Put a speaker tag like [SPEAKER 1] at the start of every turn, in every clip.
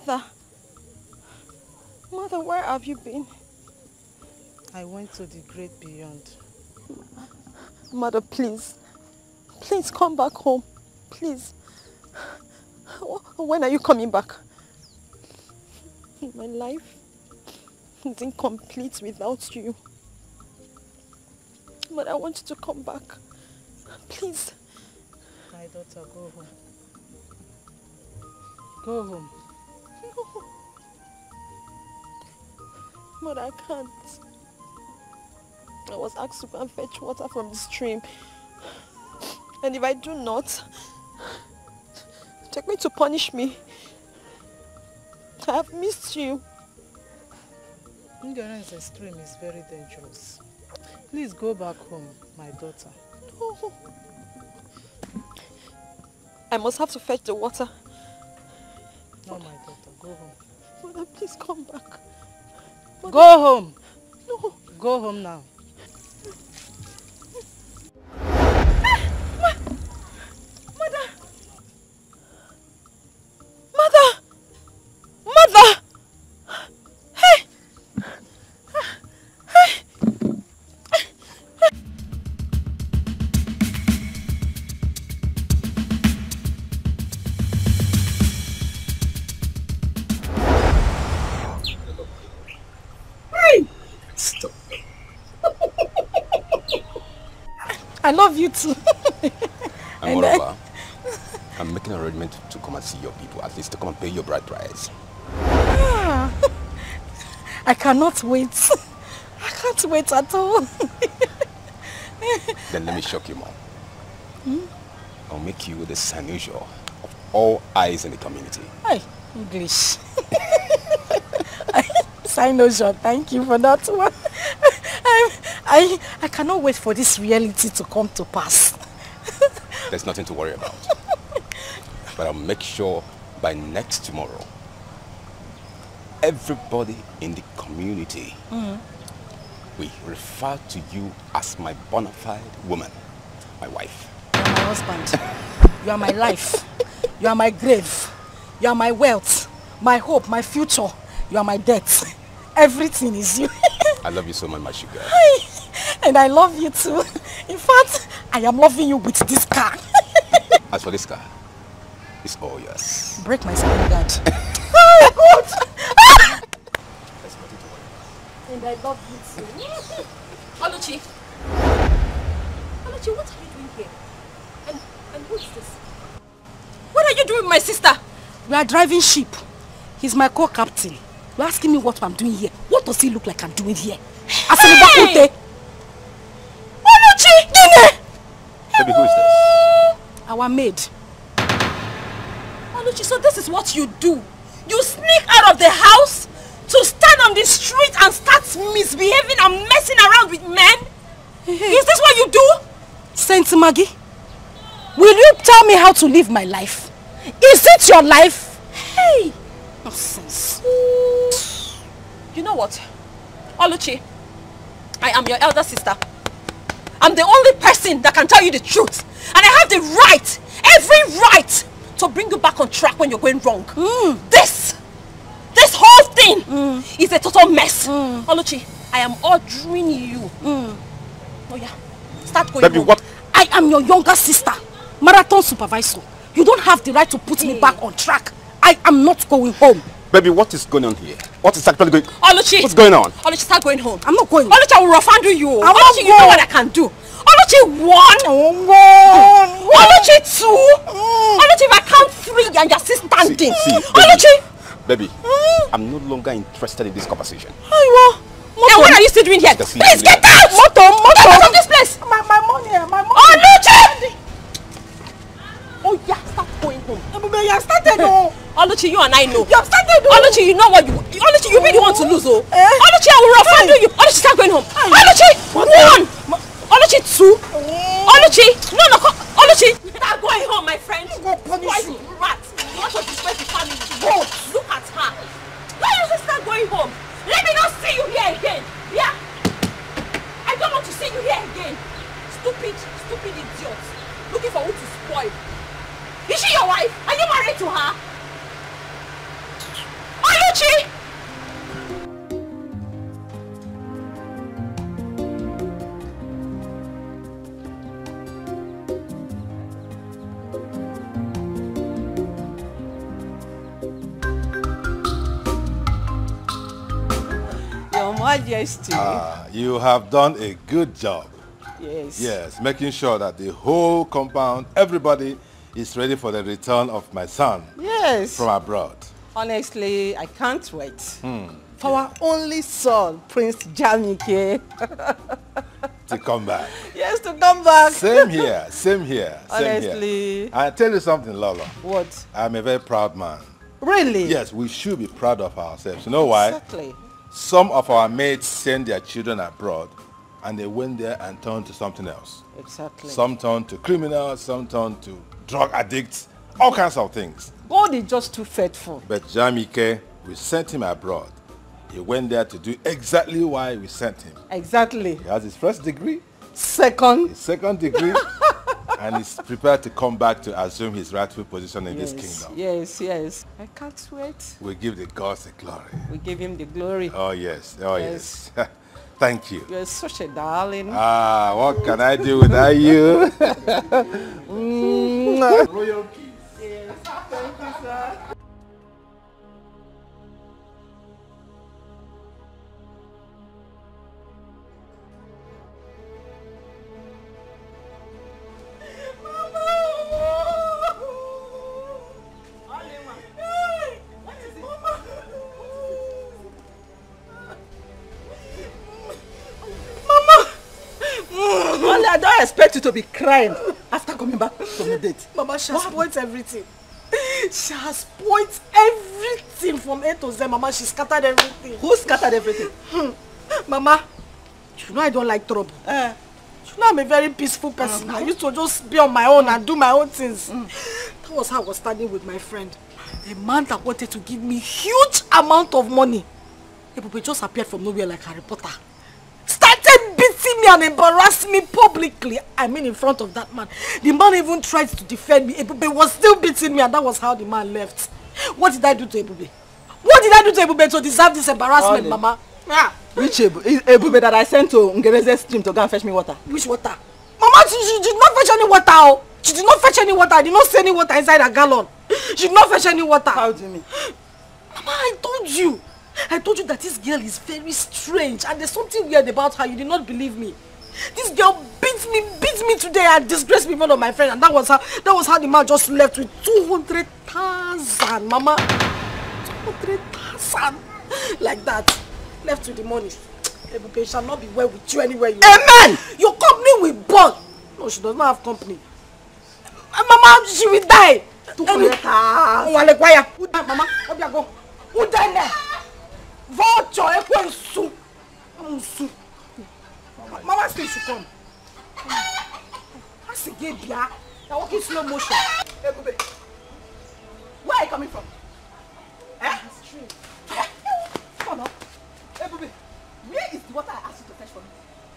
[SPEAKER 1] Mother! Mother, where have you been?
[SPEAKER 2] I went to the great beyond.
[SPEAKER 1] Mother, please. Please come back home. Please. When are you coming back? My life is incomplete without you. But I want you to come back. Please.
[SPEAKER 2] My daughter, go home. Go home.
[SPEAKER 1] No. Mother, I can't. I was asked to go and fetch water from the stream. And if I do not, they're going to punish me. I have missed you.
[SPEAKER 2] Ignorance in stream is very dangerous. Please go back home, my daughter.
[SPEAKER 1] No. I must have to fetch the water.
[SPEAKER 2] No, my daughter, go home.
[SPEAKER 1] Mother, please come back. Mother.
[SPEAKER 2] Go home.
[SPEAKER 1] No.
[SPEAKER 2] Go home now.
[SPEAKER 1] I love you too.
[SPEAKER 3] And moreover, I'm making an arrangement to come and see your people, at least to come and pay your bride price.
[SPEAKER 1] Ah, I cannot wait. I can't wait at all.
[SPEAKER 3] Then let me shock you more. I'll make you the Sanusia of all eyes in the community.
[SPEAKER 1] Hey, English. Sanusia, thank you for that one. I cannot wait for this reality to come to pass.
[SPEAKER 3] There's nothing to worry about. But I'll make sure by next tomorrow, everybody in the community will refer to you as my bona fide woman, my wife.
[SPEAKER 1] You are my husband. You are my life. You are my grave. You are my wealth, my hope, my future. You are my death. Everything is you.
[SPEAKER 3] I love you so much, my sugar.
[SPEAKER 1] And I love you too. In fact, I am loving you with this car.
[SPEAKER 3] As for this car, it's all yours.
[SPEAKER 1] Break my spine guard. And I love you too.
[SPEAKER 4] Oluchi, what are you doing here? And who is this? What are you doing with my sister?
[SPEAKER 1] We are driving ship. He's my co-captain. You're asking me what I'm doing here. What does he look like I'm doing here?
[SPEAKER 4] Hey! Oluchi!
[SPEAKER 3] Baby, who is this?
[SPEAKER 1] Our maid.
[SPEAKER 4] Oluchi, so this is what you do? You sneak out of the house to stand on the street and start misbehaving and messing around with men? Is this what you do?
[SPEAKER 1] Saint Maggie, will you tell me how to live my life? Is it your life?
[SPEAKER 4] Hey!
[SPEAKER 1] Nonsense.
[SPEAKER 4] You know what? Oluchi, I am your elder sister. I'm the only person that can tell you the truth. And I have the right, every right, to bring you back on track when you're going wrong. This whole thing is a total mess. Oluchi, I am ordering you. Oh yeah, start going
[SPEAKER 3] Baby,
[SPEAKER 4] home.
[SPEAKER 3] what?
[SPEAKER 1] I am your younger sister, marathon supervisor. You don't have the right to put me back on track. I am not going home.
[SPEAKER 3] Baby, what is going on here? What is actually going on?
[SPEAKER 4] Oluchi!
[SPEAKER 3] What's going on?
[SPEAKER 4] Oluchi, start going home.
[SPEAKER 1] I'm not going.
[SPEAKER 4] Oluchi, I will rough handle you.
[SPEAKER 1] I
[SPEAKER 4] Oluchi, you know what I can do. Oluchi, 1. Oluchi, 2. Oluchi, if I count 3 and you're still standing.
[SPEAKER 3] See,
[SPEAKER 4] Oluchi!
[SPEAKER 3] Baby, I'm no longer interested in this conversation.
[SPEAKER 4] And what are you still doing here? Please get out! Get out of this place!
[SPEAKER 1] My money.
[SPEAKER 4] Oluchi! Oh yeah, start going home.
[SPEAKER 1] You have started.
[SPEAKER 4] Oluchi, you and I know.
[SPEAKER 1] You have started.
[SPEAKER 4] Oluchi, you know what you... Oluchi, you really want to lose, oh. Oluchi, I will rough handle you. Oluchi, start going home. Oluchi, 1. Oluchi, 2. Oluchi, no. Oluchi, start going home, my friend.
[SPEAKER 1] Go punish you.
[SPEAKER 4] Rat. You want to disgrace the family. Go. Look at her. Why don't you start going home? Let me not see you here again. Yeah. I don't want to see you here again. Stupid idiot. Looking for who to spoil. Is she your wife? Are you married to her?
[SPEAKER 2] Majesty.
[SPEAKER 5] You have done a good job.
[SPEAKER 2] Yes.
[SPEAKER 5] Yes, making sure that the whole compound, everybody is ready for the return of my son.
[SPEAKER 2] Yes.
[SPEAKER 5] From abroad.
[SPEAKER 2] Honestly, I can't wait. For our only son, Prince Jamike.
[SPEAKER 5] To come back.
[SPEAKER 2] Yes, to come back.
[SPEAKER 5] Same here, same here.
[SPEAKER 2] Honestly.
[SPEAKER 5] Same here. I tell you something, Lola.
[SPEAKER 2] What?
[SPEAKER 5] I'm a very proud man.
[SPEAKER 2] Really?
[SPEAKER 5] Yes, we should be proud of ourselves. You know why?
[SPEAKER 2] Exactly.
[SPEAKER 5] Some of our mates send their children abroad and they went there and turned to something else.
[SPEAKER 2] Exactly.
[SPEAKER 5] Some turned to criminals, some turned to drug addicts, all kinds of things.
[SPEAKER 2] God is just too faithful.
[SPEAKER 5] But Jamike, we sent him abroad. He went there to do exactly why we sent him.
[SPEAKER 2] Exactly.
[SPEAKER 5] He has his first degree,
[SPEAKER 2] second
[SPEAKER 5] degree, and he's prepared to come back to assume his rightful position in this kingdom.
[SPEAKER 2] Yes, yes. I can't wait.
[SPEAKER 5] We give the gods the glory.
[SPEAKER 2] We give him the glory.
[SPEAKER 5] Oh yes, oh yes. Thank you.
[SPEAKER 2] You're such a darling.
[SPEAKER 5] What can I do without you?
[SPEAKER 2] Royal kiss. Yes, thank you, sir. I don't expect you to be crying after coming back from the date.
[SPEAKER 1] Mama, she has spoiled everything. She has spoiled everything from A to Z, Mama. She scattered everything.
[SPEAKER 2] Who scattered everything?
[SPEAKER 1] Mama, you know I don't like trouble. You know I'm a very peaceful person. I used to just be on my own and do my own things. That was how I was standing with my friend. A man that wanted to give me huge amount of money. Ebube just appeared from nowhere like Harry Potter. Started beating me and embarrassing me publicly. I mean in front of that man. The man even tried to defend me. Ebube was still beating me and that was how the man left. What did I do to Ebube? What did I do to Ebube to deserve this embarrassment, Mama? Yeah.
[SPEAKER 2] Which Ebube that I sent to Ngereze's stream to go and fetch me water?
[SPEAKER 1] Which water? Mama, she did not fetch any water. Oh. She did not fetch any water. I did not see any water inside a gallon. She did not fetch any water.
[SPEAKER 2] How do you mean?
[SPEAKER 1] Mama, I told you that this girl is very strange and there's something weird about her. You did not believe me. This girl beat me today and disgraced me in front of my friend, and that was how the man just left with 200,000, Mama. 200,000. Like that. Left with the money. Ebube shall not be well with you anywhere you
[SPEAKER 2] Amen!
[SPEAKER 1] Your company will burn. No, she does not have company. Mama, she will die.
[SPEAKER 2] 200,000.
[SPEAKER 1] Mama, go. Who died there? Vulture, Mama still should come. That's a gay bia. They're walking slow motion. Ebube, where are you coming from? The stream. Come on. Ebube, where is the water I asked you to fetch for me?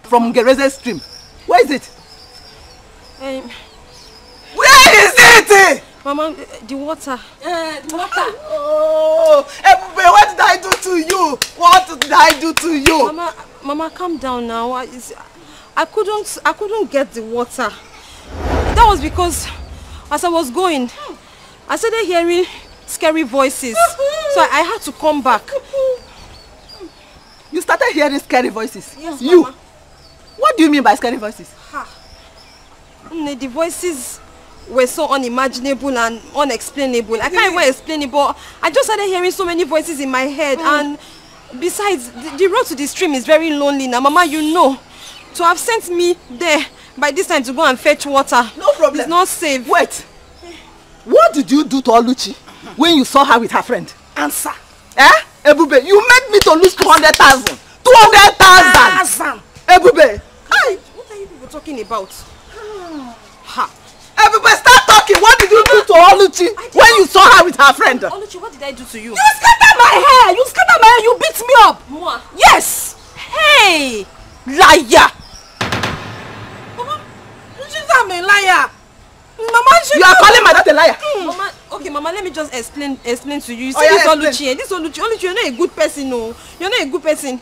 [SPEAKER 2] From Ngereze's stream. Where is it?
[SPEAKER 1] Where is it?
[SPEAKER 4] Mama, the water.
[SPEAKER 1] The water.
[SPEAKER 2] Oh, Ebube, what did I do to you? What did I do to you?
[SPEAKER 4] Mama, calm down now. I couldn't get the water. That was because as I was going, I started hearing scary voices. So I had to come back.
[SPEAKER 2] You started hearing scary voices?
[SPEAKER 4] Yes,
[SPEAKER 2] you?
[SPEAKER 4] Mama.
[SPEAKER 2] What do you mean by scary voices?
[SPEAKER 4] The voices were so unimaginable and unexplainable. I can't even explain it, but I just started hearing so many voices in my head. And besides, the road to the stream is very lonely now. Mama, you know, to have sent me there by this time to go and fetch water.
[SPEAKER 2] No problem.
[SPEAKER 4] It's not safe.
[SPEAKER 2] Wait. What did you do to Oluchi when you saw her with her friend?
[SPEAKER 1] Answer.
[SPEAKER 2] Ebube, you made me to lose 200,000. 200,000. Ebube.
[SPEAKER 4] What are you people talking about?
[SPEAKER 2] Ebube, start talking. What did you do to Oluchi when you saw her with her friend?
[SPEAKER 4] Oluchi, what did I do to you?
[SPEAKER 1] You scattered my hair. You beat me up.
[SPEAKER 4] Moi?
[SPEAKER 1] Yes.
[SPEAKER 4] Hey!
[SPEAKER 1] Liar. Mama, she's a liar. Mama,
[SPEAKER 2] you are calling my daughter a liar.
[SPEAKER 4] Mama, okay, Mama, let me just explain to you. You see this Oluchi, Oluchi, you're not a good person, no. You're not a good person.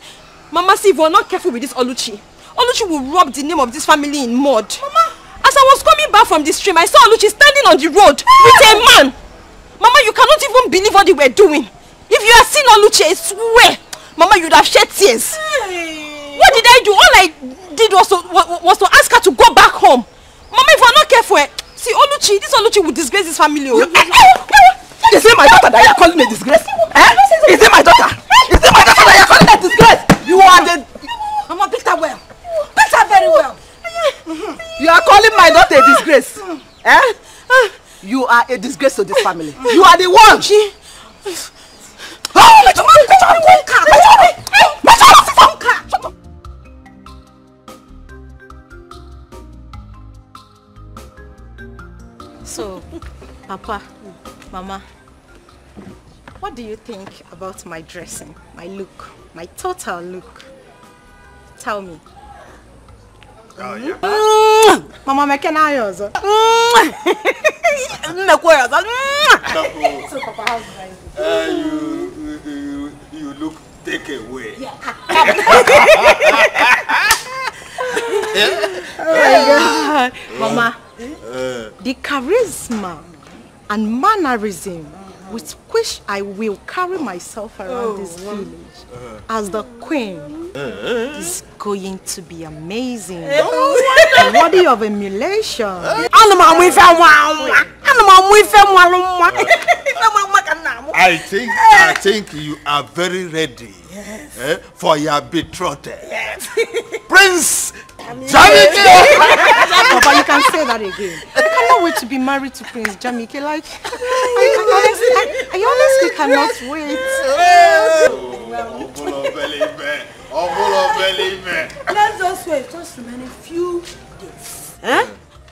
[SPEAKER 4] Mama, see, if we're not careful with this Oluchi will rub the name of this family in mud. Mama, as I was coming back from the stream, I saw Oluchi standing on the road with a man. Mama, you cannot even believe what they were doing. If you had seen Oluchi, I swear, Mama, you'd have shed tears. What did I do? All I did was to ask her to go back home. Mama, if we're not careful, see, this Oluchi will disgrace his family.
[SPEAKER 2] Is it my daughter that you're calling a disgrace? Is it my daughter? Is it my daughter that you're calling a disgrace? You are the...
[SPEAKER 4] Mama, picked her well. Picked her very well.
[SPEAKER 2] You are calling my daughter a disgrace? You are a disgrace to this family. You are the one.
[SPEAKER 4] So, Papa, Mama, what do you think about my dressing, my look, my total look? Tell me.
[SPEAKER 5] Oh, yeah.
[SPEAKER 2] Mama, make an eye also.
[SPEAKER 5] You look take away.
[SPEAKER 2] Oh my God.
[SPEAKER 4] Mama, the charisma and mannerism with which I will carry myself around this village as the queen is going to be amazing and worthy of emulation.
[SPEAKER 5] I think you are very ready for your betrothed. Prince Jamike!
[SPEAKER 4] Papa, you can say that again. I cannot wait to be married to Prince Jamike. Like, I honestly cannot wait.
[SPEAKER 2] Let's just wait. Just remain a few days.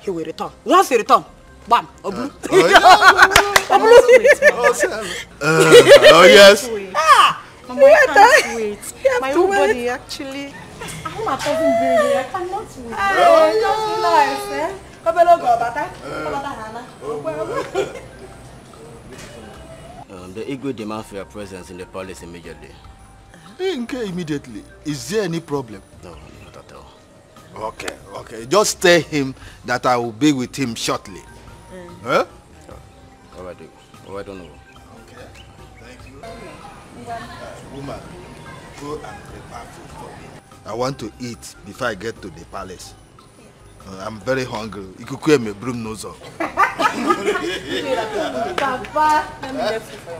[SPEAKER 2] He will return. Once he return, bam, Oblu.
[SPEAKER 5] Oh yes.
[SPEAKER 4] Mama, I can't wait. My whole body actually. I'm not cousin baby. I cannot wait.
[SPEAKER 6] The Igwe demand for your presence in the palace immediately.
[SPEAKER 5] Immediately. Is there any problem?
[SPEAKER 6] No, not at all.
[SPEAKER 5] Okay. Just tell him that I will be with him shortly. Huh?
[SPEAKER 6] All right, don't know.
[SPEAKER 5] Okay. Thank you. Woman, go and prepare food for me. I want to eat before I get to the palace. I'm very hungry. You could call me broom nose off.
[SPEAKER 2] Papa, let me left you for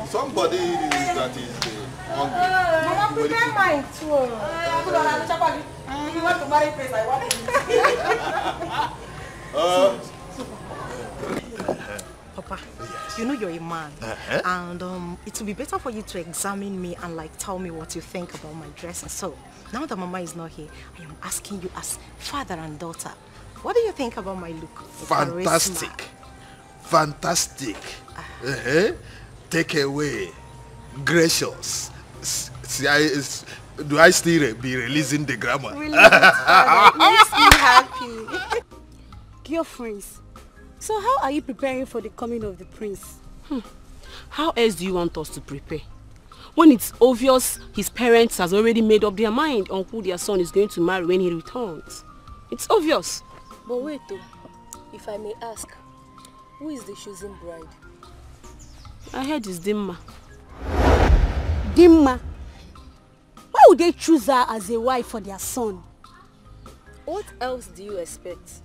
[SPEAKER 5] Somebody that is hungry.
[SPEAKER 2] Mama, prepare mine too. You want to marry Prince, I want to.
[SPEAKER 4] Papa, you know you're a man, and it will be better for you to examine me and like tell me what you think about my dressing. So now that Mama is not here, I am asking you as father and daughter, what do you think about my look?
[SPEAKER 5] Fantastic. Fantastic. Take away. Gracious. Do I still be releasing the grammar?
[SPEAKER 4] Really, makes me happy.
[SPEAKER 7] Girlfriends, so how are you preparing for the coming of the prince?
[SPEAKER 8] How else do you want us to prepare? When it's obvious his parents has already made up their mind on who their son is going to marry when he returns. It's obvious.
[SPEAKER 7] But wait though, if I may ask, who is the chosen bride?
[SPEAKER 8] I heard it's Dimma.
[SPEAKER 7] Dimma? Why would they choose her as a wife for their son?
[SPEAKER 9] What else do you expect?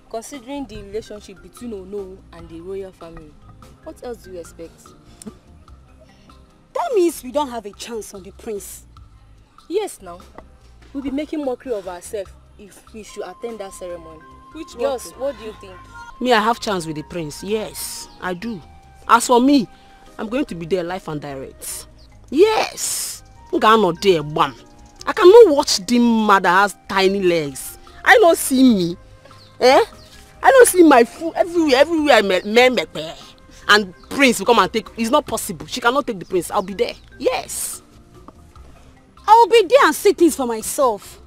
[SPEAKER 9] Considering the relationship between Ono and the royal family, what else do you expect?
[SPEAKER 7] That means we don't have a chance on the prince.
[SPEAKER 9] Yes, now. We'll be making mockery of ourselves if we should attend that ceremony.
[SPEAKER 7] Which
[SPEAKER 9] Girls, what do you think?
[SPEAKER 8] Me, I have chance with the prince. Yes, I do. As for me, I'm going to be there live and direct. Yes. I'm not there, bam. I cannot watch Dimma that has tiny legs. I don't see me. I don't see my food everywhere men and prince will come and take. It's not possible. She cannot take the prince. I'll be there. Yes.
[SPEAKER 7] I'll be there and see things for myself.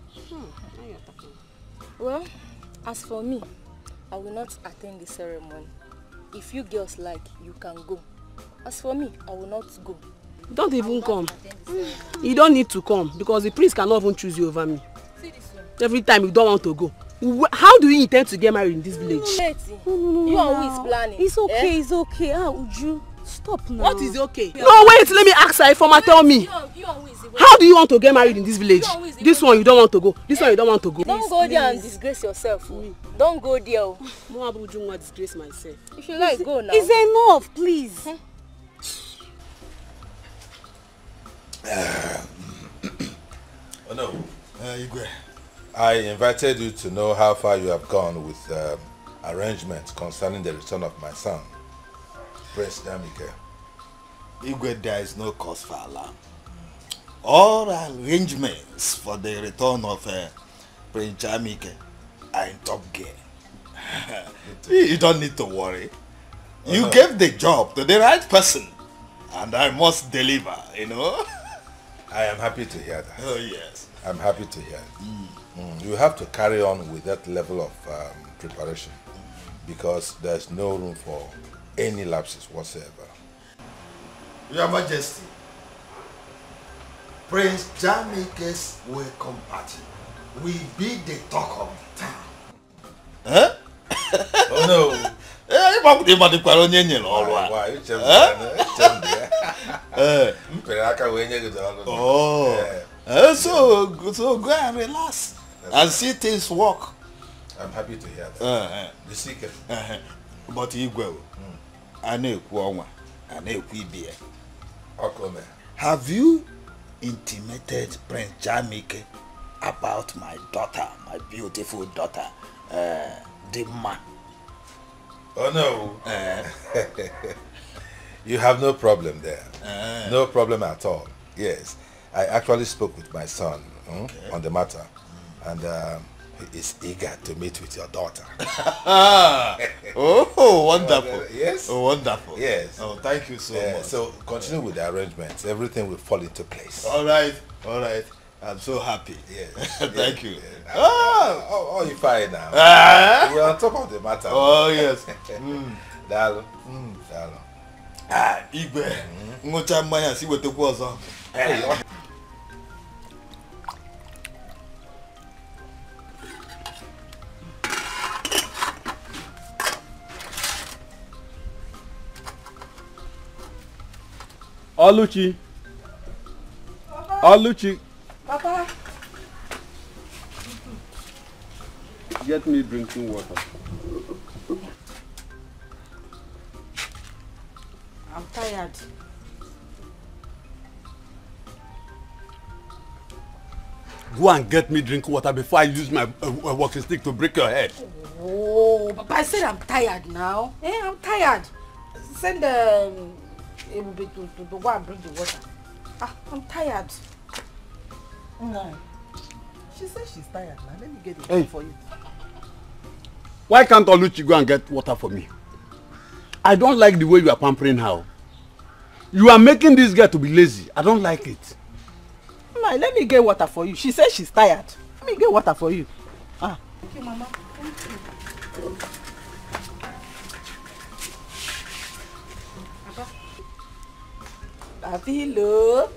[SPEAKER 9] Well, as for me, I will not attend the ceremony. If you girls like, you can go. As for me, I will not go.
[SPEAKER 8] Don't even come. You don't need to come because the prince cannot even choose you over me.
[SPEAKER 9] See this one.
[SPEAKER 8] Every time you don't want to go. How do you intend to get married in this village?
[SPEAKER 9] No, you and who is planning?
[SPEAKER 7] It's okay, it's okay. Uju, Stop now.
[SPEAKER 8] What is okay? No, wait, let me ask her. Informer, tell me. How do you want to get married in this village? This one you don't want to go. This one you don't want to go.
[SPEAKER 9] Don't go there and disgrace yourself. Don't go there.
[SPEAKER 8] No, I won't disgrace myself.
[SPEAKER 9] If you like, go now.
[SPEAKER 7] It's enough, please.
[SPEAKER 5] Oh no, Igwe. I invited you to know how far you have gone with arrangements concerning the return of my son, Prince Jamike.
[SPEAKER 10] Igwe, there is no cause for alarm. All arrangements for the return of Prince Jamike are in top gear. You don't need to worry. You gave the job to the right person, and I must deliver, you know.
[SPEAKER 5] I am happy to hear that.
[SPEAKER 10] Oh yes.
[SPEAKER 5] I'm happy to hear it. You have to carry on with that level of preparation because there's no room for any lapses whatsoever.
[SPEAKER 10] Your Majesty, Prince Jamike's welcome party will be the talk of the town. Huh?
[SPEAKER 5] Oh no.
[SPEAKER 10] So go and relax and see things work.
[SPEAKER 5] I'm happy to hear that. The secret.
[SPEAKER 10] But Igwe, have you intimated Prince Jamike about my daughter, my beautiful daughter, Dimma?
[SPEAKER 5] Oh no. You have no problem there. No problem at all. Yes. I actually spoke with my son on the matter, and he is eager to meet with your daughter.
[SPEAKER 10] Oh, wonderful.
[SPEAKER 5] Yes.
[SPEAKER 10] Oh, wonderful.
[SPEAKER 5] Yes.
[SPEAKER 10] Oh, thank you so much.
[SPEAKER 5] So continue with the arrangements. Everything will fall into place.
[SPEAKER 10] All right. All right. I'm so happy.
[SPEAKER 5] Yes.
[SPEAKER 10] Thank you.
[SPEAKER 5] Oh, you're fine now. We're on top of the matter.
[SPEAKER 10] Oh, yes.
[SPEAKER 5] Dalo.
[SPEAKER 10] Igwe. Ngocha mmanya si wetekwu ọzọ.
[SPEAKER 3] Oluchi. Oluchi.
[SPEAKER 8] Papa.
[SPEAKER 3] Get me drinking water.
[SPEAKER 8] I'm tired.
[SPEAKER 3] Go and get me drinking water before I use my walking stick to break your head.
[SPEAKER 8] Oh, Papa, I said I'm tired now. I'm tired. Send to go and bring the water. I'm tired. No. She says she's tired now. Let me get it for you.
[SPEAKER 3] Why can't Oluchi go and get water for me? I don't like the way you are pampering her. You are making this girl to be lazy. I don't like it.
[SPEAKER 2] No, let me get water for you. She says she's tired. Let me get water for you.
[SPEAKER 8] Thank you, Mama. Thank you.
[SPEAKER 2] Hello.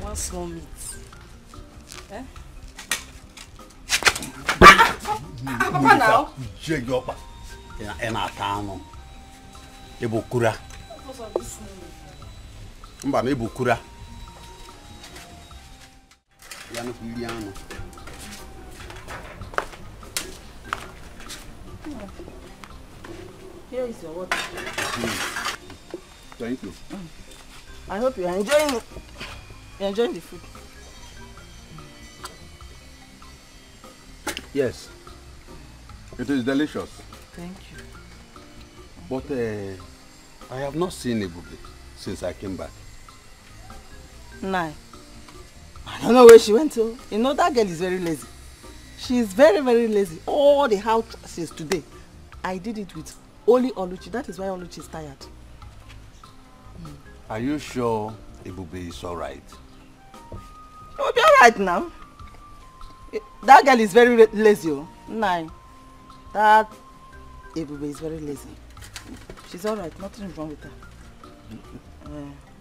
[SPEAKER 2] One small meat. Eh?
[SPEAKER 8] Papa now.
[SPEAKER 3] Jegopa. Enatano. Ebukura. Mba na ebukura. Yano Filiano.
[SPEAKER 2] Here is your water.
[SPEAKER 3] Thank you.
[SPEAKER 2] I hope you are enjoying it. You're enjoying the food.
[SPEAKER 3] Yes. It is delicious.
[SPEAKER 2] Thank you.
[SPEAKER 3] But I have not seen Ebube since I came back.
[SPEAKER 2] Nah. I don't know where she went to. You know that girl is very lazy. She is very, very lazy. All the house since today. I did it with only Oluchi. That is why Oluchi is tired.
[SPEAKER 3] Are you sure Ebube is alright?
[SPEAKER 2] She will be alright now. That girl is very lazy. Nah. That Ebube is very lazy. She's alright. Nothing is wrong with her.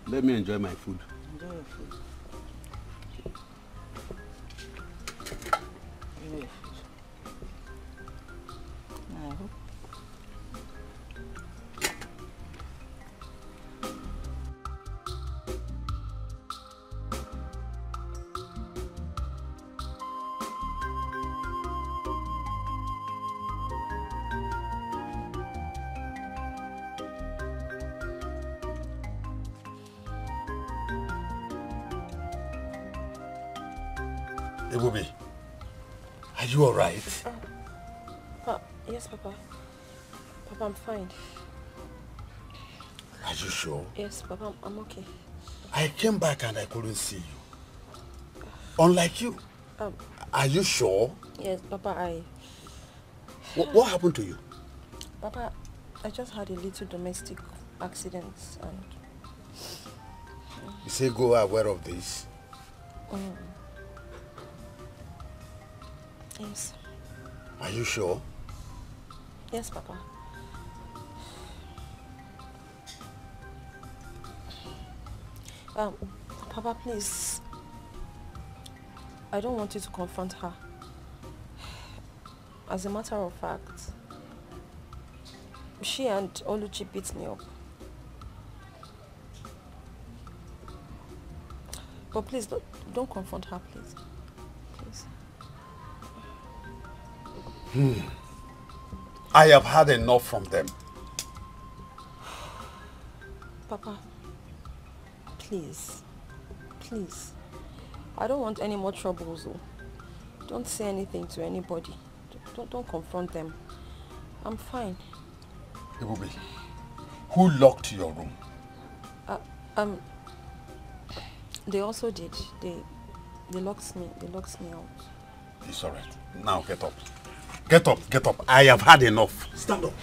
[SPEAKER 3] Let me enjoy my food.
[SPEAKER 2] Enjoy your food. Enjoy your food. I hope
[SPEAKER 3] Ebube, are you alright?
[SPEAKER 1] Yes, Papa. Papa, I'm fine.
[SPEAKER 3] Are you sure?
[SPEAKER 1] Yes, Papa, I'm okay.
[SPEAKER 3] I came back and I couldn't see you. Unlike you. Are you sure?
[SPEAKER 1] Yes, Papa,
[SPEAKER 3] What happened to you?
[SPEAKER 1] Papa, I just had a little domestic accident and...
[SPEAKER 3] You say go aware of this?
[SPEAKER 1] Yes.
[SPEAKER 3] Are you sure?
[SPEAKER 1] Yes, Papa. Papa, please. I don't want you to confront her. As a matter of fact, she and Oluchi beat me up. But please, don't confront her, please. Please.
[SPEAKER 3] I have had enough from them.
[SPEAKER 1] Papa, please. Please. I don't want any more troubles. Don't say anything to anybody. Don't confront them. I'm fine.
[SPEAKER 3] Ebube, who locked your room?
[SPEAKER 1] They also did. They locked me out.
[SPEAKER 3] It's alright. Now get up. Get up, get up. I have had enough. Stand up.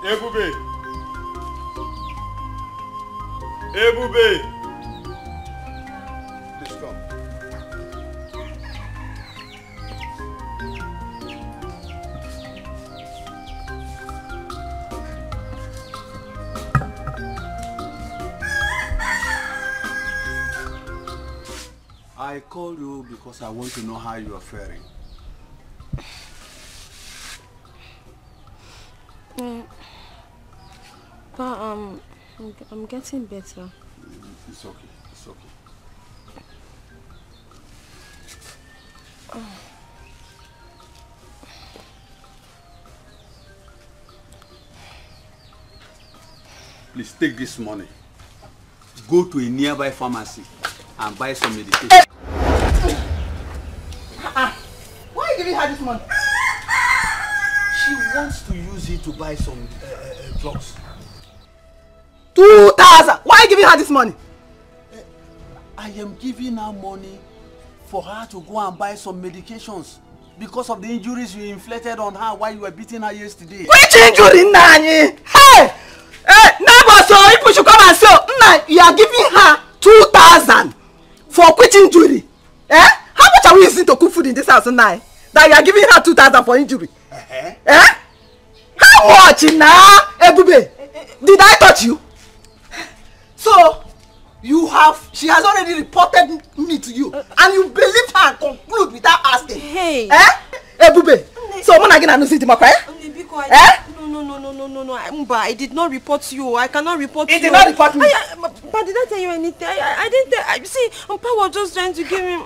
[SPEAKER 11] Ebube! Ebube! Please come.
[SPEAKER 3] I call you because I want to know how you are faring.
[SPEAKER 1] But I'm getting better.
[SPEAKER 3] It's okay. It's okay. Please take this money. Go to a nearby pharmacy and buy some medication.
[SPEAKER 2] Why are you giving her this money?
[SPEAKER 3] She wants to use it to buy some drugs.
[SPEAKER 2] 2,000! Why are you giving her this money?
[SPEAKER 3] I am giving her money for her to go and buy some medications because of the injuries you inflicted on her while you were beating her yesterday.
[SPEAKER 2] Which injury, Nani? Hey! Neighbor, so people should come and say, you are giving her 2,000 for quit injury. Eh? How much are we using to cook food in this house now? That you are giving her 2,000 for injury? Eh? How much now, Ebube? Did I touch you? So, she has already reported me to you, and you believed her and conclude without asking.
[SPEAKER 1] Hey!
[SPEAKER 2] Eh? Ebube, so when I get a city,
[SPEAKER 1] be quiet. Eh? No, Mba, I did not report you. I cannot report you.
[SPEAKER 2] It did not report me.
[SPEAKER 1] But did I tell you anything? I didn't tell. See, Mpa was just trying to give him.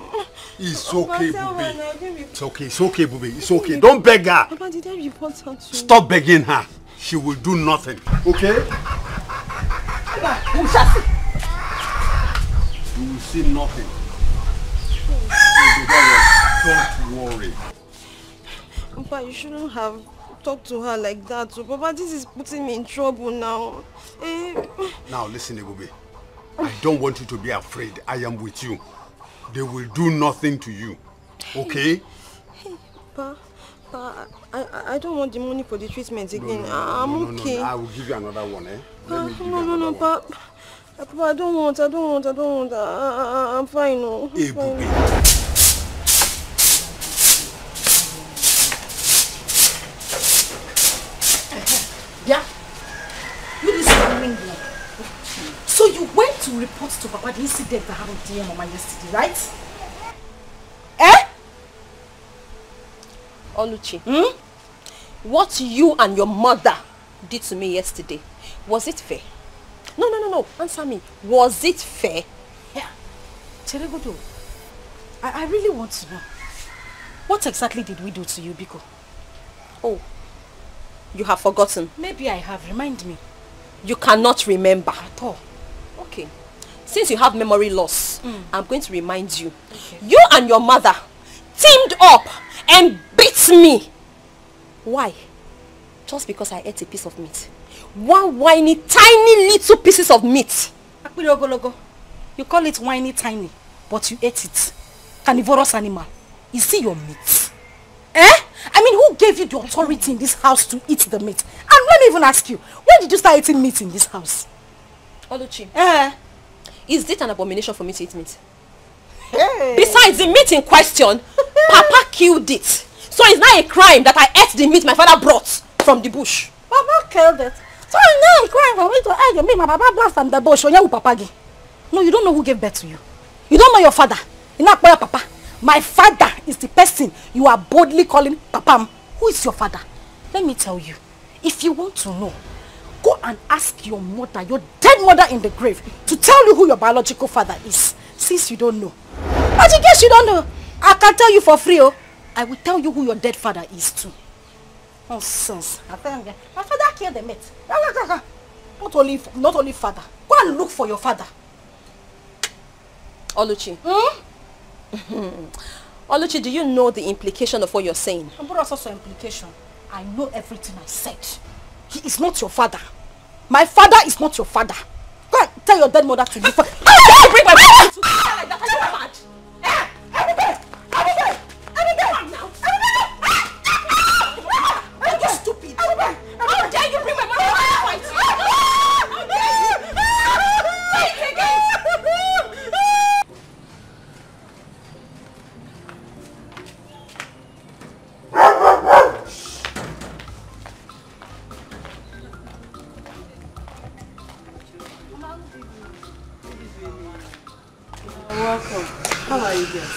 [SPEAKER 3] It's okay, Bube. It's okay, Bube. It's okay. Don't beg her.
[SPEAKER 1] Papa, did I report her to you?
[SPEAKER 3] Stop begging her. She will do nothing. Okay?
[SPEAKER 2] We shall see.
[SPEAKER 3] You will see nothing. Don't worry.
[SPEAKER 1] Mpa, you shouldn't have talk to her like that. So, Papa, this is putting me in trouble now.
[SPEAKER 3] Now listen, Ebube. I don't want you to be afraid. I am with you. They will do nothing to you. Okay?
[SPEAKER 1] Hey, Papa, I don't want the money for the treatment again. I'm okay.
[SPEAKER 3] No, I will give you another one, eh?
[SPEAKER 1] No, Papa. Papa, I don't want. I'm fine, no.
[SPEAKER 3] Hey, Bube.
[SPEAKER 12] Yeah? You listen. So you went to report to Papa the incident that happened to your mama yesterday, right?
[SPEAKER 4] Oluchi, what you and your mother did to me yesterday, was it fair? No. Answer me. Was it fair?
[SPEAKER 12] Yeah. Cheregodo, I really want to know. What exactly did we do to you, Biko?
[SPEAKER 4] Oh, you have forgotten.
[SPEAKER 12] Maybe I have. Remind me.
[SPEAKER 4] You cannot remember.
[SPEAKER 12] At all.
[SPEAKER 4] Okay. Since you have memory loss, I'm going to remind you. Okay. You and your mother teamed up and beat me. Why? Just because I ate a piece of meat. One whiny, tiny little pieces of meat.
[SPEAKER 12] You call it whiny, tiny, but you ate it. Carnivorous animal. Is it your meat? I mean, who gave you the authority in this house to eat the meat? And let me even ask you, when did you start eating meat in this house?
[SPEAKER 4] Oluchi, is it an abomination for me to eat meat? Hey. Besides the meat in question, Papa killed it. So it's not a crime that I ate the meat my father brought from the bush.
[SPEAKER 12] Papa killed it. So it's not a crime for me to eat the meat my papa brought from the bush. No, you don't know who gave birth to you. You don't know your father. You not your papa. My father is the person you are boldly calling Papa. Who is your father? Let me tell you. If you want to know, go and ask your mother, your dead mother in the grave, to tell you who your biological father is. Since you don't know. But in case you don't know, I can tell you for free. I will tell you who your dead father is too. Nonsense. I tell you, my father killed the meat. Not only father. Go and look for your father.
[SPEAKER 4] Oluchi. Oluchi, do you know the implication of what you're saying?
[SPEAKER 12] But also implication. I know everything I said. He is not your father. My father is not your father. Go and tell your dead mother to leave. Don't bring my mother to like that. Are you mad? Are you stupid? How dare you bring my mother to fight? How dare you? Say it again.
[SPEAKER 8] Welcome. How are you guys?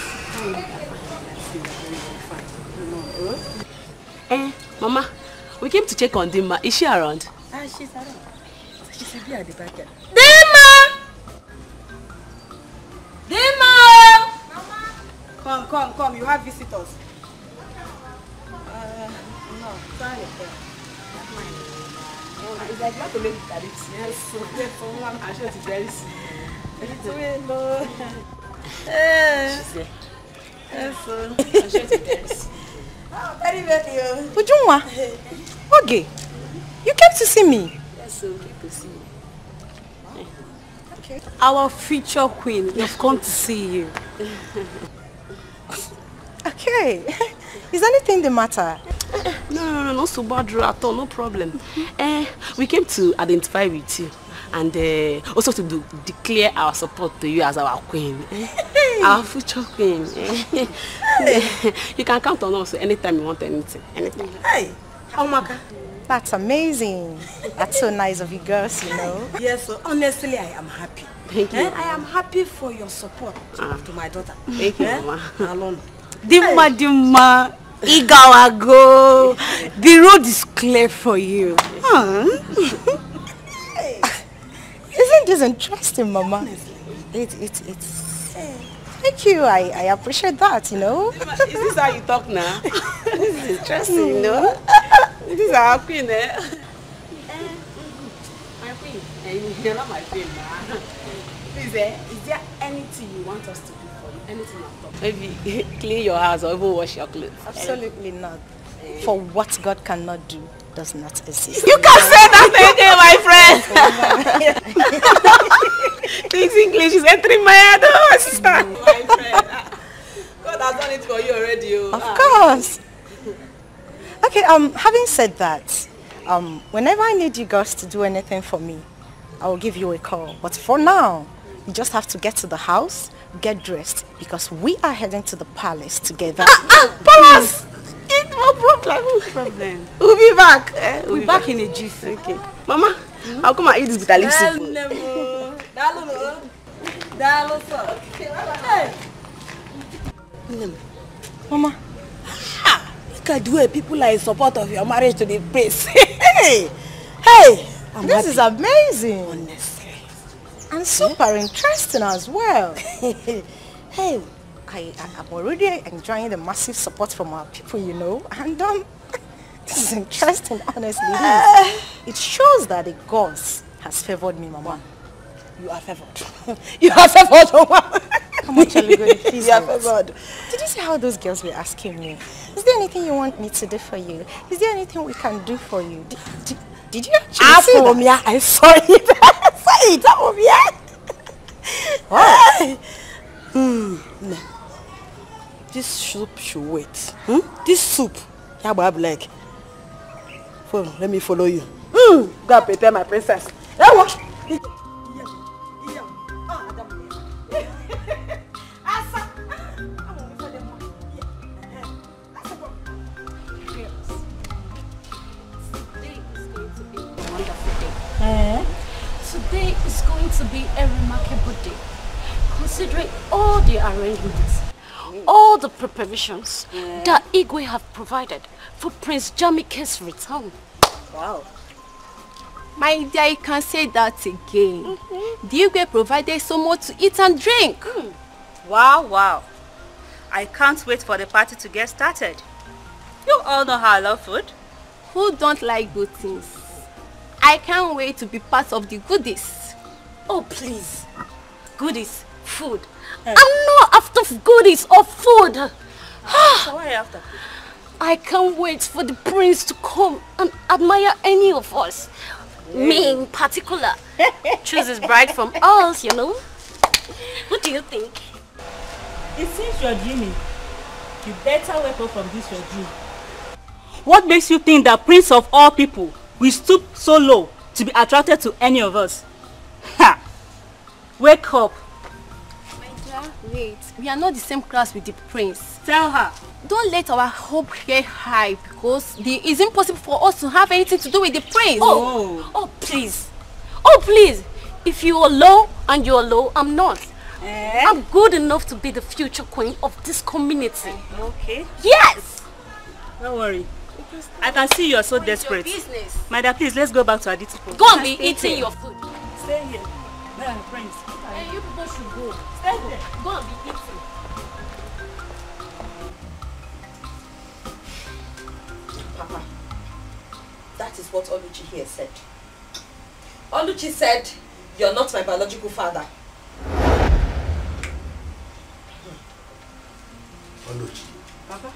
[SPEAKER 8] Mama, we came to check on Dima. Is she around?
[SPEAKER 9] She's around. She should be at the back end.
[SPEAKER 12] Dima! Mama! Come. You have visitors.
[SPEAKER 9] No, sorry.
[SPEAKER 8] It's like not to make it. Yes, so someone I'm sure it's very soon. She's there. Yes, so I'm sure it's very soon.
[SPEAKER 9] Very. Ujunwa. Okay. You came to see me.
[SPEAKER 8] Yes, so we came to see you.
[SPEAKER 9] Okay.
[SPEAKER 7] Our future queen, we've come to see you.
[SPEAKER 9] Okay. Is anything the matter?
[SPEAKER 8] No so bad at all, no problem. We came to identify with you and also to declare our support to you as our queen. Our future queen. You can count on us anytime you want anything.
[SPEAKER 9] Hey, Omaka. That's amazing. That's so nice of you girls, you know.
[SPEAKER 12] Yes, so honestly, I am happy.
[SPEAKER 8] Thank you.
[SPEAKER 12] I am happy for your support to my daughter.
[SPEAKER 8] Thank you, Mama.
[SPEAKER 12] Alone.
[SPEAKER 7] Dima, Igawago. The road is clear for you.
[SPEAKER 9] Isn't this interesting, Mama? It's thank you. I appreciate that, you know.
[SPEAKER 8] Is this how you talk now? This is interesting, you know. This is our queen, eh? My queen. You're not my queen, man. Please, is there anything you want us to do for you? Anything at all? Maybe clean your house or even wash your clothes.
[SPEAKER 9] Absolutely not.
[SPEAKER 12] For what God cannot do does not exist.
[SPEAKER 8] You can say that again, my friend. This English is entering my head, oh, sister. My friend. God has done it for you already. Oh.
[SPEAKER 12] Of course. Okay, having said that, whenever I need you girls to do anything for me, I will give you a call. But for now, you just have to get to the house, get dressed, because we are heading to the palace together.
[SPEAKER 8] Palace! No problem. No problem. We'll be back. We'll be back in a jiff. Okay. Mama, I'll come and eat this bitter leaf soup.
[SPEAKER 12] Mama.
[SPEAKER 8] Look at the way people are in support of your marriage to the prince. Hey! Hey!
[SPEAKER 12] This is amazing. Honestly. And super interesting as well. Hey, I'm already enjoying the massive support from our people, you know. And this is interesting, honestly. It shows that the gods has favored me, Mama.
[SPEAKER 8] You are favored. You are favored, Mama.
[SPEAKER 12] How much are we going to please?
[SPEAKER 8] You are favored.
[SPEAKER 12] Did you see how those girls were asking me? Is there anything you want me to do for you? Is there anything we can do for you? Did you actually see that?
[SPEAKER 8] I saw it. I saw it. Wow. This soup should wait. This soup. Yeah, but I'm like, let me follow you. Go and prepare my princess.
[SPEAKER 7] Today is going to be a remarkable day, considering all the arrangements, all the preparations that Igwe have provided for Prince Jamike's return.
[SPEAKER 9] Wow. My dear, you can say that again. The Igwe provided so much to eat and drink.
[SPEAKER 13] Wow, wow. I can't wait for the party to get started. You all know how I love food.
[SPEAKER 9] Who don't like good things? I can't wait to be part of the goodies.
[SPEAKER 7] Oh, please. Goodies, food. I'm not after goodies or food.
[SPEAKER 13] So what are you after?
[SPEAKER 7] I can't wait for the prince to come and admire any of us. Me in particular. Choose his bride from us, you know. What do you think?
[SPEAKER 13] It seems you're dreaming. You better wake up from this your dream.
[SPEAKER 14] What makes you think that Prince of all people will stoop so low to be attracted to any of us? Ha! Wake up.
[SPEAKER 9] My dear, wait. We are not the same class with the prince.
[SPEAKER 14] Tell her.
[SPEAKER 9] Don't let our hope get high because it is impossible for us to have anything to do with the prince.
[SPEAKER 7] Oh, please. Oh, please. If you are low and you are low, I'm not. I'm good enough to be the future queen of this community.
[SPEAKER 14] Okay.
[SPEAKER 7] Yes.
[SPEAKER 14] Don't worry. I can see you are so desperate. My dear, please, let's go back to our duty post.
[SPEAKER 7] Go and be eating your food.
[SPEAKER 14] Stay here. Prince.
[SPEAKER 7] Hey, you people should go. Stay there. Go and be eating.
[SPEAKER 8] Papa, that is what Oluchi here said. Oluchi said, you're not my biological father.
[SPEAKER 3] Oluchi.
[SPEAKER 8] Papa?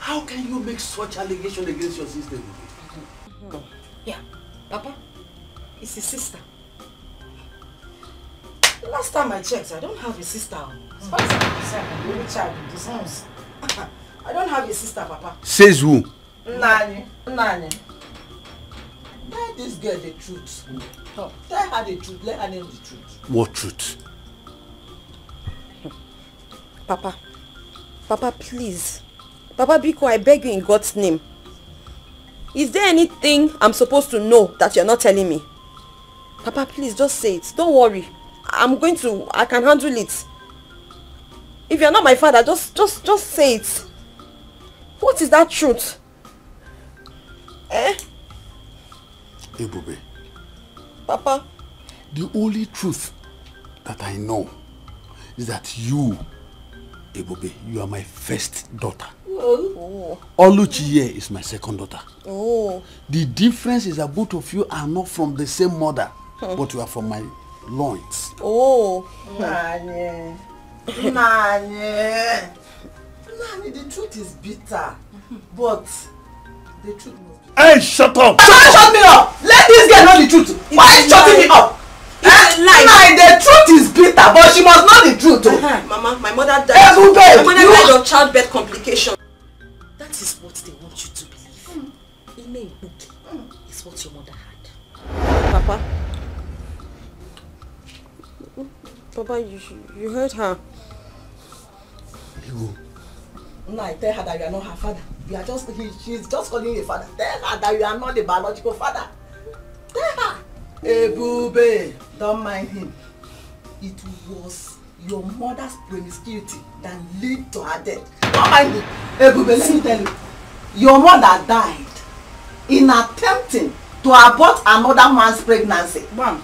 [SPEAKER 3] How can you make such allegation against your sister?
[SPEAKER 8] Yeah, Papa, it's his sister. Last time I checked, I don't have a sister. As far as I'm concerned, I'm the only child in this house. I don't have a sister, Papa.
[SPEAKER 3] Says who?
[SPEAKER 8] Nani. Tell this girl the truth. Tell her the truth. Let her know the truth.
[SPEAKER 3] What truth?
[SPEAKER 8] Papa, please. Papa Biko, I beg you in God's name. Is there anything I'm supposed to know that you're not telling me? Papa, please, just say it. Don't worry. I can handle it. If you're not my father, just say it. What is that truth?
[SPEAKER 3] Ebube.
[SPEAKER 8] Papa.
[SPEAKER 3] The only truth that I know is that you, Ebube, you are my first daughter.
[SPEAKER 8] Oh.
[SPEAKER 3] Oluchi here is my second daughter.
[SPEAKER 8] Oh.
[SPEAKER 3] The difference is that both of you are not from the same mother, but you are from my loins.
[SPEAKER 8] Oh.
[SPEAKER 2] Nani, the truth is bitter, but The truth must be.
[SPEAKER 3] Hey, shut up!
[SPEAKER 2] Shut me up! Let this girl know the truth. Why are you shutting me up?
[SPEAKER 8] It's a lie.
[SPEAKER 2] The truth is bitter, but she must know the truth.
[SPEAKER 8] Mama, my mother died.
[SPEAKER 2] My
[SPEAKER 8] mother died of childbirth complication. That is what they want you to believe. Ine Ibuki is what your mother had.
[SPEAKER 1] Papa. Papa, you heard her.
[SPEAKER 2] No, I tell her that you are not her father. You are just she's just calling you a father. Tell her that you are not the biological father. Tell her. Ebube, don't mind him. It was your mother's promiscuity that led to her death. Don't mind him. Ebube, let me tell you. Your mother died in attempting to abort another man's pregnancy. Mom.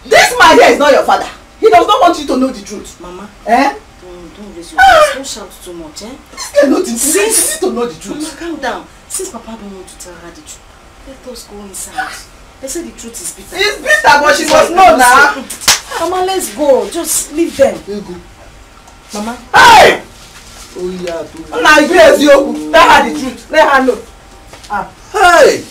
[SPEAKER 2] This my dear is not your father. He does not want you to know the truth.
[SPEAKER 8] Mama.
[SPEAKER 2] Eh?
[SPEAKER 8] Don't raise your voice. Don't shout too much, eh?
[SPEAKER 2] You need to know the truth.
[SPEAKER 8] Mama, calm down. Since Papa don't want to tell her the truth, let us go inside. They say the truth is bitter.
[SPEAKER 2] It's bitter, but she must know now.
[SPEAKER 8] Mama, let's go. Just leave them.
[SPEAKER 2] You go.
[SPEAKER 8] Mama.
[SPEAKER 2] Hey! Oh yeah. Now yes, you. Tell her the truth. Let her know. Hey!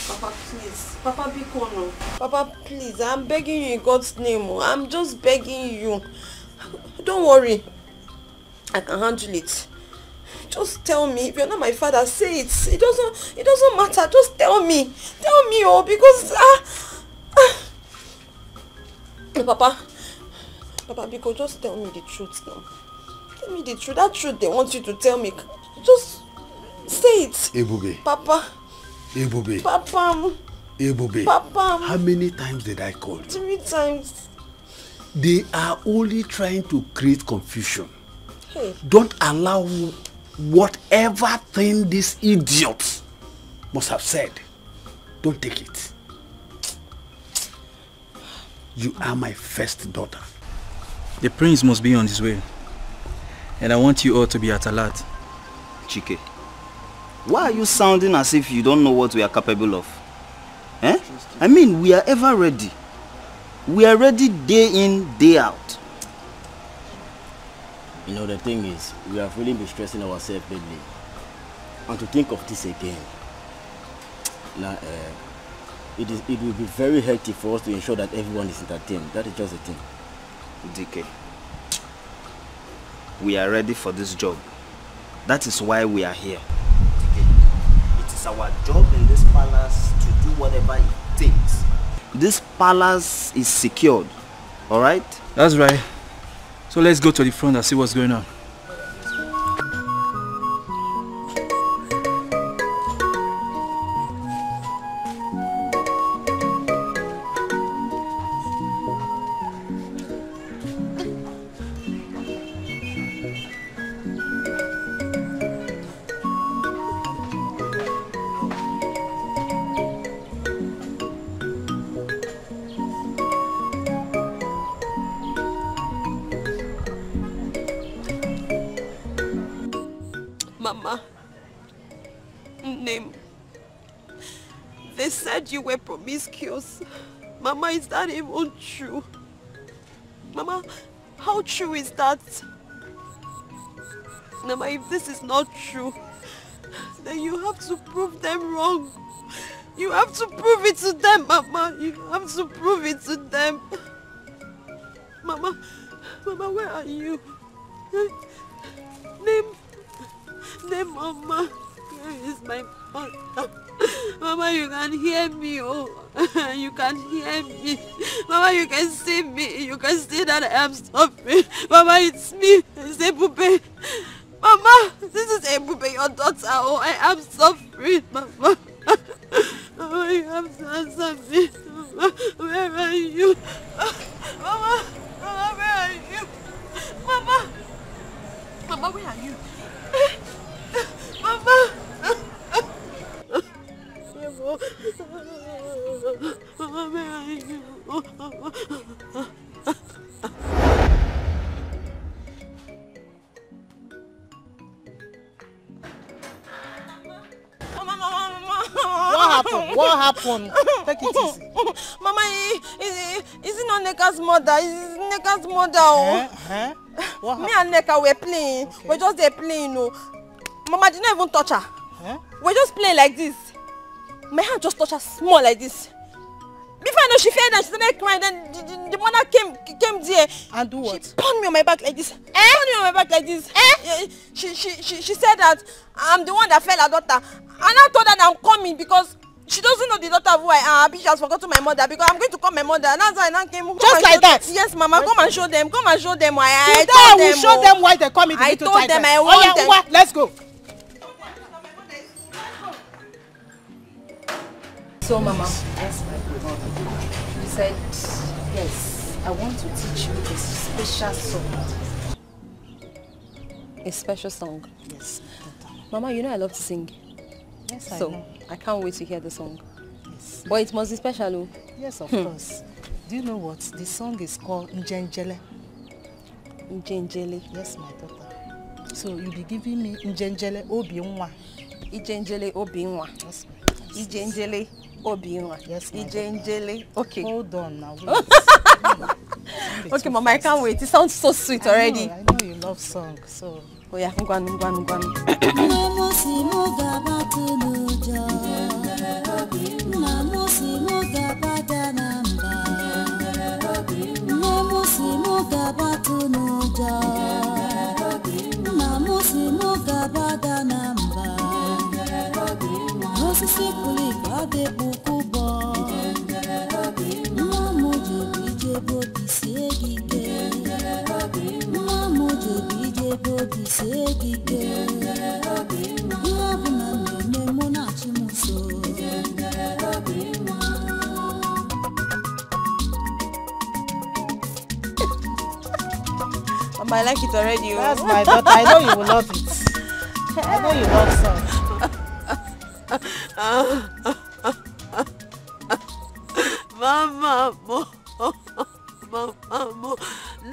[SPEAKER 1] Papa, please. Papa, be calm. Papa, please. I'm begging you in God's name. I'm just begging you. Don't worry. I can handle it. Just tell me. If you're not my father, say it. It doesn't matter. Just tell me. Tell me, because Papa, Biko, just tell me the truth now. Tell me the truth. That truth they want you to tell me. Just say it.
[SPEAKER 3] Ebube.
[SPEAKER 1] Papa.
[SPEAKER 3] Ebube.
[SPEAKER 1] Papa.
[SPEAKER 3] Ebube.
[SPEAKER 1] Papa.
[SPEAKER 3] How many times did I call you?
[SPEAKER 1] 3 times.
[SPEAKER 3] They are only trying to create confusion.
[SPEAKER 1] Hey.
[SPEAKER 3] Don't allow whatever thing these idiots must have said. Don't take it. You are my first daughter.
[SPEAKER 15] The prince must be on his way. And I want you all to be at alert.
[SPEAKER 6] Chike, why are you sounding as if you don't know what we are capable of? Eh? I mean, we are ever ready. We are ready day in, day out. You know, the thing is, we have really been stressing ourselves lately. And to think of this again, now, it will be very healthy for us to ensure that everyone is entertained. That is just the thing.
[SPEAKER 16] DK, we are ready for this job. That is why we are here. DK, it is our job in this palace to do whatever it takes.
[SPEAKER 6] This palace is secured, alright?
[SPEAKER 15] That's right. So let's go to the front and see what's going on.
[SPEAKER 1] Mama, name. They said you were promiscuous. Mama, is that even true? Mama, how true is that? Mama, if this is not true, then you have to prove them wrong. You have to prove it to them, Mama. You have to prove it to them. Mama, where are you? Name, Mama. Where is my mother? Mama, you can hear me, oh. You can hear me. Mama, you can see me. You can see that I am suffering. Mama, it's me. It's Ebube. Mama, this is Ebube, your daughter. Oh, I am suffering, Mama. Mama, you have to answer me. Mama, where are you? Mama, where are you? Mama, where are you? Mama! Mama, where are you?
[SPEAKER 2] What happened? Take it easy.
[SPEAKER 1] Mama, is it not Neka's mother? Is it Neka's mother? Oh.
[SPEAKER 2] What
[SPEAKER 1] Me and Neka were playing. Okay. We're just there playing. Oh. Mama did not even touch her.
[SPEAKER 2] Huh?
[SPEAKER 1] We're just playing like this. My hand just touched her small like this. Before I know, she fell down, she started crying, then the mother came there.
[SPEAKER 2] And do what?
[SPEAKER 1] She pounded me on my back like this. Pounded me on my back like this. She said that I'm the one that fell her daughter. And I told her that I'm coming because she doesn't know the daughter who I am. She has forgotten my mother because I'm going to call my mother. And that's why I now came.
[SPEAKER 2] Just like that?
[SPEAKER 1] Yes, Mama. Come and show them. Come and show them why I
[SPEAKER 2] told them. Show them why they come into
[SPEAKER 1] I told them I want them.
[SPEAKER 2] Let's go.
[SPEAKER 9] So, Mama, yes, my brother. You said, yes, I want to teach you a special song. A special song?
[SPEAKER 2] Yes.
[SPEAKER 9] Mama, you know I love to sing.
[SPEAKER 2] Yes, I
[SPEAKER 9] so,
[SPEAKER 2] know.
[SPEAKER 9] I can't wait to hear the song. Yes. But it must be special, oh.
[SPEAKER 2] Yes, of course. Do you know what? The song is called Njenjele.
[SPEAKER 9] Njenjele?
[SPEAKER 2] Yes, my daughter. So, you'll be giving me Njenjele Obiunwa.
[SPEAKER 9] Njenjele Obiunwa.
[SPEAKER 2] Yes, ma'am.
[SPEAKER 9] Njenjele Obiunwa.
[SPEAKER 2] Yes,
[SPEAKER 9] Njenjele. Okay.
[SPEAKER 2] Hold on now.
[SPEAKER 9] Okay, Mama, I can't wait. It sounds so sweet already.
[SPEAKER 2] I know you love song, so.
[SPEAKER 9] Oh yeah, ngwanu.
[SPEAKER 1] Mama, I like it already.
[SPEAKER 2] That's my daughter. I know you will love it. I know you love song.
[SPEAKER 8] Mama,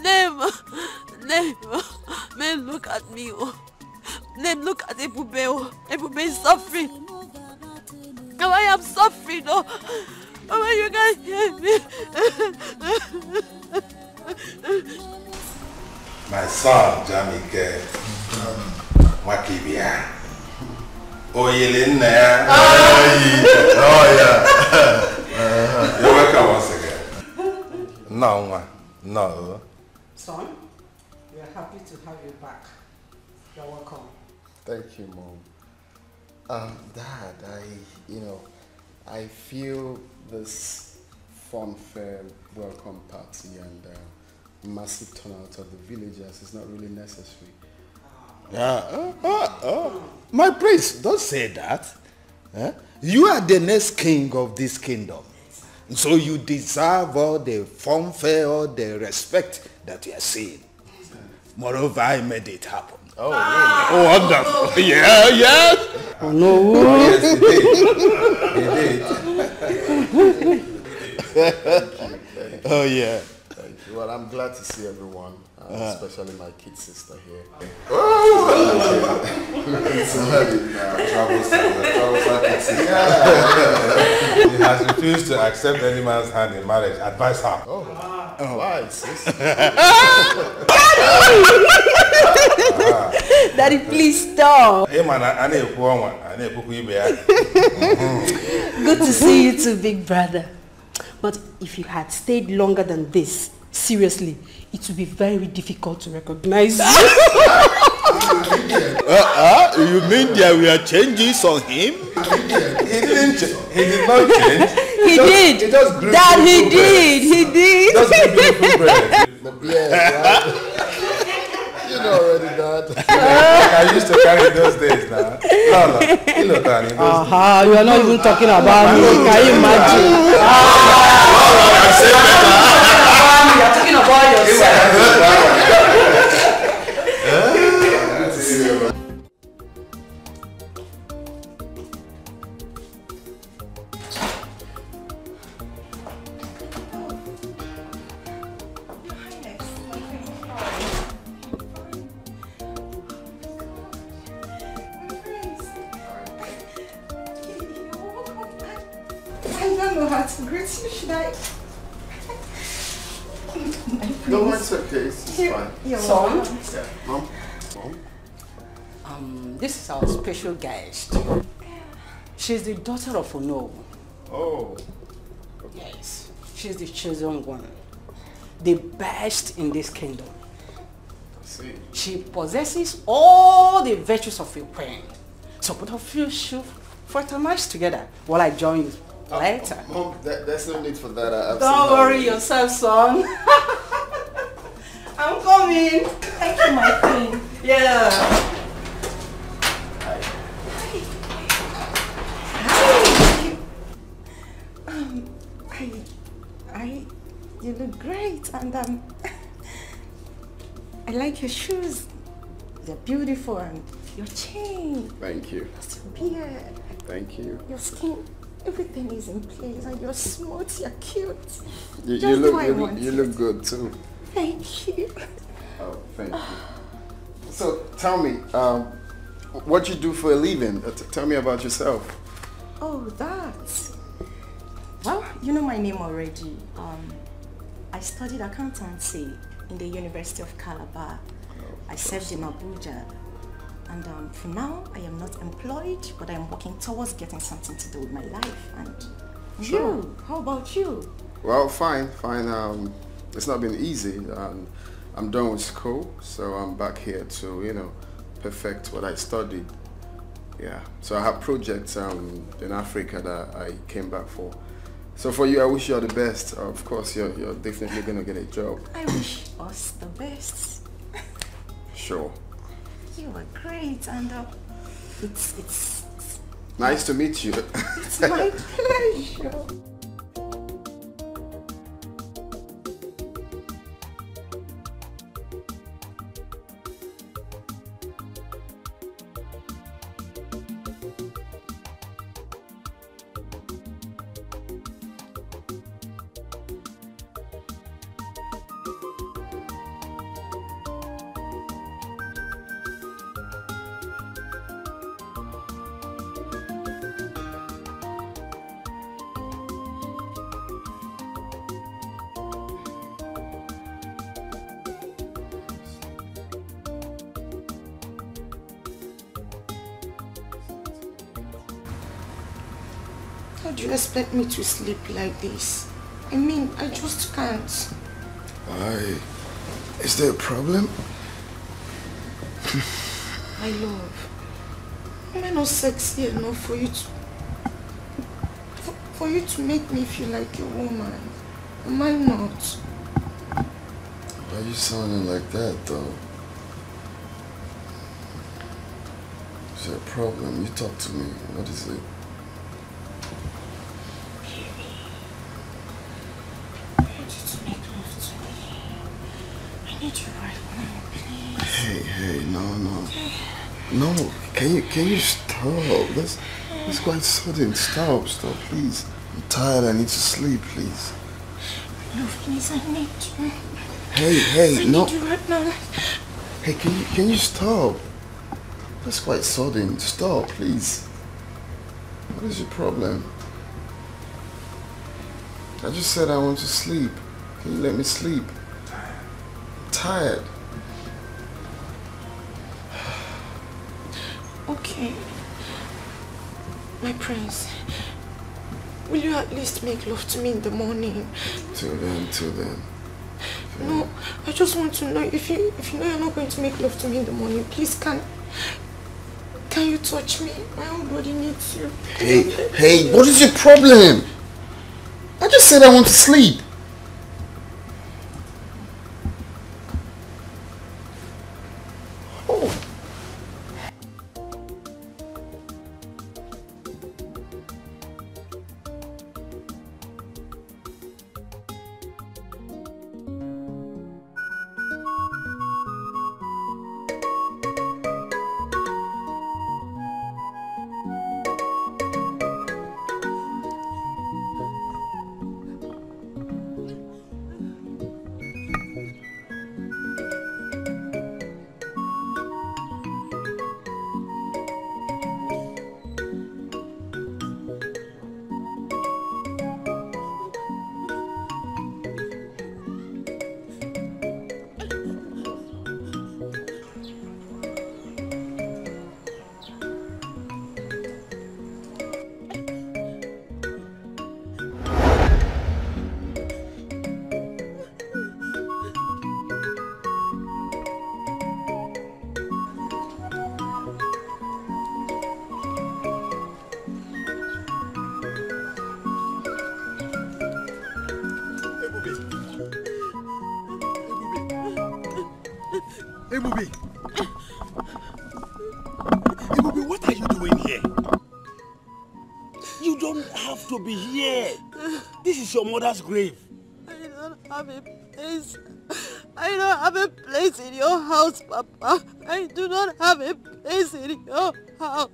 [SPEAKER 8] never, man, look at me. Then look at Ebube. Ebube is suffering. Now I am suffering. Oh, you guys hear me?
[SPEAKER 5] My son, Jamike, Wakibia. Oh, Yelena. Oh, yeah. You're welcome once again. No.
[SPEAKER 2] Son, we are happy to have you back. You're welcome.
[SPEAKER 17] Thank you, Mom. Dad, I feel this funfair welcome party and massive turnout of the villagers is not really necessary.
[SPEAKER 10] My prince, don't say that. You are the next king of this kingdom. So you deserve all the fanfare, all the respect that you are seeing. Moreover, I made it happen.
[SPEAKER 17] Oh,
[SPEAKER 10] really? Oh, wonderful. Yeah.
[SPEAKER 2] Oh, no.
[SPEAKER 10] Oh, yes, he did. Oh, yeah.
[SPEAKER 17] Thank you. Well, I'm glad to see everyone, especially my kid sister here.
[SPEAKER 5] He has refused to accept any man's hand in marriage. Advise her.
[SPEAKER 17] Why, sis?
[SPEAKER 12] Daddy, please stop.
[SPEAKER 5] Hey, man,
[SPEAKER 12] Good to see you too, big brother. But if you had stayed longer than this, seriously, it would be very difficult to recognize you.
[SPEAKER 10] You mean there were changes on him?
[SPEAKER 5] He did not change.
[SPEAKER 12] He did. Dad, he did. He did.
[SPEAKER 5] Just beautiful bread.
[SPEAKER 17] The beard, right? You know already, Dad.
[SPEAKER 5] I used to carry those days now. No. You know, Danny.
[SPEAKER 2] You are not even talking about me. Can you imagine?
[SPEAKER 12] You are talking about yourself.
[SPEAKER 17] No, it's okay. It's fine.
[SPEAKER 12] Son?
[SPEAKER 17] Yeah. Mom?
[SPEAKER 8] This is our special guest. She's the daughter of Ono.
[SPEAKER 17] Oh.
[SPEAKER 8] Yes, she's the chosen one. The best in this kingdom.
[SPEAKER 17] I see.
[SPEAKER 8] She possesses all the virtues of a queen. So both of you should fraternize together while I join you later.
[SPEAKER 17] Mom, there's no need for that.
[SPEAKER 8] Don't worry yourself, son. I'm coming.
[SPEAKER 12] Thank you, my queen.
[SPEAKER 8] Yeah.
[SPEAKER 12] You look great, and I like your shoes. They're beautiful, and your chain.
[SPEAKER 17] Thank you.
[SPEAKER 12] Your beard.
[SPEAKER 17] Thank you.
[SPEAKER 12] Your skin. Everything is in place, and you're smooth. You're cute.
[SPEAKER 17] You look good too.
[SPEAKER 12] Thank you.
[SPEAKER 17] Oh, thank you. So tell me, what you do for a living? Tell me about yourself.
[SPEAKER 12] Oh, that. Well, you know my name already. I studied accountancy in the University of Calabar. I served in Abuja. And for now, I am not employed, but I am working towards getting something to do with my life. And
[SPEAKER 17] Sure.
[SPEAKER 12] you, how about you?
[SPEAKER 17] Well, fine. It's not been easy. I'm done with school, so I'm back here to, perfect what I studied. Yeah. So I have projects in Africa that I came back for. So for you, I wish you all the best. Of course, you're definitely gonna get a job.
[SPEAKER 12] I wish us the best.
[SPEAKER 17] Sure.
[SPEAKER 12] You are great, and it's
[SPEAKER 17] Nice to meet you.
[SPEAKER 12] it's my pleasure. How do you expect me to sleep like this? I mean, I just can't.
[SPEAKER 17] Why? Is there a problem?
[SPEAKER 12] My love, am I not sexy enough for you to make me feel like a woman? Am I not?
[SPEAKER 17] Why are you sounding like that, though? Is there a problem? You talk to me. What is it? Hey, no. Can you stop? That's quite sudden. Stop, please. I'm tired. I need to sleep, please.
[SPEAKER 12] No, please, I need you.
[SPEAKER 17] Hey, no.
[SPEAKER 12] I need you right now.
[SPEAKER 17] Hey, can you stop? That's quite sudden. Stop, please. What is your problem? I just said I want to sleep. Can you let me sleep? I'm tired.
[SPEAKER 12] Okay. My prince, will you at least make love to me in the morning?
[SPEAKER 17] Till then.
[SPEAKER 12] No, I just want to know if you know you're not going to make love to me in the morning, please can you touch me? My whole body needs you.
[SPEAKER 17] Hey, what is your problem? I just said I want to sleep. Oh.
[SPEAKER 3] Ebubi! Ebubi, what are you doing here? You don't have to be here. This is your mother's grave.
[SPEAKER 1] I don't have a place. I don't have a place in your house, Papa. I do not have a place in your house.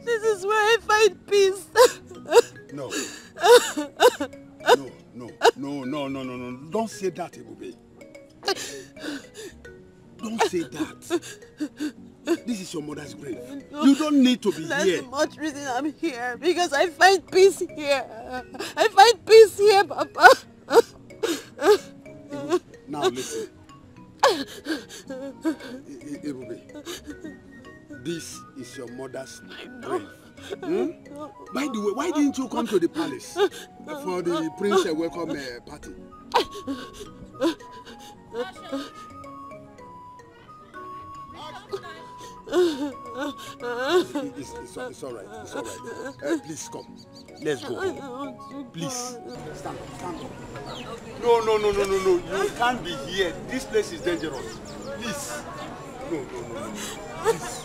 [SPEAKER 1] This is where I find peace.
[SPEAKER 3] No. No. Don't say that, Ebubi. Don't say that. This is your mother's grave. You don't need to be here.
[SPEAKER 1] That's much reason I'm here. Because I find peace here. I find peace here, Papa.
[SPEAKER 3] Now listen. Ebubi, this is your mother's grave. By the way, why didn't you come to the palace for the prince welcome party? It's all right. Please come. Let's go. Please. Stand up. No. You can't be here. This place is dangerous. Please. No. Please.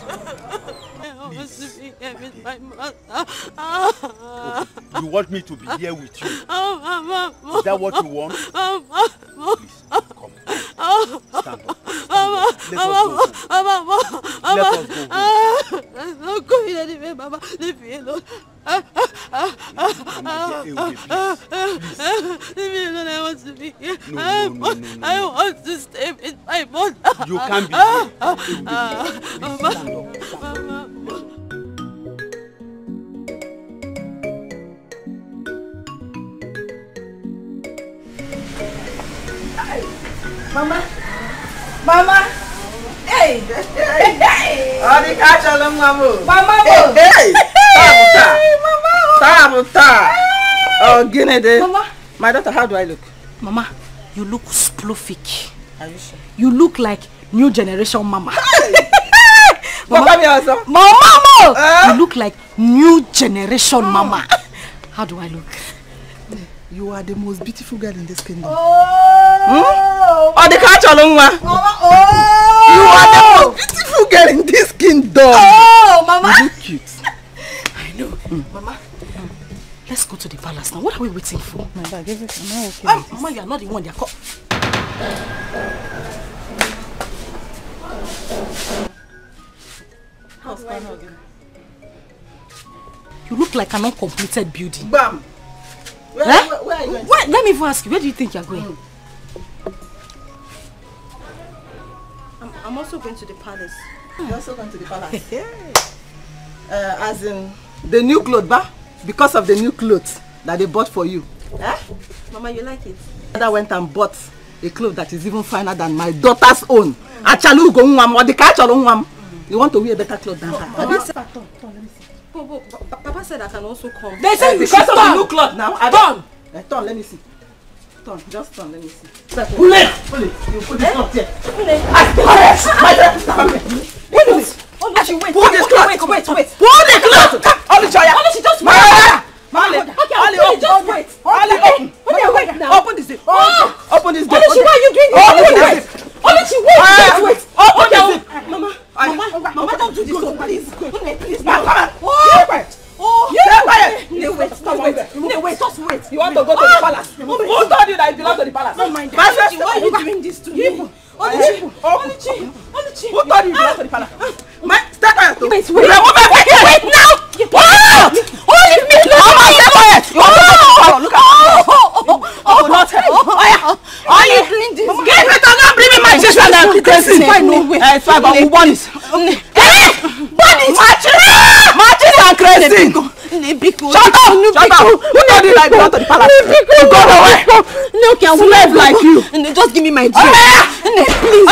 [SPEAKER 1] I want to be here with my mother.
[SPEAKER 3] You want me to be here with you? Is that what you want? Please, come. Stand up. Let us go.
[SPEAKER 1] I'm not going anywhere, Mama. Leave me alone. Leave me alone. I want to be here. I want to stay with my mother.
[SPEAKER 3] You can't be here.
[SPEAKER 1] Mama.
[SPEAKER 2] Mama. Hey. Oh, the catch all of Mama. Hey. Tabuta. Oh, Guinea. Mama. My daughter, how do I look?
[SPEAKER 12] Mama, you look sploofic.
[SPEAKER 2] Are you sure?
[SPEAKER 12] You look like new generation Mama.
[SPEAKER 2] Mama.
[SPEAKER 12] You look like new generation Mama. How do I look?
[SPEAKER 2] You are the most beautiful girl in this kingdom.
[SPEAKER 12] Oh,
[SPEAKER 2] the catch along, Mama. You are the most beautiful girl in this kingdom.
[SPEAKER 12] Oh, Mama.
[SPEAKER 2] You look cute.
[SPEAKER 12] I know. Mama, let's go to the palace now. What are we waiting for?
[SPEAKER 2] My bag, everything. Okay.
[SPEAKER 12] Mama, you are not the one they are called.
[SPEAKER 2] How's going on?
[SPEAKER 12] You look like an uncompleted building.
[SPEAKER 2] Bam. Where are you going?
[SPEAKER 12] Let me even ask you, where do you think you are going?
[SPEAKER 2] I'm also going to the palace. You're also going to the palace? As in, the new clothes, ba? Because of the new clothes that they bought for you.
[SPEAKER 9] Mama, you like it?
[SPEAKER 2] I went and bought a cloth that is even finer than my daughter's own. Achalu go ngwam or the catch along. You want to wear a better cloth than her?
[SPEAKER 9] Papa said I can also come.
[SPEAKER 2] They said because of the new cloth now. Turn, let me see. Turn, just turn, let me see. Pull it. You put this cloth here. Pull this cloth. Wait. Pull the cloth. Oluchi, just wait. Just wait. Open this gate. Open this gate.
[SPEAKER 12] Oluchi, why are you doing this? Oluchi, wait. Open this gate.
[SPEAKER 2] Mama, don't do this. Please. Wait, just wait. You want to go to the palace? Who told you that you belong to the palace?
[SPEAKER 12] Don't mind that. Why are you doing this to me?
[SPEAKER 2] Oluchi. Who told you belong to the palace? Stay quiet.
[SPEAKER 12] Wait now. What? Leave me alone.
[SPEAKER 2] Stay quiet. Look at
[SPEAKER 12] Why are you doing this?
[SPEAKER 2] Get me to not bring me my sister and crazy. It's fine, but we want it. Matches and crazy. Shut up! Who told you that I belong to the palace? Go away!
[SPEAKER 12] No, can
[SPEAKER 2] slave like you.
[SPEAKER 12] Just give me my drink. Please.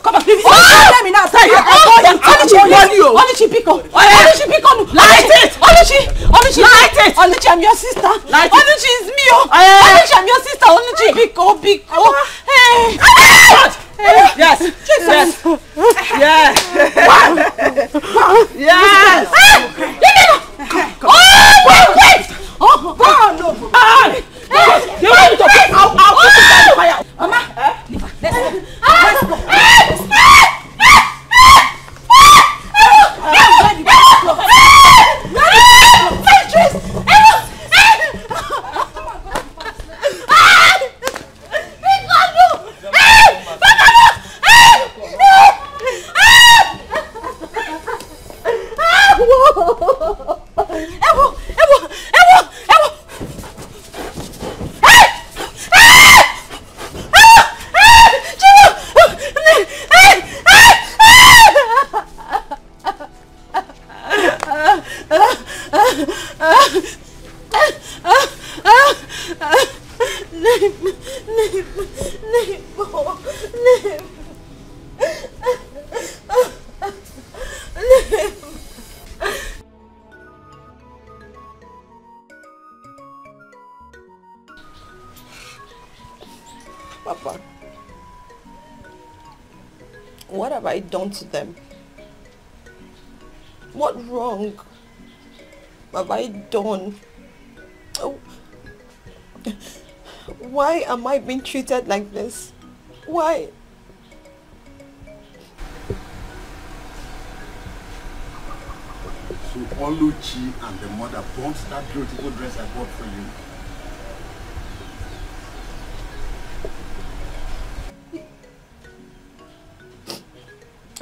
[SPEAKER 12] Come on, please. Let me now say it. Light it. Oluchi, I'm your sister. Oluchi is me. Oluchi, I'm your sister. Oluchi, Biko. Hey.
[SPEAKER 2] Yes. Wait.
[SPEAKER 1] Papa, what have I done to them? What wrong have I done? Oh, why am I being treated like this? Why?
[SPEAKER 3] So Oluchi and the mother bought that beautiful dress I bought for you.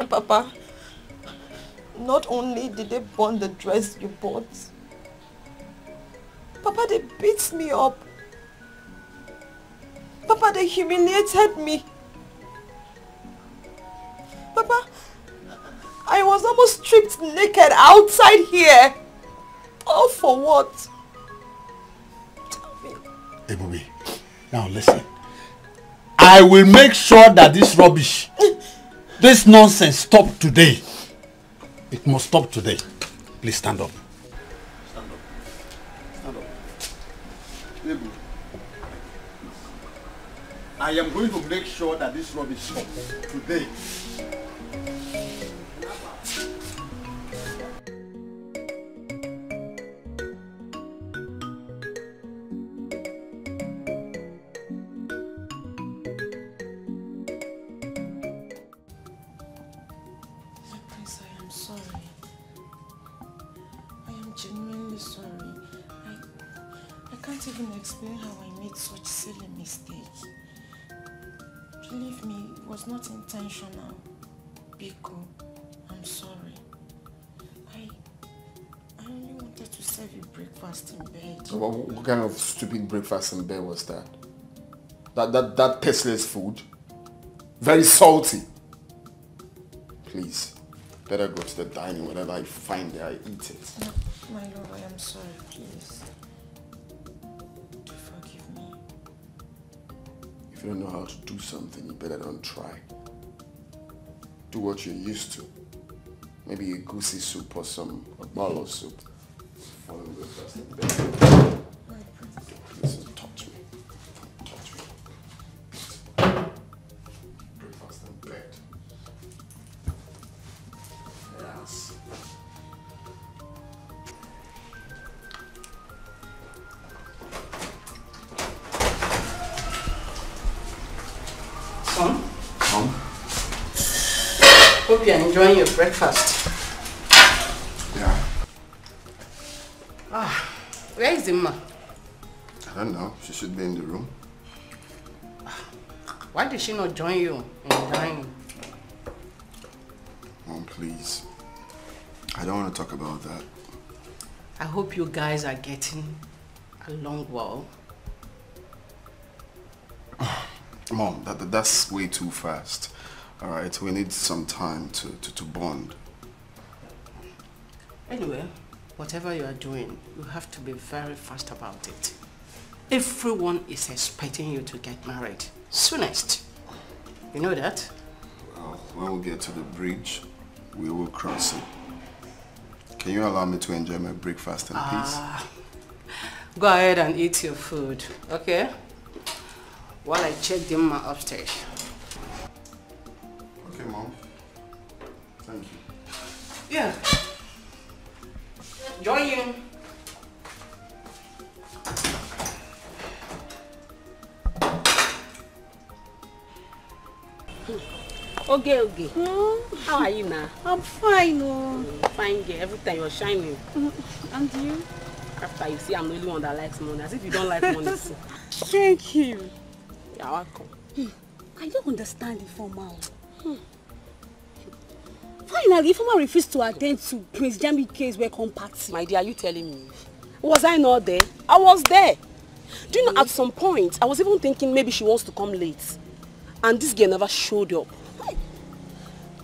[SPEAKER 1] Papa, not only did they burn the dress you bought, Papa, they beat me up. Papa, they humiliated me. Papa, I was almost stripped naked outside here. All for what?
[SPEAKER 3] Ebubi, now listen. I will make sure that this rubbish, this nonsense stop today. It must stop today. Please stand up. Stand up. Stand up. Ebu, I am going to make sure that this rubbish stops today.
[SPEAKER 1] Explain how I made such silly mistake. Believe me, it was not intentional. Biko, I'm sorry. I only wanted to serve you breakfast in bed.
[SPEAKER 17] What kind of stupid breakfast in bed was that? That tasteless food? Very salty. Please, better go to the dining. Whatever I find there, I eat it.
[SPEAKER 1] No, my lord, I am sorry, please.
[SPEAKER 17] If you don't know how to do something, you better don't try. Do what you're used to. Maybe a goosey soup or a bowl of soup. Follow breakfast in bed. Please don't touch me. Don't touch me. Breakfast in bed. Yes.
[SPEAKER 8] Son? Hope you're enjoying your breakfast.
[SPEAKER 17] Yeah.
[SPEAKER 8] Where is Emma?
[SPEAKER 17] I don't know. She should be in the room.
[SPEAKER 8] Why did she not join you in dining?
[SPEAKER 17] Mom, please. I don't want to talk about that.
[SPEAKER 8] I hope you guys are getting along well.
[SPEAKER 17] Mom, that's way too fast. All right, we need some time to bond.
[SPEAKER 8] Anyway, whatever you are doing, you have to be very fast about it. Everyone is expecting you to get married soonest. You know that?
[SPEAKER 17] Well, when we get to the bridge, we will cross it. Can you allow me to enjoy my breakfast in peace?
[SPEAKER 8] Go ahead and eat your food, okay? While I check them upstairs.
[SPEAKER 17] Okay, Mom. Thank you.
[SPEAKER 8] Yeah. Join you. Okay. How are you now?
[SPEAKER 12] I'm fine. Oh.
[SPEAKER 8] Fine girl. Every time you're shining.
[SPEAKER 12] And you?
[SPEAKER 8] After you see I'm the only one that likes money. As if you don't like money.
[SPEAKER 12] Thank you.
[SPEAKER 8] You're welcome.
[SPEAKER 12] I don't understand Ifeoma. Finally, Ifeoma refused to attend to Prince Jamike's welcome party.
[SPEAKER 8] My dear, are you telling me? Was I not there? I was there. Do you know, at some point, I was even thinking maybe she wants to come late. And this girl never showed up.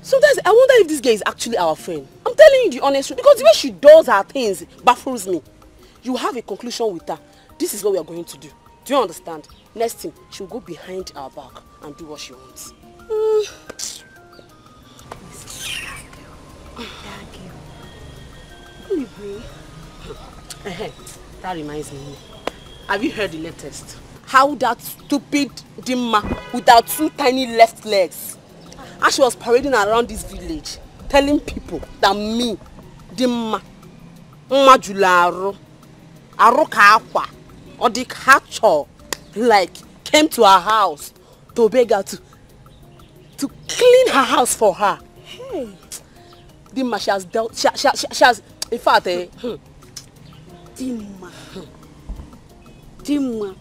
[SPEAKER 8] Sometimes I wonder if this girl is actually our friend. I'm telling you the honest truth, because the way she does her things baffles me. You have a conclusion with her. This is what we are going to do. Do you understand? Next thing, she'll go behind our back and do what she wants. That reminds me. Have you heard the latest? How that stupid Dimma with her 2 tiny left legs, and she was parading around this village, telling people that me, Dimma, Majularo, Arokakwa, or the catcher, like, came to her house to beg her to clean her house for her. Hey, Dimma, she has dealt, she has, in fact,
[SPEAKER 12] Dimma.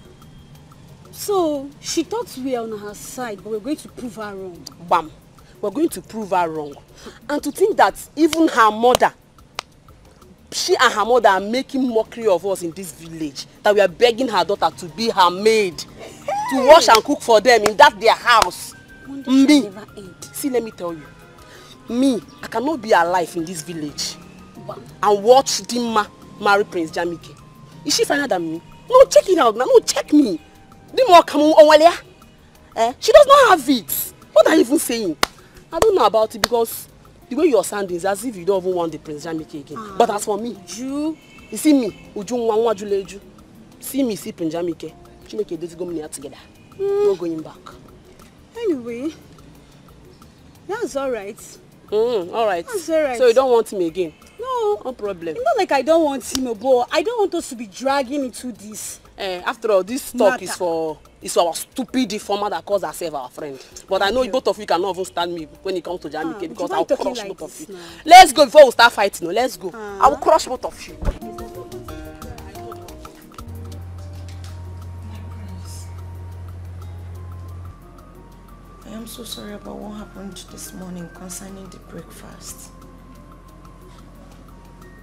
[SPEAKER 12] So, she thought we are on her side, but we're going to prove her wrong.
[SPEAKER 8] Bam. We're going to prove her wrong. And to think that even her mother, she and her mother are making mockery of us in this village, that we are begging her daughter to be her maid, to wash and cook for them in that their house. Me, see, let me tell you, me, I cannot be alive in this village and watch Dimma marry Prince Jamike. Is she finer than me? No, check it out now. No, check me. Dimma come on, she does not have it. What are you even saying? I don't know about it because the way you're sounding is as if you don't even want the Prince Jamike again. But as for me, you see me, see me, see Prince Jamike. She make a days go together. No going back.
[SPEAKER 12] Anyway, that's alright.
[SPEAKER 8] Alright.
[SPEAKER 12] That's alright.
[SPEAKER 8] So you don't want him again?
[SPEAKER 12] No.
[SPEAKER 8] No problem.
[SPEAKER 12] It's not like I don't want him, but I don't want us to be dragging into this.
[SPEAKER 8] After all, this talk is for our stupid deformer that calls herself our friend. But I know both of you cannot even stand me when it comes to Jamike because I'll crush both of you. Let's go before we start fighting. Let's go. I will crush both of you.
[SPEAKER 18] I am so sorry about what happened this morning concerning the breakfast.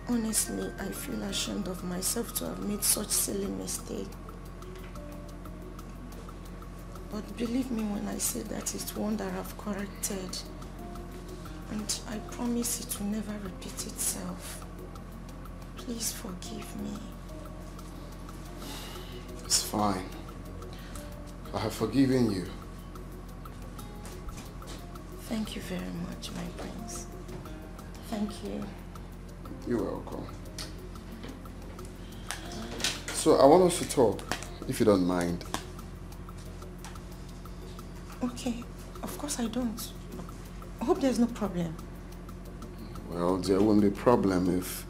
[SPEAKER 18] Honestly, I feel ashamed of myself to have made such silly mistake. But believe me when I say that it's one that I've corrected. And I promise it will never repeat itself. Please forgive me.
[SPEAKER 17] It's fine. I have forgiven you.
[SPEAKER 18] Thank you very much, my prince. Thank you.
[SPEAKER 17] You're welcome. So I want us to talk, if you don't mind.
[SPEAKER 18] Okay, of course I don't. I hope there's no problem.
[SPEAKER 17] Well, there won't be a problem if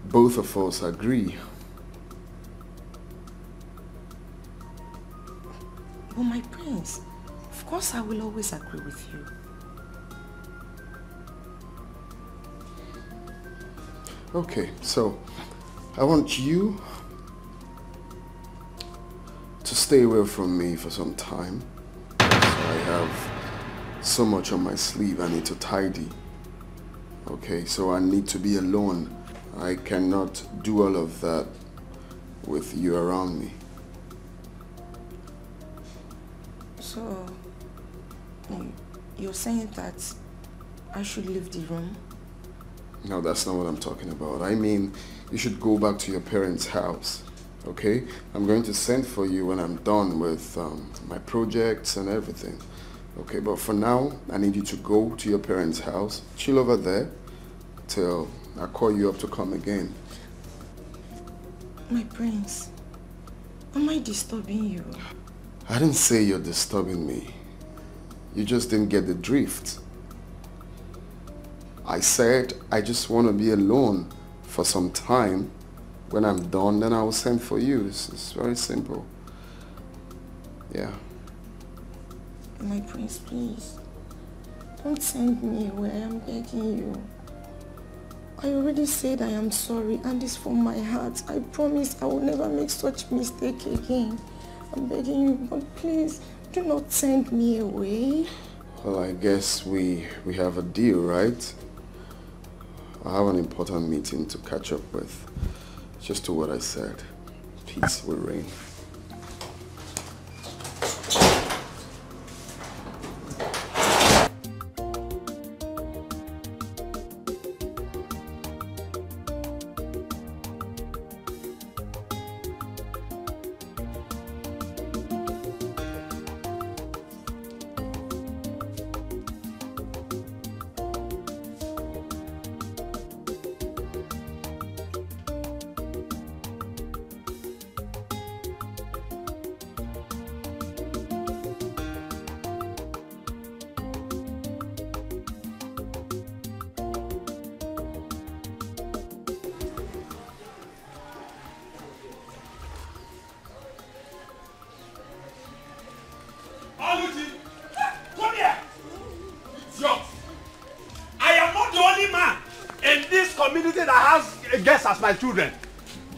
[SPEAKER 17] both of us agree.
[SPEAKER 18] But my prince, of course I will always agree with you.
[SPEAKER 17] Okay, so I want you to stay away from me for some time. So I have so much on my sleeve I need to tidy. Okay, so I need to be alone. I cannot do all of that with you around me.
[SPEAKER 18] So, you're saying that I should leave the room?
[SPEAKER 17] No, that's not what I'm talking about. I mean, you should go back to your parents' house, okay? I'm going to send for you when I'm done with my projects and everything, okay? But for now, I need you to go to your parents' house, chill over there till I call you up to come again.
[SPEAKER 18] My prince, am I disturbing you?
[SPEAKER 17] I didn't say you're disturbing me. You just didn't get the drift. I said I just want to be alone for some time. When I'm done, then I will send for you. It's very simple. Yeah.
[SPEAKER 18] My prince, please. Don't send me away. I am begging you. I already said I am sorry and it's from my heart. I promise I will never make such mistake again. I'm begging you, but please do not send me away.
[SPEAKER 17] Well, I guess we have a deal, right? I have an important meeting to catch up with. Just do what I said. Peace will reign.
[SPEAKER 3] as my children.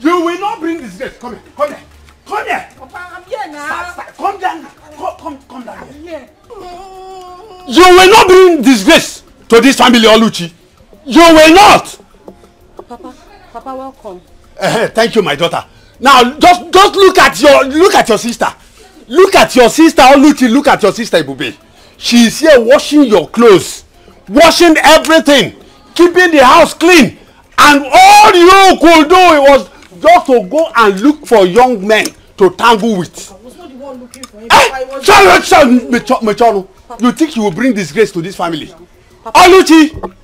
[SPEAKER 3] You will not bring disgrace. Come here. Come here. Come here.
[SPEAKER 12] Papa, I'm here now.
[SPEAKER 3] Start. Come down. Come down here. You will not bring disgrace to this family, Oluchi. You will not.
[SPEAKER 9] Papa, welcome.
[SPEAKER 3] Thank you, my daughter. Now, just look at your sister. Look at your sister, Oluchi. Look at your sister, Ibube. She is here washing your clothes, washing everything, keeping the house clean, and all you could do was just to go and look for young men to tangle with.
[SPEAKER 12] I was not the one looking for him.
[SPEAKER 3] Mechono, you think you will bring disgrace to this family? Oluchi!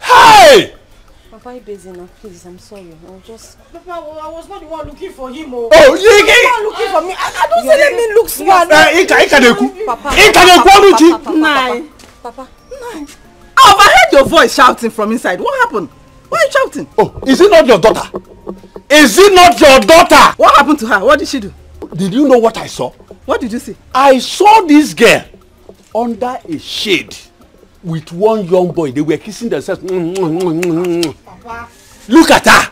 [SPEAKER 3] Hey!
[SPEAKER 9] Papa, you busy now, please. I'm sorry. I'll just.
[SPEAKER 12] Papa, I was not the one looking for him.
[SPEAKER 3] Oh,
[SPEAKER 12] you were the one looking for me. I don't say let me look smart.
[SPEAKER 2] Papa. I overheard your voice shouting from inside. What happened? Why are you shouting?
[SPEAKER 3] Oh, is it not your daughter? Is it not your daughter?
[SPEAKER 2] What happened to her? What did she do?
[SPEAKER 3] Did you know what I saw?
[SPEAKER 2] What did you see?
[SPEAKER 3] I saw this girl under a shade with one young boy. They were kissing themselves.
[SPEAKER 12] Papa.
[SPEAKER 3] Look at her.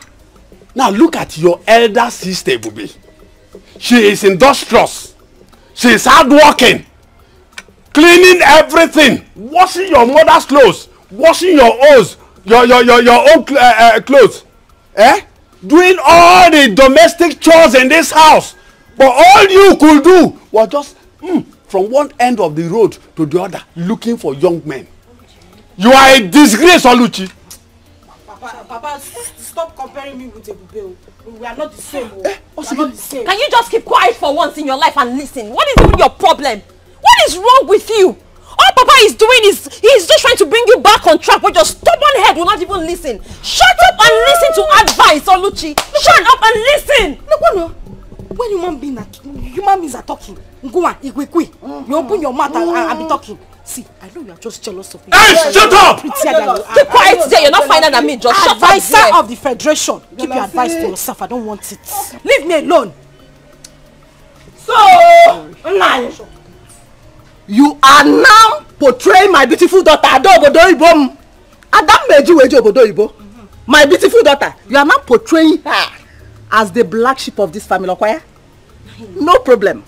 [SPEAKER 3] Now look at your elder sister, Bubi. She is industrious. She is hardworking. Cleaning everything. Washing your mother's clothes. Washing your own clothes. Doing all the domestic chores in this house. But all you could do was just from one end of the road to the other looking for young men. You are a disgrace, Oluchi.
[SPEAKER 12] Papa, stop comparing me with Ebube. We are not the same. We are not the same.
[SPEAKER 4] Can you just keep quiet for once in your life and listen? What is even your problem? What is wrong with you? All Papa is doing is he's just trying to bring you back on track, but your stubborn head will not even listen. Shut up and listen to advice, Oluchi. Shut up and listen.
[SPEAKER 12] Look, when human beings are talking, go on, you open your mouth and be talking. See, I know you are just jealous of me.
[SPEAKER 3] Hey, shut up!
[SPEAKER 4] Keep quiet there. You're not finer than me. Just shut up.
[SPEAKER 12] Advisor of the Federation. Keep your advice to yourself. I don't want it. Leave me alone.
[SPEAKER 2] So, you are now portraying my beautiful daughter, my beautiful daughter. You are now portraying her as the black sheep of this family, okay? No problem.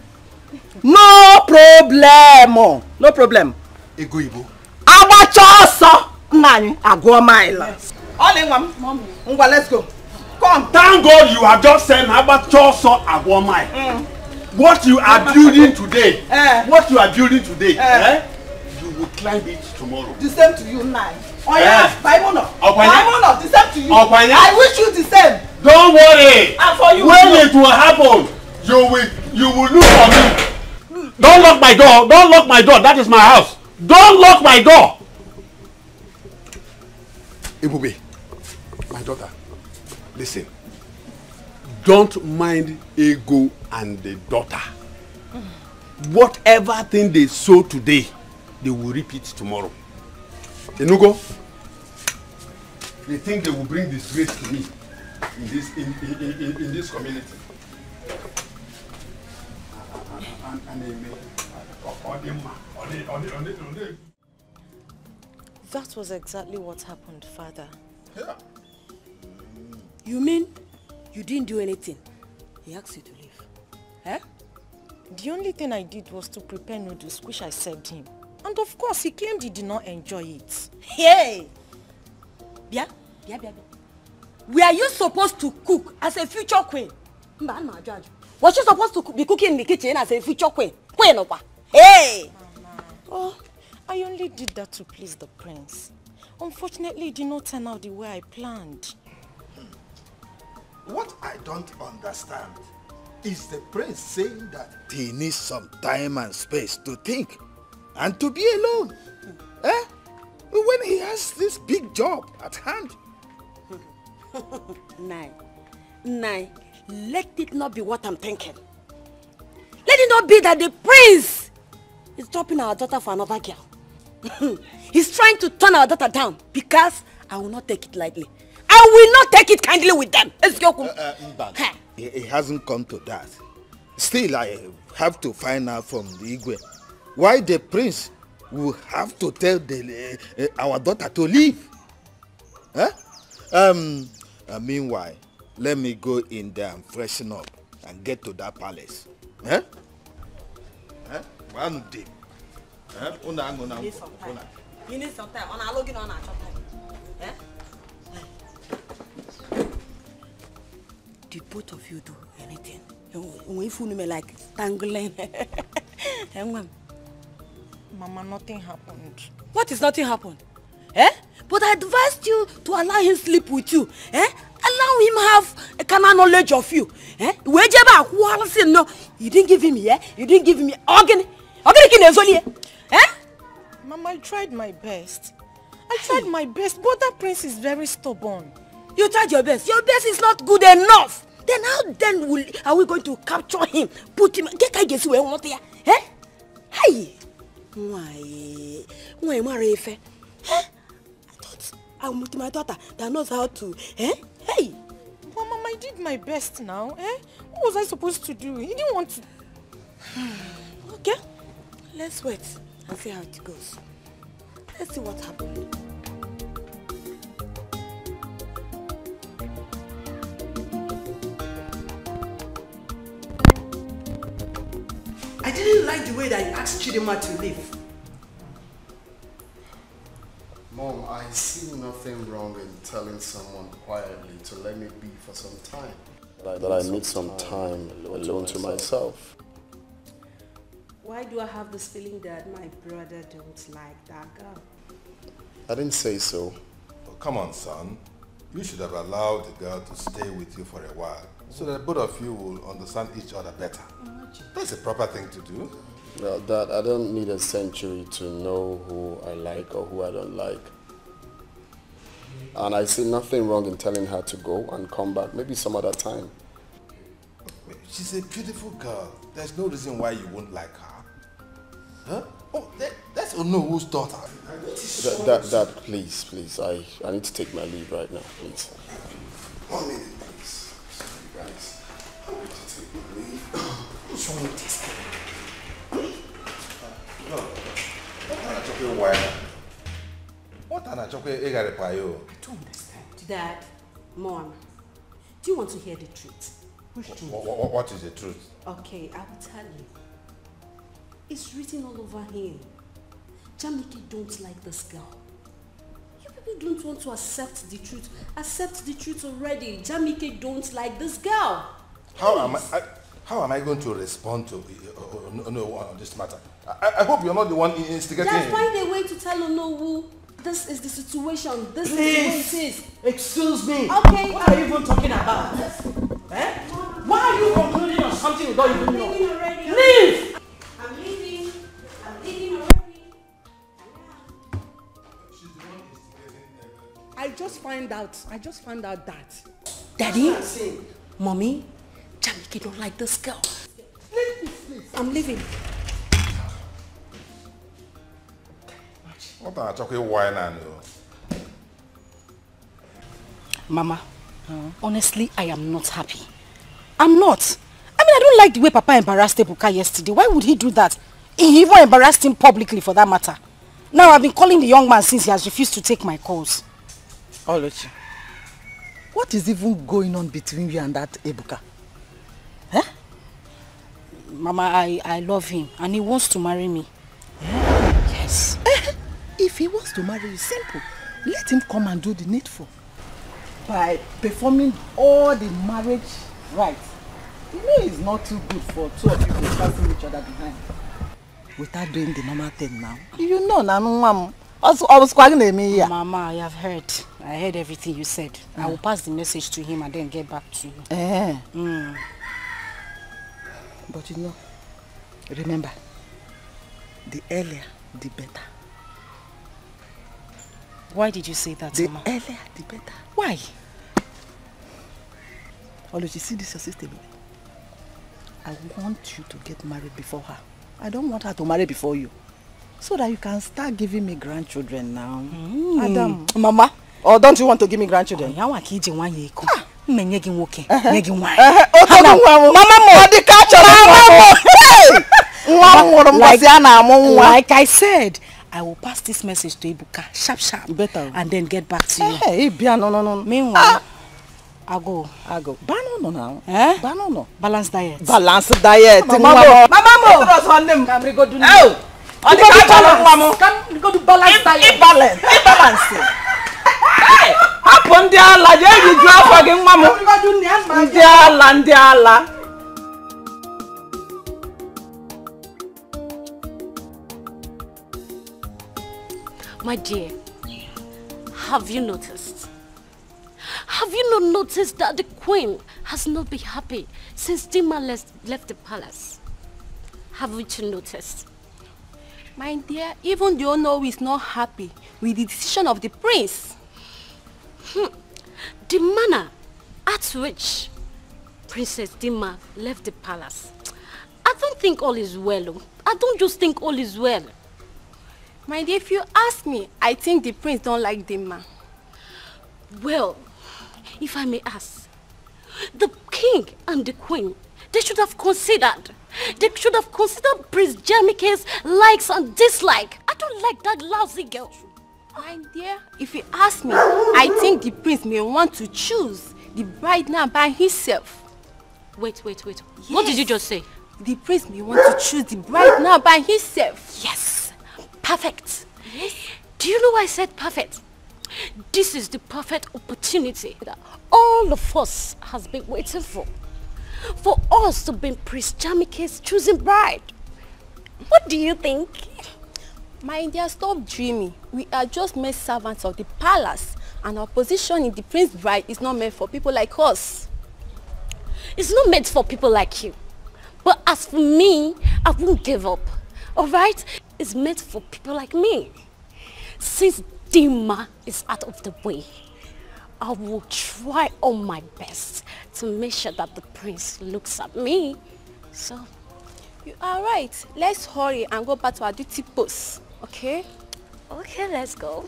[SPEAKER 2] No problem. No problem.
[SPEAKER 3] Ego Ibo.
[SPEAKER 2] Abachoso. Nani, agwa mile. All in one. Mommy. Let's go. Come.
[SPEAKER 3] Thank God you have just said Abachoso agwa mile. What you are building today, you will climb it tomorrow.
[SPEAKER 2] The same to you now. Oh yeah, Baimono, the same to you. I wish you the same.
[SPEAKER 3] Don't worry.
[SPEAKER 2] And for you.
[SPEAKER 3] When it will happen, you will look for me. Don't lock my door. Don't lock my door. That is my house. Don't lock my door. Ibube, my daughter, listen. Don't mind Ego and the daughter. Whatever thing they sow today, they will reap it tomorrow. Enugo, they think they will bring disgrace to me in this community.
[SPEAKER 9] That was exactly what happened, Father.
[SPEAKER 3] Yeah.
[SPEAKER 12] You mean you didn't do anything? He asked you to leave. Eh?
[SPEAKER 9] The only thing I did was to prepare noodles, which I served him. And of course, he claimed he did not enjoy it.
[SPEAKER 12] Hey! Bia. Were you supposed to cook as a future queen? Was she supposed to be cooking in the kitchen as a future queen? Hey!
[SPEAKER 9] Oh, I only did that to please the prince. Unfortunately, it did not turn out the way I planned.
[SPEAKER 5] What I don't understand is the prince saying that he needs some time and space to think and to be alone. When he has this big job at hand.
[SPEAKER 12] Nai, let it not be what I'm thinking. Let it not be that the prince is dropping our daughter for another girl. He's trying to turn our daughter down because I will not take it lightly. I will not take it kindly with them.
[SPEAKER 5] It hasn't come to that. Still, I have to find out from the Igwe why the prince will have to tell our daughter to leave. Meanwhile, let me go in there and freshen up and get to that palace. Eh? Eh? One day. Eh?
[SPEAKER 8] You need some time. You need some time. On a login on a time. Eh? Did both of you do anything? When you fool me like tangling.
[SPEAKER 18] Mama, nothing happened.
[SPEAKER 8] What is nothing happened? Eh? But I advised you to allow him sleep with you. Eh? Allow him have a kind of knowledge of you. Eh? No, you didn't give him, yeah? You didn't give him organ. Eh?
[SPEAKER 18] Mama, I tried my best. I tried my best, but that prince is very stubborn.
[SPEAKER 8] You tried your best. Your best is not good enough. Then how are we going to capture him? Put him. Get where want here? Eh? Hey. Why Marife? Eh? I thought I'm with my daughter that knows how to. Eh? Hey.
[SPEAKER 18] But Mama, I did my best now. Eh? What was I supposed to do? He didn't want to.
[SPEAKER 8] Okay. Let's wait and see how it goes. Let's see what happened.
[SPEAKER 2] I didn't like the way that you asked Chidima to leave.
[SPEAKER 17] Mom, I see nothing wrong in telling someone quietly to let me be for some time. That I need some time alone to myself.
[SPEAKER 7] Why do I have this feeling that my brother don't like that girl?
[SPEAKER 17] I didn't say so.
[SPEAKER 5] Oh, come on, son. You should have allowed the girl to stay with you for a while so that both of you will understand each other better. That's a proper thing to do.
[SPEAKER 17] Well, Dad, I don't need a century to know who I like or who I don't like. And I see nothing wrong in telling her to go and come back, maybe some other time.
[SPEAKER 5] She's a beautiful girl. There's no reason why you won't like her. Huh? Oh, let's know whose daughter.
[SPEAKER 17] Dad, please, I need to take my leave right now, please. 1 minute, please. Sorry, guys. I need to take my leave. What's wrong with this
[SPEAKER 5] guy? What an I don't
[SPEAKER 7] understand. Dad, Mom, do you want to hear the truth?
[SPEAKER 5] What is the truth?
[SPEAKER 7] Okay, I will tell you. It's written all over him. Jamike don't like this girl. You people don't want to accept the truth. Accept the truth already. Jamike don't like this girl.
[SPEAKER 5] How am I going to respond to on this matter? I hope you're not the one instigating him.
[SPEAKER 7] Just find a way to tell Onowu this is the situation. This is the way it is.
[SPEAKER 2] Excuse me.
[SPEAKER 7] Okay.
[SPEAKER 2] What are you even talking about? Eh? Why are you concluding on something you don't even know? Leave!
[SPEAKER 7] I'm leaving. I'm leaving already.
[SPEAKER 2] I just found out that.
[SPEAKER 8] Daddy, Mommy, Jamike don't like this girl.
[SPEAKER 2] Please.
[SPEAKER 8] I'm leaving.
[SPEAKER 5] What are you talking wine and
[SPEAKER 12] Mama, honestly, I am not happy. I'm not. I mean, I don't like the way Papa embarrassed Ebuka yesterday. Why would he do that? He even embarrassed him publicly for that matter. Now I've been calling the young man since he has refused to take my calls.
[SPEAKER 2] Oluchi, what is even going on between you and that Ebuka?
[SPEAKER 12] Huh? Mama, I love him and he wants to marry me.
[SPEAKER 2] Yes. If he wants to marry you, simple. Let him come and do the needful. By performing all the marriage rites. You know it's not too good for two of you to passing each other behind. Without doing the normal thing now. You know, Mama,
[SPEAKER 12] I have heard. I heard everything you said. I will pass the message to him and then get back to you.
[SPEAKER 2] But you know, remember, the earlier, the better.
[SPEAKER 12] Why did you say that, Mama?
[SPEAKER 2] The earlier, the better.
[SPEAKER 12] Why?
[SPEAKER 2] Oluchi, you see this your sister, baby? I want you to get married before her. I don't want her to marry before you. So that you can start giving me grandchildren now. Adam.
[SPEAKER 12] Mama.
[SPEAKER 2] Or don't you want to give me grandchildren?
[SPEAKER 12] Mama, like I said, I will pass this message to Ebuka sharp,
[SPEAKER 2] better,
[SPEAKER 12] and then get back to you.
[SPEAKER 2] Hey, no.
[SPEAKER 12] Meanwhile, I go.
[SPEAKER 2] Banana now.
[SPEAKER 12] Eh?
[SPEAKER 2] Banana.
[SPEAKER 12] Balance diet.
[SPEAKER 2] Balance diet.
[SPEAKER 12] Mama.
[SPEAKER 2] Come we go do. Oh.
[SPEAKER 12] Come we go do balance diet.
[SPEAKER 2] Imbalance. Hey. Upon the Allah, you drop again, Mama. Ndi Allah.
[SPEAKER 7] My dear, have you noticed? Have you not noticed that the queen has not been happy since Dima left the palace? Haven't you noticed?
[SPEAKER 9] My dear, even the owner is not happy with the decision of the prince.
[SPEAKER 7] The manner at which Princess Dima left the palace, I don't think all is well. I don't just think all is well.
[SPEAKER 9] My dear, if you ask me, I think the prince don't like Dima.
[SPEAKER 7] Well, if I may ask, the king and the queen, they should have considered Prince Jamike's likes and dislikes. I don't like that lousy girl.
[SPEAKER 9] My dear, if you ask me, I think the prince may want to choose the bride now by himself.
[SPEAKER 7] Wait.
[SPEAKER 9] Yes.
[SPEAKER 7] What did you just say?
[SPEAKER 9] The prince may want to choose the bride now by himself.
[SPEAKER 7] Yes. Perfect. Yes. Do you know why I said perfect? This is the perfect opportunity that all of us has been waiting for us to be Prince Jamike's choosing bride. What do you think?
[SPEAKER 9] My dear, stop dreaming. We are just mere servants of the palace, and our position in the prince's bride is not meant for people like us.
[SPEAKER 7] It's not meant for people like you. But as for me, I won't give up. Alright? It's meant for people like me. Since Dima is out of the way, I will try all my best to make sure that the prince looks at me. So,
[SPEAKER 9] you are right. Let's hurry and go back to our duty post. Okay?
[SPEAKER 7] Okay, let's go.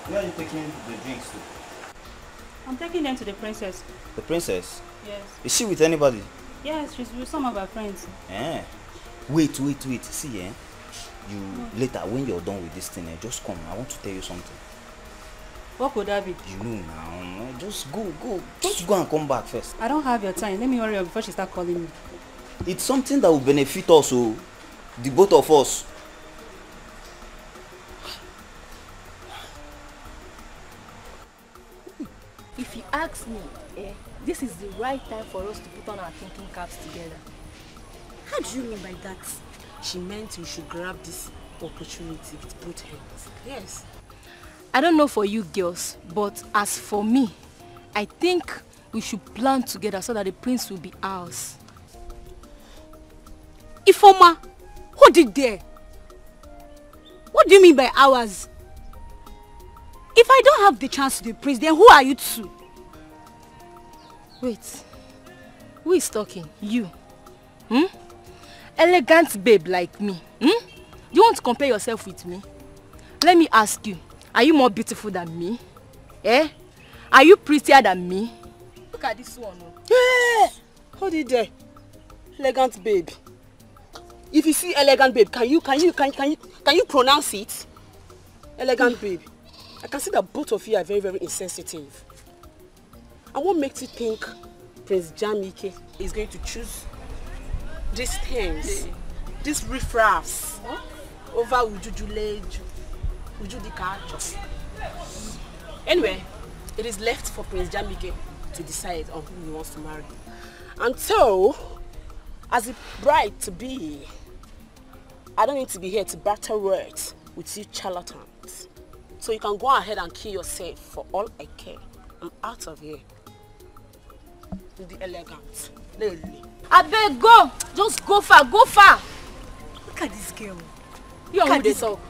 [SPEAKER 16] Where are you taking the drinks to?
[SPEAKER 14] I'm taking them to the princess.
[SPEAKER 16] The princess?
[SPEAKER 14] Yes.
[SPEAKER 16] Is she with anybody?
[SPEAKER 14] Yes, she's with some of her friends.
[SPEAKER 16] Eh. Wait. See, you later, when you're done with this thing, just come. I want to tell you something.
[SPEAKER 14] What could that be?
[SPEAKER 16] You know now. Just go. Just go and come back first.
[SPEAKER 14] I don't have your time. Let me hurry up before she starts calling me.
[SPEAKER 16] It's something that will benefit us, the both of us.
[SPEAKER 9] If you ask me, this is the right time for us to put on our thinking caps together.
[SPEAKER 8] How do you mean by that? She meant you should grab this opportunity with both hands. Yes.
[SPEAKER 9] I don't know for you girls, but as for me, I think we should plan together so that the prince will be ours.
[SPEAKER 12] Ifoma, hold it there. What do you mean by ours? If I don't have the chance to be prince, then who are you to?
[SPEAKER 9] Wait, who is talking? You? Elegant babe like me. Do you want to compare yourself with me? Let me ask you, are you more beautiful than me? Are you prettier than me? Look at this one.
[SPEAKER 8] Hey, hold it there. Elegant babe. If you see elegant babe, can you pronounce it? Elegant babe. I can see that both of you are very, very insensitive. And what makes you think Prince Jamike is going to choose these things, these riffraffs, over Ujujuleju, Ujudikacho? Anyway, it is left for Prince Jamike to decide on who he wants to marry. And so, as a bride to be, I don't need to be here to battle words with you charlatans. So you can go ahead and kill yourself for all I care. I'm out of here. With the elegant. Lily.
[SPEAKER 12] I beg, go. Just go far, go far. Look at this girl.
[SPEAKER 9] You are this
[SPEAKER 12] up.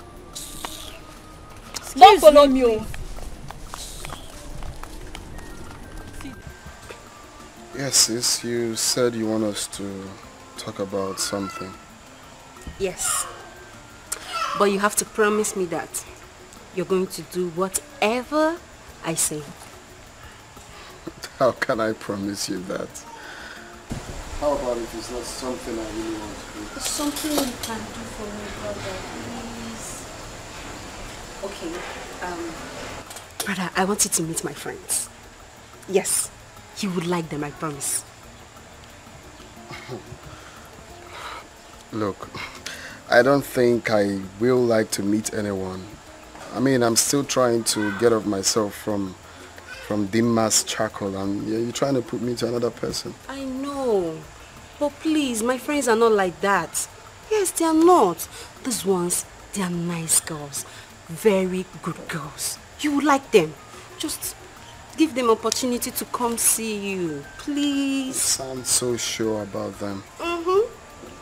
[SPEAKER 9] Don't follow me.
[SPEAKER 17] Yes, sis, you said you want us to talk about something.
[SPEAKER 19] Yes. But you have to promise me that you're going to do whatever I say.
[SPEAKER 17] How can I promise you that? How about if it's not something I really want to do?
[SPEAKER 19] It's something you can do for me, brother, please. Okay. Brother, I want you to meet my friends. Yes, you would like them, I promise.
[SPEAKER 17] Look, I don't think I will like to meet anyone. I mean, I'm still trying to get off myself from Dima's charcoal, and you're trying to put me to another person.
[SPEAKER 19] I know. But please, my friends are not like that. Yes, they are not. These ones, they are nice girls. Very good girls. You would like them. Just give them opportunity to come see you. Please.
[SPEAKER 17] You sound so sure about them.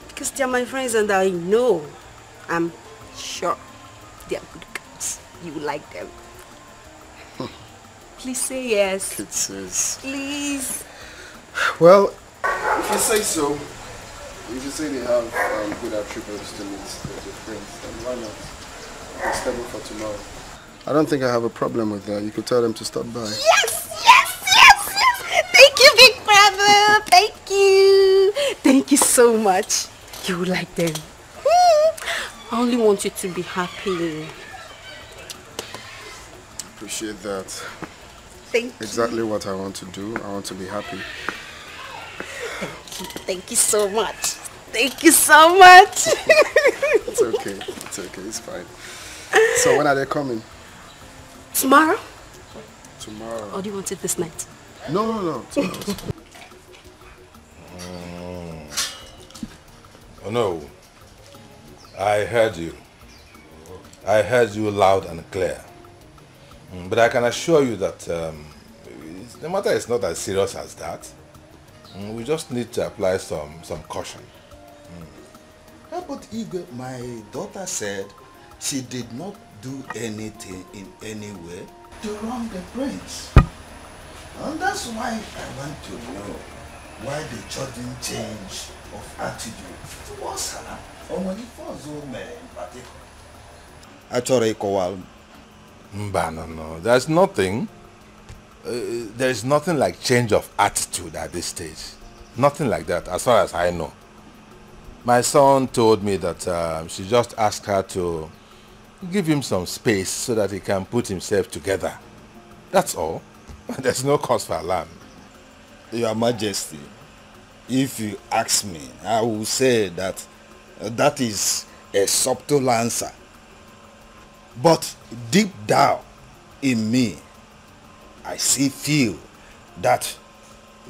[SPEAKER 19] Because they are my friends and I know. I'm sure they are good girls. You would like them. Please say yes.
[SPEAKER 17] Kisses.
[SPEAKER 19] Please.
[SPEAKER 17] Well, if you say so, if you say they have good attributes to meet your friends, then why not? It's scheduled for tomorrow. I don't think I have a problem with that. You could tell them to stop by.
[SPEAKER 19] Yes! Thank you, big brother. Thank you. Thank you so much. You would like them. I only want you to be happy.
[SPEAKER 17] Appreciate that.
[SPEAKER 19] Thank you.
[SPEAKER 17] Exactly what I want to do. I want to be happy.
[SPEAKER 19] Thank you so much. Thank you so much.
[SPEAKER 17] It's okay. It's okay. It's fine. So when are they coming?
[SPEAKER 19] Tomorrow?
[SPEAKER 17] Tomorrow.
[SPEAKER 19] Or do you want it this night?
[SPEAKER 17] No. Tomorrow.
[SPEAKER 20] Oh no. I heard you. I heard you loud and clear. But I can assure you that the matter is not as serious as that. We just need to apply some caution.
[SPEAKER 10] Yeah, but Igwe, my daughter said she did not do anything in any way to wrong the prince. And that's why I want to know why the sudden change of attitude towards her, or when it was women in particular.
[SPEAKER 20] Actually, Kowal. No. There's nothing. There's nothing like change of attitude at this stage. Nothing like that, as far as I know. My son told me that she just asked her to give him some space so that he can put himself together. That's all. There's no cause for alarm.
[SPEAKER 10] Your Majesty, if you ask me, I will say that that is a subtle answer. But deep down in me, I feel that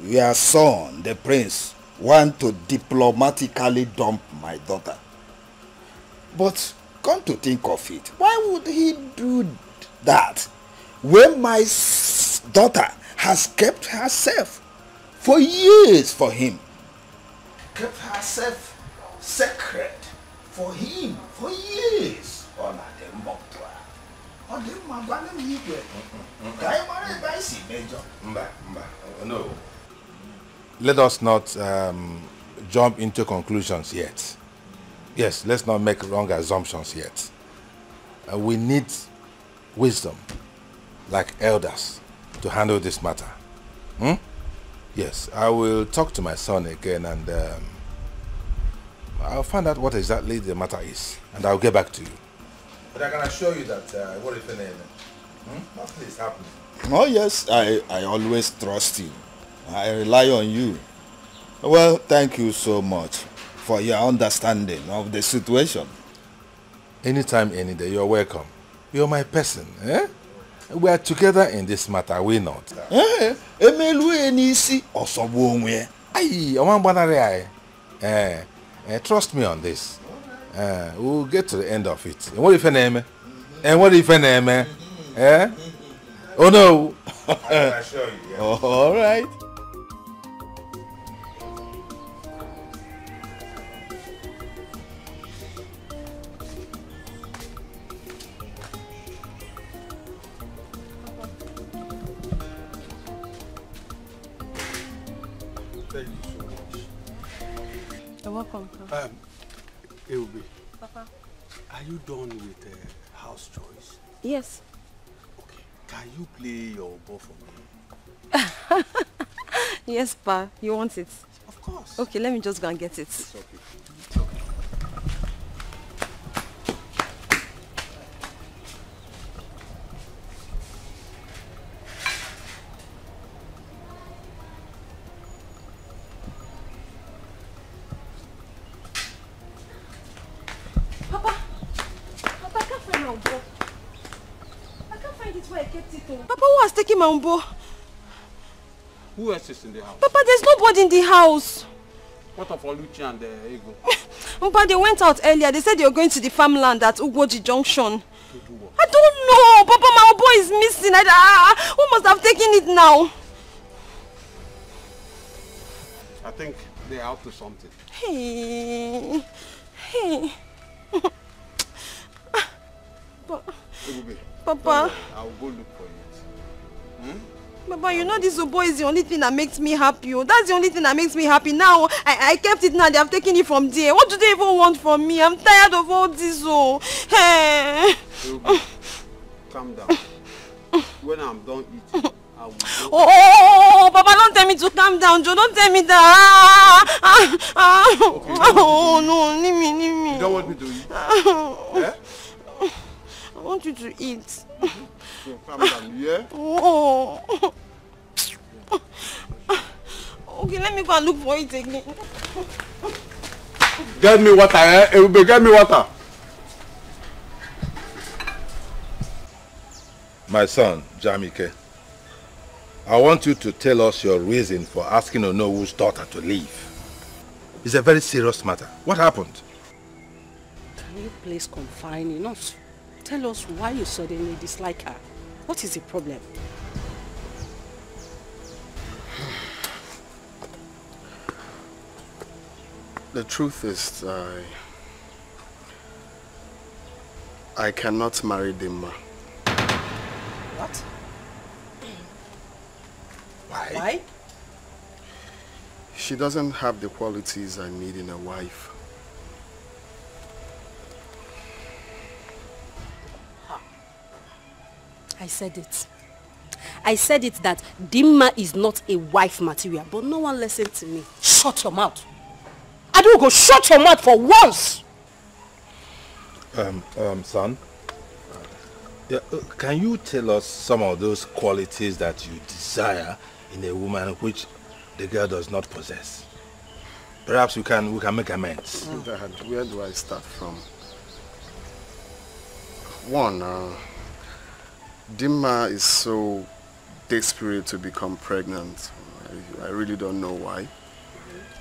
[SPEAKER 10] your son, the prince, want to diplomatically dump my daughter. But come to think of it, why would he do that when my daughter has kept herself for years for him? Kept herself sacred for him for years.
[SPEAKER 20] No. Let us not jump into conclusions yet. Yes, let's not make wrong assumptions yet. We need wisdom, like elders, to handle this matter. Yes, I will talk to my son again and I'll find out what exactly the matter is and I'll get back to you. But I can assure you that what if nothing is happening.
[SPEAKER 10] Oh yes, I always trust you. I rely on you. Well, thank you so much for your understanding of the situation.
[SPEAKER 20] Anytime, any day, you're welcome. You're my person, eh? We are together in this matter, are we not? Trust me on this. We'll get to the end of it. And what if your name? And what if your name? Eh? Oh no! I can assure you. Yeah.
[SPEAKER 10] All right.
[SPEAKER 3] Thank you so much.
[SPEAKER 9] You're welcome.
[SPEAKER 3] Eubi,
[SPEAKER 9] Papa.
[SPEAKER 3] are you done with house chores?
[SPEAKER 9] Yes.
[SPEAKER 3] Okay. Can you play your ball for me?
[SPEAKER 9] Yes, Pa. You want it?
[SPEAKER 3] Of course.
[SPEAKER 9] Okay, let me just go and get it.
[SPEAKER 3] It's okay.
[SPEAKER 1] my umbo.
[SPEAKER 11] Who else is in the house?
[SPEAKER 1] Papa, there's nobody in the house.
[SPEAKER 11] What of Oluchi and Ego?
[SPEAKER 1] Papa, they went out earlier. They said they were going to the farmland at Ugwoji Junction. I don't know. Papa, my umbo is missing. Who must have taken it now?
[SPEAKER 11] I think they're out to something.
[SPEAKER 1] Hey. Papa.
[SPEAKER 11] I'll go look for it.
[SPEAKER 1] Papa, you know this Ubo is the only thing that makes me happy. That's the only thing that makes me happy. Now, I kept it now. They have taken it from there. What do they even want from me? I'm tired of all this. Hey.
[SPEAKER 11] Calm down. When I'm done eating, I will go.
[SPEAKER 1] Oh, Papa, don't tell me to calm down, Joe. Don't tell me that. Okay, oh, no. Leave me.
[SPEAKER 11] You don't want me to eat? Yeah?
[SPEAKER 1] I want you to eat.
[SPEAKER 11] So calm down, yeah?
[SPEAKER 1] Oh. Okay, let me go and look for it again.
[SPEAKER 3] Get me water, eh? Ebube, get me water.
[SPEAKER 20] My son, Jamike, I want you to tell us your reason for asking Onowu's daughter to leave. It's a very serious matter. What happened?
[SPEAKER 8] Can you please confine us? Tell us why you suddenly dislike her. What is the problem?
[SPEAKER 17] The truth is, I cannot marry Dimma.
[SPEAKER 8] What?
[SPEAKER 17] Why? She doesn't have the qualities I need in a wife.
[SPEAKER 19] I said it. I said it that Dimma is not a wife material, but no one listened to me.
[SPEAKER 12] Shut your mouth. I don't go shut your mouth for once.
[SPEAKER 20] Son, can you tell us some of those qualities that you desire in a woman which the girl does not possess? Perhaps we can make amends.
[SPEAKER 17] Dad, where do I start from? One, Dimma is so desperate to become pregnant. I really don't know why.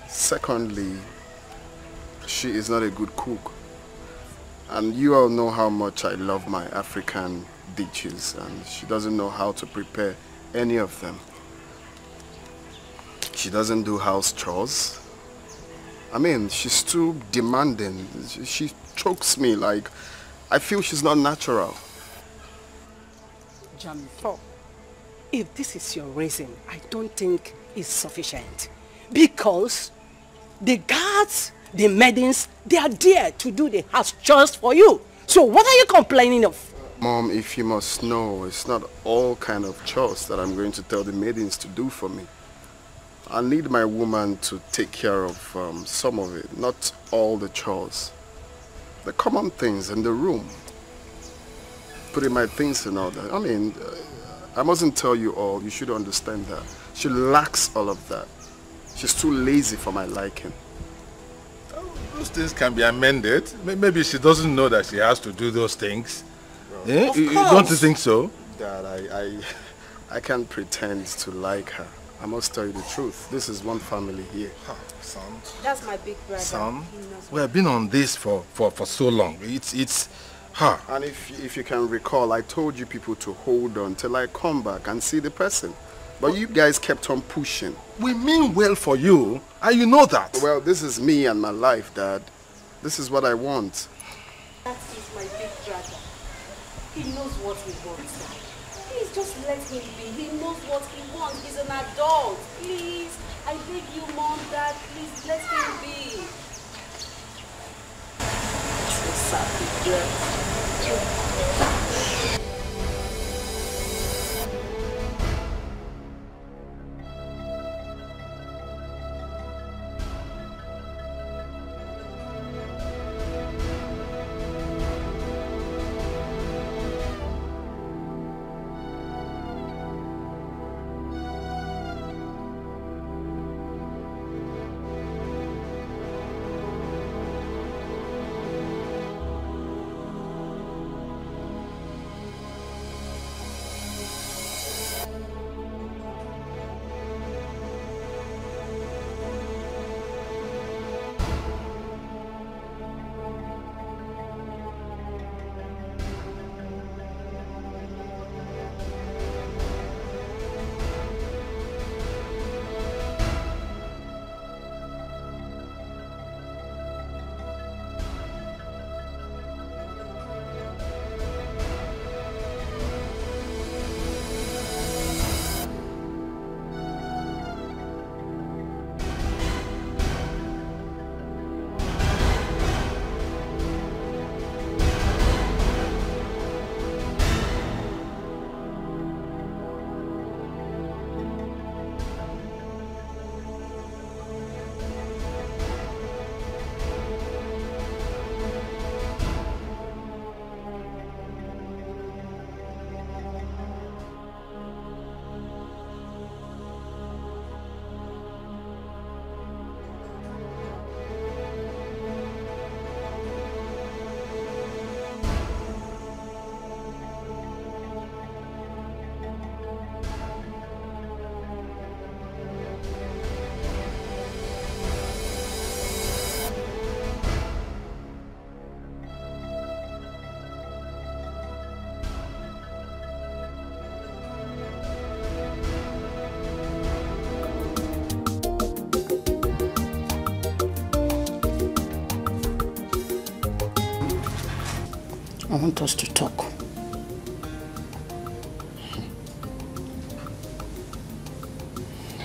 [SPEAKER 17] Secondly, she is not a good cook. And you all know how much I love my African dishes, and she doesn't know how to prepare any of them. She doesn't do house chores. I mean, she's too demanding. She chokes me like I feel she's not natural.
[SPEAKER 8] Jamiko, if this is your reason, I don't think it's sufficient. Because the guards, the maidens, they are there to do the house chores for you. So what are you complaining of?
[SPEAKER 17] Mom, if you must know, it's not all kind of chores that I'm going to tell the maidens to do for me. I need my woman to take care of some of it, not all the chores. The common things in the room. Putting my things in order. I mean, I mustn't tell you all, you should understand that. She lacks all of that. She's too lazy for my liking.
[SPEAKER 20] Those things can be amended. Maybe she doesn't know that she has to do those things. Eh? Don't you think so?
[SPEAKER 17] Dad, I can't pretend to like her. I must tell you the truth. This is one family here.
[SPEAKER 20] Son.
[SPEAKER 19] That's my big brother.
[SPEAKER 20] Son, we have been on this for so long. It's her.
[SPEAKER 17] And if you can recall, I told you people to hold on till I come back and see the person. But you guys kept on pushing.
[SPEAKER 20] We mean well for you, and you know that.
[SPEAKER 17] Well, this is me and my life, Dad. This is what I want.
[SPEAKER 19] That is my big brother. He knows what he wants, Dad. Please just let him be. He knows what he wants. He's an adult. Please, I beg you, Mom, Dad, please let him be. So sad,
[SPEAKER 12] want us to talk.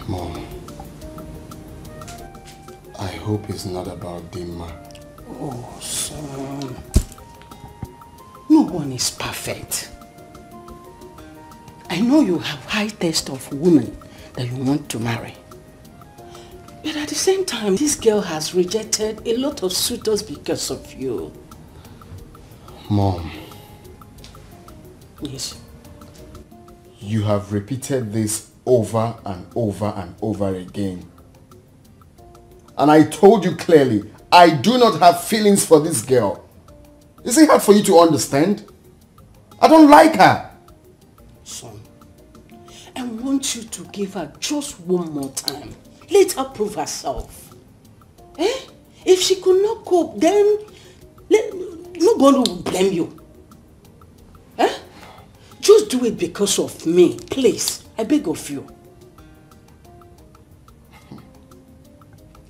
[SPEAKER 17] Mom, I hope it's not about Dima.
[SPEAKER 12] Oh, son. No one is perfect. I know you have high taste of women that you want to marry. But at the same time, this girl has rejected a lot of suitors because of you.
[SPEAKER 17] Mom.
[SPEAKER 12] Yes.
[SPEAKER 17] You have repeated this over and over and over again. And I told you clearly, I do not have feelings for this girl. Is it hard for you to understand? I don't like her.
[SPEAKER 12] Son, I want you to give her just one more time. Let her prove herself. Eh? If she could not cope, then nobody will blame you. Eh? Just do it because of me, please. I beg of you.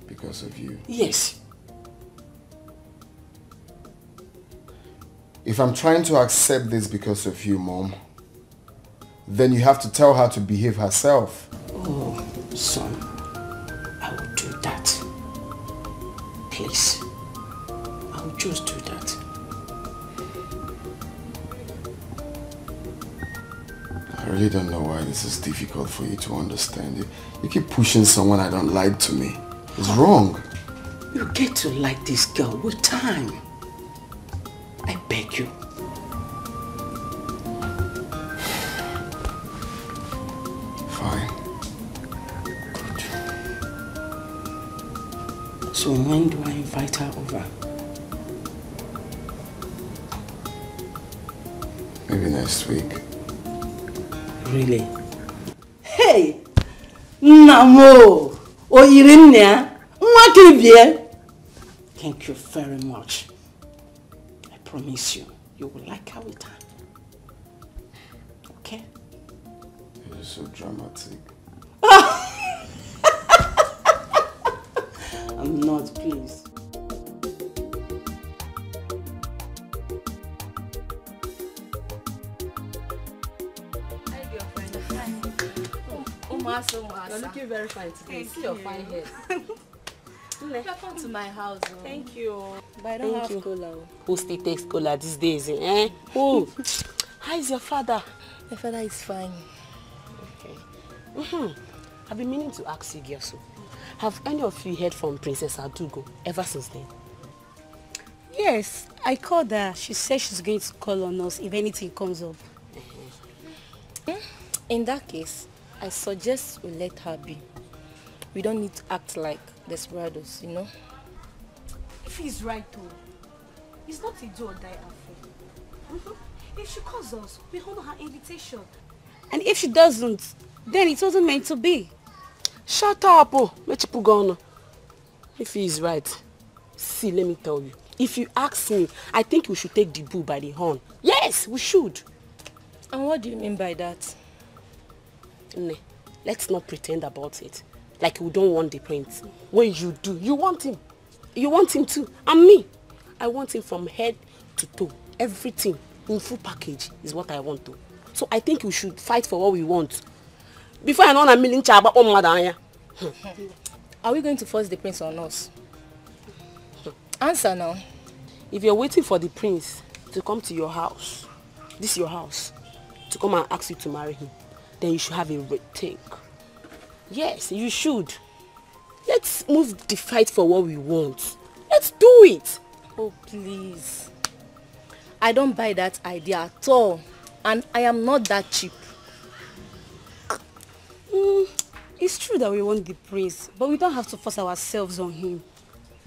[SPEAKER 17] Because of you?
[SPEAKER 12] Yes.
[SPEAKER 17] If I'm trying to accept this because of you, Mom, then you have to tell her to behave herself.
[SPEAKER 12] Oh, son, I will do that. Please. I will just do that.
[SPEAKER 17] I really don't know why this is difficult for you to understand. You keep pushing someone I don't like to me. It's wrong.
[SPEAKER 12] You get to like this girl with time. I beg you.
[SPEAKER 17] Fine.
[SPEAKER 12] Good. So when do I invite her over?
[SPEAKER 17] Maybe next week.
[SPEAKER 12] Really? Hey! Namo! Oyirinya! Mwakibie! Thank you very much. I promise you, you will like her with her. Okay?
[SPEAKER 17] You're so dramatic.
[SPEAKER 12] I'm not, please.
[SPEAKER 8] You're looking very fine today. See your fine hair.
[SPEAKER 9] Welcome to my house.
[SPEAKER 8] Thank you.
[SPEAKER 9] But I don't have cola.
[SPEAKER 8] Who still takes cola these days? Eh? Who? How is your father?
[SPEAKER 9] My father is fine.
[SPEAKER 8] Okay. I've been meaning to ask you, Gyosu. Have any of you heard from Princess Adugo ever since then?
[SPEAKER 7] Yes, I called her. She said she's going to call on us if anything comes up.
[SPEAKER 9] In that case, I suggest we let her be. We don't need to act like desperados, you know?
[SPEAKER 7] If he's right though, it's not a do or die affair. If she calls us, we honor her invitation. And if she doesn't, then it wasn't meant to be.
[SPEAKER 8] Shut up, Mechipugono. If he is right, see, let me tell you. If you ask me, I think we should take the bull by the horn. Yes, we should.
[SPEAKER 9] And what do you mean by that?
[SPEAKER 8] Ne, let's not pretend about it. Like we don't want the prince. When you do, you want him. You want him too. And me, I want him from head to toe. Everything in full package is what I want to. So I think we should fight for what we want. Before I know a million chaba on madanya.
[SPEAKER 9] Are we going to force the prince on us? Answer now.
[SPEAKER 8] If you're waiting for the prince to come to your house, this is your house, to come and ask you to marry him, then you should have a rethink. Yes, you should. Let's move the fight for what we want. Let's do it.
[SPEAKER 9] Oh, please. I don't buy that idea at all. And I am not that cheap.
[SPEAKER 7] It's true that we want the prince, but we don't have to force ourselves on him.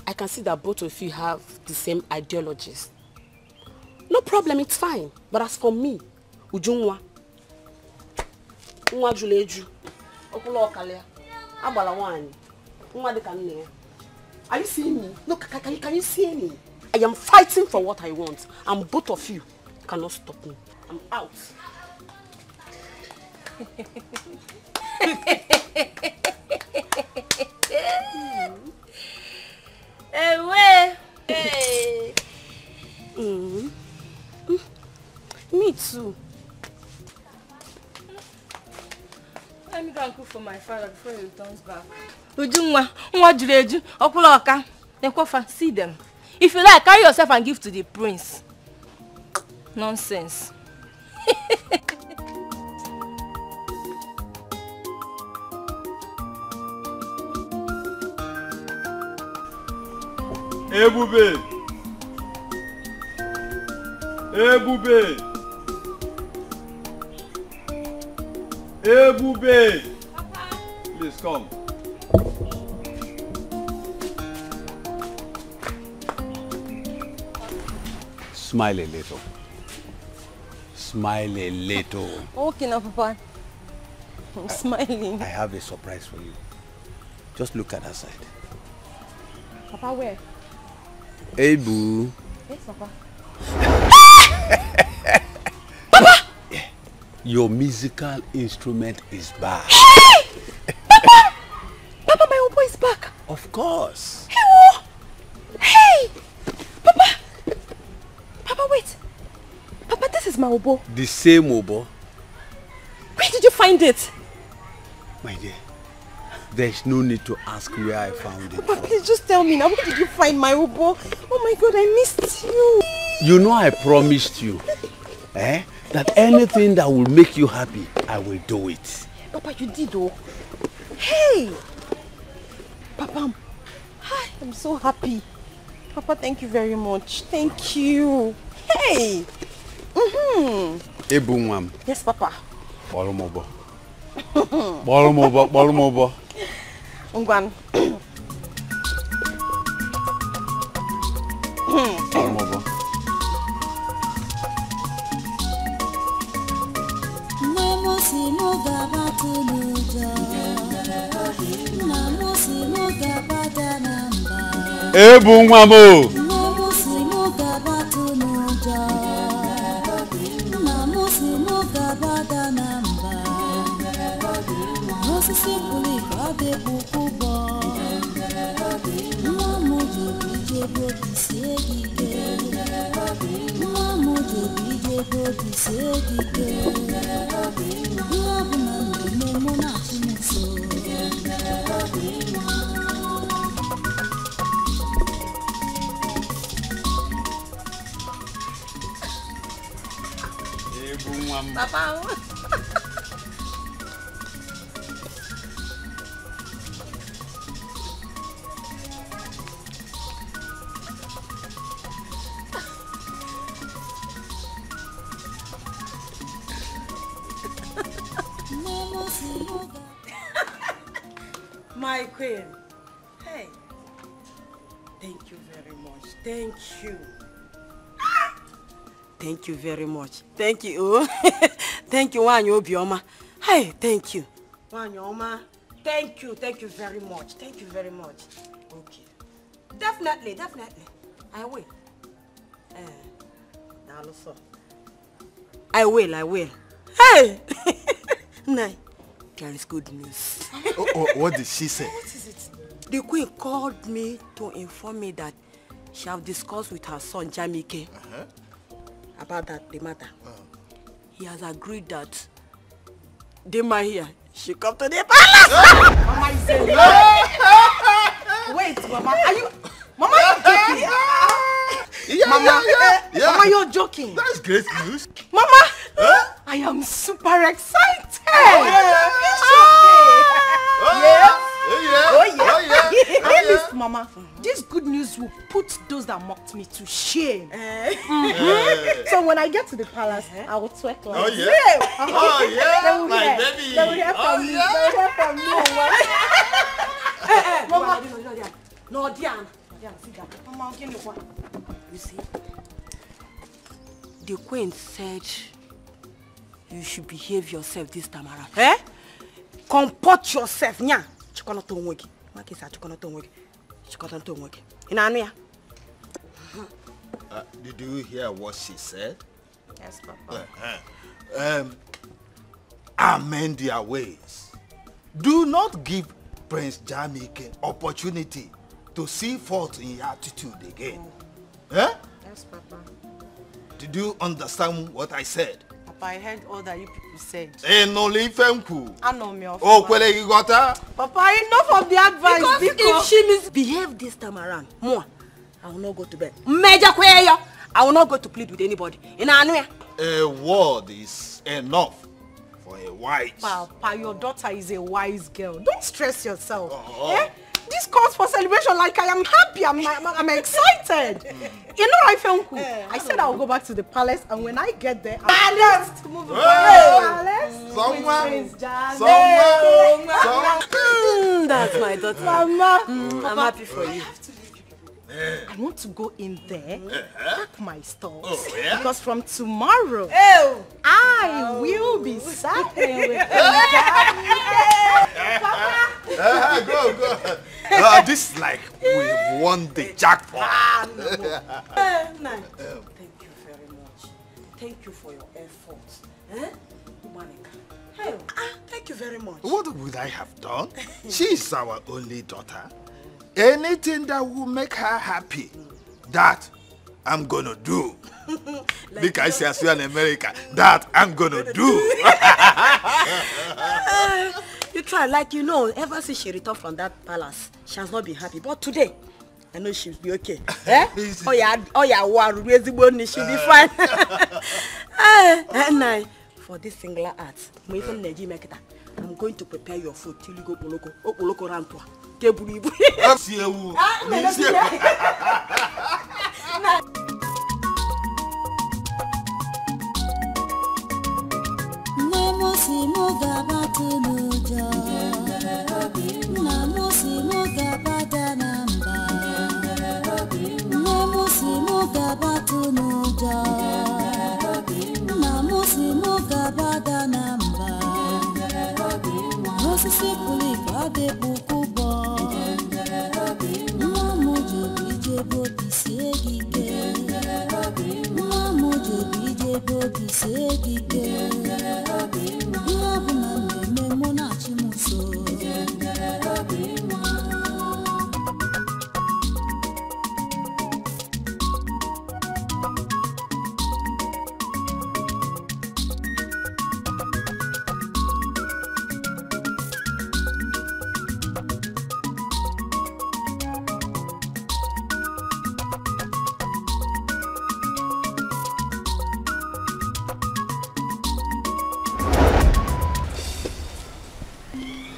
[SPEAKER 8] I can see that both of you have the same ideologies. No problem, it's fine. But as for me, Ujungwa, Nwa Juleju, Okulo Okalia, Abala Wani, Nwa de Kanne. Are you seeing me? No, can you see me? I am fighting for what I want, and both of you cannot stop me. I'm out.
[SPEAKER 9] Hey. father before he returns back. Ujunwa, nwa jureju, okuloka. Nekwafa, see them. If you like, carry yourself and give to the prince. Nonsense.
[SPEAKER 3] Ebube! Ebube! Ebube! Please come.
[SPEAKER 21] Smile a little. Smile a little.
[SPEAKER 4] Okay now, Papa. I'm smiling.
[SPEAKER 21] I have a surprise for you. Just look at that side.
[SPEAKER 4] Papa, where?
[SPEAKER 21] Hey, boo.
[SPEAKER 4] Yes, Papa.
[SPEAKER 21] Papa! Yeah. Your musical instrument is back.
[SPEAKER 4] Hey! Papa! Papa, my oboe is back.
[SPEAKER 21] Of course.
[SPEAKER 4] Hey! Papa! Papa, wait. Papa, this is my oboe.
[SPEAKER 21] The same oboe?
[SPEAKER 4] Where did you find it?
[SPEAKER 21] My dear, there's no need to ask where I found it.
[SPEAKER 4] Papa, please just tell me now. Where did you find my oboe? Oh my God, I missed you.
[SPEAKER 21] You know I promised you, that anything that will make you happy, I will do it.
[SPEAKER 4] Papa, you did, oh. Hey! Papa, hi, I'm so happy. Papa, thank you very much. Thank you. Hey!
[SPEAKER 21] Ebunwam.
[SPEAKER 4] Yes, Papa.
[SPEAKER 21] Bolomobo. Bolomobo, bolomobo.
[SPEAKER 4] Ungwan.
[SPEAKER 21] Bolomobo. Ebunwamo.
[SPEAKER 4] Papa.
[SPEAKER 8] My queen. Hey. Thank you very much. Thank you. Thank you very much. Thank you. Thank you, Wanyo Bioma. Hey, thank you. Wanyoma. Thank you. Thank you very much. Thank you very much. Okay. Definitely, definitely. I will. I will. Hey! Nah. There is good news.
[SPEAKER 5] What did she say?
[SPEAKER 8] What is it? The queen called me to inform me that she have discussed with her son Jamike about the matter. He has agreed that Dima here, she come to the palace.
[SPEAKER 12] Mama is saying wait, Mama, are you? Mama, Mama, you're joking.
[SPEAKER 5] That's great news.
[SPEAKER 12] Mama, I am super excited. Yes, Mama. This good news will put those that mocked me to shame. So when I get to the palace, I will twerk like
[SPEAKER 5] my baby.
[SPEAKER 12] They will hear from me. Mama, no, Diana. Mama, give me one.
[SPEAKER 8] You see, the queen said you should behave yourself this time around. Comport yourself, nya.
[SPEAKER 5] Did you hear what she said?
[SPEAKER 4] Yes, Papa.
[SPEAKER 5] Amend their ways. Do not give Prince Jamike opportunity to see fault in your attitude again.
[SPEAKER 4] Yes, Papa.
[SPEAKER 5] Did you understand what I said?
[SPEAKER 2] Papa, I heard all that you people said.
[SPEAKER 5] Nolly, thank you.
[SPEAKER 2] I know me.
[SPEAKER 5] Oh, Kwele, you got her?
[SPEAKER 2] Papa, enough of the advice.
[SPEAKER 12] Because if she misbehave this time around, more, I will not go to bed. Major Kweyo, I will not go to plead with anybody. In Anuya.
[SPEAKER 5] A word is enough for a wise.
[SPEAKER 2] Papa, your daughter is a wise girl. Don't stress yourself. Eh? This calls for celebration. Like I am happy. I'm excited. You know, I felt cool. I said I will go back to the palace, and when I get there, I'll to move the palace.
[SPEAKER 12] That's my daughter.
[SPEAKER 2] Mama.
[SPEAKER 12] I'm happy for you.
[SPEAKER 2] I want to go in there, pack my stores.
[SPEAKER 5] Oh, yeah?
[SPEAKER 2] Because from tomorrow, I will be supping with
[SPEAKER 5] Go. This is like we won the jackpot.
[SPEAKER 12] Thank you very much. Thank you for your efforts. Thank you very much.
[SPEAKER 5] What would I have done? She is our only daughter. Anything that will make her happy, that I'm gonna do. Like I say as well in America, that I'm gonna do.
[SPEAKER 12] You try, like you know, ever since she returned from that palace, she has not been happy. But today, I know she'll be okay. Eh? She'll be fine. And for this singular art, I'm going to prepare your food till you go Poloko Rantua.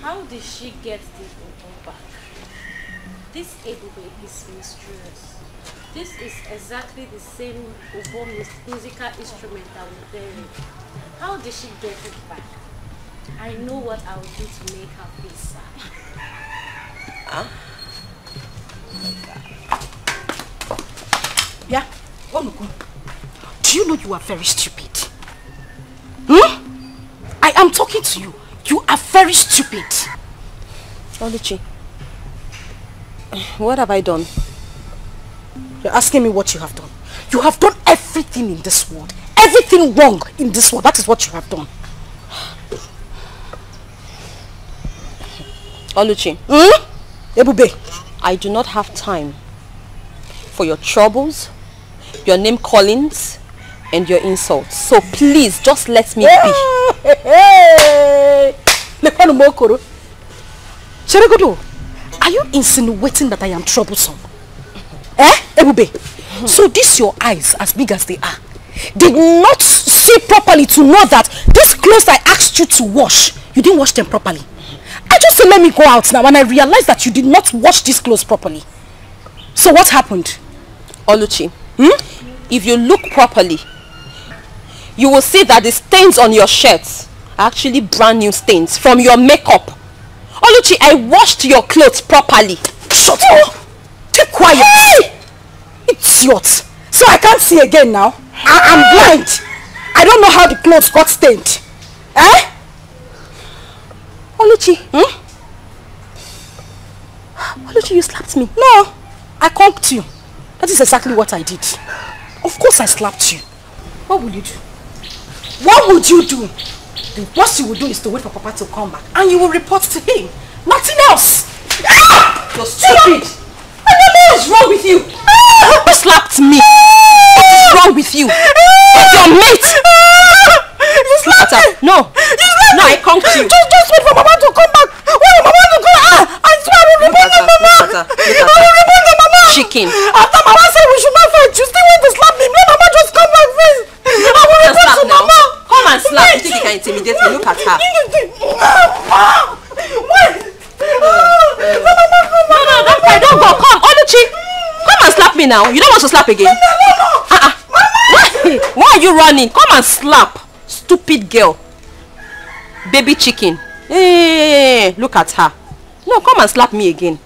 [SPEAKER 7] How did she get this Obo back? This Ebube is mysterious. This is exactly the same Obo musical instrument that we buried. How did she get it back? I know what I will do to make her feel sad.
[SPEAKER 12] Huh? Yeah? Do you know you are very stupid? I am talking to you. You are very stupid.
[SPEAKER 4] Oluchi, what have I done?
[SPEAKER 12] You're asking me what you have done. You have done everything in this world. Everything wrong in this world. That is what you have done.
[SPEAKER 4] Oluchi.
[SPEAKER 12] Ebube.
[SPEAKER 4] I do not have time for your troubles, your name callings, and your insults. So please, just let me be.
[SPEAKER 12] Are you insinuating that I am troublesome? Ebube? So these your eyes, as big as they are, did not see properly to know that these clothes I asked you to wash, you didn't wash them properly. I just said let me go out now and I realized that you did not wash these clothes properly. So what happened?
[SPEAKER 4] Oluchi, if you look properly, you will see that the stains on your shirts are actually brand new stains from your makeup. Oluchi, I washed your clothes properly.
[SPEAKER 12] Shut up! Keep quiet! Hey! Idiot! So I can't see again now? I'm blind! I don't know how the clothes got stained. Eh?
[SPEAKER 4] Oluchi, Oluchi, you slapped me.
[SPEAKER 12] No, I conked you. That is exactly what I did. Of course I slapped you. What will you do? What would you do? The worst you will do is to wait for Papa to come back and you will report to him. Nothing else. Ah! You're stupid. What is wrong with you?
[SPEAKER 4] You slapped me. What is wrong with you? With your mate. her. Mama. Chicken.
[SPEAKER 12] After Mama said we should not fight, you still want to slap me. Let Mama just come back first. I will report to Mama.
[SPEAKER 4] Come and slap. You think you can intimidate me? Look at her.
[SPEAKER 12] Wait.
[SPEAKER 4] No, don't go. Come, Oluchi. Come and slap me now. You don't want to slap again? No. Why are you running? Come and slap. Stupid girl. Baby chicken. Hey, look at her. No, come and slap me again.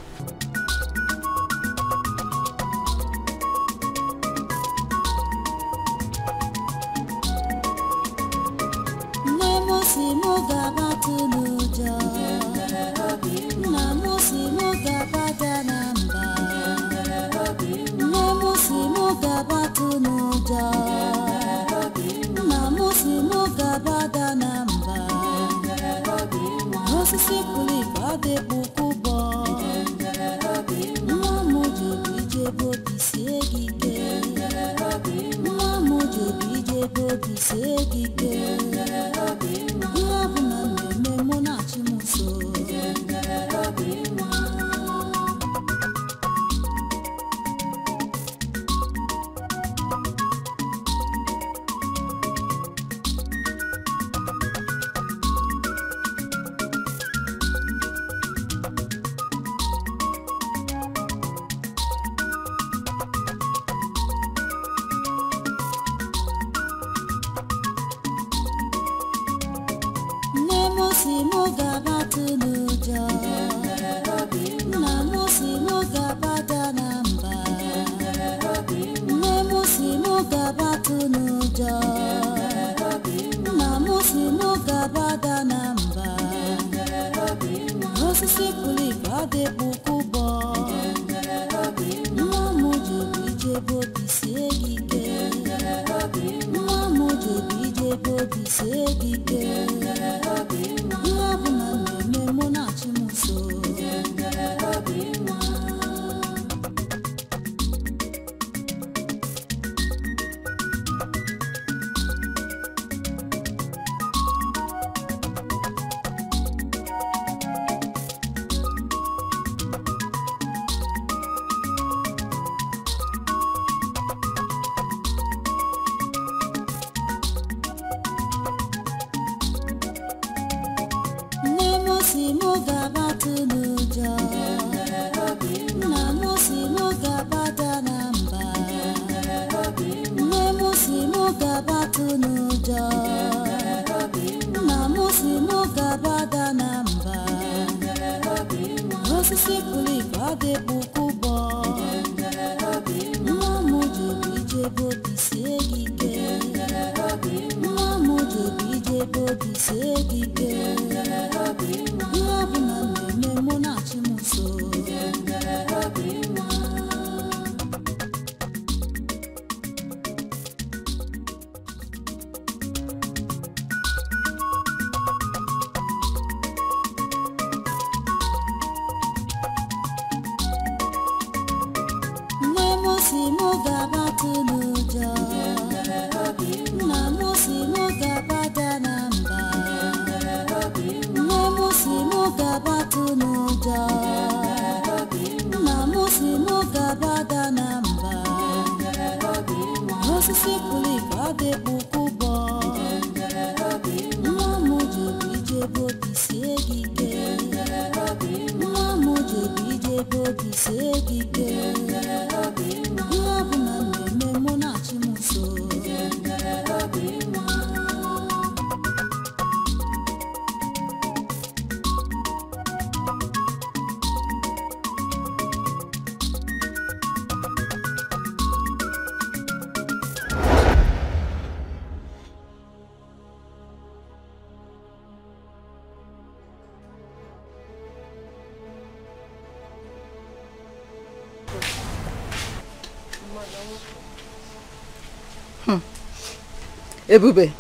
[SPEAKER 2] Ebube,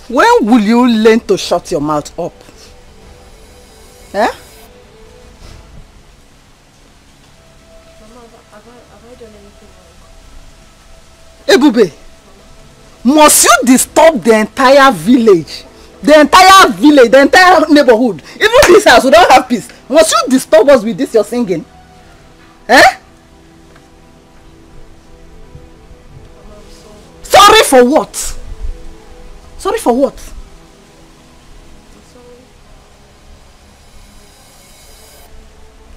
[SPEAKER 2] when will you learn to shut your mouth up? Eh?
[SPEAKER 1] Mama, have I done anything wrong?
[SPEAKER 2] Ebube, must you disturb the entire village? The entire neighborhood? Even this house, we don't have peace. Must you disturb us with this, your singing? Eh? Sorry for what? Sorry for what?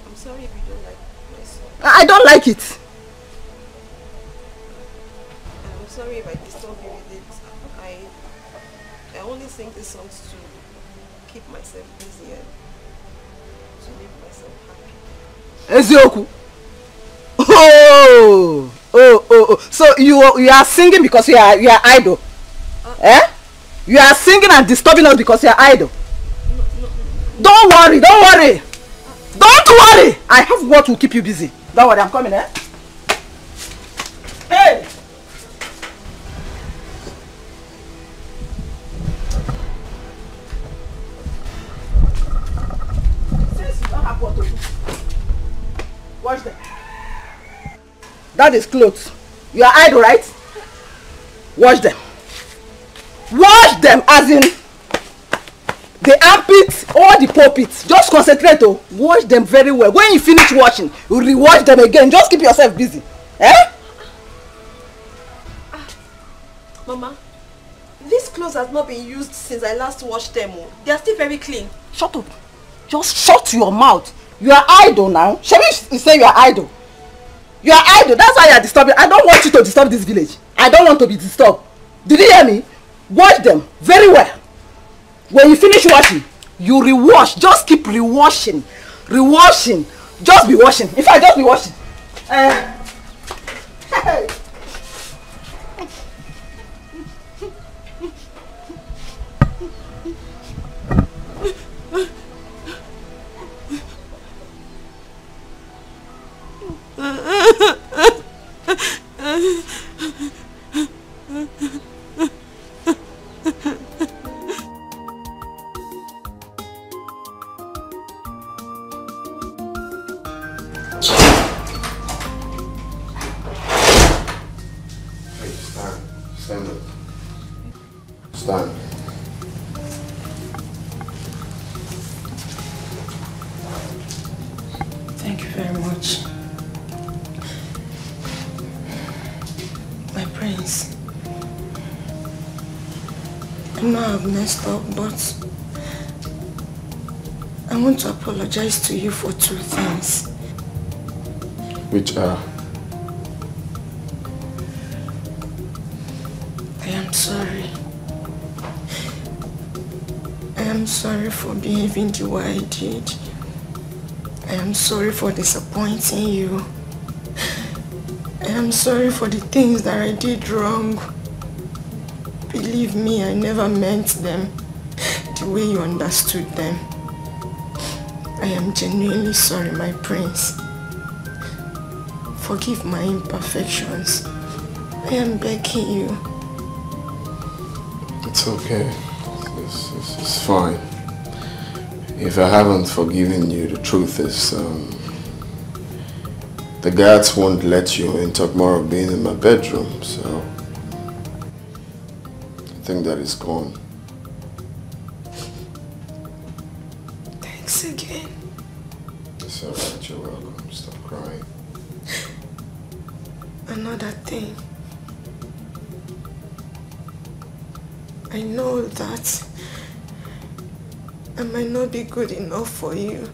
[SPEAKER 1] I'm sorry if you don't like my song.
[SPEAKER 2] I don't like it.
[SPEAKER 1] I'm sorry if I disturb you with it. I only sing these songs to keep myself busy and to make myself happy.
[SPEAKER 2] Ezioku. Oh. So you are singing because you are idle. Eh? You are singing and disturbing us because you are idle. Don't worry. Don't worry. I have what will keep you busy. Don't worry, I'm coming, eh? Hey! Since you don't have what to do, wash them. That is clothes. You are idle, right? Wash them. Wash them as in the armpits or the pulpits. Just concentrate, oh. Wash them very well. When you finish washing, you re-wash them again. Just keep yourself busy. Eh?
[SPEAKER 1] Mama, these clothes have not been used since I last washed them. They are still very clean.
[SPEAKER 2] Shut up. Just shut your mouth. You are idle now. Sharish is saying you are idle. You are idle. That's why you are disturbing. I don't want you to disturb this village. I don't want to be disturbed. Did you hear me? Wash them very well. When you finish washing, you re-wash. Just keep re-washing. Re-washing. Just be washing. In fact, just be washing. Hey.
[SPEAKER 17] Stand.
[SPEAKER 18] Thank you very much. My prince. I know I've messed up, but I want to apologize to you for 2 things.
[SPEAKER 17] Which are?
[SPEAKER 18] I am sorry. I am sorry for behaving the way I did. I am sorry for disappointing you. I am sorry for the things that I did wrong. Believe me, I never meant them the way you understood them. I am genuinely sorry, my prince. Forgive my imperfections. I am begging you.
[SPEAKER 17] It's okay. It's fine. If I haven't forgiven you, the truth is, the guards won't let you in talk more of being in my bedroom, so I think that is gone.
[SPEAKER 18] Thanks again.
[SPEAKER 17] It's alright, you're welcome. Stop crying.
[SPEAKER 18] Another thing. I know that I might not be good enough for you.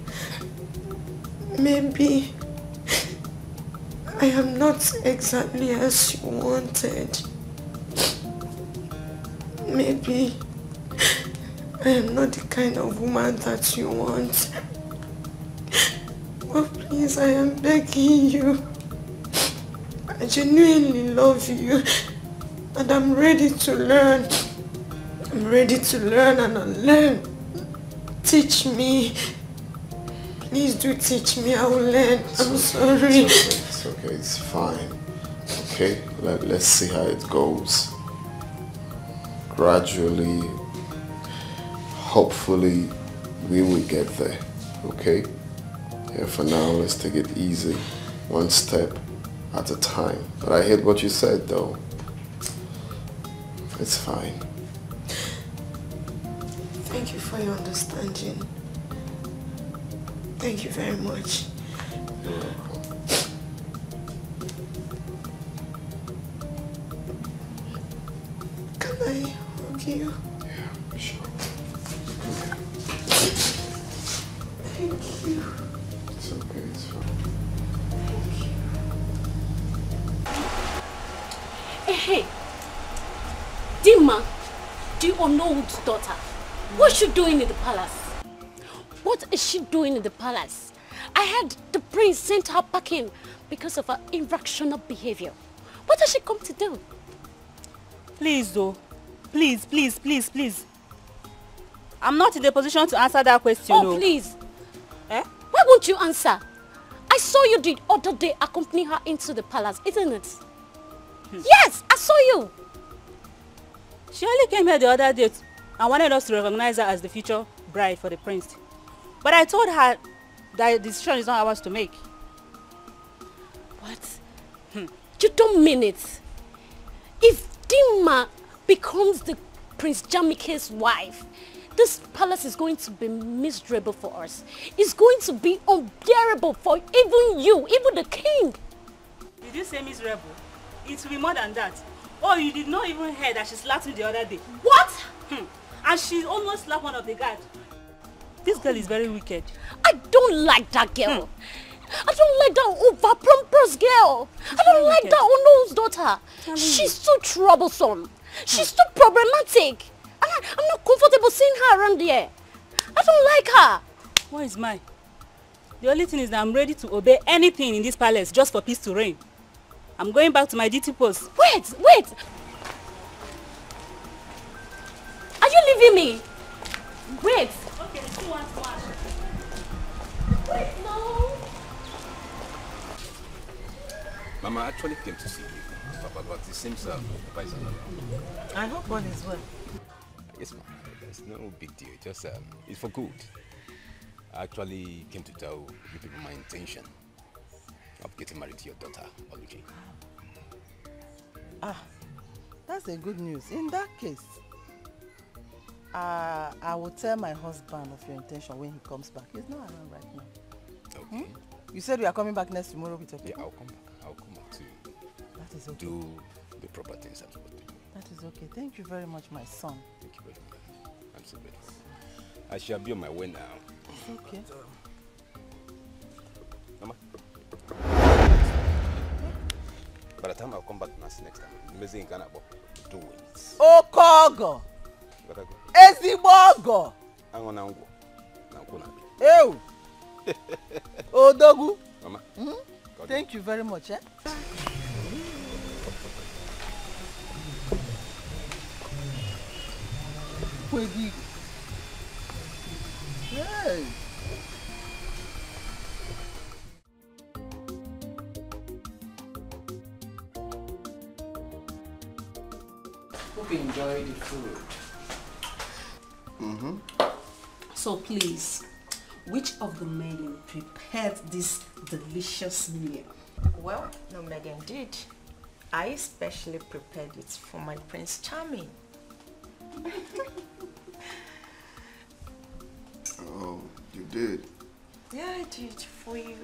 [SPEAKER 18] Maybe I am not exactly as you wanted. Maybe I am not the kind of woman that you want. But please, I am begging you. I genuinely love you and I'm ready to learn. I'm ready to learn and unlearn. Teach me. Please do teach me. I will learn. I'm sorry.
[SPEAKER 17] It's okay. It's fine. Okay? Let's see how it goes. Gradually, hopefully, we will get there. Okay? Yeah, for now, let's take it easy. One step at a time. But I heard what you said, though. It's fine.
[SPEAKER 18] Thank you for your understanding. Thank you very much.
[SPEAKER 17] You're welcome.
[SPEAKER 18] I hug you.
[SPEAKER 17] Yeah, sure.
[SPEAKER 18] Thank you.
[SPEAKER 17] It's okay, it's fine.
[SPEAKER 7] Hey, Dima, the unknown's daughter, what's she doing in the palace? What is she doing in the palace? I heard the prince sent her packing because of her irrational behavior. What has she come to do?
[SPEAKER 14] Please, though. Please, please, please, please. I'm not in the position to answer that question.
[SPEAKER 7] Oh, please. Eh? Why won't you answer? I saw you the other day accompany her into the palace, isn't it? Yes, I saw you.
[SPEAKER 14] She only came here the other day and wanted us to recognize her as the future bride for the prince. But I told her that the decision is not ours to make.
[SPEAKER 7] What? You don't mean it. If Dima becomes the Prince Jamike's wife, this palace is going to be miserable for us. It's going to be unbearable for even you, even the king.
[SPEAKER 14] Did you say miserable? It will be more than that. Oh, you did not even hear that she slapped me the other day.
[SPEAKER 7] What?
[SPEAKER 14] And she almost slapped one of the guards. This girl is very wicked.
[SPEAKER 7] I don't like that girl. I don't like that over-pompous girl. I don't like that unknown's daughter. She's too troublesome. She's too problematic. And I'm not comfortable seeing her around here. I don't like her.
[SPEAKER 14] What is mine? The only thing is that I'm ready to obey anything in this palace just for peace to reign. I'm going back to my duty post.
[SPEAKER 7] Wait, wait. Are you leaving me? Wait.
[SPEAKER 14] Okay, she wants to watch.
[SPEAKER 7] Wait, no.
[SPEAKER 13] Mama actually came to see you, Papa, but it seems Papa is not around.
[SPEAKER 2] I hope all is well.
[SPEAKER 13] Yes, ma'am. There's no big deal. Just it's for good. I actually came to tell you people my intention of getting married to your daughter, Oluchi.
[SPEAKER 2] Ah, that's a good news. In that case, I will tell my husband of your intention when he comes back. He's not around right now.
[SPEAKER 13] Okay.
[SPEAKER 2] You said we are coming back next tomorrow with your people?
[SPEAKER 13] Yeah, I'll come back. I'll come back to
[SPEAKER 2] that is okay.
[SPEAKER 13] Do the proper things I'm supposed to do.
[SPEAKER 2] That is okay. Thank you very much, my son.
[SPEAKER 13] Thank you very much. I'm so grateful. I shall be on my way now.
[SPEAKER 2] It's okay.
[SPEAKER 13] Mama. By the time I'll come back next time, amazing kind of do it.
[SPEAKER 2] Okogo! Ezigbogo!
[SPEAKER 13] Angonango.
[SPEAKER 2] Ew! Odogu!
[SPEAKER 13] Mama.
[SPEAKER 2] Thank you very much, eh? Hey!
[SPEAKER 22] Hope you enjoy the food. So please, which of the men prepared this delicious meal?
[SPEAKER 23] Well, no, Megan did. I especially prepared it for my Prince Charming.
[SPEAKER 17] Oh, you did?
[SPEAKER 23] Yeah, I did for you.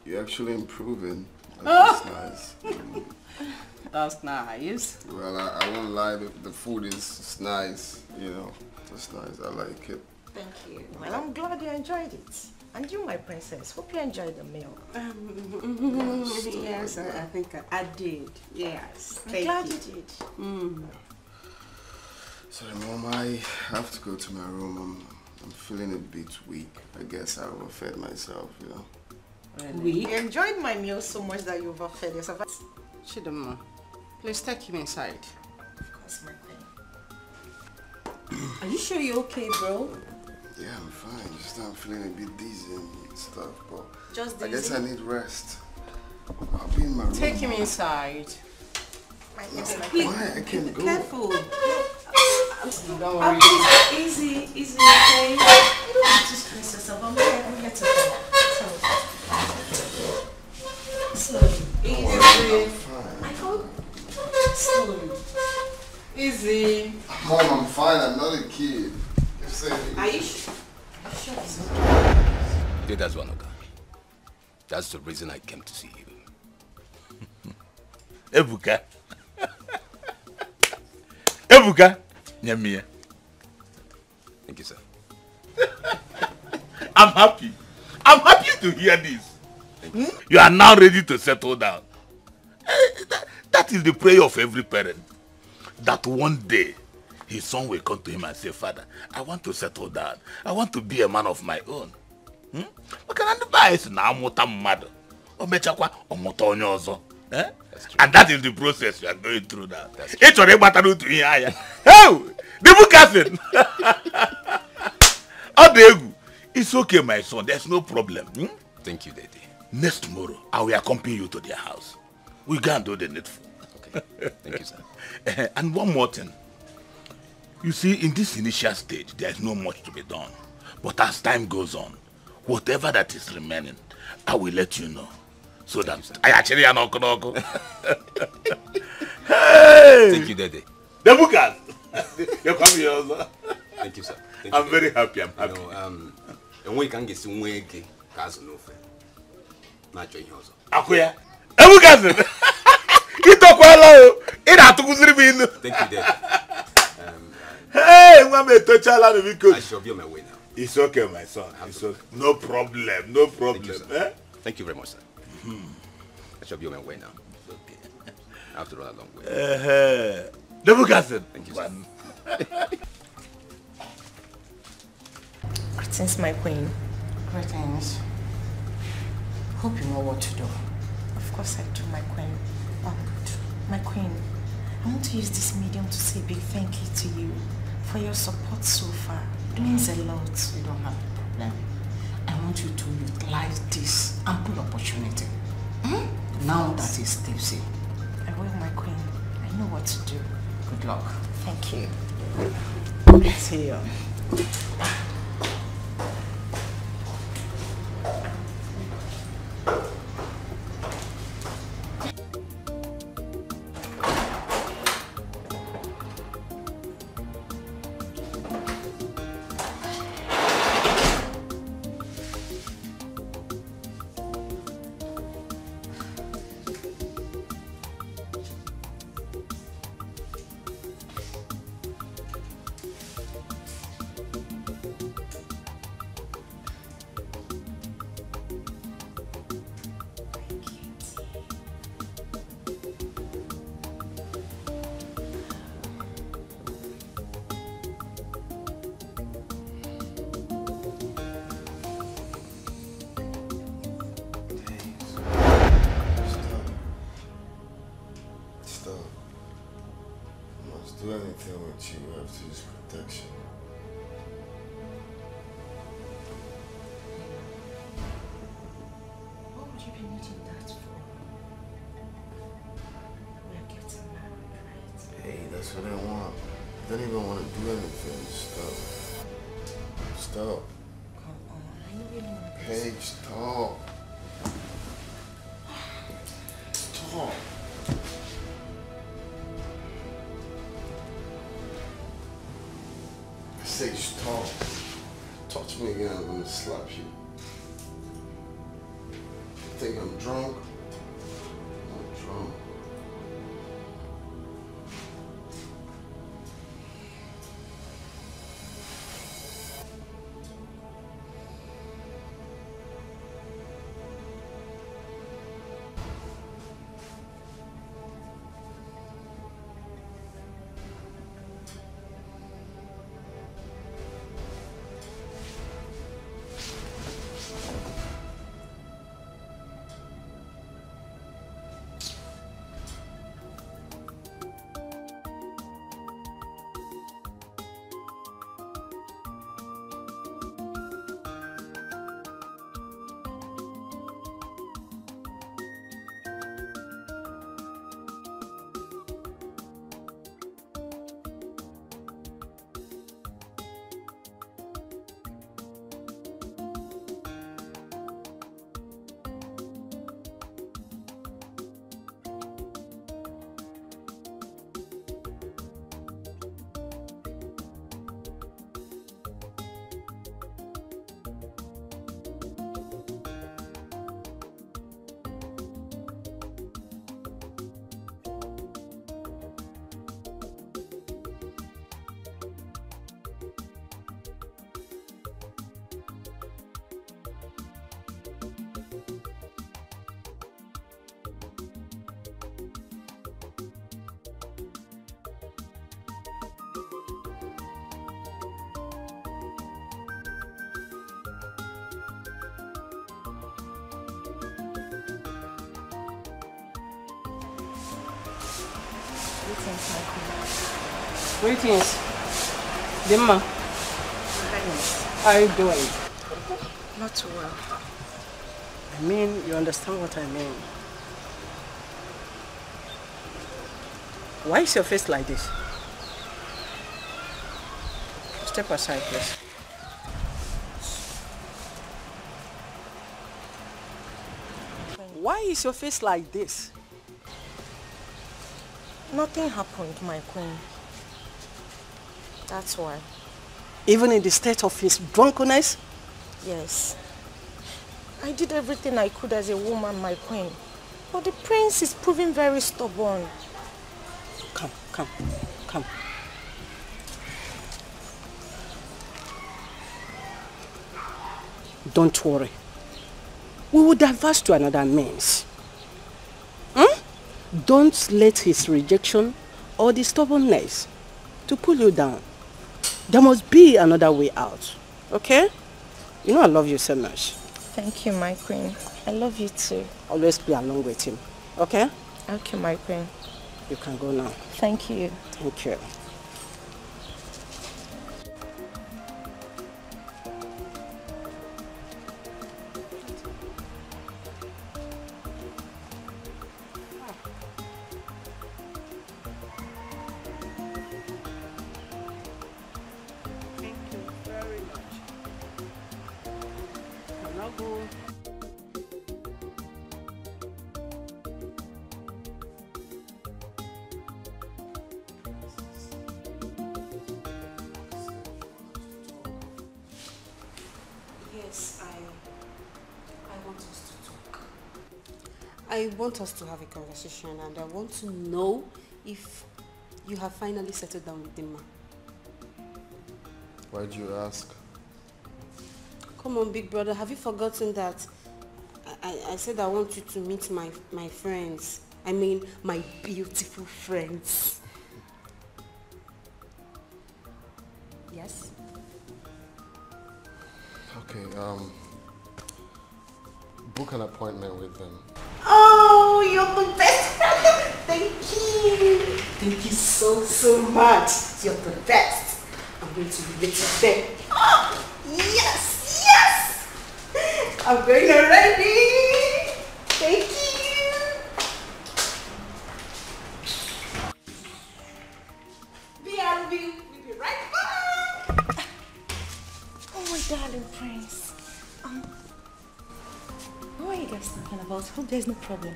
[SPEAKER 17] You're actually improving. That's nice.
[SPEAKER 22] That's nice.
[SPEAKER 17] Well, I won't lie, the food is nice, you know. It's nice, I like it.
[SPEAKER 23] Thank you. Well, I'm glad you enjoyed it. And you, my princess, hope you enjoyed the meal.
[SPEAKER 22] Yes, I think I did. Yes.
[SPEAKER 23] I'm glad you did.
[SPEAKER 17] Sorry, Mom, I have to go to my room. I'm feeling a bit weak. I guess I overfed myself, you know.
[SPEAKER 23] Really? You enjoyed my meal so much that you overfed yourself.
[SPEAKER 22] Chidama, please take him inside.
[SPEAKER 23] Of course, my queen.
[SPEAKER 22] Are you sure you're okay, bro?
[SPEAKER 17] Yeah, I'm fine. Just I'm feeling a bit dizzy and stuff, but
[SPEAKER 23] just
[SPEAKER 17] I guess I need rest. I'll be in my room.
[SPEAKER 22] Take him inside.
[SPEAKER 17] No, why? I can't go.
[SPEAKER 22] Careful.
[SPEAKER 23] Don't worry. Easy, okay? You don't have to stress yourself. I'm here to help. Slowly. Easy.
[SPEAKER 17] I'm
[SPEAKER 23] fine. Slowly.
[SPEAKER 22] Easy.
[SPEAKER 17] Mom, I'm fine. I'm not a kid.
[SPEAKER 23] Are you sure?
[SPEAKER 13] Yeah, that's one of them. That's the reason I came to see you.
[SPEAKER 20] Ebuka. Ebuka, Nyamia.
[SPEAKER 13] Thank you, sir.
[SPEAKER 20] I'm happy. I'm happy to hear this. You are now ready to settle down. That is the prayer of every parent. That one day, his son will come to him and say, Father, I want to settle down. I want to be a man of my own. And that is the process you are going through now. It's already matter to you. Oh, the book has it. It's okay, my son. There's no problem.
[SPEAKER 13] Thank you, Daddy.
[SPEAKER 20] Next tomorrow, I will accompany you to their house. We can do the needful.
[SPEAKER 13] Okay. Thank you, sir.
[SPEAKER 20] And one more thing. You see, in this initial stage, there is no much to be done. But as time goes on, whatever that is remaining, I will let you know. So that I actually am not going. Hey!
[SPEAKER 13] Thank you, Daddy.
[SPEAKER 20] The bookers. You come here also.
[SPEAKER 13] Thank you, sir. Thank
[SPEAKER 20] I'm
[SPEAKER 13] you,
[SPEAKER 20] very happy. I'm happy.
[SPEAKER 13] And we can get some way again. Not join you also.
[SPEAKER 20] Akuya. The bookers. You talk well. It had to go through.
[SPEAKER 13] Thank you, Daddy.
[SPEAKER 20] Hey, I
[SPEAKER 13] shall be on my way now.
[SPEAKER 20] It's okay, my son. It's okay. No problem. No problem.
[SPEAKER 13] Thank you, Thank you very much, sir. I shall be on my way now. Okay. I have to run a long way.
[SPEAKER 20] The bookers.
[SPEAKER 13] Thank you, sir.
[SPEAKER 18] Greetings, my queen.
[SPEAKER 23] Greetings. Hope you know what to do.
[SPEAKER 18] Of course I do, my queen. My queen, I want to use this medium to say a big thank you to you for your support so far. It means a lot.
[SPEAKER 23] You don't have a problem. I want you to utilize this ample opportunity. Now that it's tipsy.
[SPEAKER 18] I will, my queen. I know what to do.
[SPEAKER 23] Good luck.
[SPEAKER 18] Thank you.
[SPEAKER 23] See you.
[SPEAKER 17] Do anything with you, I have to use protection.
[SPEAKER 18] What would you be needing that for? We are getting married, right?
[SPEAKER 17] Hey, that's what I want. I don't even want to do anything. Stop. Stop.
[SPEAKER 18] Come on, I know you don't want this.
[SPEAKER 17] Hey, stop. Stop. Say stop. Touch me again, I'm gonna slap you. Think I'm drunk? I'm drunk.
[SPEAKER 23] Greetings, my queen.
[SPEAKER 8] Greetings. Dimma. How are you doing?
[SPEAKER 23] Not too well.
[SPEAKER 8] I mean, you understand what I mean. Why is your face like this? Step aside, please. Why is your face like this?
[SPEAKER 23] Nothing happened, my queen. That's why.
[SPEAKER 8] Even in the state of his drunkenness?
[SPEAKER 23] Yes. I did everything I could as a woman, my queen. But the prince is proving very stubborn.
[SPEAKER 8] Come. Don't worry. We will diverse to another means. Don't let his rejection or the stubbornness to pull you down. There must be another way out. Okay? You know I love you so much.
[SPEAKER 23] Thank you, my queen. I love you too.
[SPEAKER 8] Always be along with him. Okay?
[SPEAKER 23] Okay, my queen.
[SPEAKER 8] You can go now.
[SPEAKER 23] Thank you.
[SPEAKER 8] Thank you.
[SPEAKER 19] I want us to have a conversation, and I want to know if you have finally settled down with Dimma.
[SPEAKER 17] Why'd you ask?
[SPEAKER 19] Come on, big brother, have you forgotten that I said I want you to meet my friends? I mean, my beautiful friends. Yes?
[SPEAKER 17] Okay, book an appointment with them.
[SPEAKER 19] Oh, you're the best friend. Thank you. Thank you so much. You're the best. I'm going to be late today. Oh, yes. I'm going already. Thank you.
[SPEAKER 23] We'll be right back. Oh, my darling prince. What are you guys talking about? Hope there's no problem.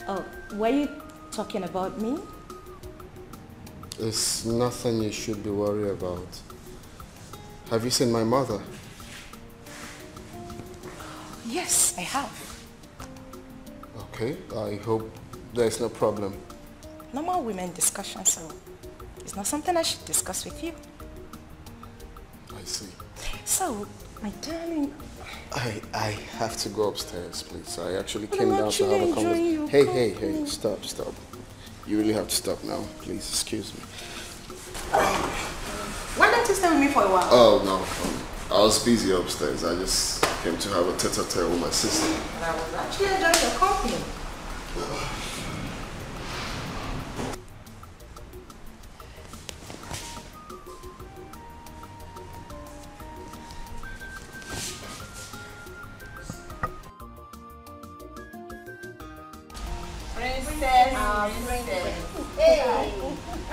[SPEAKER 23] Oh, were you talking about me?
[SPEAKER 17] It's nothing you should be worried about. Have you seen my mother?
[SPEAKER 23] Yes, I have.
[SPEAKER 17] Okay, I hope there's no problem.
[SPEAKER 23] Normal women discussion, so it's not something I should discuss with you.
[SPEAKER 17] I see.
[SPEAKER 23] So, my darling...
[SPEAKER 17] I have to go upstairs, please. I actually came down to have a conversation. Hey, stop. You really have to stop now. Please, excuse me.
[SPEAKER 23] Why don't you stay with me for a while?
[SPEAKER 17] Oh, no. I was busy upstairs. I just came to have a tete-a-tete with my sister.
[SPEAKER 23] And I was actually enjoying your company.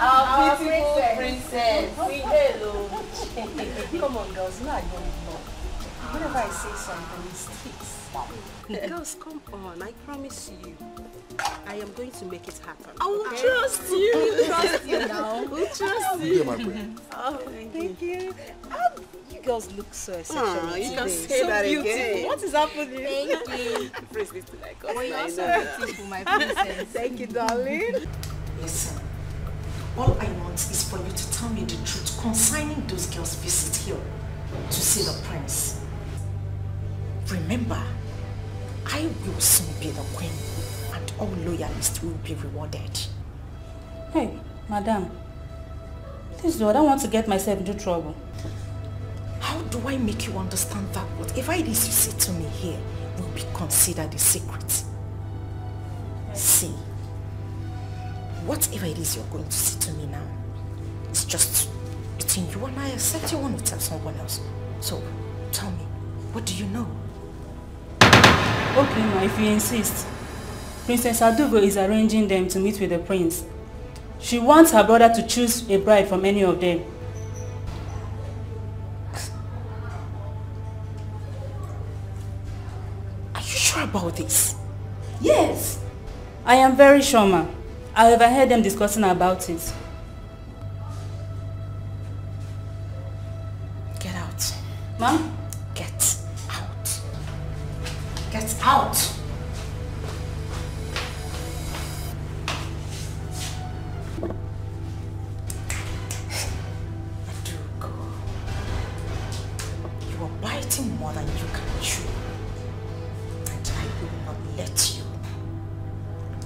[SPEAKER 2] Our beautiful princess. Hello.
[SPEAKER 23] Come on, girls. Now I don't know. Whenever I say something, it sticks.
[SPEAKER 19] Girls, come on. I promise you. I am going to make it happen.
[SPEAKER 23] I will
[SPEAKER 19] okay?
[SPEAKER 23] trust you.
[SPEAKER 19] We'll
[SPEAKER 23] trust you now.
[SPEAKER 19] We'll trust
[SPEAKER 23] you.
[SPEAKER 19] you.
[SPEAKER 23] My friend. Oh, thank you. You girls look so exceptional
[SPEAKER 19] you
[SPEAKER 23] today.
[SPEAKER 19] can say
[SPEAKER 23] so
[SPEAKER 19] that
[SPEAKER 23] beautiful.
[SPEAKER 19] again.
[SPEAKER 23] What is happening?
[SPEAKER 19] Thank you.
[SPEAKER 23] Praise this to like us.
[SPEAKER 19] Oh, you're
[SPEAKER 23] I
[SPEAKER 19] so
[SPEAKER 23] know.
[SPEAKER 19] beautiful, my princess.
[SPEAKER 23] Thank you, darling.
[SPEAKER 12] Listen, all I want is for you to tell me the truth concerning those girls' visit here to see the prince. Remember, I will soon be the queen and all loyalists will be rewarded.
[SPEAKER 14] Hey, madam. Please do, I don't want to get myself into trouble.
[SPEAKER 12] How do I make you understand that whatever it is you say to me here will be considered a secret? See,
[SPEAKER 18] whatever it is you're going to say to me now, it's just between you and I, except you want to tell someone else. So, tell me, what do you know?
[SPEAKER 14] Okay, ma, if you insist. Princess Adugo is arranging them to meet with the prince. She wants her brother to choose a bride from any of them.
[SPEAKER 18] Are you sure about this?
[SPEAKER 14] Yes. I am very sure, ma. I overheard them discussing about it.
[SPEAKER 18] Get out.
[SPEAKER 14] Ma'am?
[SPEAKER 18] Get out. Get out. Adugo, you are biting more than you can chew. And I will not let you.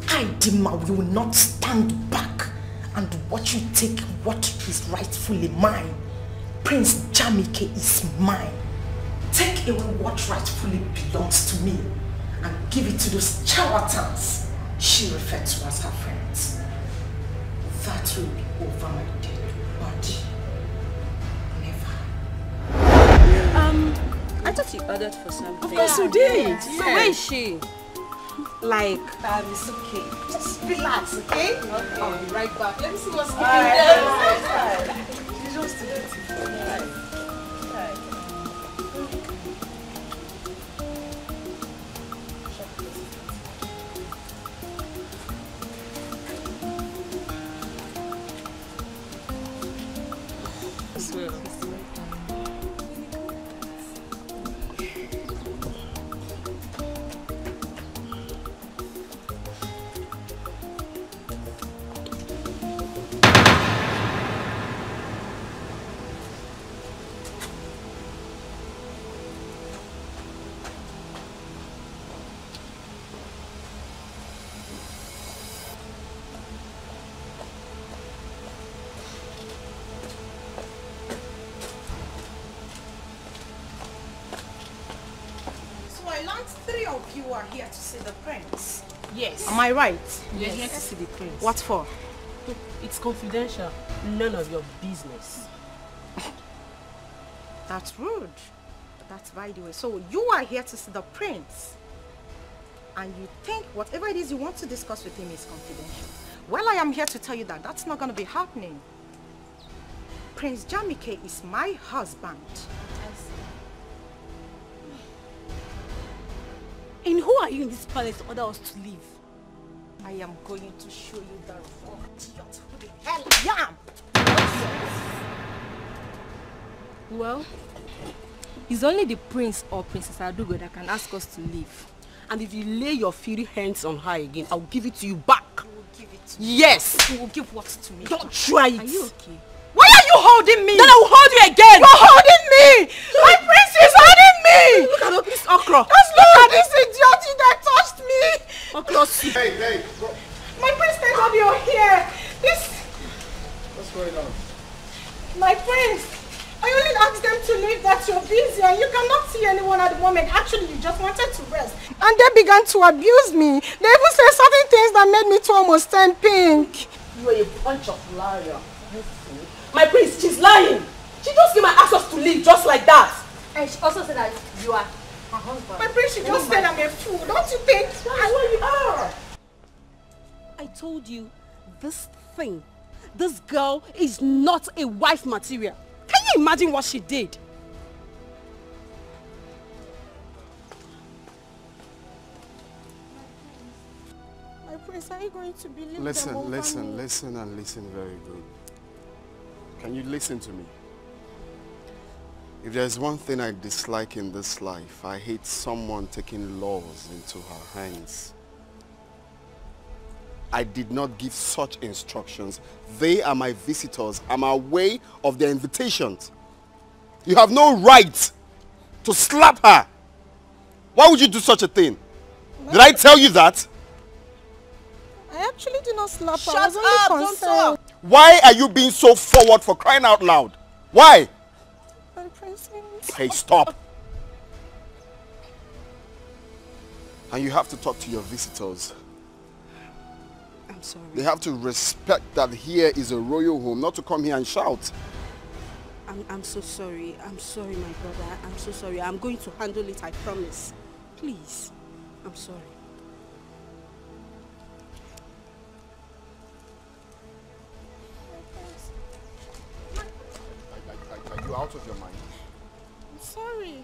[SPEAKER 18] I, Dima, will not stand back and watch you take what is rightfully mine. Prince Jamike is mine. Take away what rightfully belongs to me and give it to those charlatans she referred to as her friends. That will be over my dead body. Never.
[SPEAKER 9] I thought you ordered for something.
[SPEAKER 8] Of course you did.
[SPEAKER 9] Yes. So where is she?
[SPEAKER 18] Like, it's okay. Just relax, okay? Okay. I'll be right back. Let me see what's going on. She's just too beautiful. Three of you are here to see the prince.
[SPEAKER 8] Yes.
[SPEAKER 18] Am I right?
[SPEAKER 8] You're here to see the prince.
[SPEAKER 18] What for?
[SPEAKER 8] It's confidential. None of your business.
[SPEAKER 18] That's rude. That's by the way. So you are here to see the prince. And you think whatever it is you want to discuss with him is confidential. Well, I am here to tell you that that's not going to be happening. Prince Jamike is my husband.
[SPEAKER 8] And who are you in this palace to order us to leave?
[SPEAKER 18] I am going to show you the wrong idiot who the hell I am.
[SPEAKER 9] Well, it's only the prince or Princess Adugo that can ask us to leave.
[SPEAKER 8] And if you lay your filthy hands on her again, I'll give it to you back.
[SPEAKER 18] You will give it to
[SPEAKER 8] me. Yes.
[SPEAKER 18] You will give what to me?
[SPEAKER 8] Don't try it.
[SPEAKER 9] Are you okay?
[SPEAKER 18] Why are you holding me?
[SPEAKER 8] Then I will hold you again.
[SPEAKER 18] You're holding me. My prince is holding me.
[SPEAKER 8] Look at this okra.
[SPEAKER 18] Just look at this idiot that touched me.
[SPEAKER 8] Okra.
[SPEAKER 3] Hey,
[SPEAKER 18] my prince, thank God you're here. This.
[SPEAKER 3] What's going on?
[SPEAKER 18] My prince, I only asked them to leave that you're busy and you cannot see anyone at the moment. Actually, you just wanted to rest. And they began to abuse me. They even said certain things that made me to almost turn pink.
[SPEAKER 8] You are a bunch of liars. My prince, she's lying. She just gave my access to leave just like that.
[SPEAKER 9] And she also said that you are her husband.
[SPEAKER 18] My prince, she just said I'm a fool. Don't you think? That's what you are.
[SPEAKER 8] I told you, this thing, this girl is not a wife material. Can you imagine what she did?
[SPEAKER 18] My prince, are you going to believe them
[SPEAKER 17] Listen
[SPEAKER 18] over me?
[SPEAKER 17] and listen very good. Can you listen to me? If there's one thing I dislike in this life, I hate someone taking laws into her hands. I did not give such instructions. They are my visitors. I'm aware of their invitations. You have no right to slap her. Why would you do such a thing? Did I tell you that?
[SPEAKER 18] I actually did not slap her.
[SPEAKER 8] Shut
[SPEAKER 18] I was only
[SPEAKER 8] up, don't
[SPEAKER 18] concerned.
[SPEAKER 8] talk.
[SPEAKER 17] Why are you being so forward for crying out loud? Why?
[SPEAKER 18] My prince.
[SPEAKER 17] Hey, stop. And you have to talk to your visitors.
[SPEAKER 18] I'm
[SPEAKER 19] sorry.
[SPEAKER 17] They have to respect that here is a royal home, not to come here and shout.
[SPEAKER 19] I'm so sorry. I'm sorry, my brother. I'm so sorry. I'm going to handle it, I promise. Please. I'm sorry.
[SPEAKER 17] Are you out of your mind?
[SPEAKER 19] I'm sorry.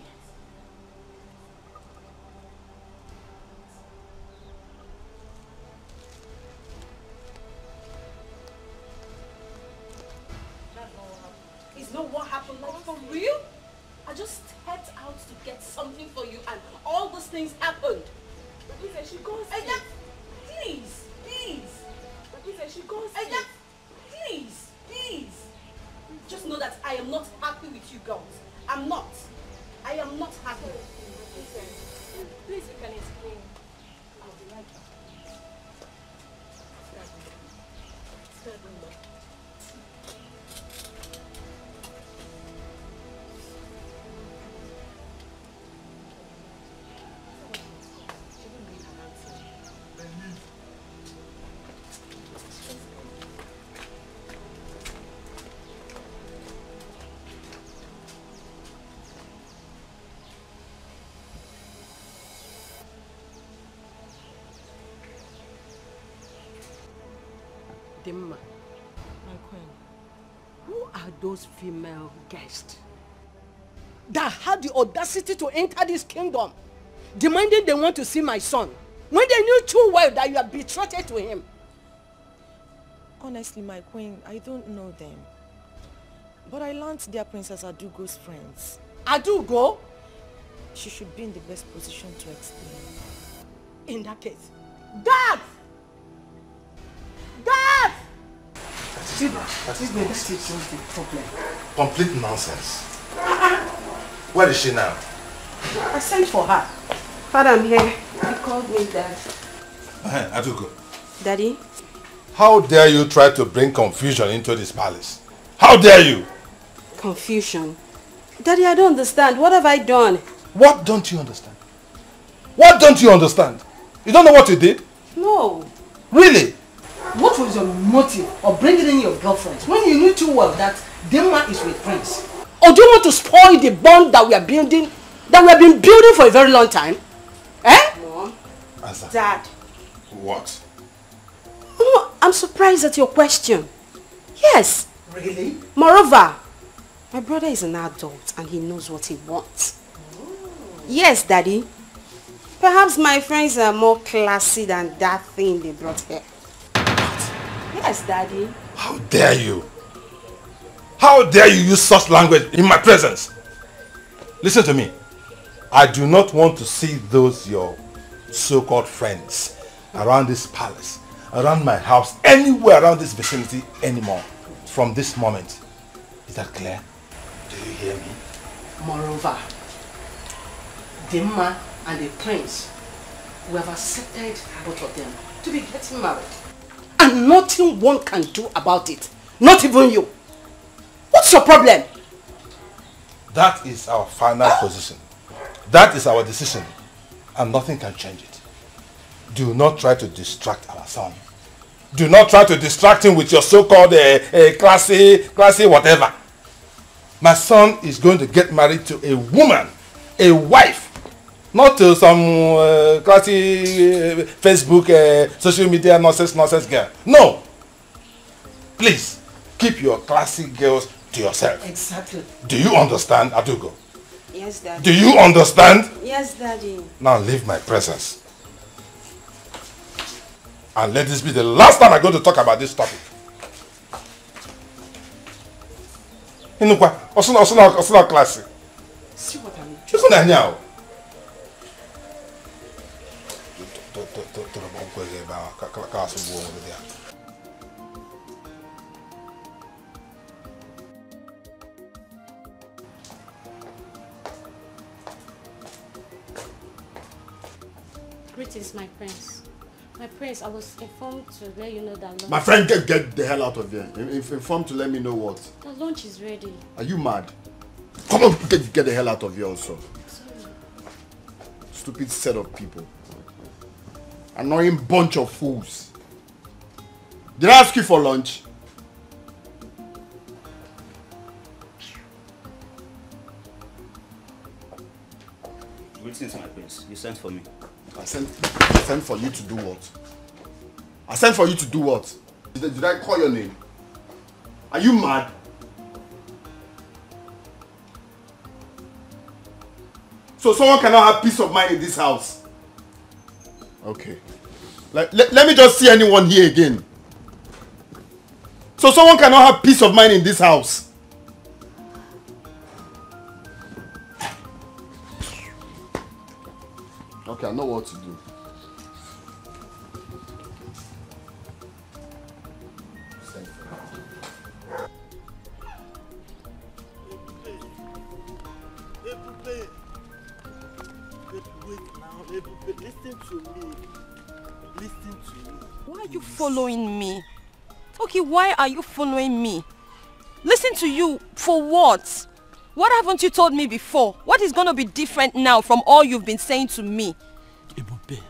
[SPEAKER 12] Is not what happened, like for real? I just stepped out to get something for you and all those things happened. She goes please, please. She goes please. Just know that I am not happy with you girls. I'm not. I am not happy.
[SPEAKER 4] Please, you can explain.
[SPEAKER 12] I'll be right back.
[SPEAKER 8] Dimma, my queen, who are those female guests that had the audacity to enter this kingdom, demanding they want to see my son, when they knew too well that you are betrothed to him?
[SPEAKER 1] Honestly, my queen, I don't know them. But I learned they are Princess Adugo's friends.
[SPEAKER 8] Adugo?
[SPEAKER 1] She should be in the best position to explain.
[SPEAKER 8] In that case, Dad! Dad!
[SPEAKER 2] That is the problem.
[SPEAKER 20] Complete nonsense. Where is she now?
[SPEAKER 2] I sent for her.
[SPEAKER 19] Father, I'm here. He called me, Dad.
[SPEAKER 20] Adugo.
[SPEAKER 19] Daddy?
[SPEAKER 20] How dare you try to bring confusion into this palace? How dare you?
[SPEAKER 19] Confusion? Daddy, I don't understand. What have I done?
[SPEAKER 20] What don't you understand? What don't you understand? You don't know what you did?
[SPEAKER 19] No.
[SPEAKER 20] Really?
[SPEAKER 2] What was your motive of bringing in your girlfriends when you knew too well that Dimma is with Prince?
[SPEAKER 8] Or do you want to spoil the bond that we are building, that we have been building for a very long time? Eh?
[SPEAKER 19] Mom.
[SPEAKER 20] Answer.
[SPEAKER 19] Dad.
[SPEAKER 20] What?
[SPEAKER 19] Oh, I'm surprised at your question. Yes.
[SPEAKER 2] Really?
[SPEAKER 19] Moreover, my brother is an adult and he knows what he wants. Yes, Daddy. Perhaps my friends are more classy than that thing they brought here. Yes, Daddy.
[SPEAKER 20] How dare you? How dare you use such language in my presence? Listen to me. I do not want to see those your so-called friends around this palace, around my house, anywhere around this vicinity anymore from this moment. Is that clear? Do you hear me?
[SPEAKER 2] Moreover, Dimma and the Prince, we have accepted both of them to be getting married.
[SPEAKER 8] And nothing one can do about it. Not even you. What's your problem?
[SPEAKER 20] That is our final position. That is our decision. And nothing can change it. Do not try to distract our son. Do not try to distract him with your so-called classy whatever. My son is going to get married to a woman, a wife. Not to some classy Facebook, social media nonsense girl. No. Please, keep your classy girls to yourself.
[SPEAKER 2] Exactly.
[SPEAKER 20] Do you understand, Adugo?
[SPEAKER 19] Yes, Daddy.
[SPEAKER 20] Do you understand?
[SPEAKER 19] Yes, Daddy.
[SPEAKER 20] Now leave my presence. And let this be the last time I'm going to talk about this topic. Inukwa, osuna classy.
[SPEAKER 2] See what I mean?
[SPEAKER 20] Isn't now?
[SPEAKER 7] Greetings, my prince. My prince, I was informed to let you know that lunch...
[SPEAKER 17] My friend, get the hell out of here. Informed to let me know what?
[SPEAKER 7] The lunch is ready.
[SPEAKER 17] Are you mad? Come on, get the hell out of here also.
[SPEAKER 7] Sorry.
[SPEAKER 17] Stupid set of people. Annoying bunch of fools.
[SPEAKER 3] Did I ask you for lunch?
[SPEAKER 6] Greetings, my prince. You sent for me.
[SPEAKER 3] I sent for you to do what? I sent for you to do what? Did I call your name? Are you mad? So someone cannot have peace of mind in this house? Okay. Let me just see anyone here again. So someone cannot have peace of mind in this house? Okay, I know what to do.
[SPEAKER 8] Listen to me. Listen to me.
[SPEAKER 4] Why are you following me? Okay, why are you following me? Listen to you for what? What haven't you told me before? What is going to be different now from all you've been saying to me?
[SPEAKER 21] Ebube,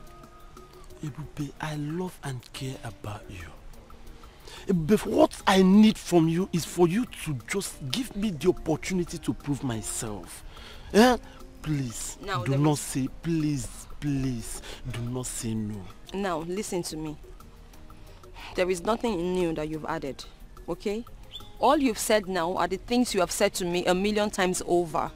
[SPEAKER 21] I love and care about you. Ebube, what I need from you is for you to just give me the opportunity to prove myself. Yeah? Please,
[SPEAKER 4] Now,
[SPEAKER 21] do not say, please, do not say no.
[SPEAKER 4] Now, listen to me. There is nothing new that you've added, okay? All you've said now are the things you have said to me 1,000,000 times over.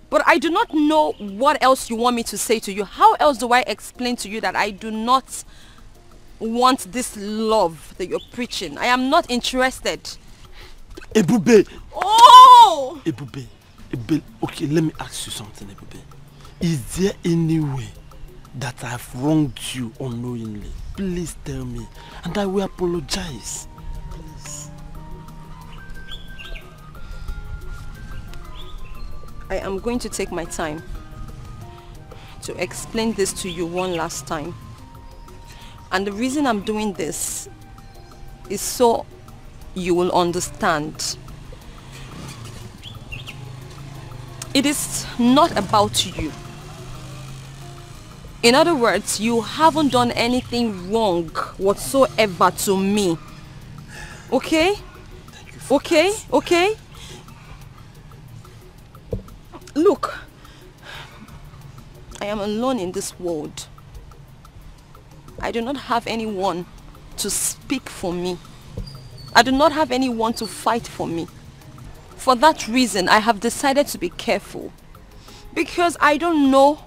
[SPEAKER 4] But I do not know what else you want me to say to you. How else do I explain to you that I do not want this love that you're preaching? I am not interested.
[SPEAKER 21] Ebube!
[SPEAKER 4] Oh!
[SPEAKER 21] Ebube, okay, let me ask you something, Ebube. Is there any way that I've wronged you unknowingly? Please tell me, and I will apologize. Please.
[SPEAKER 4] I am going to take my time to explain this to you one last time. And the reason I'm doing this is so you will understand. It is not about you. In other words, you haven't done anything wrong whatsoever to me. Okay? Okay? Okay? Look, I am alone in this world. I do not have anyone to speak for me. I do not have anyone to fight for me. For that reason, I have decided to be careful. Because I don't know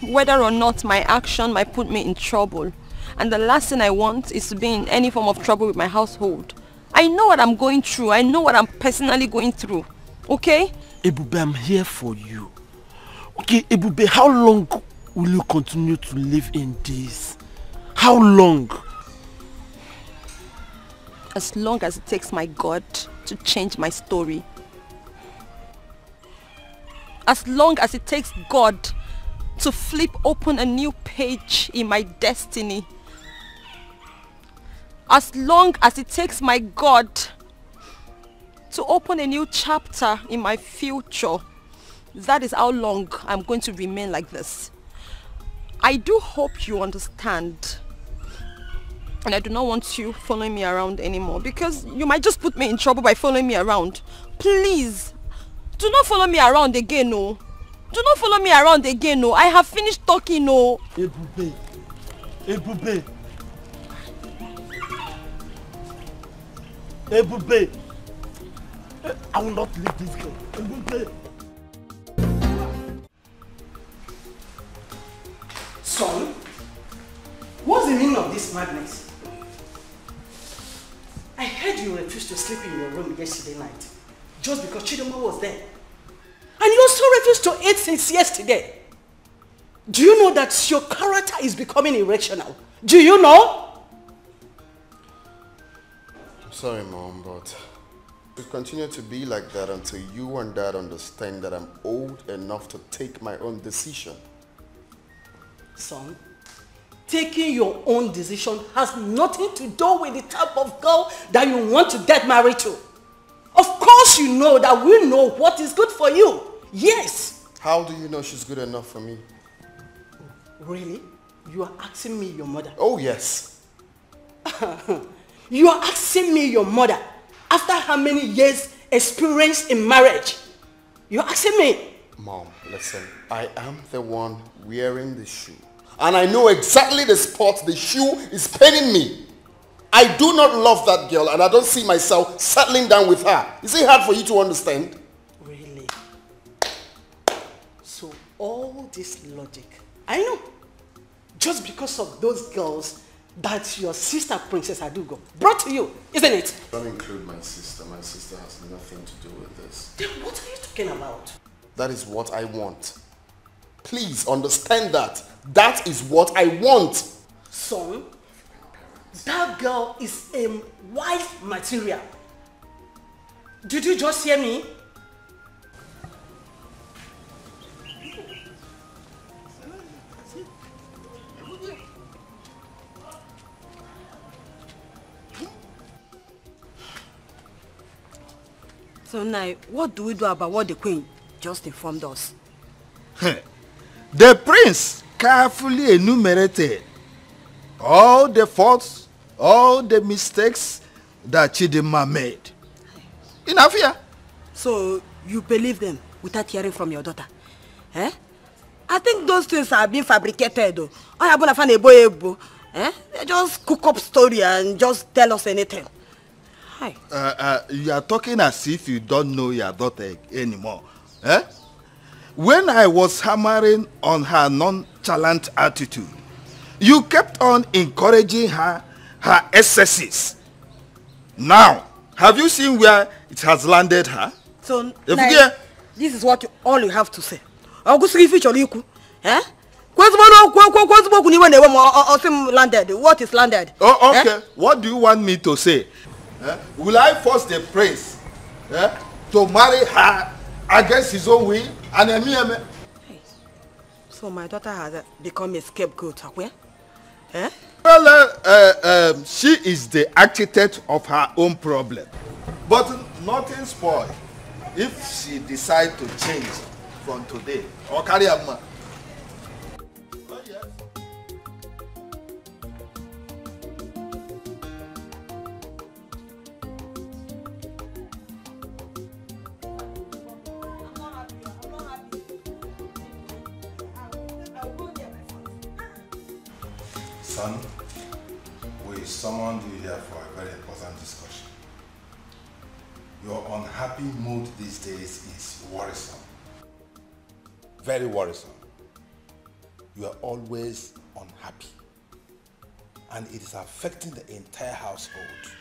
[SPEAKER 4] whether or not my action might put me in trouble. And the last thing I want is to be in any form of trouble with my household. I know what I'm going through. I know what I'm personally going through. Okay?
[SPEAKER 21] Ebube, I'm here for you. Okay, Ebube, how long will you continue to live in this? How long?
[SPEAKER 4] As long as it takes my God to change my story. As long as it takes God to flip open a new page in my destiny. As long as it takes my God to open a new chapter in my future. That is how long I'm going to remain like this. I do hope you understand. And I do not want you following me around anymore, because you might just put me in trouble by following me around. Please, do not follow me around again, no. Do not follow me around again, no. I have finished talking, no.
[SPEAKER 21] Ebube. Ebube. Ebube. I will not leave this girl. Ebube.
[SPEAKER 12] Son, what's the meaning of this madness? I heard you refused to sleep in your room yesterday night just because Chidoma was there. And you also refused to eat since yesterday. Do you know that your character is becoming irrational? Do you know?
[SPEAKER 17] I'm sorry, Mom, but it will continue to be like that until you and Dad understand that I'm old enough to take my own decision.
[SPEAKER 12] Son, taking your own decision has nothing to do with the type of girl that you want to get married to. Of course you know that we know what is good for you. Yes.
[SPEAKER 17] How do you know she's good enough for me?
[SPEAKER 12] Really? You are asking me, your mother?
[SPEAKER 17] Oh, yes.
[SPEAKER 8] You are asking me your mother after how many years experience in marriage? You're asking me?
[SPEAKER 17] Mom, listen, I am the one wearing the shoe. And I know exactly the spot the shoe is paining me. I do not love that girl and I don't see myself settling down with her. Is it hard for you to understand?
[SPEAKER 8] Really? So all this logic, I know, just because of those girls that your sister Princess Adugo brought to you, isn't it?
[SPEAKER 17] Don't include my sister. My sister has nothing to do with this.
[SPEAKER 8] Then what are you talking about?
[SPEAKER 17] That is what I want. Please understand that. That is what I want.
[SPEAKER 8] Son, that girl is a wife material. Did you just hear me?
[SPEAKER 22] So now, what do we do about what the queen just informed us?
[SPEAKER 5] The prince carefully enumerated all the faults, all the mistakes that Chidinma made. Enough here.
[SPEAKER 22] So you believe them without hearing from your daughter? Eh? I think those things are being fabricated though. They just cook up story and just tell us anything. Hi.
[SPEAKER 5] You are talking as if you don't know your daughter anymore. Eh? When I was hammering on her nonchalant attitude, you kept on encouraging her excesses. Now, have you seen where it has landed her?
[SPEAKER 22] So, this is what all you have to say. Eh? Landed. What is landed?
[SPEAKER 5] Oh, okay. Eh? What do you want me to say? Will I force the prince to marry her against his own will? And
[SPEAKER 22] so my daughter has become a scapegoat, where? Eh?
[SPEAKER 5] Well, she is the architect of her own problem. But nothing spoiled if she decides to change from today or carry a man.
[SPEAKER 20] Son, we summoned you here for a very important discussion. Your unhappy mood these days is worrisome. Very worrisome. You are always unhappy. And it is affecting the entire household.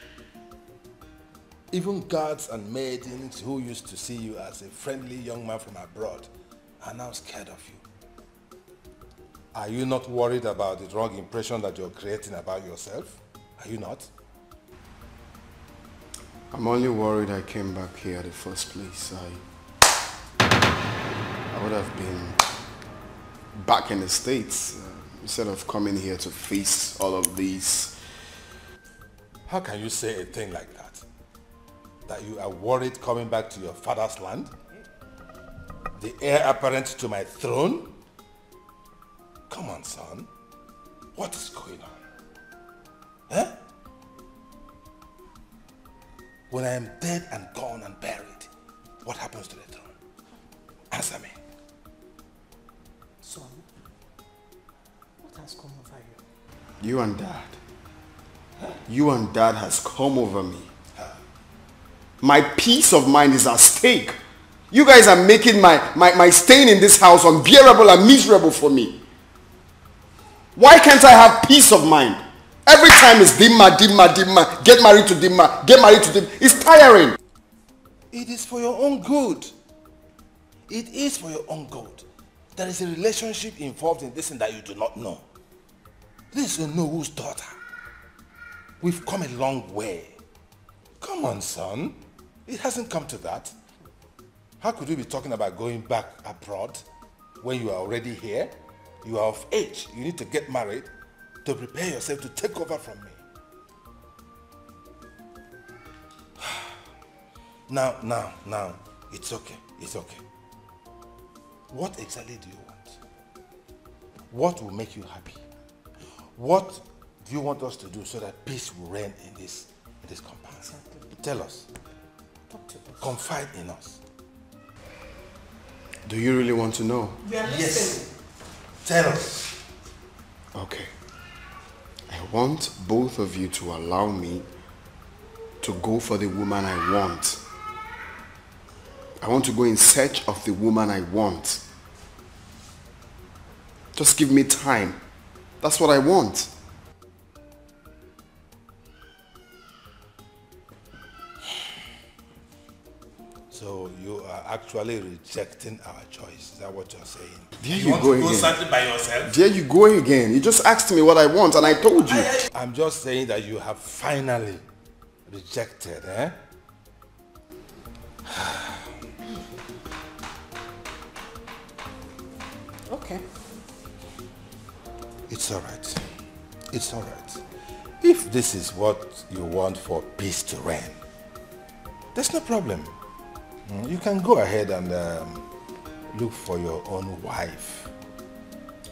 [SPEAKER 20] Even guards and maidens who used to see you as a friendly young man from abroad are now scared of you. Are you not worried about the wrong impression that you're creating about yourself? Are you not?
[SPEAKER 17] I'm only worried I came back here in the first place. I would have been back in the States instead of coming here to face all of these.
[SPEAKER 20] How can you say a thing like that? That you are worried coming back to your father's land? The heir apparent to my throne? Come on, son. What is going on? Eh? When I am dead and gone and buried, what happens to the throne? Answer me.
[SPEAKER 8] Son, what has come over you?
[SPEAKER 17] You and Dad. You and Dad has come over me. My peace of mind is at stake. You guys are making my staying in this house unbearable and miserable for me. Why can't I have peace of mind? Every time it's Dimma. Get married to Dimma. Get married to Dimma. It's tiring.
[SPEAKER 20] It is for your own good. It is for your own good. There is a relationship involved in this thing that you do not know. This is Onowo's daughter. We've come a long way. Come on, son. It hasn't come to that. How could we be talking about going back abroad when you are already here? You are of age. You need to get married to prepare yourself to take over from me. Now, it's okay. It's okay. What exactly do you want? What will make you happy? What do you want us to do so that peace will reign in this compound? Exactly. Tell us.
[SPEAKER 12] Talk to us.
[SPEAKER 20] Confide in us.
[SPEAKER 17] Do you really want to know?
[SPEAKER 20] Yes. Tell us.
[SPEAKER 17] Okay. I want both of you to allow me to go for the woman I want. I want to go in search of the woman I want. Just give me time. That's what I want.
[SPEAKER 20] So you are actually rejecting our choice. Is that what you're saying?
[SPEAKER 17] There you go again.
[SPEAKER 20] Want to go something by yourself?
[SPEAKER 17] There you go again. You just asked me what I want and I told you.
[SPEAKER 20] I'm just saying that you have finally rejected, eh?
[SPEAKER 12] Okay.
[SPEAKER 20] It's all right. It's all right. If this is what you want for peace to reign, there's no problem. You can go ahead and look for your own wife.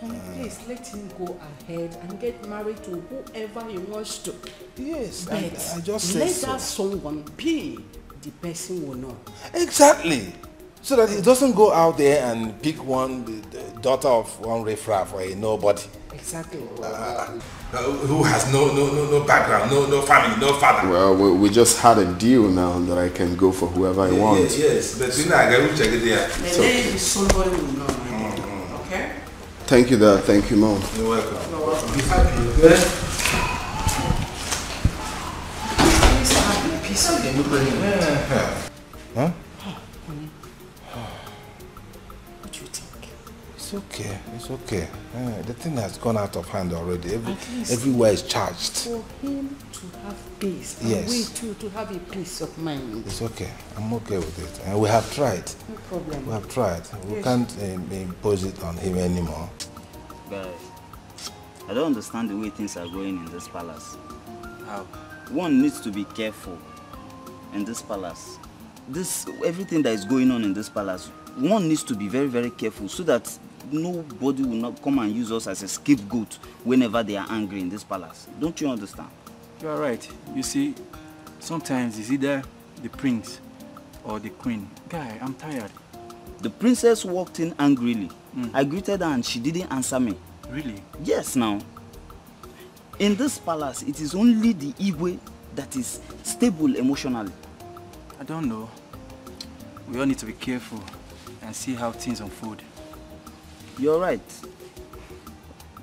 [SPEAKER 8] And please let him go ahead and get married to whoever he wants to.
[SPEAKER 20] Yes,
[SPEAKER 8] but
[SPEAKER 20] I just said
[SPEAKER 8] let
[SPEAKER 20] so.
[SPEAKER 8] that someone be the person will know.
[SPEAKER 20] Exactly. So that he doesn't go out there and pick the daughter of one riffraff or a nobody.
[SPEAKER 8] Exactly.
[SPEAKER 20] Who has no background, no family, no father.
[SPEAKER 17] Well, we just had a deal now that I can go for whoever I want.
[SPEAKER 20] Yes, but you know, I got to check it there.
[SPEAKER 8] The lady, somebody will know. Okay?
[SPEAKER 17] Thank you, Dad. Thank you, Mom.
[SPEAKER 20] You're welcome.
[SPEAKER 8] You're welcome.
[SPEAKER 20] Be happy, okay?
[SPEAKER 8] Peace, happy, peace.
[SPEAKER 20] Huh?
[SPEAKER 8] What do you think?
[SPEAKER 20] It's okay. It's okay. The thing has gone out of hand already. Everywhere is charged.
[SPEAKER 8] For him to have peace,
[SPEAKER 20] Yes.
[SPEAKER 8] and we too to have a peace of mind.
[SPEAKER 20] It's okay. I'm okay with it. And we have tried.
[SPEAKER 8] No problem.
[SPEAKER 20] We have tried. We can't impose it on him anymore.
[SPEAKER 6] Guys, I don't understand the way things are going in this palace.
[SPEAKER 11] How?
[SPEAKER 6] One needs to be careful in this palace. Everything that is going on in this palace, one needs to be very, very careful so that nobody will not come and use us as a scapegoat whenever they are angry in this palace. Don't you understand?
[SPEAKER 10] You are right. You see, sometimes it's either the prince or the queen. Guy, I'm tired.
[SPEAKER 6] The princess walked in angrily. I greeted her and she didn't answer me.
[SPEAKER 10] Really?
[SPEAKER 6] Yes, now. In this palace, it is only the Igwe that is stable emotionally.
[SPEAKER 10] I don't know. We all need to be careful and see how things unfold.
[SPEAKER 6] You're right.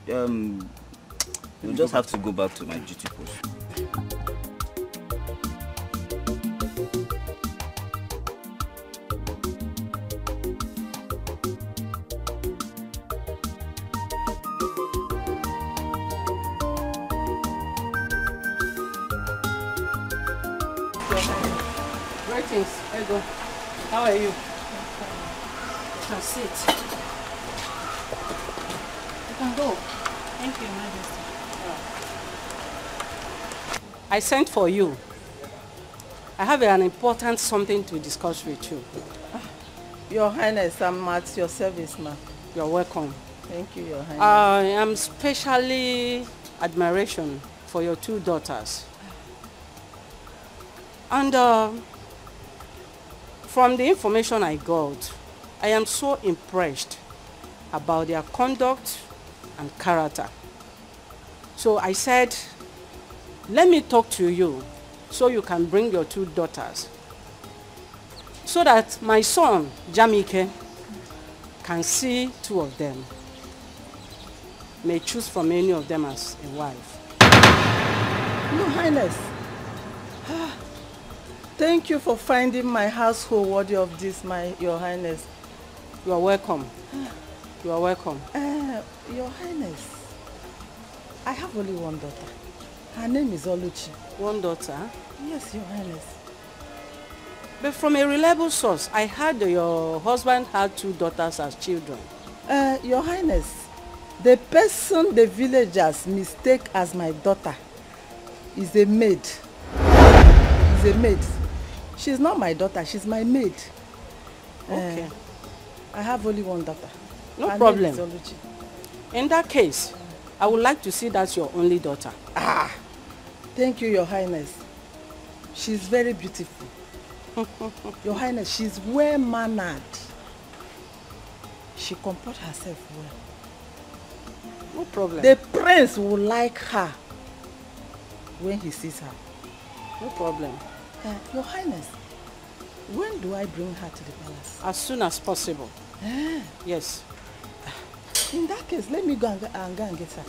[SPEAKER 6] You'll just have to go back to my duty post.
[SPEAKER 8] Greetings, Ego. How are you? You can sit. You can go.
[SPEAKER 14] Thank you, Majesty.
[SPEAKER 8] I sent for you. I have an important something to discuss with you.
[SPEAKER 2] Your Highness, I'm at your service, ma'am.
[SPEAKER 8] You're welcome.
[SPEAKER 2] Thank you, Your Highness.
[SPEAKER 8] I am specially admiration for your two daughters. And from the information I got, I am so impressed about their conduct and character. So I said, let me talk to you so you can bring your two daughters so that my son, Jamike, can see two of them, may choose from any of them as a wife.
[SPEAKER 2] Your Highness, thank you for finding my household worthy of this, Your Highness.
[SPEAKER 8] You are welcome. You are welcome.
[SPEAKER 2] Your Highness, I have only one daughter. Her name is Oluchi.
[SPEAKER 8] One daughter?
[SPEAKER 2] Yes, Your Highness.
[SPEAKER 8] But from a reliable source, I heard your husband had two daughters as children.
[SPEAKER 2] Your Highness, the person the villagers mistake as my daughter is a maid. Is a maid. She's not my daughter, she's my maid.
[SPEAKER 8] Okay.
[SPEAKER 2] I have only one daughter.
[SPEAKER 8] No
[SPEAKER 2] Her
[SPEAKER 8] problem.
[SPEAKER 2] name is Oluchi.
[SPEAKER 8] In that case,
[SPEAKER 22] I would like to see that's your only daughter.
[SPEAKER 2] Ah, thank you, Your Highness. She's very beautiful. Your Highness, she's well-mannered. She comports herself well.
[SPEAKER 22] No problem.
[SPEAKER 2] The prince will like her when he sees her.
[SPEAKER 22] No problem.
[SPEAKER 2] Your Highness, when do I bring her to the palace?
[SPEAKER 22] As soon as possible. Yes.
[SPEAKER 2] In that case, let me go and get her.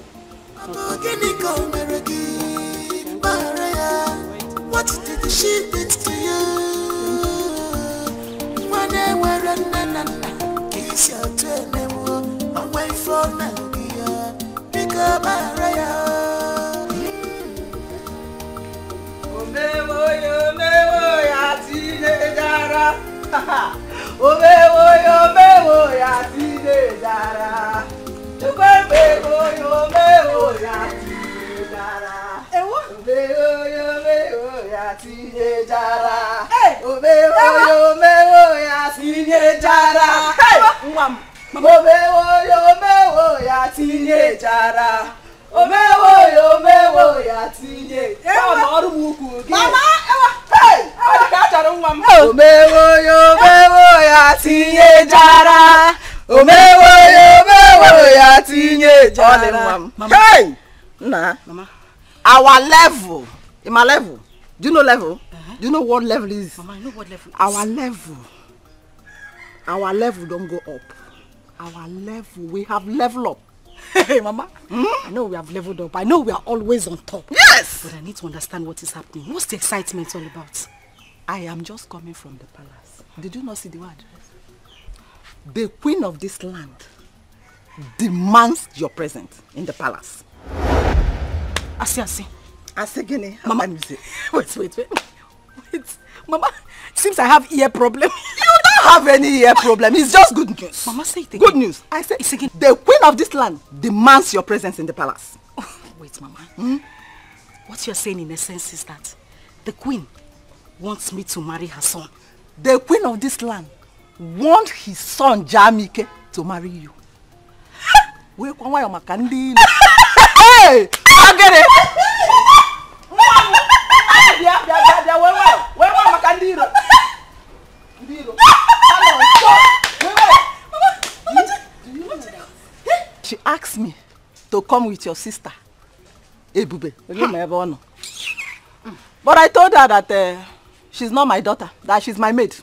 [SPEAKER 13] What did she do to you? When they were in kiss your twin, away from Nadia, pick up Maria.
[SPEAKER 2] Omewo ya teenagera. Omewo ya teenagera. Omewo ya teenagera. Omewo ya teenagera. Omewo ya teenagera. Omewo ya teenagera. Omewo ya teenagera. Mama, hey! Omewo ya teenagera. Omewo ya teenagera. Hey! Nah.
[SPEAKER 22] Mama.
[SPEAKER 2] Our level. In my level. Do you know level? Do you know what level is?
[SPEAKER 22] Mama, I know what level is.
[SPEAKER 2] Our level don't go up. Our level, we have level up.
[SPEAKER 22] Hey, Mama. I know we have leveled up. I know we are always on top.
[SPEAKER 2] Yes!
[SPEAKER 22] But I need to understand what is happening. What's the excitement all about?
[SPEAKER 2] I am just coming from the palace. Did you not see the word? The queen of this land demands your presence in the palace.
[SPEAKER 22] I see.
[SPEAKER 2] Asegene,
[SPEAKER 22] Mama, wait. Mama, seems I have ear problem.
[SPEAKER 2] You don't have any ear problem. It's just good news.
[SPEAKER 22] Mama, say it again.
[SPEAKER 2] Good news. I said the queen of this land demands your presence in the palace.
[SPEAKER 22] Oh, wait, Mama. What you're saying in essence is that the queen wants me to marry her son.
[SPEAKER 2] The queen of this land wants his son Jamike to marry you. Hey! I get it! She asked me to come with your sister, Ebube. But I told her that she's not my daughter, that she's my maid.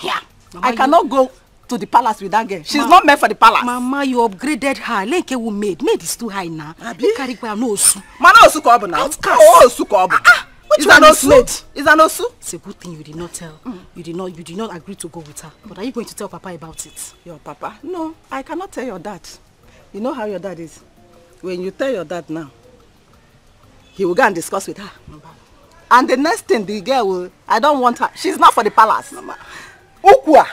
[SPEAKER 22] Yeah. Mama,
[SPEAKER 2] I cannot go to the palace with that girl. She's not meant for the palace.
[SPEAKER 22] Mama, you upgraded her. Lenke will maid. Maid is too high now. Carry no osu.
[SPEAKER 2] Mana osu ko obu now. Oh, osu ko obu.
[SPEAKER 22] Which one is maid?
[SPEAKER 2] Is an osu?
[SPEAKER 22] It's a good thing you did not tell. You did not agree to go with her. But are you going to tell Papa about it?
[SPEAKER 2] Your Papa? No, I cannot tell your dad. You know how your dad is. When you tell your dad now, he will go and discuss with her. And the next thing the girl will, I don't want her. She's not for the palace. Mama. Ukwa.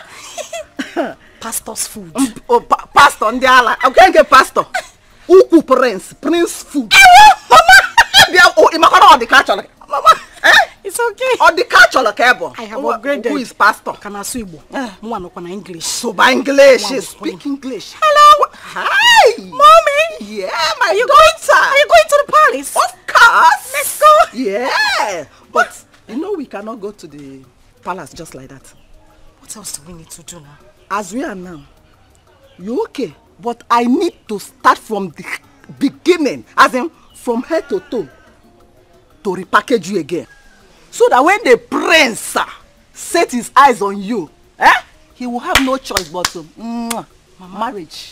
[SPEAKER 22] Pastor's food.
[SPEAKER 2] Pastor, Ndiala. I can't get pastor. Uku prince food. Mama. The catch. Mama.
[SPEAKER 22] It's okay.
[SPEAKER 2] Or the catch on the cable.
[SPEAKER 22] I have upgraded.
[SPEAKER 2] Who is pastor?
[SPEAKER 22] Can I say English?
[SPEAKER 2] So by English, speak English.
[SPEAKER 22] Hello.
[SPEAKER 2] Hi.
[SPEAKER 22] Mommy.
[SPEAKER 2] Yeah, my daughter.
[SPEAKER 22] Are you going to the palace?
[SPEAKER 2] Of course.
[SPEAKER 22] Let's go.
[SPEAKER 2] Yeah. But you know we cannot go to the palace just like that.
[SPEAKER 22] What else do we need to do now?
[SPEAKER 2] As we are now, you okay? But I need to start from the beginning, as in from head to toe, to repackage you again. So that when the prince set his eyes on you, he will have no choice but to marriage.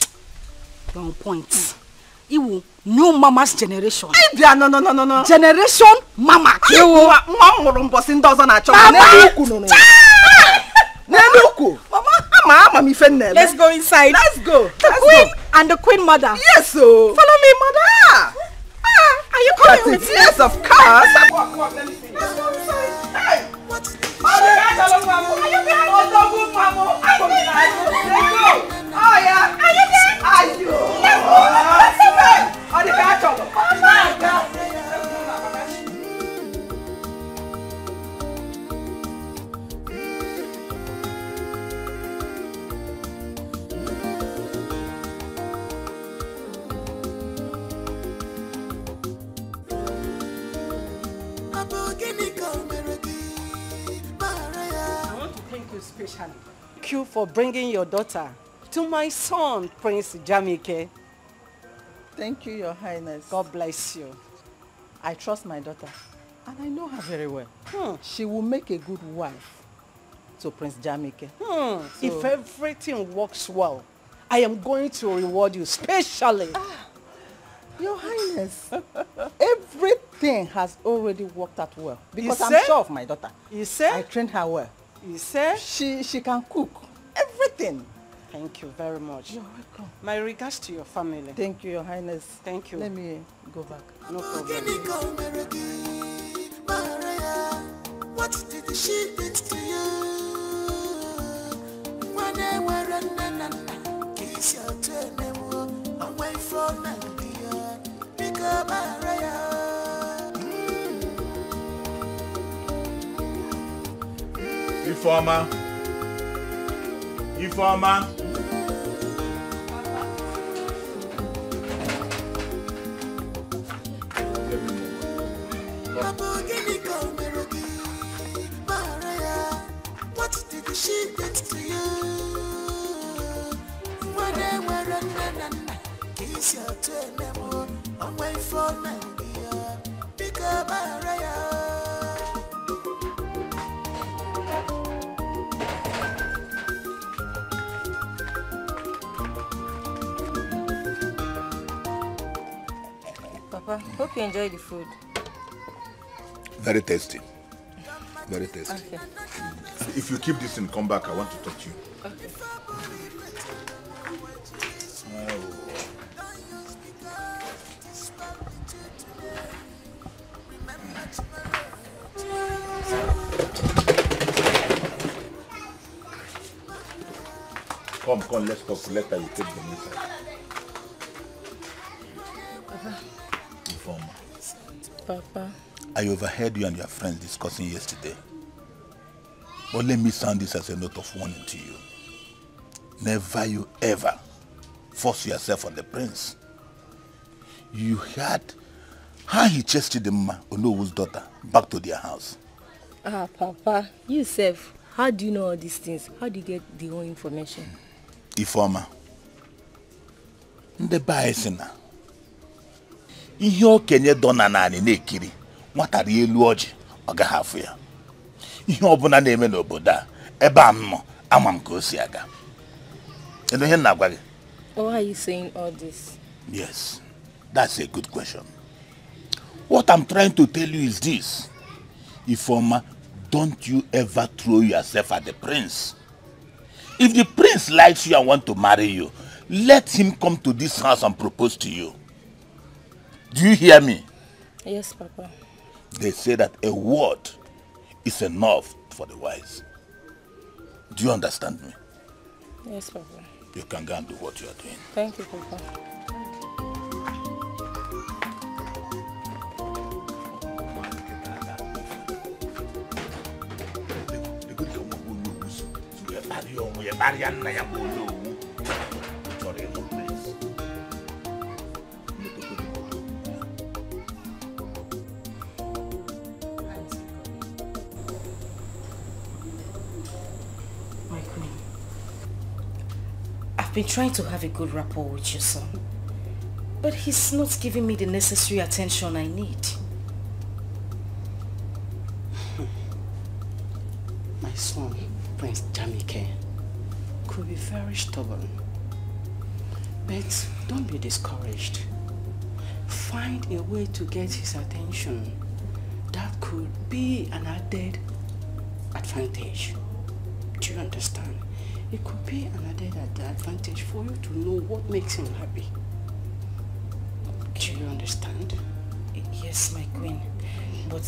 [SPEAKER 22] You're on point. You will new mama's generation.
[SPEAKER 2] No.
[SPEAKER 22] Generation mama. Let's go inside.
[SPEAKER 2] Let's go.
[SPEAKER 22] The queen and the queen mother.
[SPEAKER 2] Yes, so.
[SPEAKER 22] Follow me, mother. Are you coming with me?
[SPEAKER 2] Yes, of course.
[SPEAKER 22] Come on, let me see. Let's go inside.
[SPEAKER 2] Hey.
[SPEAKER 22] What?
[SPEAKER 2] Are you behind? Oh, yeah.
[SPEAKER 22] Are you there?
[SPEAKER 2] Are you?
[SPEAKER 22] Let's go.
[SPEAKER 2] Are you behind?
[SPEAKER 22] especially. Thank you for bringing your daughter to my son, Prince Jamike.
[SPEAKER 2] Thank you, Your Highness.
[SPEAKER 22] God bless you.
[SPEAKER 2] I trust my daughter, and I know her very well. She will make a good wife to Prince Jamike.
[SPEAKER 22] If everything works well, I am going to reward you specially.
[SPEAKER 2] Your Highness, everything has already worked out well. Because I'm sure of my daughter.
[SPEAKER 22] You say?
[SPEAKER 2] I trained her well.
[SPEAKER 22] You say?
[SPEAKER 2] She can cook. Everything.
[SPEAKER 22] Thank you very much.
[SPEAKER 2] You're welcome.
[SPEAKER 22] My regards to your family.
[SPEAKER 2] Thank you, Your Highness.
[SPEAKER 22] Thank you.
[SPEAKER 2] Let me go back.
[SPEAKER 22] No problem.
[SPEAKER 13] What did she do to you? When they were running, kiss your turn, away from Nigeria. Pick up
[SPEAKER 5] Informer. Informer.
[SPEAKER 13] What did she do to you? When they were running, kiss your turn, away from Nigeria. Pick up
[SPEAKER 15] Papa, hope you enjoy the food.
[SPEAKER 5] Very tasty. Very tasty.
[SPEAKER 15] Okay.
[SPEAKER 5] If you keep this and come back, I want to talk to you.
[SPEAKER 15] Okay.
[SPEAKER 5] Come, let's talk. Later you take them inside.
[SPEAKER 15] Papa.
[SPEAKER 5] Informer.
[SPEAKER 15] Papa.
[SPEAKER 5] I overheard you and your friends discussing yesterday. But let me sound this as a note of warning to you. Never you ever force yourself on the prince. You heard how he chased the mama, Onowo's daughter, back to their house.
[SPEAKER 15] Ah, Papa, you self, how do you know all these things? How do you get the whole information?
[SPEAKER 5] Informer. Ndị baa esi na ihe okenye dọna naanị na-ekiri nwata rie elu ọjị ọ gaghị afụ ya. Ihe ọbụla na-eme n'obodo a ebe a m nọ ama m ka o si aga. Kedu ihe na-agwa gị?
[SPEAKER 15] Why are you saying all this?
[SPEAKER 5] Yes, that's a good question. What I'm trying to tell you is this. Informer, don't you ever throw yourself at the prince. If the prince likes you and wants to marry you, let him come to this house and propose to you. Do you hear me?
[SPEAKER 15] Yes, Papa.
[SPEAKER 5] They say that a word is enough for the wise. Do you understand me?
[SPEAKER 15] Yes, Papa.
[SPEAKER 5] You can go and do what you are doing.
[SPEAKER 15] Thank you, Papa.
[SPEAKER 19] My queen, I've been trying to have a good rapport with your son, but he's not giving me the necessary attention I need.
[SPEAKER 22] My son, Prince Jamike, could be very stubborn. But don't be discouraged. Find a way to get his attention. That could be an added advantage. Do you understand? It could be an added advantage for you to know what makes him happy. Do you understand?
[SPEAKER 19] Yes, my queen. But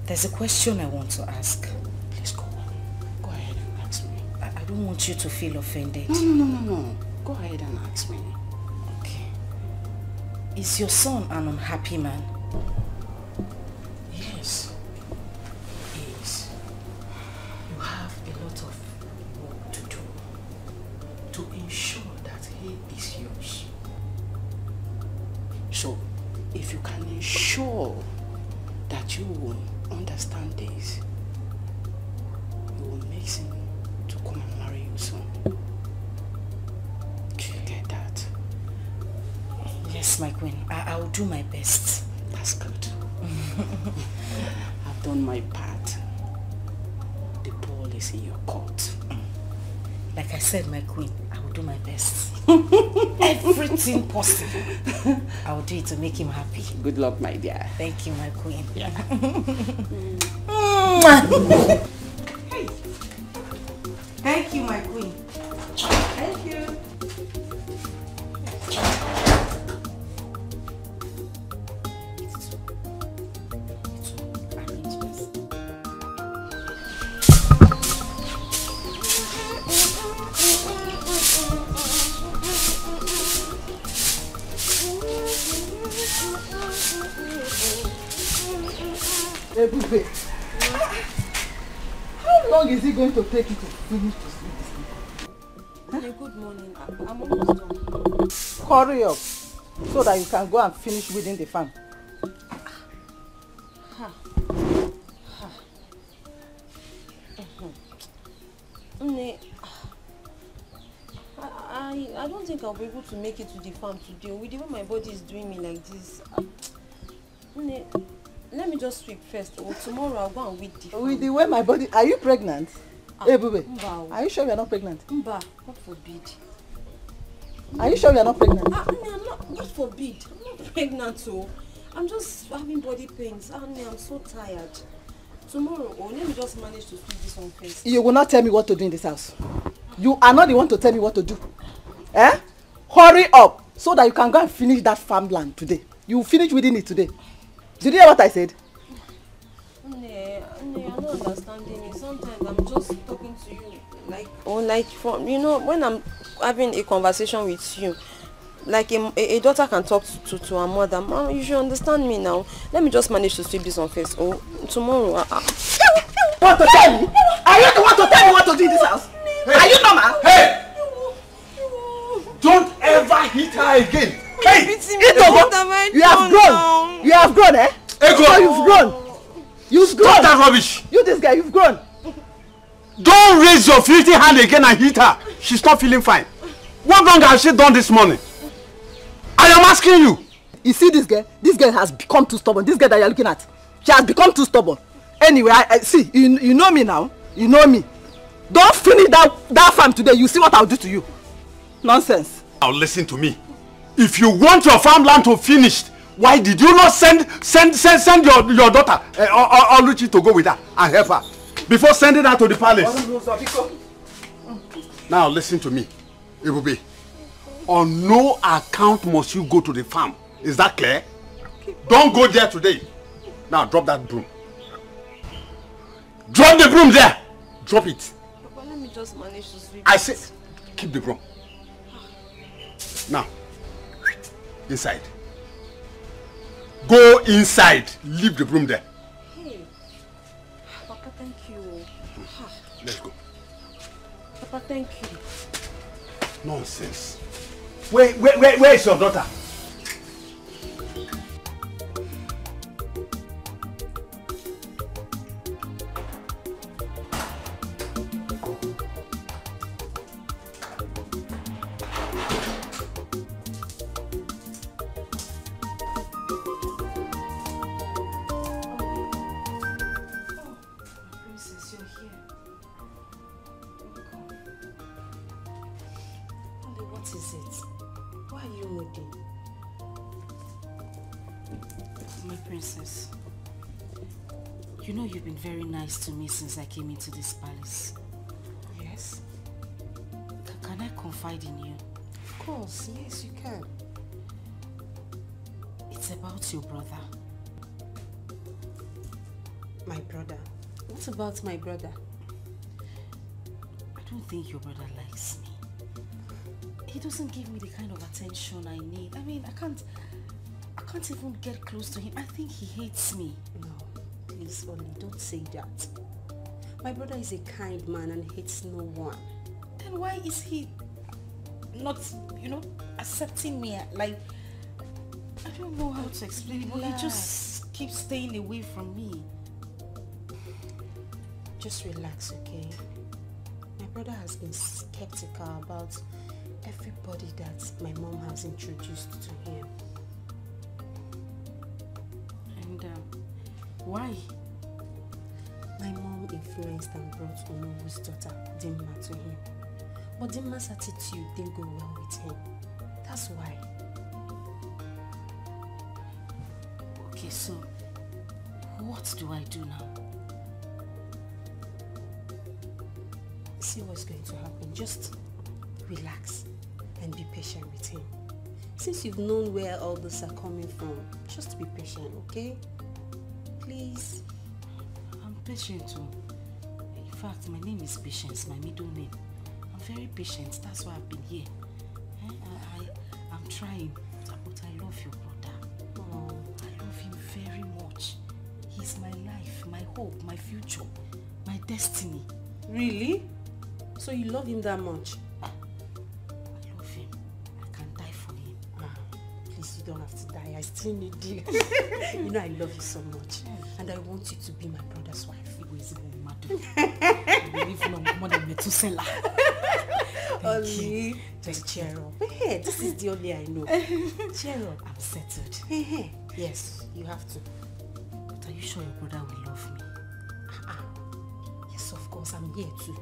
[SPEAKER 19] there's a question I want to ask.
[SPEAKER 22] Please go on. Go ahead and ask me.
[SPEAKER 19] I don't want you to feel offended.
[SPEAKER 22] No. Go ahead and ask me.
[SPEAKER 19] Okay. Is your son an unhappy man?
[SPEAKER 22] Yes. He is. You have a lot of work to do to ensure that he is yours. So, if you can ensure that you will understand this, you will make him to come and marry you soon. Do you get that?
[SPEAKER 12] Yes, my queen. I will do my best.
[SPEAKER 22] That's good. I've done my part. The ball is in your court.
[SPEAKER 12] Like I said, my queen, I will do my best. Everything possible. I will do it to make him happy.
[SPEAKER 22] Good luck, my dear.
[SPEAKER 12] Thank you, my queen.
[SPEAKER 22] Yeah.
[SPEAKER 12] Hey. Thank you, my queen. Thank you.
[SPEAKER 2] Ebube, how long is it going to take you to finish this sleep?
[SPEAKER 1] Good morning. I'm almost done.
[SPEAKER 2] Hurry up so that you can go and finish weeding the farm.
[SPEAKER 1] I don't think I'll be able to make it to the farm today. With the way my body is doing me like this. Let me just sweep first. Or tomorrow I'll go and weed the farm.
[SPEAKER 2] With the way my body... Are you pregnant? Ebube,
[SPEAKER 1] Mba.
[SPEAKER 2] are you sure you're not pregnant?
[SPEAKER 1] Mba, God forbid.
[SPEAKER 2] Are you sure you're not pregnant?
[SPEAKER 1] I'm not, God forbid. I'm not pregnant, so I'm just having body pains. I'm so tired. Tomorrow, let me just manage to sweep this one first.
[SPEAKER 2] You will not tell me what to do in this house. You are not the one to tell me what to do. Eh? Hurry up so that you can go and finish that farmland today. You will finish weeding it today. Did you hear what I said?
[SPEAKER 1] You're not understanding me. Sometimes I'm just talking to you like from, when I'm having a conversation with you, like a daughter can talk to her mother. Mom, you should understand me now. Let me just manage to sweep this one first. Oh, tomorrow.
[SPEAKER 2] Want to tell me? Are you the one to tell me what to do in this house? Hey. Are you normal?
[SPEAKER 3] Hey! Don't ever hit her again. Hey!
[SPEAKER 2] You have grown. You have grown, eh?
[SPEAKER 3] Ego.
[SPEAKER 2] So you've grown. You've grown.
[SPEAKER 3] Stop that rubbish.
[SPEAKER 2] You, this guy, you've grown.
[SPEAKER 3] Don't raise your filthy hand again and hit her. She's not feeling fine. What wrong has she done this morning? I am asking you.
[SPEAKER 2] You see this girl? This girl has become too stubborn. This girl that you're looking at, she has become too stubborn. Anyway, I see. You know me now. You know me. Don't finish that farm today. You see what I'll do to you. Nonsense.
[SPEAKER 3] Now listen to me. If you want your farmland to finish, why did you not send your daughter Oluchi to go with her and help her before sending her to the palace? Now listen to me, Ebube. On no account must you go to the farm. Is that clear? Don't go there today. Now drop that broom. Drop the broom there. Drop it.
[SPEAKER 1] Papa, let me just manage to sweep.
[SPEAKER 3] I say, keep the broom. Now, inside. Go inside. Leave the broom there.
[SPEAKER 1] Hey, Papa, thank you.
[SPEAKER 3] Let's go.
[SPEAKER 1] Papa, thank you.
[SPEAKER 3] Nonsense. Where is your daughter?
[SPEAKER 12] Very nice to me since I came into this palace.
[SPEAKER 22] Yes?
[SPEAKER 12] Can I confide in you?
[SPEAKER 22] Of course, yes you can.
[SPEAKER 12] It's about your brother.
[SPEAKER 22] My brother? What about my brother?
[SPEAKER 12] I don't think your brother likes me. He doesn't give me the kind of attention I need. I mean, I can't even get close to him. I think he hates me.
[SPEAKER 22] No. Please, Nolly, don't say that. My brother is a kind man and hates no one.
[SPEAKER 12] Then why is he not, accepting me? Like, I don't know how to explain it, but he just keeps staying away from me.
[SPEAKER 19] just relax, okay? My brother has been skeptical about everybody that my mom has introduced to him. And why? My mom influenced and brought Onobu's daughter, Dimma, to him. But Dimma's attitude didn't go well with him. That's why. Okay, so what do I do now? See what's going to happen. Just relax and be patient with him. Since you've known where all this are coming from, just be patient, okay? Please.
[SPEAKER 14] I'm patient too. In fact, my name is Patience, my middle name. I'm very patient, that's why I've been here. I'm trying, but I love your brother. Oh, I love him very much. He's my life, my hope, my future, my destiny.
[SPEAKER 19] Really? So you love him that much?
[SPEAKER 14] I love him. I can die for him.
[SPEAKER 19] Please, you don't have to die. I still need you. You know I love you so much. And I want you to be my brother's wife. Only just cheer up. Hey, this is the only I know. Cheer up. I'm settled. Yes, you have to.
[SPEAKER 14] But are you sure your brother will love me?
[SPEAKER 19] Yes, of course. I'm here too.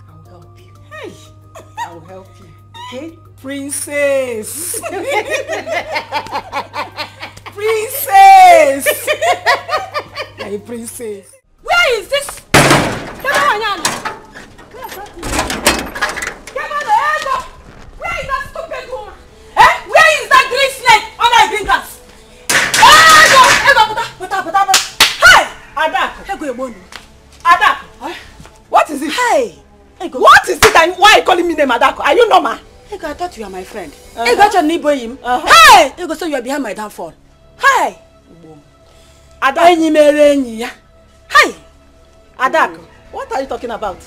[SPEAKER 19] I'll help you. Hey, I'll help you. Okay?
[SPEAKER 8] Princess! Princess! Hey, princess.
[SPEAKER 12] Where is this? Where is that stupid woman? Where is that green snake under the green grass?
[SPEAKER 8] Hey! Adako! What is it? Hey! What is it and why are you calling me name Adako? Are you normal?
[SPEAKER 12] I thought you are my friend. I got your neighbor him. Hey! You go so you are behind my downfall. Hey!
[SPEAKER 8] Adako! Hey! Adako, what are you talking about?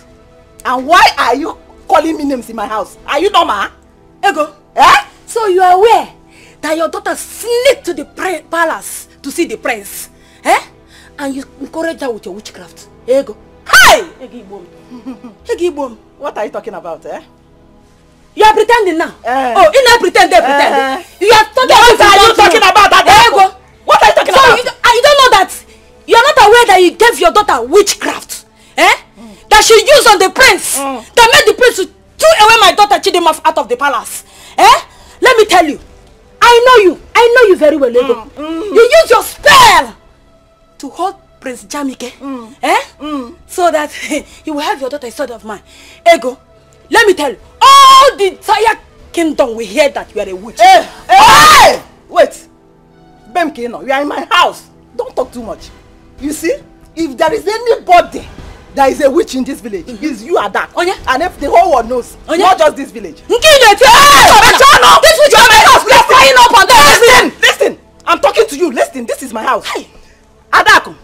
[SPEAKER 8] And why are you calling me names in my house? Are you normal?
[SPEAKER 12] Ego. So you are aware that your daughter sneaked to the palace to see the prince? And you encourage her with your witchcraft? Ego. Hey! Egibom.
[SPEAKER 8] What are you talking about,
[SPEAKER 12] You are pretending now. Oh, you not pretend, they pretend. You are talking
[SPEAKER 8] what are you talking about? Ego. What are you talking about?
[SPEAKER 12] You don't know that you are not aware that you gave your daughter witchcraft, that she used on the prince, that made the prince to throw away my daughter Chidima out of the palace. Let me tell you, I know you very well, Ego. You use your spell to hold Prince Jamike, so that you will have your daughter instead of mine. Ego, let me tell you, all the entire kingdom will hear that you are a witch.
[SPEAKER 8] Hey! Wait, Bemkino, you are in my house. Don't talk too much. You see, if there is anybody that is a witch in this village, it's you are that. And if the whole world knows, not just this village.
[SPEAKER 12] This witch are my house. We are flying up on them.
[SPEAKER 8] Listen, I'm talking to you. Listen, this is my house. Adako,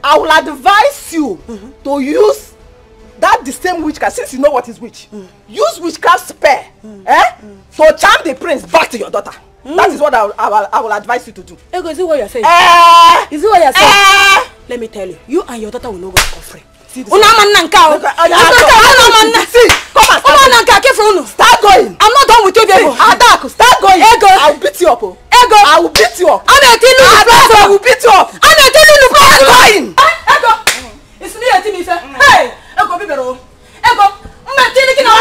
[SPEAKER 8] I will advise you to use that the same witchcraft, since you know what is witch. Use witchcraft spell, to charm the prince back to your daughter. That is what I will advise you to do.
[SPEAKER 12] Ego, is it what you're saying? Is it what you're saying? Let me tell you, you and your daughter will not go offering. See, come on,
[SPEAKER 8] start going.
[SPEAKER 12] I'm not done with you, Ego.
[SPEAKER 8] Adako, start going.
[SPEAKER 12] Ego,
[SPEAKER 8] I will beat you up.
[SPEAKER 12] Ego,
[SPEAKER 8] I will beat you up.
[SPEAKER 12] I
[SPEAKER 8] will beat you up.
[SPEAKER 12] Start going. Ego, it's me a team. Hey, Ego, be better. Ego, I'm taking a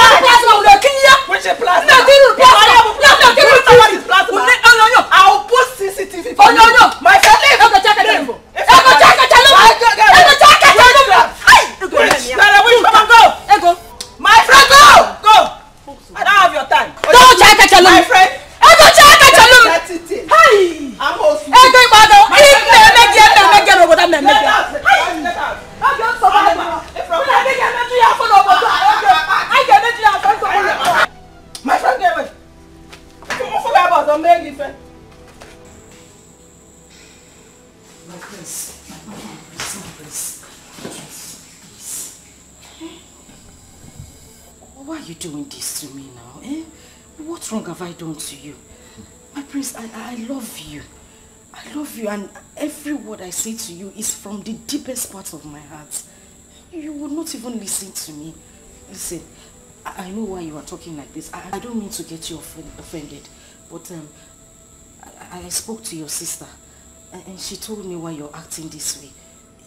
[SPEAKER 8] I will put CCTV for you. My friend, go. My friend, go. I don't have your time.
[SPEAKER 12] Don't check it, my friend. Hey,
[SPEAKER 8] I'm also. My friend, get away. Don't forget about the main friend.
[SPEAKER 14] My prince, please. Why are you doing this to me now? What wrong have I done to you? My prince, I love you. I love you, and every word I say to you is from the deepest part of my heart. You would not even listen to me. Listen, I know why you are talking like this. I don't mean to get you offended, but I spoke to your sister and she told me why you're acting this way.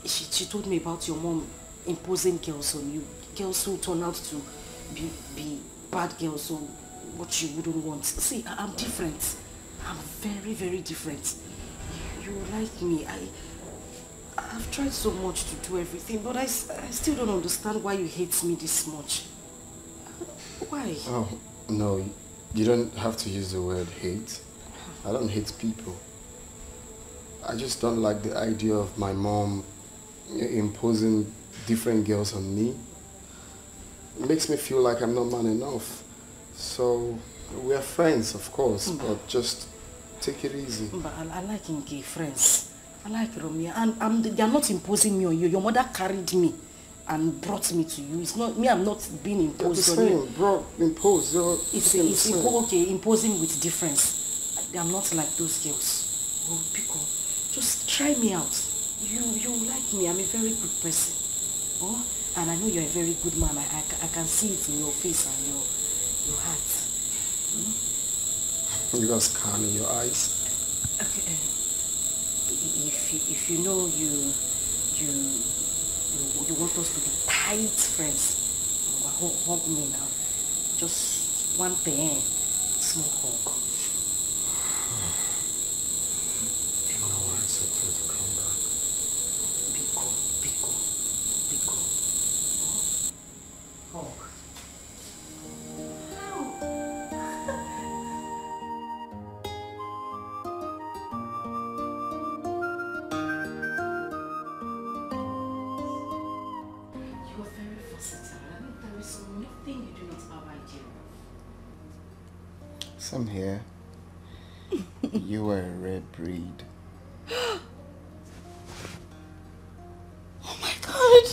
[SPEAKER 14] She told me about your mom imposing girls on you. Girls who turn out to be bad girls or what you wouldn't want. See, I'm different. I'm very, very different. You like me. I've tried so much to do everything, but I still don't understand why you hate me this much. Why?
[SPEAKER 17] Oh, no, you don't have to use the word hate. I don't hate people. I just don't like the idea of my mom imposing different girls on me. It makes me feel like I'm not man enough. So, we are friends, of course, but just take it easy.
[SPEAKER 14] But I like gay friends. I like Romeo, and they are not imposing me on you. Your mother carried me and brought me to you. It's not me. I'm not being imposed on you.
[SPEAKER 17] Imposed.
[SPEAKER 14] It's okay. Imposing with difference. I'm not like those girls. Oh, Pico, just try me out. You like me. I'm a very good person. Oh, and I know you're a very good man. I can see it in your face and your heart.
[SPEAKER 17] You got scan in your eyes.
[SPEAKER 14] Okay. If you know you want us to be tight friends, hug me now. Just one thing, small hug.
[SPEAKER 17] You know why I said to you to come back?
[SPEAKER 14] Biko. Hug.
[SPEAKER 17] Same here. You are a rare breed.
[SPEAKER 14] Oh my God!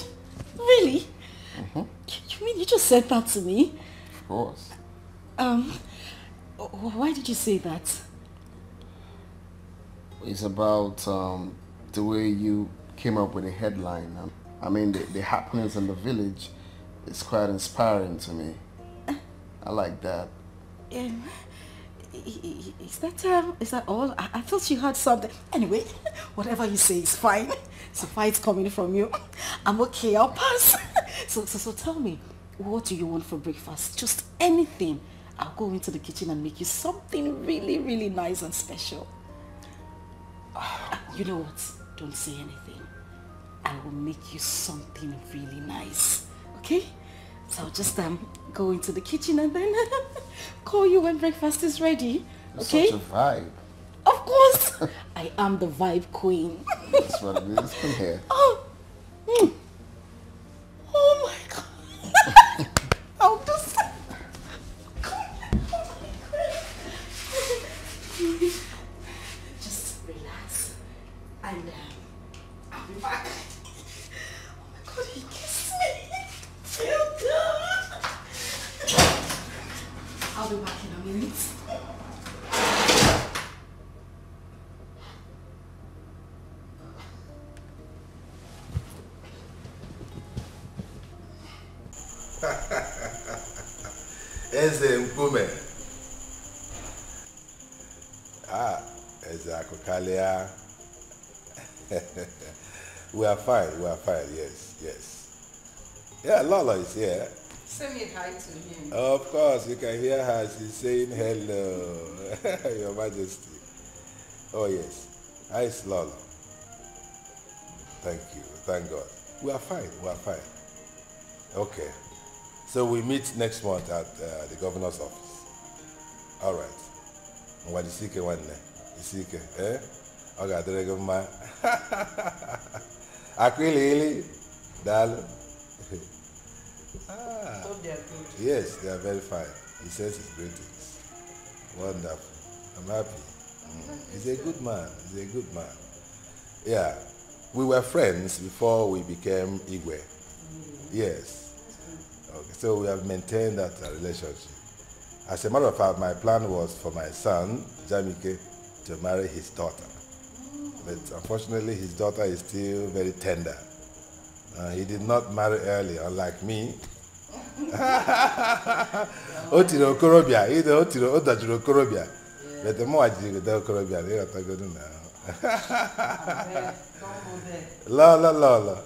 [SPEAKER 14] Really?
[SPEAKER 17] Mm-hmm.
[SPEAKER 14] You mean you just said that to me?
[SPEAKER 17] Of course.
[SPEAKER 14] Why did you say that?
[SPEAKER 17] It's about the way you came up with a headline. I mean, the happenings in the village is quite inspiring to me. I like that.
[SPEAKER 14] Is that all? I thought you had something. Anyway, whatever you say is fine. So far it's coming from you. I'm okay, I'll pass. So tell me, what do you want for breakfast? Just anything. I'll go into the kitchen and make you something really, really nice and special. You know what? Don't say anything. I will make you something really nice. Okay? So I'll just go into the kitchen and then call you when breakfast is ready. Okay?
[SPEAKER 17] Such a vibe.
[SPEAKER 14] Of course. I am the vibe queen.
[SPEAKER 17] That's what it is. Come here.
[SPEAKER 14] Oh my God. I'll just... Just relax. And I'll be back. Oh my God, he kissed me. Feel good. I'll be back in a minute.
[SPEAKER 20] Eze Mkume. Eze Akokalia. We are fine, yes. Yeah, Lola is here.
[SPEAKER 2] Say me hi to him.
[SPEAKER 20] Of course, you can hear her. She's saying hello, Your Majesty. Oh yes. Hi, it's Lola. Thank you, thank God. We are fine. Okay. So we meet next month at the governor's office. All right. What is it? Isike, eh? Okay, there you go, Akwili, Dalo.
[SPEAKER 2] Hope they are good.
[SPEAKER 20] Yes, they are very fine. He says his greetings. Wonderful. I'm happy. He's a good man. Yeah. We were friends before we became Igwe. Yes. Okay, so we have maintained that relationship. As a matter of fact, my plan was for my son, Jamike, to marry his daughter. But unfortunately, his daughter is still very tender. He did not marry early, unlike me. Otiro Korobia, either Otiro Odajiro Korobia. But the more I did with the Korobia, they are talking now. La.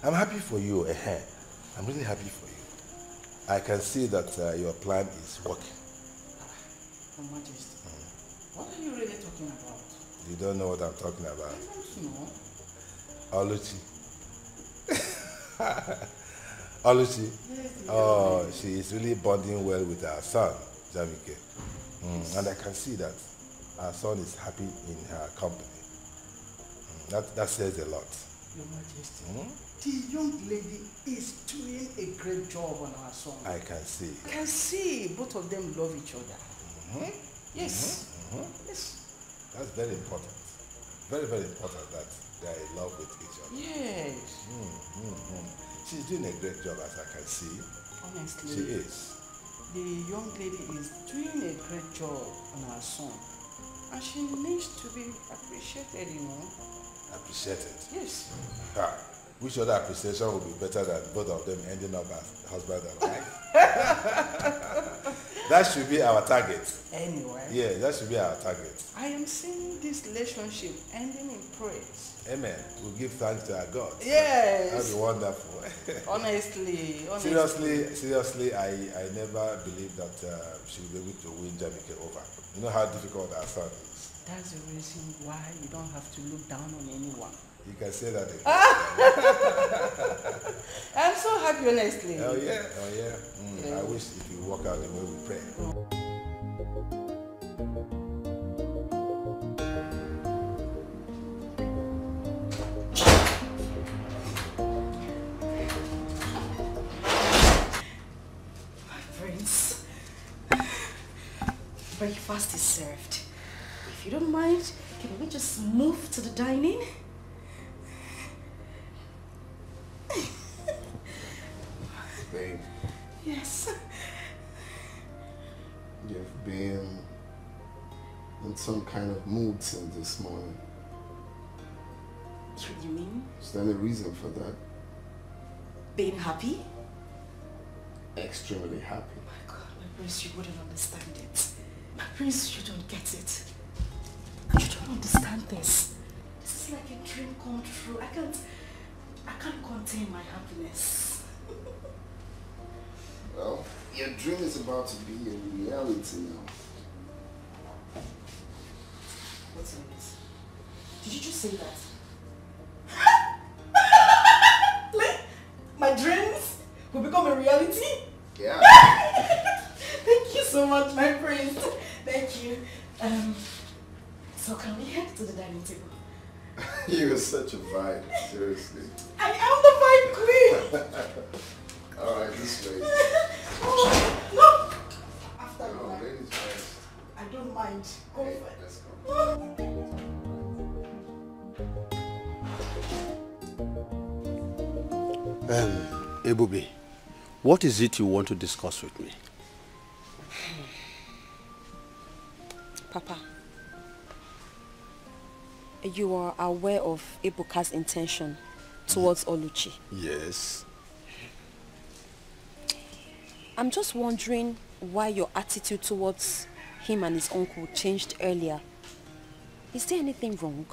[SPEAKER 20] I'm happy for you. I'm really happy for you. I can see that your plan is working.
[SPEAKER 22] Your Majesty, what are you really talking about?
[SPEAKER 20] You don't know what I'm talking about.
[SPEAKER 22] I don't know.
[SPEAKER 20] Oluchi. Oluchi. Oh, she is really bonding well with our son, Jamike. And I can see that our son is happy in her company. That says a lot.
[SPEAKER 22] Your Majesty, the young lady is doing a great job on our son.
[SPEAKER 20] I can see.
[SPEAKER 22] I can see both of them love each other. Yes. Yes.
[SPEAKER 20] That's very important. Very, very important that they are in love with each other.
[SPEAKER 22] Yes.
[SPEAKER 20] She's doing a great job, as I can see.
[SPEAKER 22] Honestly.
[SPEAKER 20] She is.
[SPEAKER 22] The young lady is doing a great job on our son. And she needs to be appreciated, you know.
[SPEAKER 20] Appreciated?
[SPEAKER 22] Yes.
[SPEAKER 20] Which other appreciation would be better than both of them ending up as husband and wife? That should be our target.
[SPEAKER 22] Anyway.
[SPEAKER 20] Yeah, that should be our target.
[SPEAKER 22] I am seeing this relationship ending in praise.
[SPEAKER 20] Amen. We'll give thanks to our God.
[SPEAKER 22] Yes.
[SPEAKER 20] That would be wonderful.
[SPEAKER 22] Honestly.
[SPEAKER 20] Seriously, I never believed that she would be able to win Jamike over. You know how difficult our son is.
[SPEAKER 22] That's the reason why you don't have to look down on anyone.
[SPEAKER 20] You can say that again.
[SPEAKER 22] I'm so happy, honestly.
[SPEAKER 20] Oh yeah. I wish it would work out the way we pray.
[SPEAKER 12] My prince, breakfast is served. If you don't mind, can we just move to the dining?
[SPEAKER 17] Babe.
[SPEAKER 12] Yes.
[SPEAKER 17] You've been in some kind of mood since this morning.
[SPEAKER 12] What do you mean?
[SPEAKER 17] Is there any reason for that?
[SPEAKER 12] Being happy?
[SPEAKER 17] Extremely happy.
[SPEAKER 12] My God, my prince, you wouldn't understand it. My prince, you don't get it. You don't understand this. This is like a dream come true. I can't contain my happiness.
[SPEAKER 17] Well, your dream is about to be a reality now.
[SPEAKER 12] What's in it? Did you just say that? My dreams will become a reality?
[SPEAKER 17] Yeah.
[SPEAKER 12] Thank you so much, my prince. Thank you. So can we head to the dining table?
[SPEAKER 17] You're such a vibe, seriously.
[SPEAKER 12] I am the vibe queen!
[SPEAKER 17] Alright, this way.
[SPEAKER 12] Oh, no! After
[SPEAKER 17] No, ladies first.
[SPEAKER 12] I don't mind. Go
[SPEAKER 17] Hey,
[SPEAKER 12] for it.
[SPEAKER 17] let's go.
[SPEAKER 9] Ebubi, what is it you want to discuss with me?
[SPEAKER 19] Papa, you are aware of Ebuka's intention towards Oluchi.
[SPEAKER 9] Yes.
[SPEAKER 19] I'm just wondering why your attitude towards him and his uncle changed earlier. Is there anything wrong?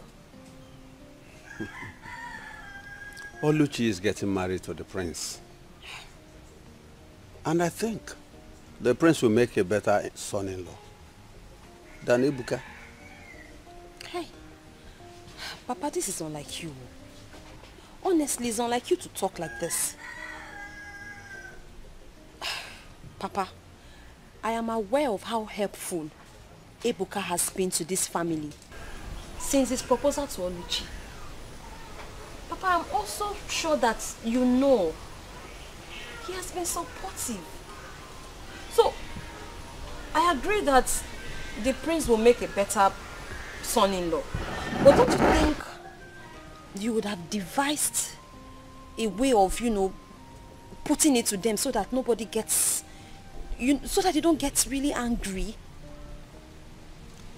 [SPEAKER 9] Oluchi is getting married to the prince. And I think the prince will make a better son-in-law than Ebuka.
[SPEAKER 19] Hey, Papa, this is unlike you. Honestly, it's unlike you to talk like this. Papa, I am aware of how helpful Ebuka has been to this family since his proposal to Oluchi. Papa, I'm also sure that you know he has been supportive. So, I agree that the prince will make a better son-in-law. But don't you think you would have devised a way of, putting it to them so that nobody gets, so that you don't get really angry?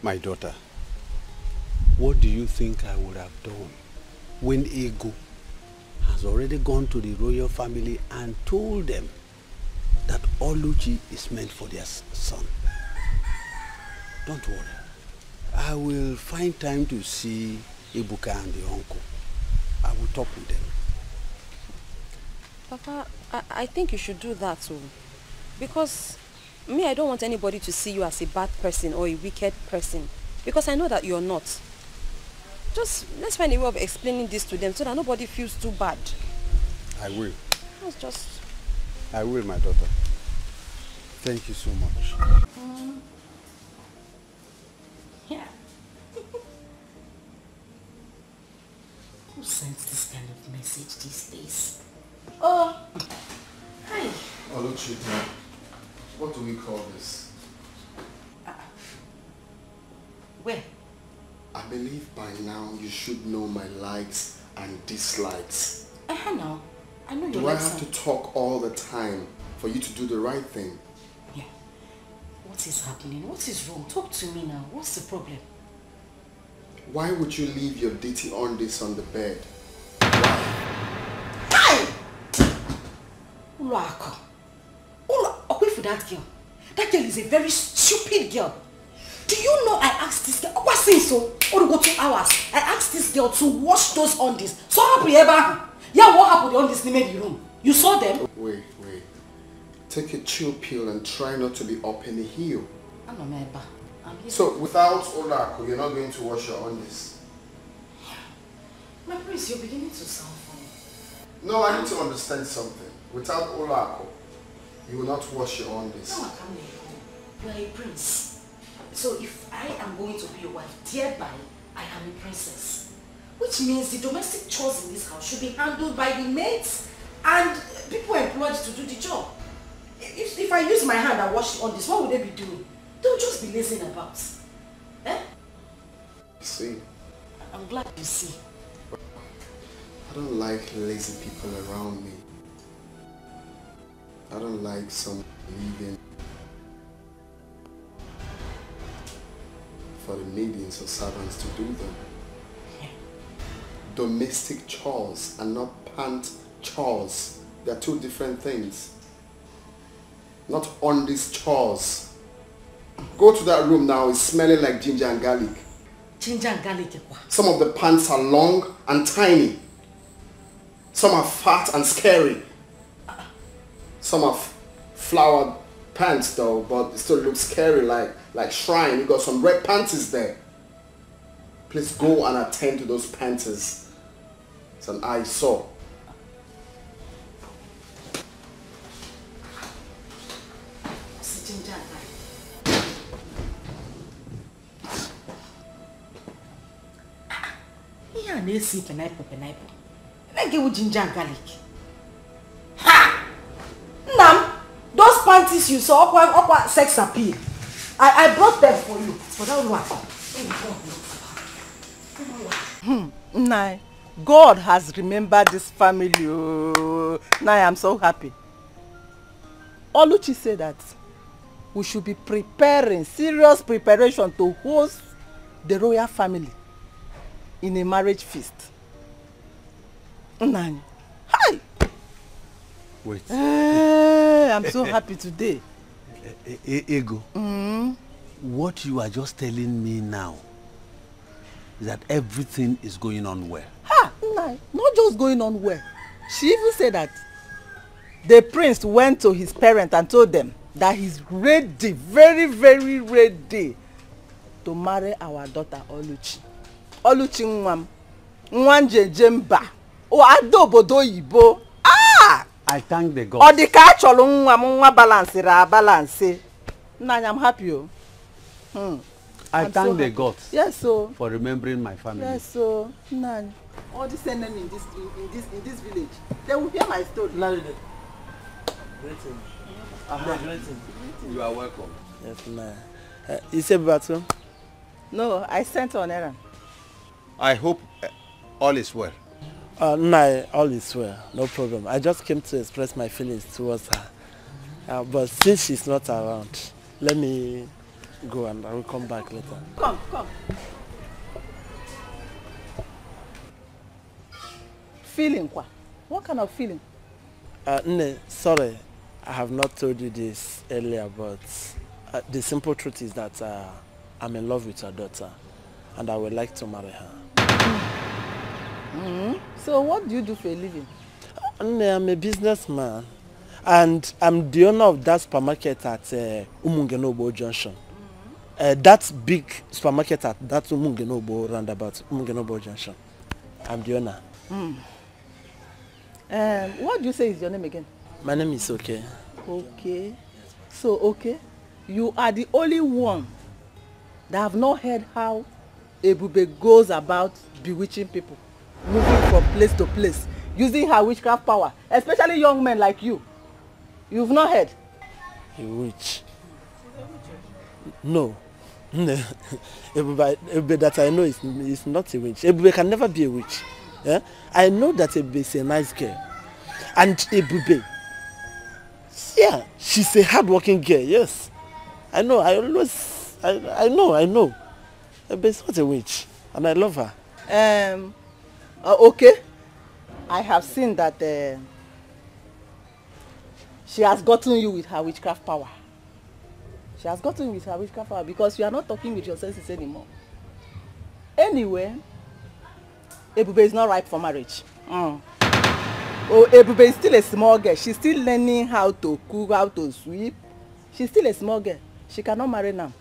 [SPEAKER 9] My daughter, what do you think I would have done when Ego has already gone to the royal family and told them that Oluchi is meant for their son. Don't worry. I will find time to see Ibuka and the uncle. I will talk with them.
[SPEAKER 4] Papa, I think you should do that too. Because me, I don't want anybody to see you as a bad person or a wicked person. Because I know that you're not. Just let's find a way of explaining this to them so that nobody feels too bad.
[SPEAKER 9] I will.
[SPEAKER 4] That's just...
[SPEAKER 9] I will, my daughter. Thank you so much.
[SPEAKER 14] Yeah. Who sends this kind of message these days? Oh, hi.
[SPEAKER 17] Oluchi, what do we call this?
[SPEAKER 14] Where?
[SPEAKER 17] I believe by now you should know my likes and dislikes.
[SPEAKER 14] No. I know you
[SPEAKER 17] Do
[SPEAKER 14] like
[SPEAKER 17] I have to talk all the time for you to do the right thing?
[SPEAKER 14] Yeah. What is happening? What is wrong? Talk to me now. What's the problem?
[SPEAKER 17] Why would you leave your dirty undies on the bed?
[SPEAKER 14] Ulako. Away for that girl. That girl is a very stupid girl. Do you know I asked this girl, what since so? Or go 2 hours. I asked this girl to wash those undies. So happy ever. Yeah, what happened on this in the room? You saw them?
[SPEAKER 17] Wait. Take a chill pill and try not to be up in the heel.
[SPEAKER 14] I'm here.
[SPEAKER 17] So without Olako, you're not going to wash your undies?
[SPEAKER 14] My prince, you're beginning to sound funny.
[SPEAKER 17] No, I need to understand something. Without Olako, you will not wash your undies.
[SPEAKER 14] No, I can't let you. You are a prince. So if I am going to be your wife, thereby I am a princess. Which means the domestic chores in this house should be handled by the maids and people employed to do the job. If I use my hand and wash on this, what would they be doing? They'll just be lazing about. Eh?
[SPEAKER 17] See?
[SPEAKER 14] I'm glad you see.
[SPEAKER 17] I don't like lazy people around me. I don't like someone leaving for the maidens or servants to do them.
[SPEAKER 14] Yeah.
[SPEAKER 17] Domestic chores and not pant chores. They're two different things. Not on these chores. Go to that room now, it's smelling like ginger and garlic.
[SPEAKER 14] Ginger and garlic?
[SPEAKER 17] Some of the pants are long and tiny. Some are fat and scary. Some are flowered pants though, but it still looks scary like shrine. You got some red panties there. Please go and attend to those panties. It's an eyesore.
[SPEAKER 14] Ginger and garlic. Yeah, they see pineapple. Let's get with ginger and garlic. Ha! Nam, those panties you saw, aqua sex appeal. I brought them for you. For that one.
[SPEAKER 2] Nai, God has remembered this family. Oh. Nai, I'm so happy. Oluchi said that we should be preparing, serious preparation to host the royal family in a marriage feast. Nai, hi!
[SPEAKER 9] Wait.
[SPEAKER 2] I'm so happy today.
[SPEAKER 9] Ego, what you are just telling me now is that everything is going on well.
[SPEAKER 2] Ha! Nai, not just going on well. She even said that the prince went to his parents and told them that he's ready, very, very ready to marry our daughter Oluchi. Oluchi Nwam. Nwanje Jemba. O adobodo yibo. Ah!
[SPEAKER 9] I thank the gods.
[SPEAKER 2] Odika acholo nwa balance. Nanya, I'm happy.
[SPEAKER 9] I thank the gods.
[SPEAKER 2] Yes, so.
[SPEAKER 9] For remembering my family.
[SPEAKER 2] Yes, so. Nanya. All these enemies in this village, they will hear my story.
[SPEAKER 21] Greeting.
[SPEAKER 9] You are welcome.
[SPEAKER 21] Yes, ma'am. You said Batu?
[SPEAKER 2] No, I sent on errand.
[SPEAKER 9] I hope all is well.
[SPEAKER 21] No, all is well. No problem. I just came to express my feelings towards her. But since she's not around, let me go and I will come back later.
[SPEAKER 2] Come. Feeling kwa? What kind of feeling?
[SPEAKER 21] Nne, sorry, I have not told you this earlier, but the simple truth is that I'm in love with your daughter, and I would like to marry her.
[SPEAKER 2] So what do you do for a living?
[SPEAKER 21] Nne, I'm a businessman, and I'm the owner of that supermarket at Umungenobo Junction. That big supermarket at that Umungenobo roundabout, Umungenobo Junction. I'm the owner.
[SPEAKER 2] What do you say is your name again?
[SPEAKER 21] My name is Okay.
[SPEAKER 2] Okay. So, okay, you are the only one that have not heard how Ebube goes about bewitching people, moving from place to place, using her witchcraft power, especially young men like you. You've not heard?
[SPEAKER 21] A witch? No. Ebube that I know is not a witch. Ebube can never be a witch. Yeah? I know that Ebube is a nice girl. And Ebube, yeah, she's a hard-working girl, yes. I know, I know. Ebube is not a witch. And I love her.
[SPEAKER 2] Okay. I have seen that she has gotten you with her witchcraft power. She has gotten you with her witchcraft power because you are not talking with your senses anymore. Anyway, Ebube is not ripe for marriage. Oh, Ebube is still a small girl. She's still learning how to cook, how to sweep. She's still a small girl. She cannot marry now.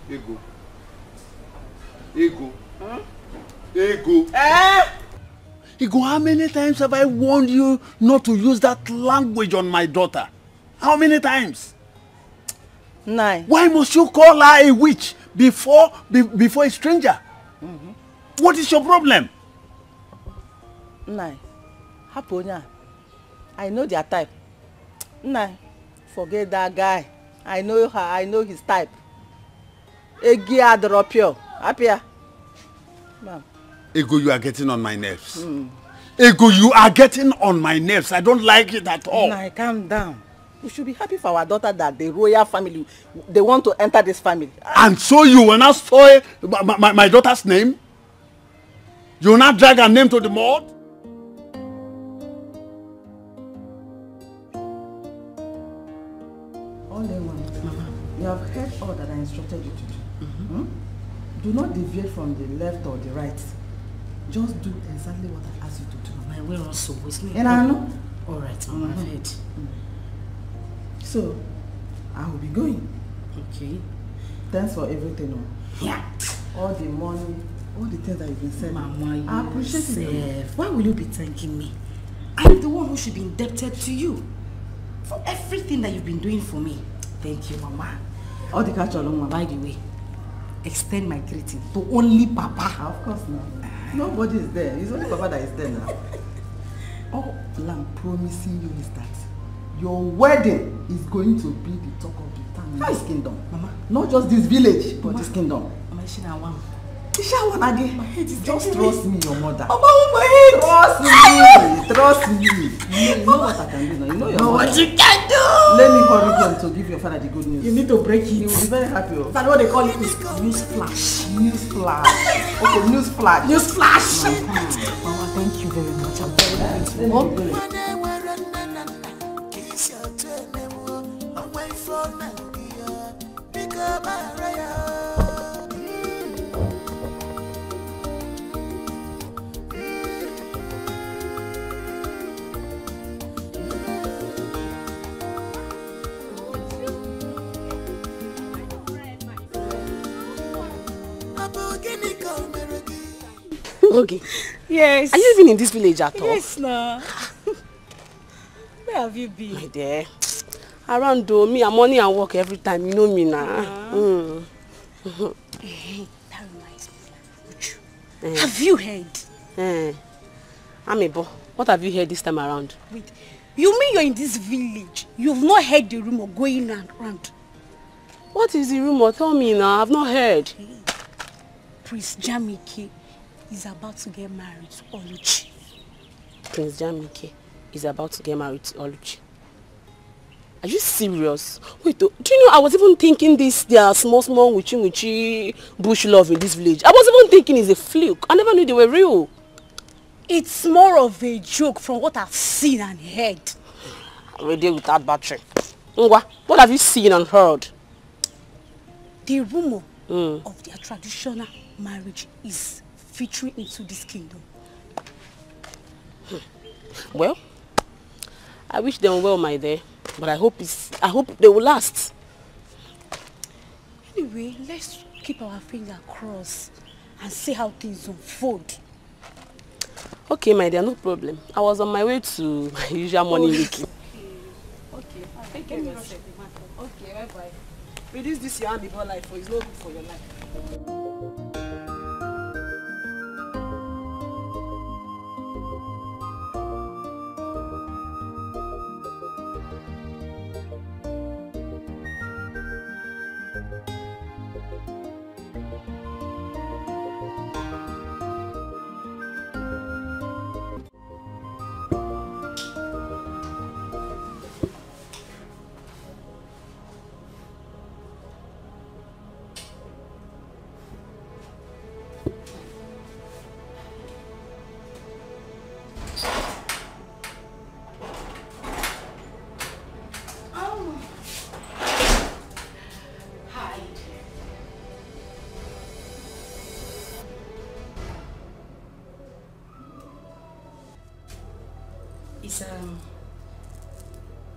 [SPEAKER 3] Ego. Ego. Ego.
[SPEAKER 9] Ego, how many times have I warned you not to use that language on my daughter? How many times?
[SPEAKER 2] 9.
[SPEAKER 9] Why must you call her a witch before a stranger? What is your problem?
[SPEAKER 2] 9. Haponya. I know their type. 9. Forget that guy. I know her. I know his type. Egia Dropio. Apia. Ma'am.
[SPEAKER 9] Ego, you are getting on my nerves. Ego, you are getting on my nerves. I don't like it at all.
[SPEAKER 2] 9, calm down. We should be happy for our daughter that the royal family, they want to enter this family.
[SPEAKER 9] And so you will not spoil my daughter's name? You will not drag her name to the mud?
[SPEAKER 2] All they want, Mama, you have heard all that I instructed you to do. Do not deviate from the left or the right. Just do exactly what I asked you to do.
[SPEAKER 14] Mama, we're also with me.
[SPEAKER 2] And I know.
[SPEAKER 14] All right, Mama, I've heard.
[SPEAKER 2] So, I will be going.
[SPEAKER 14] Okay.
[SPEAKER 2] Thanks for everything.
[SPEAKER 14] Yeah.
[SPEAKER 2] All the money, all the things that you've been saying.
[SPEAKER 14] Mama,
[SPEAKER 2] I appreciate it.
[SPEAKER 14] Why will you be thanking me? I'm the one who should be indebted to you for everything that you've been doing for me. Thank you, Mama.
[SPEAKER 2] All the catch along, Mama.
[SPEAKER 14] By the way, extend my greeting to only Papa.
[SPEAKER 2] Of course not. Nobody is there. It's only Papa that is there now. All I'm promising you is that your wedding is going to be the talk of the town in this kingdom.
[SPEAKER 14] Mama.
[SPEAKER 2] Not just this village, but this kingdom.
[SPEAKER 14] Mama, she now one.
[SPEAKER 2] Just trust me, your mother.
[SPEAKER 14] Mama, my head.
[SPEAKER 2] Trust me. You know what I can do now. You know your mother.
[SPEAKER 14] What you can do.
[SPEAKER 2] Let me hurry home to give your father the good news.
[SPEAKER 14] You need to break it.
[SPEAKER 2] He will be very happy.
[SPEAKER 14] That's what they call it. News flash.
[SPEAKER 2] News flash. Okay, news flash.
[SPEAKER 14] News flash. Mama, thank you very much. I'm very grateful.
[SPEAKER 8] Okay.
[SPEAKER 14] Yes.
[SPEAKER 8] Are you living in this village at all?
[SPEAKER 14] Yes, no. Where have you been?
[SPEAKER 8] My dear. Around though, me and money and work every time. You know me now.
[SPEAKER 14] That reminds me. Have you heard?
[SPEAKER 8] Amebo, what have you heard this time around?
[SPEAKER 14] Wait, you mean you're in this village? You've not heard the rumor going around?
[SPEAKER 8] What is the rumor? Tell me now. I've not heard.
[SPEAKER 14] Prince Jamike is about to get married to Oluchi.
[SPEAKER 8] Prince Jamike is about to get married to Oluchi. Are you serious? Wait, do you know I was even thinking their small witchy bush love in this village. I was even thinking it's a fluke. I never knew they were real.
[SPEAKER 12] It's more of a joke from what I've seen and heard.
[SPEAKER 8] Already without battery. Ngwa, what have you seen and heard?
[SPEAKER 12] The rumor of their traditional marriage is featuring into this kingdom.
[SPEAKER 8] Well, I wish them well, my dear. But I hope they will last.
[SPEAKER 12] Anyway, let's keep our finger crossed and see how things unfold.
[SPEAKER 8] Okay, my dear, no problem. I was on my way to my usual morning making.
[SPEAKER 12] Okay, thank you.
[SPEAKER 8] Okay, bye-bye. Reduce this your ambivalent life, for it's not good for your life.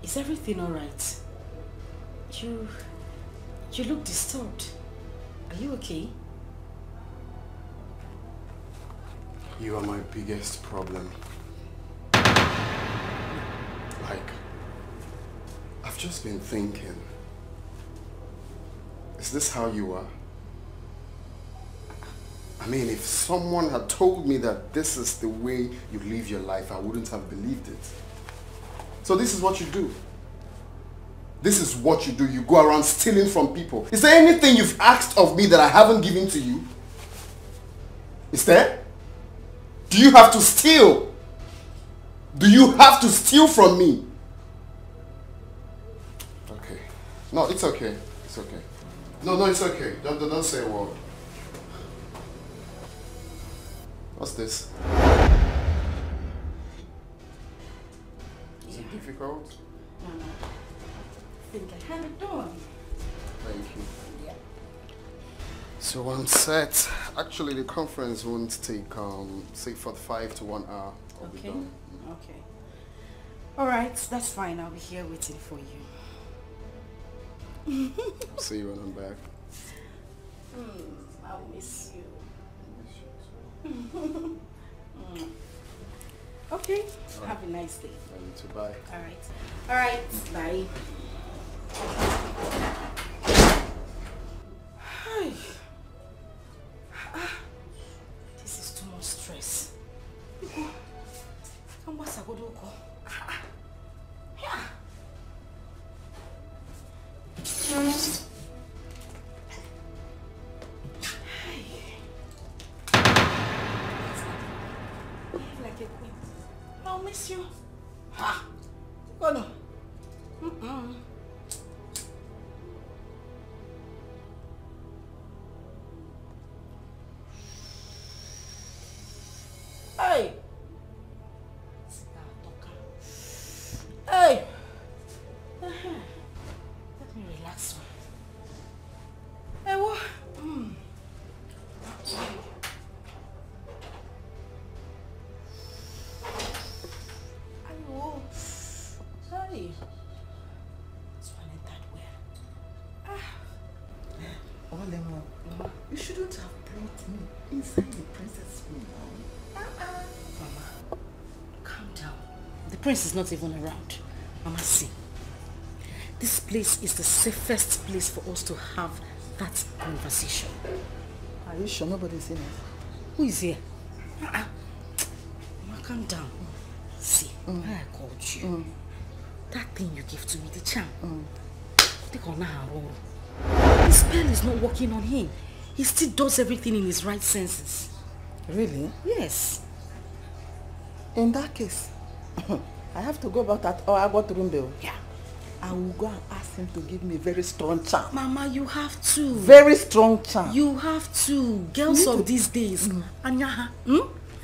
[SPEAKER 14] Is everything all right? You look disturbed. Are you okay?
[SPEAKER 17] You are my biggest problem. Like, I've just been thinking, is this how you are? I mean, if someone had told me that this is the way you live your life, I wouldn't have believed it. So this is what you do. This is what you do. You go around stealing from people. Is there anything you've asked of me that I haven't given to you? Is there? Do you have to steal? Do you have to steal from me? Okay. No, it's okay. It's okay. No, it's okay. Don't say a word. What's this? Is it difficult?
[SPEAKER 14] No. I think I have it done.
[SPEAKER 17] Thank you.
[SPEAKER 14] Yeah.
[SPEAKER 17] So I'm set. Actually, the conference won't take, say, 45 to 1 hour. I'll be done.
[SPEAKER 14] Okay. All right, that's fine. I'll be here waiting for you.
[SPEAKER 17] See you when I'm back.
[SPEAKER 14] I'll miss you. Okay.
[SPEAKER 17] Right.
[SPEAKER 14] Have a nice day.
[SPEAKER 17] You too. Bye.
[SPEAKER 14] All right. Bye. This is too much stress. Like a queen. I'll miss you. Ha! Oh no. Hey! Hey! Let me relax. Hey, what? Hey. This one ain't that well.
[SPEAKER 2] Olemo, you shouldn't have brought me inside the princess room.
[SPEAKER 14] Mama, calm down. The prince is not even around. Mama, see. This place is the safest place for us to have that conversation.
[SPEAKER 2] Are you sure nobody's in it?
[SPEAKER 14] Who is here? Mama, calm down. See, when I called you, that thing you gave to me, the charm, the spell is not working on him. He still does everything in his right senses.
[SPEAKER 2] Really?
[SPEAKER 14] Yes.
[SPEAKER 2] In that case, I have to go about that or I got room bill.
[SPEAKER 14] Yeah.
[SPEAKER 2] I will go and ask him to give me a very strong charm.
[SPEAKER 12] Mama, you have to.
[SPEAKER 2] Very strong charm.
[SPEAKER 12] You have to. Girls of these days, Anyaha,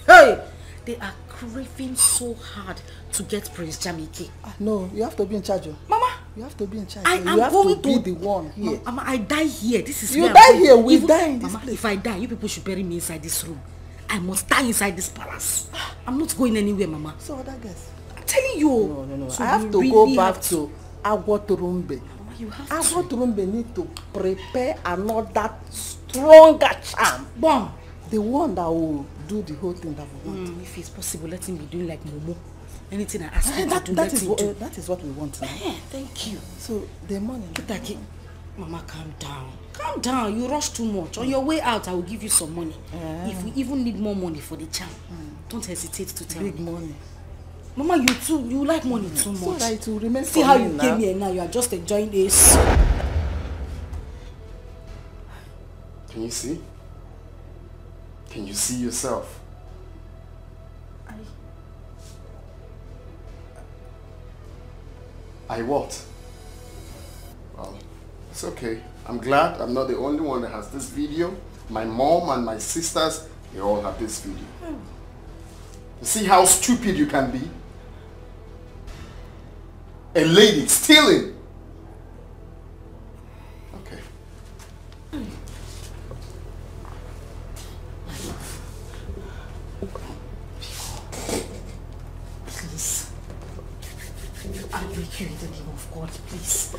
[SPEAKER 12] hey, they are craving so hard to get Prince Jamike.
[SPEAKER 2] No, you have to be in charge.
[SPEAKER 12] Mama,
[SPEAKER 2] you have to be in charge.
[SPEAKER 12] I
[SPEAKER 2] you
[SPEAKER 12] am
[SPEAKER 2] have
[SPEAKER 12] going
[SPEAKER 2] to be the one here.
[SPEAKER 12] Mama, I die here. This is
[SPEAKER 2] you
[SPEAKER 12] where
[SPEAKER 2] die here. We die in this
[SPEAKER 12] Mama,
[SPEAKER 2] place.
[SPEAKER 12] if I die, you people should bury me inside this room. I must die inside this palace. I'm not going anywhere, Mama.
[SPEAKER 2] So other guys.
[SPEAKER 12] I'm telling you.
[SPEAKER 2] No.
[SPEAKER 12] So
[SPEAKER 2] I have to
[SPEAKER 12] really
[SPEAKER 2] go back to Agwaturumbe.
[SPEAKER 12] You have
[SPEAKER 2] Agwaturumbe need to prepare another stronger charm.
[SPEAKER 12] Bomb.
[SPEAKER 2] The one that will do the whole thing that we want.
[SPEAKER 12] If it's possible, let him be doing like Momo. Anything I ask him to do,
[SPEAKER 2] that is what we want now.
[SPEAKER 12] Thank you.
[SPEAKER 2] So the money.
[SPEAKER 12] Mama, calm down. Calm down. You rush too much. On your way out, I will give you some money. If we even need more money for the charm, don't hesitate to tell me.
[SPEAKER 2] Big money.
[SPEAKER 12] Mama, you too. You like money too much.
[SPEAKER 2] So that it will remain.
[SPEAKER 12] See how you came here now. You are just enjoying this.
[SPEAKER 17] Can you see? Can you see yourself? I what? Well, it's okay. I'm glad I'm not the only one that has this video. My mom and my sisters, they all have this video. You see how stupid you can be? A lady stealing. Okay.
[SPEAKER 12] Please. I beg you in the name of God, please.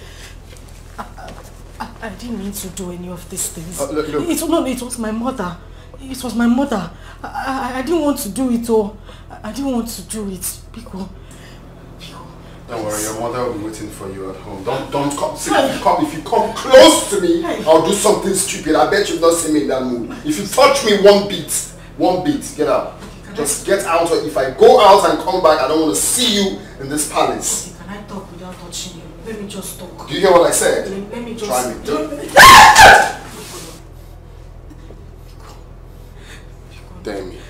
[SPEAKER 12] I didn't mean to do any of these things.
[SPEAKER 17] Look.
[SPEAKER 12] It was my mother. It was my mother. I didn't want to do it, oh. I didn't want to do it. Pico.
[SPEAKER 17] Don't worry, your mother will be waiting for you at home. Don't come. See, if you come close to me, I'll do something stupid. I bet you've not seen me in that mood. If you touch me one beat, get out. Just get out. Or if I go out and come back, I don't want to see you in this palace.
[SPEAKER 12] Can I talk without touching you? Let me just talk.
[SPEAKER 17] Do you hear what I said?
[SPEAKER 12] Let me just...
[SPEAKER 17] Try me. Damn you.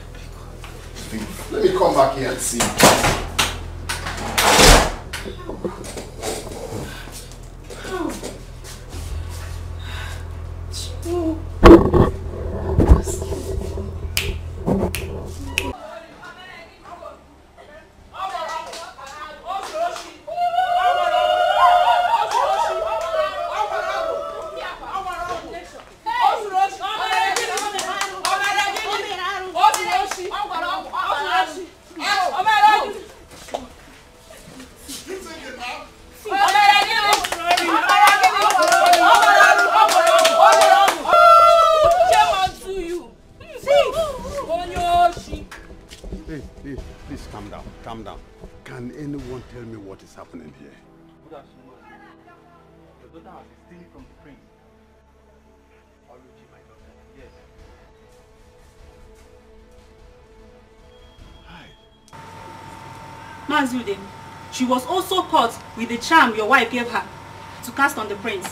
[SPEAKER 17] Let me come back here and see.
[SPEAKER 9] Please calm down. Can anyone tell me what is happening here?
[SPEAKER 10] Good afternoon. Your daughter has been stealing from the prince. Oluchi, my daughter. Yes.
[SPEAKER 16] Mazude, she was also caught with the charm your wife gave her to cast on the prince.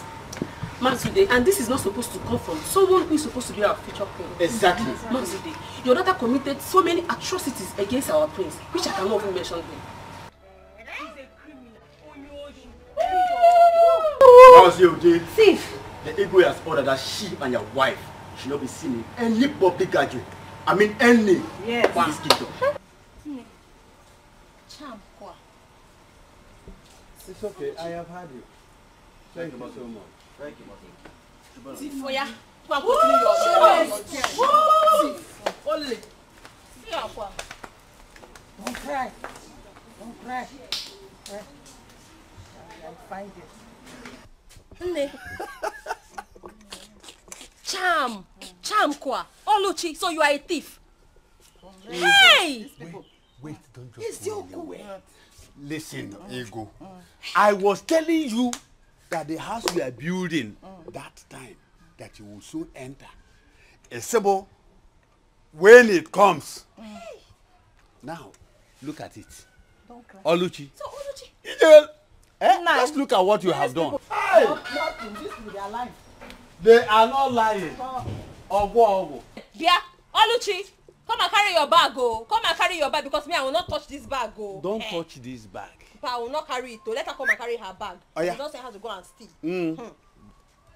[SPEAKER 8] Mazude, and this is not supposed to come from someone who is supposed to be our future queen.
[SPEAKER 21] Exactly.
[SPEAKER 8] Mazude, your daughter committed so many atrocities against our prince, which I cannot even mention them.
[SPEAKER 21] Wazobia,
[SPEAKER 12] Thief.
[SPEAKER 21] the ego has ordered that she and your wife should not be seen in any public gathering. I mean any.
[SPEAKER 12] Yes.
[SPEAKER 21] In this kingdom.
[SPEAKER 9] It's okay, I have had you. Thank you so much.
[SPEAKER 21] Thank you, Mother.
[SPEAKER 8] Tifoya, go and continue your
[SPEAKER 2] Only. Don't cry. Don't cry. I'll find it.
[SPEAKER 4] Charm kwa. Oluchi, so you are a thief. Hey!
[SPEAKER 9] Wait, don't just go anywhere. Listen, Ego. I was telling you that the house we are building that time that you will soon enter. Esebo, when it comes. Now, look at it.
[SPEAKER 2] Don't cry.
[SPEAKER 9] Oluchi.
[SPEAKER 2] So Oluchi.
[SPEAKER 9] Just look at what you have done.
[SPEAKER 2] Hey! Nothing. This will be their life.
[SPEAKER 9] They are not lying. Ogo.
[SPEAKER 4] Bia, Oluchi, come and carry your bag, oh. Come and carry your bag because me, I will not touch this bag, oh.
[SPEAKER 9] Don't touch this bag.
[SPEAKER 4] I will not carry it. Let her come and carry her bag.
[SPEAKER 11] Oh, yeah.
[SPEAKER 4] You don't say her to go and steal.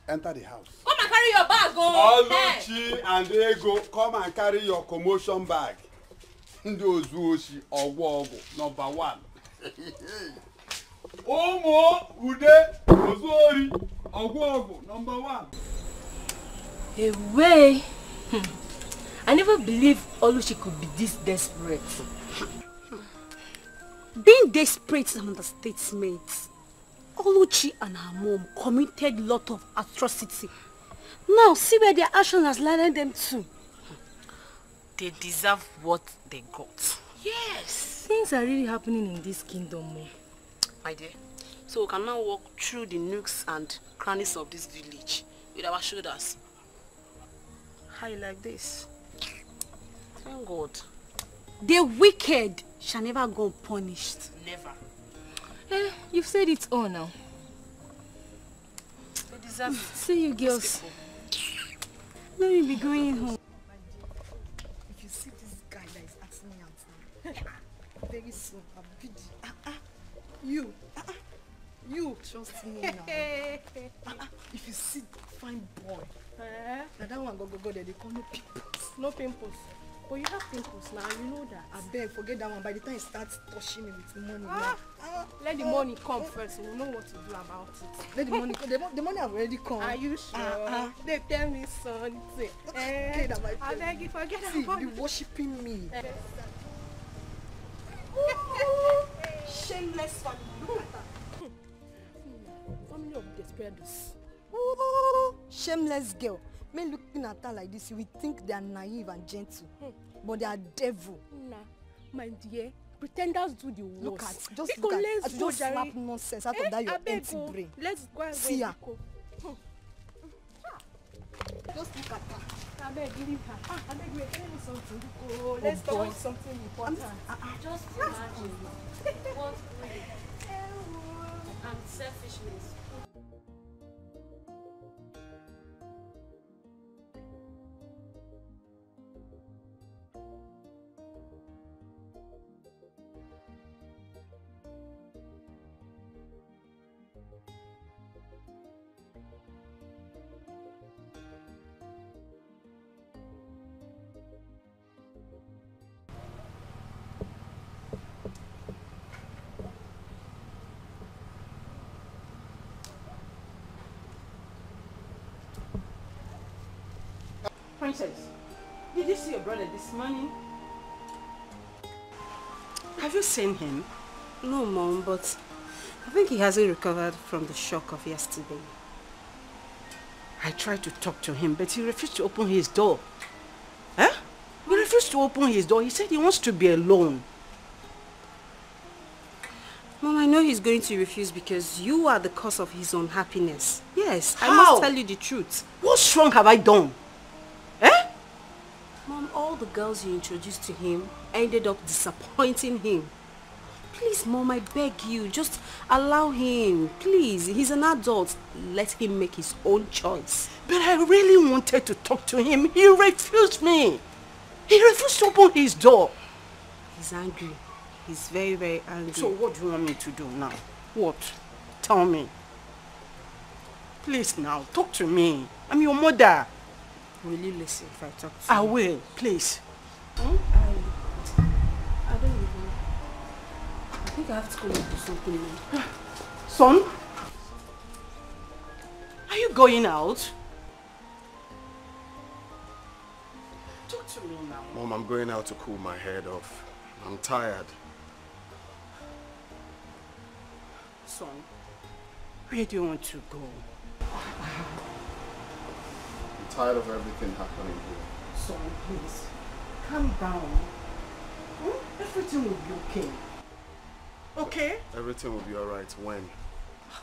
[SPEAKER 11] Enter the house.
[SPEAKER 4] Come and carry your bag, go.
[SPEAKER 11] Oluchi and Ego, come and carry your commotion bag. Ndozuoshi Ogwogo, number 1. Omo Ude Ozori Ogwogo, number 1.
[SPEAKER 15] Away. I never believed Oluchi could be this desperate.
[SPEAKER 19] Being desperate is an understatement. Oluchi and her mom committed lot of atrocity. Now see where their action has landed them to.
[SPEAKER 8] They deserve what they got.
[SPEAKER 15] Yes. Things are really happening in this kingdom.
[SPEAKER 8] My dear. So we can now walk through the nooks and crannies of this village with our shoulders. High like this. Thank God.
[SPEAKER 19] The wicked shall never go unpunished.
[SPEAKER 8] Never.
[SPEAKER 15] You've said it all now.
[SPEAKER 8] They deserve it.
[SPEAKER 15] See you girls.
[SPEAKER 19] Let me be going home.
[SPEAKER 12] If you see this guy that is asking me out now, very soon I'll be you trust me now. If you see fine boy, now that one go there, they call no pimples.
[SPEAKER 1] No pimples. But you have pimples now, you know that.
[SPEAKER 12] I beg, forget that one. By the time he starts touching me with money,
[SPEAKER 1] Let the money come first, we'll know what to do about it.
[SPEAKER 12] Let the money come. The money have already come.
[SPEAKER 1] Are you sure? They tell me something.
[SPEAKER 12] Okay, that my
[SPEAKER 1] I beg you, forget
[SPEAKER 12] see,
[SPEAKER 1] about
[SPEAKER 12] you
[SPEAKER 1] it.
[SPEAKER 12] worshipping me.
[SPEAKER 1] Shameless family. Look at that. Family of desperados.
[SPEAKER 12] Shameless girl. Men looking at her like this, you would think they are naive and gentle, but they are devil.
[SPEAKER 1] Nah, my dear, pretenders do the worst.
[SPEAKER 12] Look at, just look at, just slap nonsense out of that your empty brain.
[SPEAKER 1] Let's go and
[SPEAKER 12] see her.
[SPEAKER 1] Just look at her. I beg, leave her. I beg, we're telling me something. Let's talk about something important.
[SPEAKER 14] Just imagine what and selfishness.
[SPEAKER 8] Princess, did you see your brother this morning? Have you seen him?
[SPEAKER 19] No, Mom, but I think he hasn't recovered from the shock of yesterday.
[SPEAKER 8] I tried to talk to him, but he refused to open his door. Huh? He refused to open his door. He said he wants to be alone.
[SPEAKER 19] Mom, I know he's going to refuse because you are the cause of his unhappiness. Yes,
[SPEAKER 8] How?
[SPEAKER 19] I must tell you the truth.
[SPEAKER 8] What wrong have I done?
[SPEAKER 19] Mom, all the girls you introduced to him ended up disappointing him. Please, Mom, I beg you, just allow him. Please, he's an adult. Let him make his own choice.
[SPEAKER 8] But I really wanted to talk to him. He refused me. He refused to open his door.
[SPEAKER 19] He's angry. He's very, very angry.
[SPEAKER 8] So what do you want me to do now? What? Tell me. Please now, talk to me. I'm your mother.
[SPEAKER 19] Will you listen if I talk to you?
[SPEAKER 8] I will, please.
[SPEAKER 19] I don't even... I think I have to go and do something now.
[SPEAKER 8] Son? Are you going out? Talk to me now.
[SPEAKER 17] Mom, I'm going out to cool my head off. I'm tired.
[SPEAKER 8] Son, where do you want to go?
[SPEAKER 17] I'm tired of everything happening here.
[SPEAKER 8] Son, please, calm down. Everything will be okay. Okay?
[SPEAKER 17] Everything will be alright when?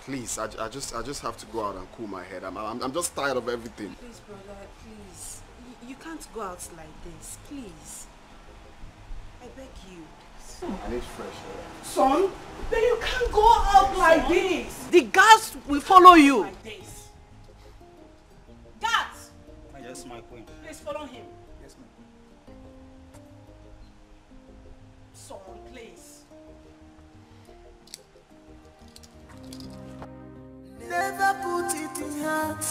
[SPEAKER 17] Please, I just have to go out and cool my head. I'm just tired of everything.
[SPEAKER 19] Please, brother, please. You can't go out like this, please. I beg you.
[SPEAKER 17] I need fresh air.
[SPEAKER 8] Son, then you can't go out like this. The guards will follow you. Like this. Guards!
[SPEAKER 6] Yes, my queen.
[SPEAKER 8] Please follow him.
[SPEAKER 6] Yes, my queen.
[SPEAKER 8] Son, please.
[SPEAKER 13] never put it in heart.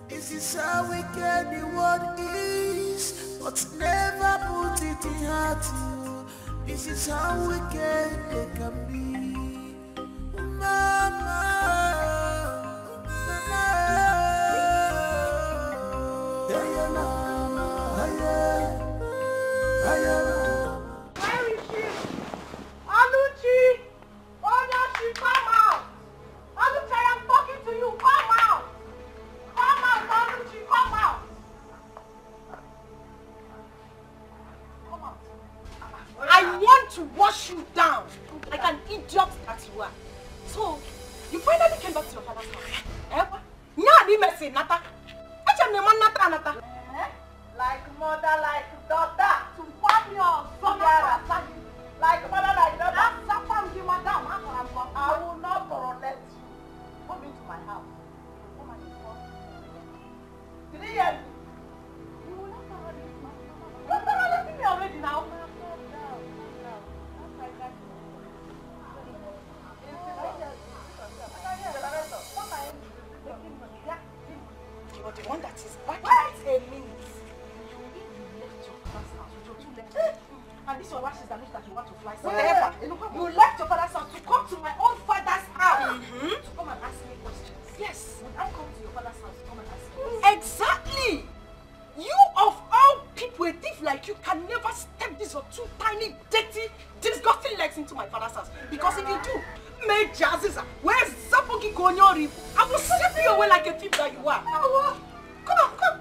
[SPEAKER 13] This is how wicked the world is, but never put it in heart. This is how wicked they can be. Mama,
[SPEAKER 2] where is she? Aluchi! Oh, now she come out! Aluchi, I am talking to you. Come out! Come out, Aluchi, come out! Come out. I want to wash you down like an idiot that you are. So, you finally came back to your father's house. Nata. Like mother, like daughter, to form your son. Like mother, like daughter. I will not tolerate you. Come into my house. Come and inform me. Did you hear me? You will not tolerate me. You're tolerating me already now. You're the one that is back. Wait a minute. And this your wife is the news that you want to fly. Whatever. You left your father's house to come to my own father's house to come and ask me questions. Yes. Would I come to your father's house to come and ask you? Exactly. You of all people, a thief like you can never step these your two tiny, dirty, disgusting legs into my father's house. Because if you do, make Jaziza, where's Zapogi Gonyori? I will slap you away like a thief that you are. Come on, come.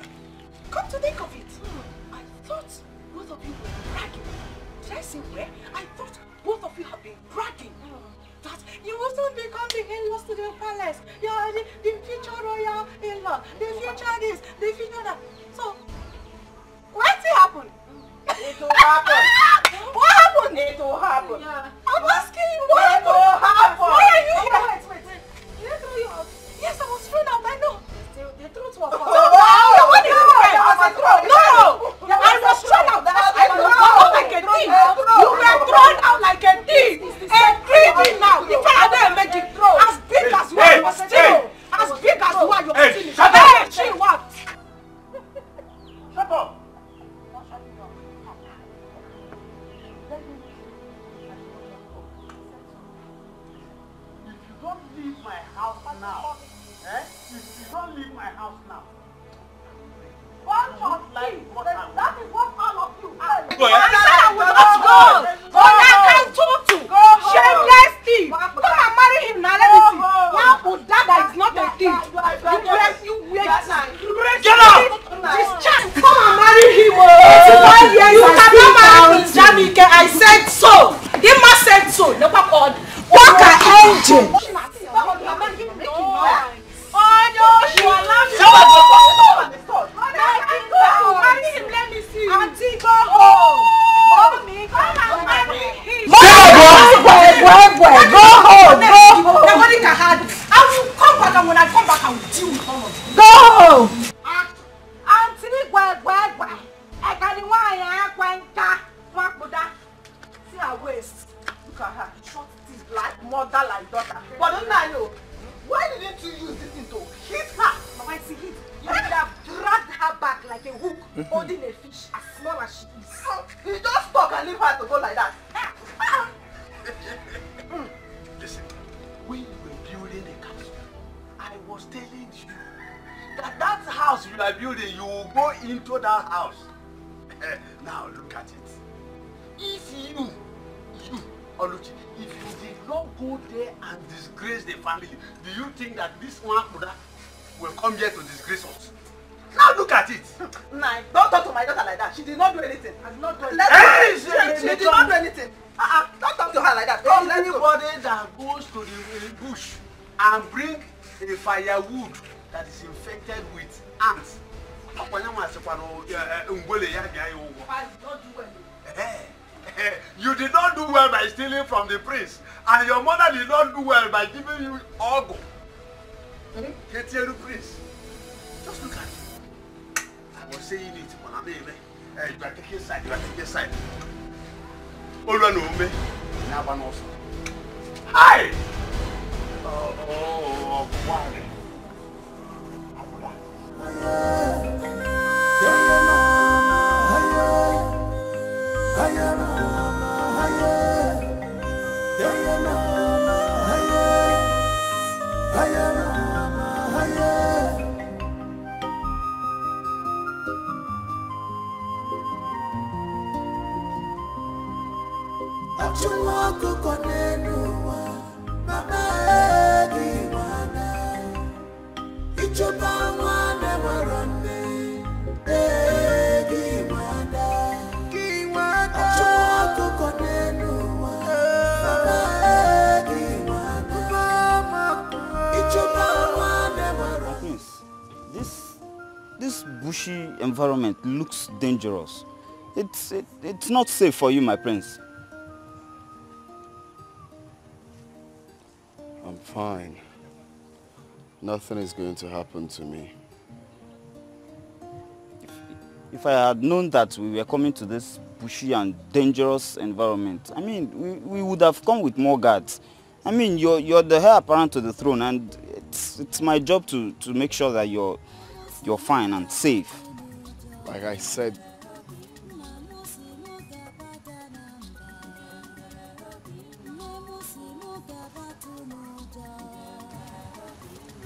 [SPEAKER 2] Come to think of it. I thought both of you were bragging. Did I say where? I thought both of you have been bragging. That you will soon become the in-laws to the palace. You are the future royal in-law. The future this, the future that. So, what's it happen? It will happen. What happened? It will happen. Yeah. I'm asking you what happened? It will happen. Why are you here? Wait. Did I throw you out? Yes, I was thrown out. I know. The truth was false. No! What is it? No! I was thrown out. I was thrown out like a thief. You were thrown out like a thief. And breathing now. You can't make it throw. As big as you are, as big as you are, you're still. Shut up! She what? Shut up! If you don't leave my house now, if you don't leave my house now, that is what all of you are. I said I will not go. But I can talk to. Shameless thief. Come and marry him now. Let me see. Now, Dada is not a thief. You wait. Get out. This child, come and marry him. You cannot marry him, Jamike. I said so. The man said so. Never called. Walk an engine. Oh no, you are laughing. Let me see. Auntie, go home. Mommy, come and marry him. Go home. Nobody can have it. I will come back, and when I come back, I will deal with all of you. Go home. Auntie, I got the one. See her waist. Look at her. Short teeth like mother, like daughter. But don't I know? Why didn't you use this thing to hit her? Mama, see hit. You would have dragged her back like a hook, holding a fish as small as she is. You just talk and leave her to go like that.
[SPEAKER 11] Listen, when you were building the castle, I was telling you that house you are building, you will go into that house. Now look at it. If you, Oluchi, if you did not go there and disgrace the family, do you think that this one will come here to disgrace us? Now look at it.
[SPEAKER 2] Nah, don't talk to my daughter like that. She did not do anything. I did not do anything. She did not do anything. Don't talk to her like that.
[SPEAKER 11] Don't anybody that goes to the bush and bring a firewood that is infected with ants. I did not do well. You did not do well by stealing from the prince, and your mother did not do well by giving you ogo. Get here, prince. Just look at it. I was saying it, but I'm you are taking side. You are taking side. All one know me. Now one also. Hi.
[SPEAKER 6] This bushy environment looks dangerous. It's not safe for you, my prince.
[SPEAKER 17] I'm fine. Nothing is going to happen to me.
[SPEAKER 6] If I had known that we were coming to this bushy and dangerous environment, I mean, we would have come with more guards. I mean, you're the heir apparent to the throne, and it's my job to make sure that you're fine and safe.
[SPEAKER 17] Like I said,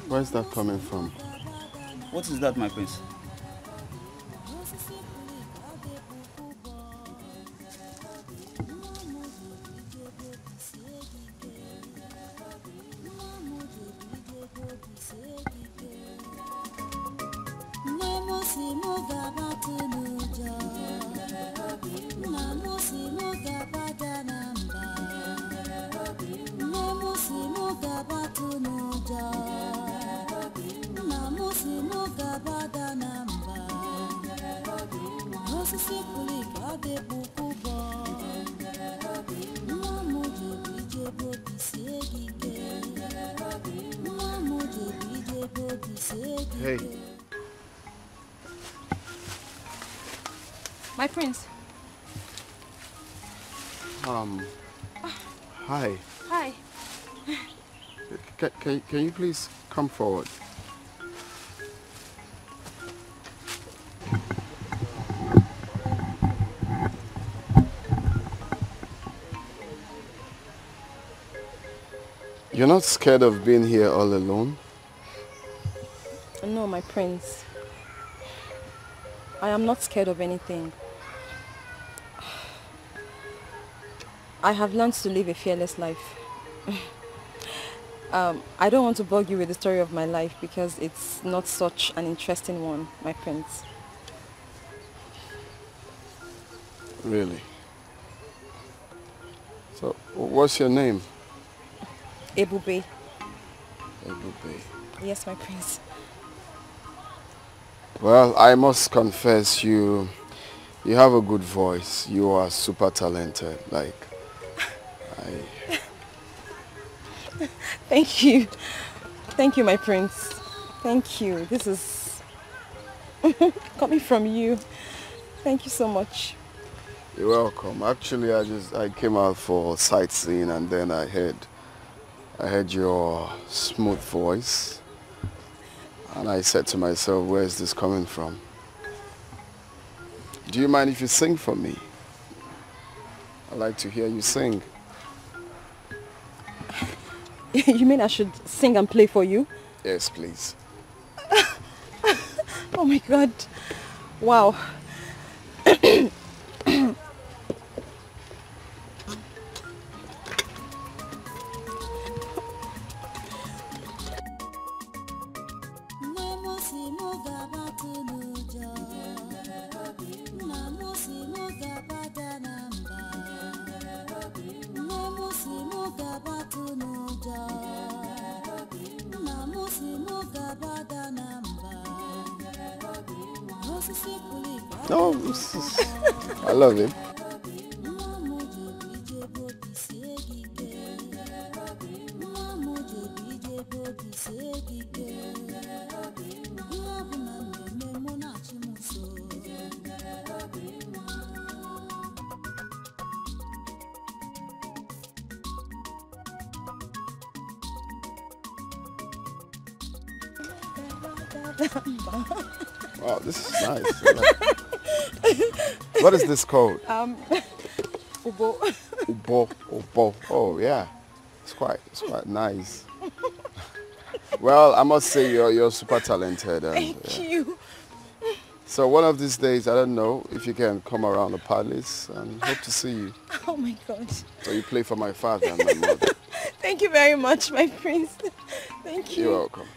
[SPEAKER 17] where's that coming from?
[SPEAKER 6] What is that, my prince?
[SPEAKER 17] Hey.
[SPEAKER 4] My prince.
[SPEAKER 17] Hi.
[SPEAKER 4] Hi.
[SPEAKER 17] Can you please come forward? You're not scared of being here all alone?
[SPEAKER 4] No, my prince. I am not scared of anything. I have learned to live a fearless life. I don't want to bug you with the story of my life because it's not such an interesting one, my prince.
[SPEAKER 17] Really? So, what's your name?
[SPEAKER 4] Ebube.
[SPEAKER 17] Ebube.
[SPEAKER 4] Yes, my prince.
[SPEAKER 17] Well, I must confess, you have a good voice. You are super talented. Like,
[SPEAKER 4] Thank you. Thank you, my prince. Thank you. This is coming from you. Thank you so much.
[SPEAKER 17] You're welcome. Actually, I came out for sightseeing and then I heard your smooth voice. And I said to myself, where is this coming from? Do you mind if you sing for me? I'd like to hear you sing.
[SPEAKER 4] You mean I should sing and play for you?
[SPEAKER 17] Yes, please.
[SPEAKER 4] Oh my God. Wow.
[SPEAKER 17] No, I love him. Wow, this is nice. What is this called?
[SPEAKER 1] Ubo.
[SPEAKER 17] Ubo. Oh yeah, it's quite nice. Well, I must say you're super talented. And,
[SPEAKER 1] Thank you.
[SPEAKER 17] So one of these days, I don't know if you can come around the palace, and hope to see you.
[SPEAKER 1] Oh my God.
[SPEAKER 17] So you play for my father and my mother.
[SPEAKER 1] Thank you very much, my prince. Thank you.
[SPEAKER 17] You're welcome.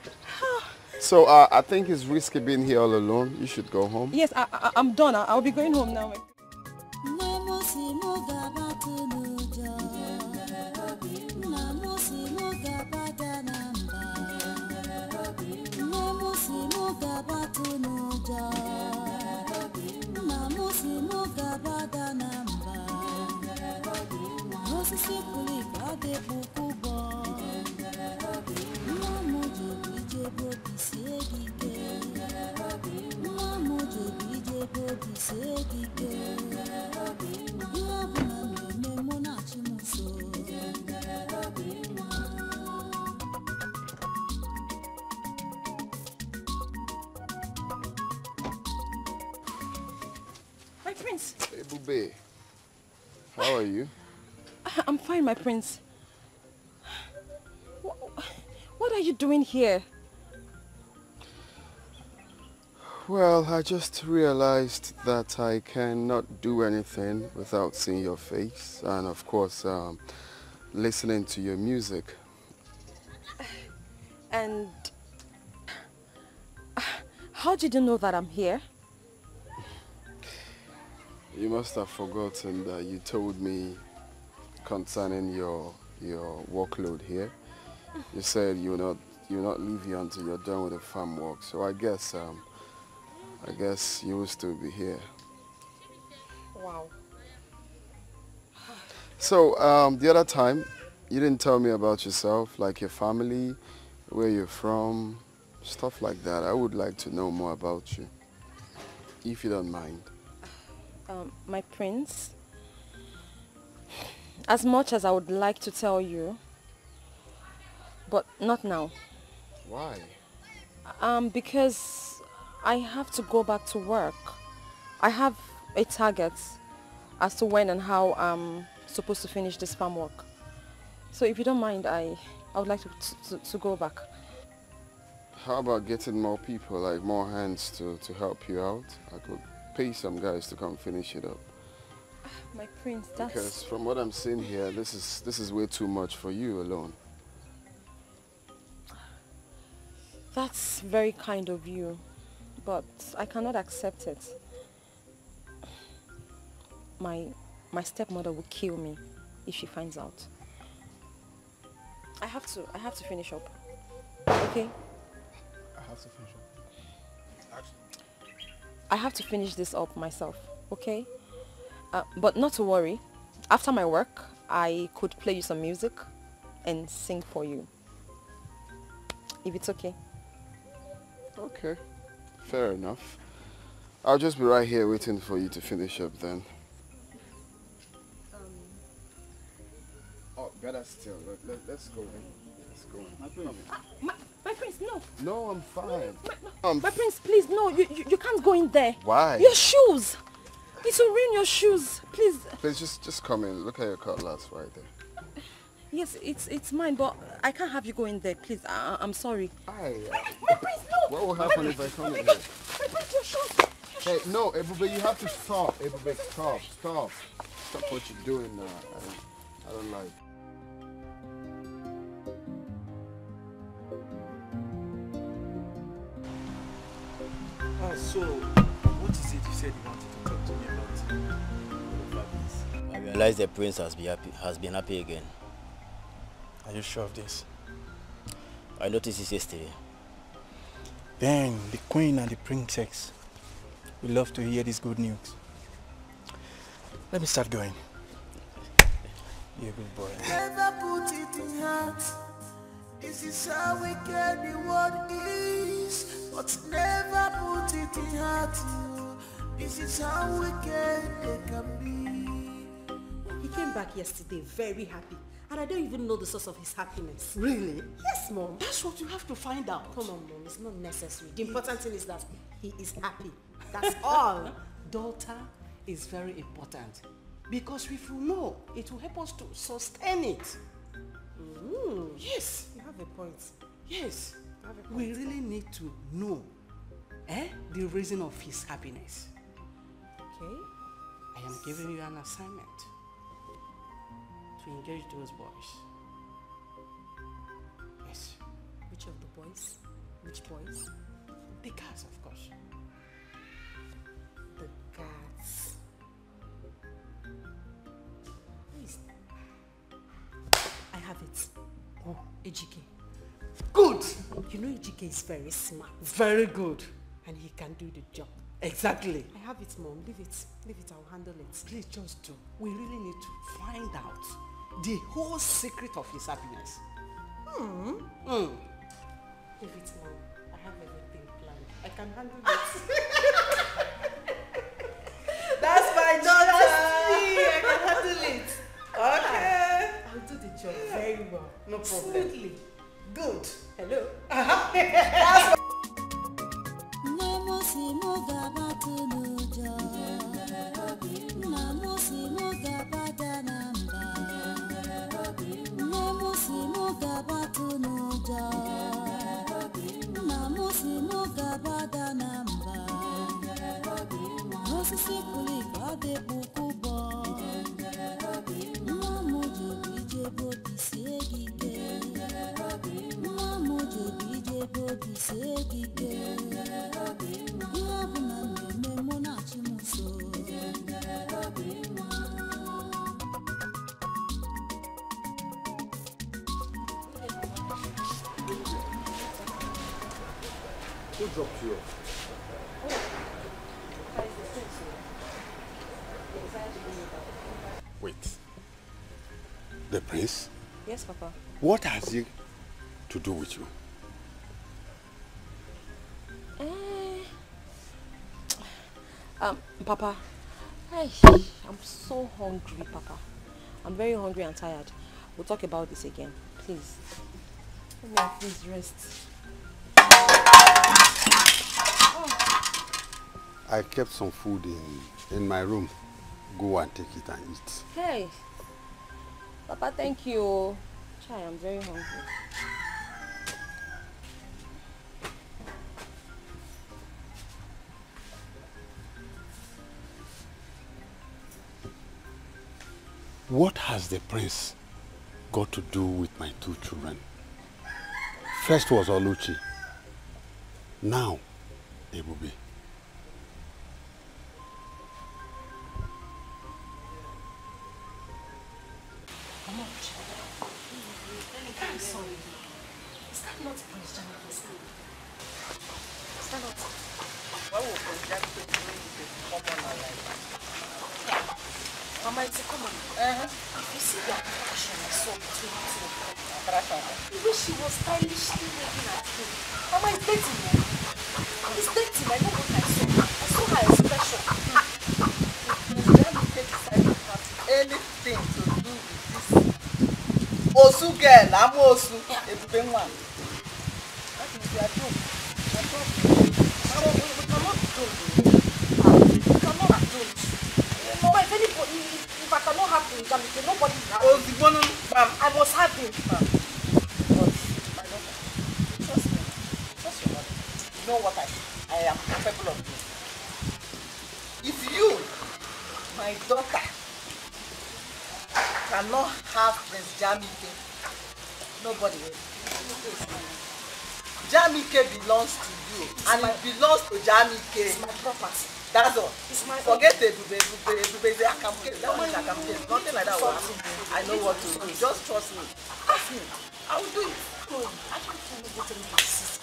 [SPEAKER 17] So I think it's risky being here all alone. You should go home.
[SPEAKER 1] Yes, I'm done. I'll be going home now. My prince.
[SPEAKER 17] Hey, Bube. How are you?
[SPEAKER 1] I'm fine, my prince. What are you doing here?
[SPEAKER 17] Well, I just realized that I cannot do anything without seeing your face and, of course, listening to your music.
[SPEAKER 1] And how did you know that I'm here?
[SPEAKER 17] You must have forgotten that you told me concerning your workload here. You said you'll not leave here until you're done with the farm work. So I guess you will still be here.
[SPEAKER 1] Wow.
[SPEAKER 17] So the other time, you didn't tell me about yourself, like your family, where you're from, stuff like that. I would like to know more about you, if you don't mind.
[SPEAKER 1] My prince, as much as I would like to tell you, but not now.
[SPEAKER 17] Why?
[SPEAKER 1] Because I have to go back to work. I have a target as to when and how I'm supposed to finish this farm work. So if you don't mind, I would like to go back.
[SPEAKER 17] How about getting more people, like more hands to help you out? I could pay some guys to come finish it up.
[SPEAKER 1] My prince, that's...
[SPEAKER 17] Because from what I'm seeing here, this is way too much for you alone.
[SPEAKER 1] That's very kind of you, but I cannot accept it. My stepmother will kill me if she finds out. I have to finish up. Okay?
[SPEAKER 17] I have to finish up.
[SPEAKER 1] I have to finish this up myself, okay? But not to worry. After my work, I could play you some music and sing for you. If it's okay.
[SPEAKER 17] Okay, fair enough. I'll just be right here waiting for you to finish up then. Oh, better still. Let's go in. Let's go in.
[SPEAKER 1] My prince, no.
[SPEAKER 17] No, I'm fine.
[SPEAKER 1] My prince, please, no. You can't go in there.
[SPEAKER 17] Why?
[SPEAKER 1] Your shoes. It will ruin your shoes. Please.
[SPEAKER 17] Please, just come in. Look at your cutlass right there.
[SPEAKER 1] Yes, it's mine, but I can't have you go in there, please. I'm sorry.
[SPEAKER 17] My
[SPEAKER 1] prince, no.
[SPEAKER 17] What will happen if I come in
[SPEAKER 1] My
[SPEAKER 17] here?
[SPEAKER 1] prince, your shoes.
[SPEAKER 17] Hey, no, Ebube, you have to stop. Ebube, stop. Stop what you're doing now. I don't like.
[SPEAKER 10] So, what is it you said you wanted to talk to me about?
[SPEAKER 7] I realize the prince has been happy again.
[SPEAKER 10] Are you sure of this?
[SPEAKER 7] I noticed this yesterday.
[SPEAKER 10] Then the queen and the princess will love to hear this good news. Let me start going. You're a good boy.
[SPEAKER 13] Never put it in heart. This is how wicked the world is, but never put it in heart. This is how wicked they can be.
[SPEAKER 12] He came back yesterday very happy.
[SPEAKER 19] And I don't even know the source of his happiness.
[SPEAKER 2] Really?
[SPEAKER 19] Yes, Mom.
[SPEAKER 2] That's what you have to find out.
[SPEAKER 19] Come on, Mom. It's not necessary. The important thing is that he is happy. That's all.
[SPEAKER 2] Daughter is very important. Because if you know, it will help us to sustain it. Yes.
[SPEAKER 19] You have a point.
[SPEAKER 2] Yes. We really need to know the reason of his happiness.
[SPEAKER 19] Okay.
[SPEAKER 2] I am giving you an assignment to engage those boys. Yes.
[SPEAKER 19] Which of the boys? Which boys?
[SPEAKER 2] The cats, of course.
[SPEAKER 19] The cats. Please. I have it. Oh, Ejike.
[SPEAKER 2] Good!
[SPEAKER 19] You know Ejike is very smart.
[SPEAKER 2] Very good.
[SPEAKER 19] And he can do the job.
[SPEAKER 2] Exactly.
[SPEAKER 19] I have it, Mom. Leave it. Leave it. I'll handle it.
[SPEAKER 2] Please just do. We really need to find out the whole secret of his happiness.
[SPEAKER 19] Leave it, Mom. I have everything planned. I can handle it.
[SPEAKER 2] That's my daughter.
[SPEAKER 19] That's me. I can handle it.
[SPEAKER 2] Okay.
[SPEAKER 19] I'll do the job very well.
[SPEAKER 2] No problem.
[SPEAKER 19] Smoothly.
[SPEAKER 2] Good.
[SPEAKER 19] Hello.
[SPEAKER 2] That's
[SPEAKER 20] Who dropped you off? Wait. The prince?
[SPEAKER 4] Yes, Papa.
[SPEAKER 20] What has he to do with you?
[SPEAKER 4] Papa, I'm so hungry, Papa. I'm very hungry and tired. We'll talk about this again, please. Let me please rest.
[SPEAKER 20] I kept some food in my room. Go and take it and eat.
[SPEAKER 4] Hey, Papa, thank you. Chai, I'm very hungry.
[SPEAKER 20] What has the prince got to do with my two children? First was Oluchi. Now, Ebube.
[SPEAKER 19] I'm sorry. Is that not Prince Jamike's name? Is that not?
[SPEAKER 2] Why would Prince Jamike bring the common alive?
[SPEAKER 19] Mama, it's a common. If you see the attraction I saw between the two of them. The way she was stylishly looking at him. Mama, it's dating, man. It's dating. I know what I saw. I saw her expression.
[SPEAKER 2] Prince Jamike decided to have anything to do with this Osu girl, I'm Osu. Ebube nwa. That means we are doomed. We are doomed. We cannot be doomed. We cannot be doomed.
[SPEAKER 19] Mama, if anybody, if I cannot have him, nobody will have him. I must have him.
[SPEAKER 2] My daughter, trust me. Trust your mother. You know what I am capable of doing. If you, my daughter, cannot have Prince Jamike, nobody will. Jamike belongs to you, and it belongs to Jamike.
[SPEAKER 19] It's my property.
[SPEAKER 2] That's all.
[SPEAKER 19] It's my
[SPEAKER 2] Forget Ebube. Ebube is Akamke. That one is Akamke. Nothing like that will happen. I know what to do. Just trust me. Trust me. I will do it.
[SPEAKER 19] I can't tell me what to do.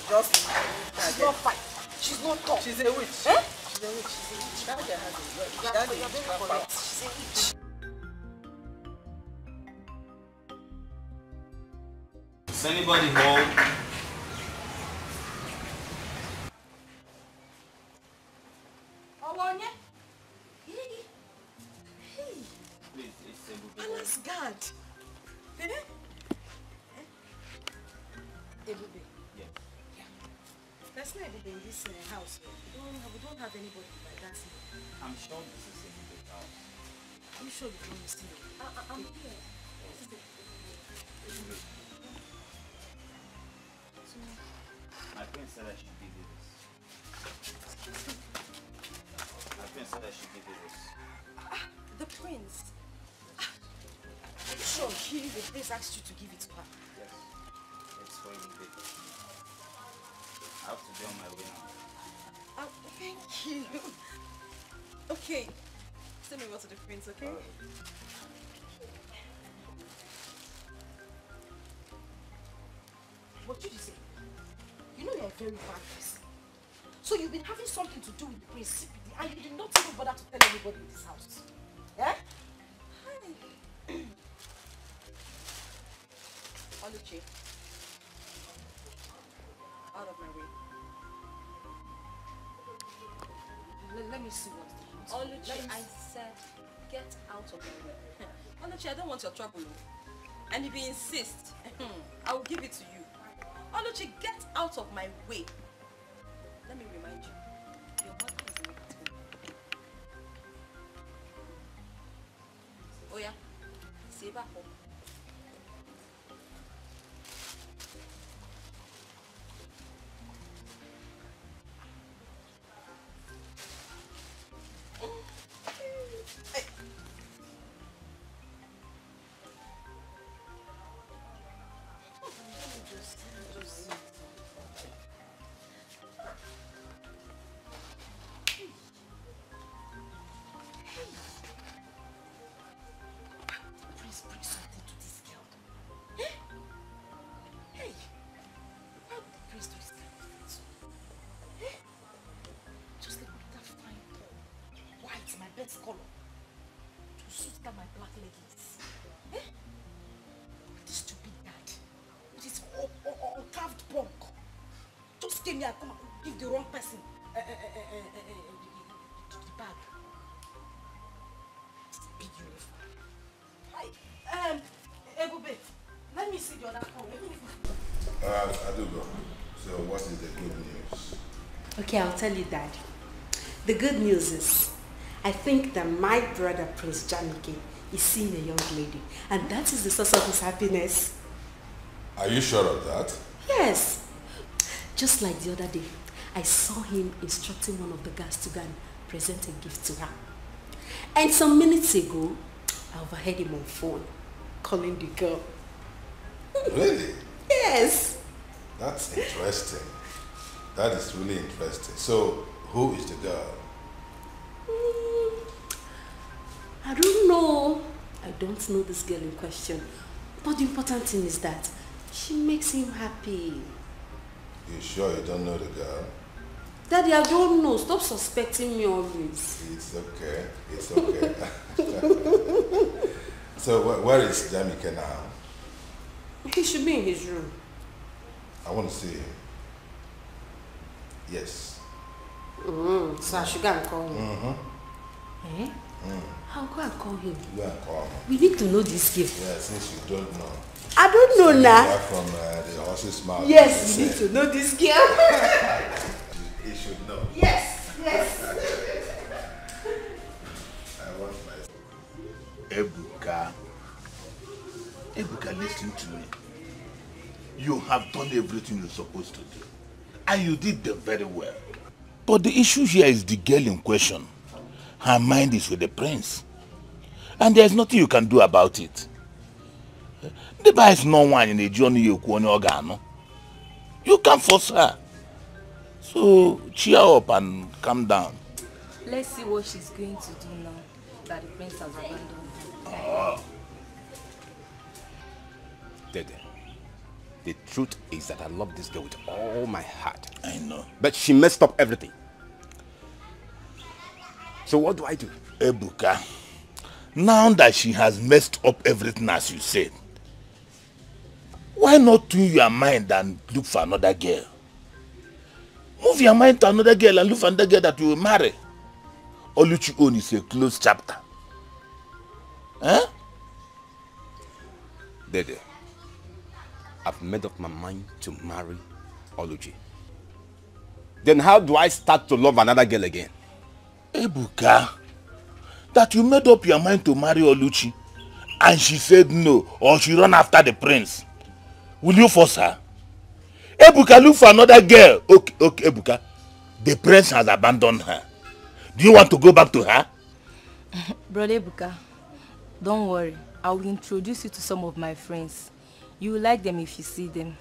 [SPEAKER 2] Just
[SPEAKER 19] she's not fine. She's not tough.
[SPEAKER 2] She's a witch.
[SPEAKER 19] Eh?
[SPEAKER 2] She's a witch. She's a witch. That girl has a witch.
[SPEAKER 19] You're very correct. She's a witch.
[SPEAKER 6] Is anybody home?
[SPEAKER 19] Owonya? Hey.
[SPEAKER 6] Please, it's
[SPEAKER 19] Palace guard.
[SPEAKER 12] Everybody. Yeah. There's no everybody in this house. We don't have anybody like that.
[SPEAKER 6] I'm sure this is a good house.
[SPEAKER 12] Are you sure you don't see me? I'm here.
[SPEAKER 6] My friend said I should give you this. My friend said I should give you this.
[SPEAKER 12] The prince. Are you sure the prince asked you to give it to her?
[SPEAKER 6] Yes. It's for you, baby. I have to be on my way now.
[SPEAKER 12] Thank you. Okay. Send me over to the prince, okay? What did you say? You know you're a very bad person. So you've been having something to do with the prince secretly and you did not even bother to tell anybody in this house. Yeah? Oluchi. Out of my way. Let me see what's the
[SPEAKER 4] Oluchi, I said, get out of my way. Oluchi, I don't want your trouble. And if you insist, I will give it to you. Oluchi, get out of my way. Let me remind you, your mother is not at home. Oh yeah, save her home.
[SPEAKER 12] Color to suit that my black leggings. This stupid dad with his carved punk just came here and come and give the wrong person the bag. Big uniform. Ebube, let me see the other phone.
[SPEAKER 20] I do go. So what is the good news?
[SPEAKER 19] Okay, I'll tell you, Dad. The good news is I think that my brother, Prince Jamike, is seeing a young lady. And that is the source of his happiness.
[SPEAKER 20] Are you sure of that?
[SPEAKER 19] Yes. Just like the other day, I saw him instructing one of the guys to go and present a gift to her. And some minutes ago, I overheard him on phone, calling the girl.
[SPEAKER 20] Really?
[SPEAKER 19] Yes.
[SPEAKER 20] That's interesting. That is really interesting. So, who is the girl?
[SPEAKER 19] I don't know. I don't know this girl in question. But the important thing is that she makes him happy.
[SPEAKER 20] You sure you don't know the girl?
[SPEAKER 19] Daddy, I don't know. Stop suspecting me always.
[SPEAKER 20] It's okay. It's okay. So where is Jamike now?
[SPEAKER 19] He should be in his room.
[SPEAKER 20] I want to see him. Yes.
[SPEAKER 19] So I should go and call him.
[SPEAKER 20] Mm-hmm.
[SPEAKER 19] Eh? I'll go and call him.
[SPEAKER 20] Go and call him.
[SPEAKER 19] We need to know this gift.
[SPEAKER 20] Yeah, since you don't know.
[SPEAKER 19] I don't know now.
[SPEAKER 20] From the horse's mouth.
[SPEAKER 19] Yes, we need to know this girl.
[SPEAKER 20] He should know.
[SPEAKER 19] Yes, yes.
[SPEAKER 20] I want my...
[SPEAKER 11] Ebuka, listen to me. You have done everything you're supposed to do. And you did them very well. But the issue here is the girl in question. Her mind is with the prince. And there's nothing you can do about it. The boy is no one in a journey you can't force her. So cheer up and calm down.
[SPEAKER 15] Let's see what she's going to do now that the prince has abandoned her.
[SPEAKER 11] Oh.
[SPEAKER 5] Dede, the truth is that I love this girl with all my heart.
[SPEAKER 11] I know.
[SPEAKER 5] But she messed up everything. So what do I do?
[SPEAKER 11] Ebuka, now that she has messed up everything as you said, why not tune your mind and look for another girl? Move your mind to another girl and look for another girl that you will marry. Oluchi own is a closed chapter. Huh?
[SPEAKER 5] Dede, I've made up my mind to marry Oluchi. Then how do I start to love another girl again?
[SPEAKER 20] Ebuka, that you made up your mind to marry Oluchi and she said no, or she run after the prince. Will you force her? Ebuka, look for another girl. Okay, Ebuka. The prince has abandoned her. Do you want to go back to her?
[SPEAKER 15] Brother Ebuka, don't worry. I will introduce you to some of my friends. You will like them if you see them.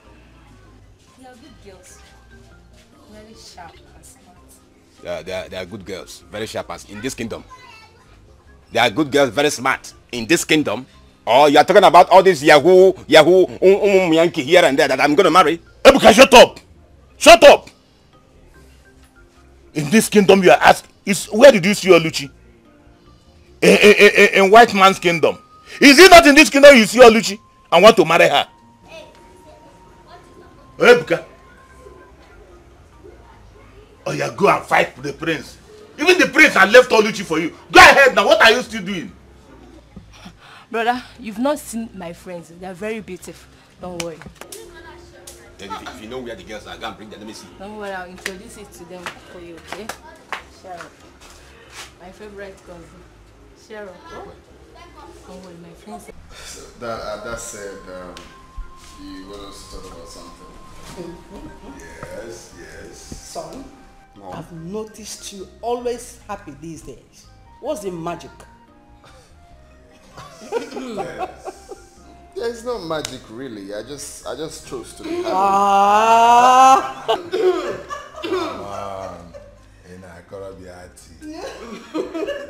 [SPEAKER 15] They are good girls. Very sharp and smart.
[SPEAKER 5] They are good girls. Very sharp as in this kingdom. They are good girls, very smart in this kingdom. Or you are talking about all this Yahoo, Yankee here and there that I'm going to marry?
[SPEAKER 20] Ebuka, shut up! Shut up! In this kingdom you are asked, where did you see Oluchi? In white man's kingdom. Is it not in this kingdom you see Oluchi and want to marry her? Ebuka. Oh yeah, go and fight with the prince. Even the prince had left Oluchi for you. Go ahead now, what are you still doing?
[SPEAKER 15] Brother, you've not seen my friends. They are very beautiful. Don't worry.
[SPEAKER 5] If you know where the girls are, go and bring them. Let me see.
[SPEAKER 15] Don't worry, I'll introduce it to them for you, okay? Cheryl. My favorite cousin. Cheryl. Oh? Don't worry, my friends.
[SPEAKER 17] That said, you want us to talk about something?
[SPEAKER 2] Yes. Son, Mom. I've noticed you always happy these days. What's the magic?
[SPEAKER 17] There's no magic really. I just chose to be happy.
[SPEAKER 20] Come on.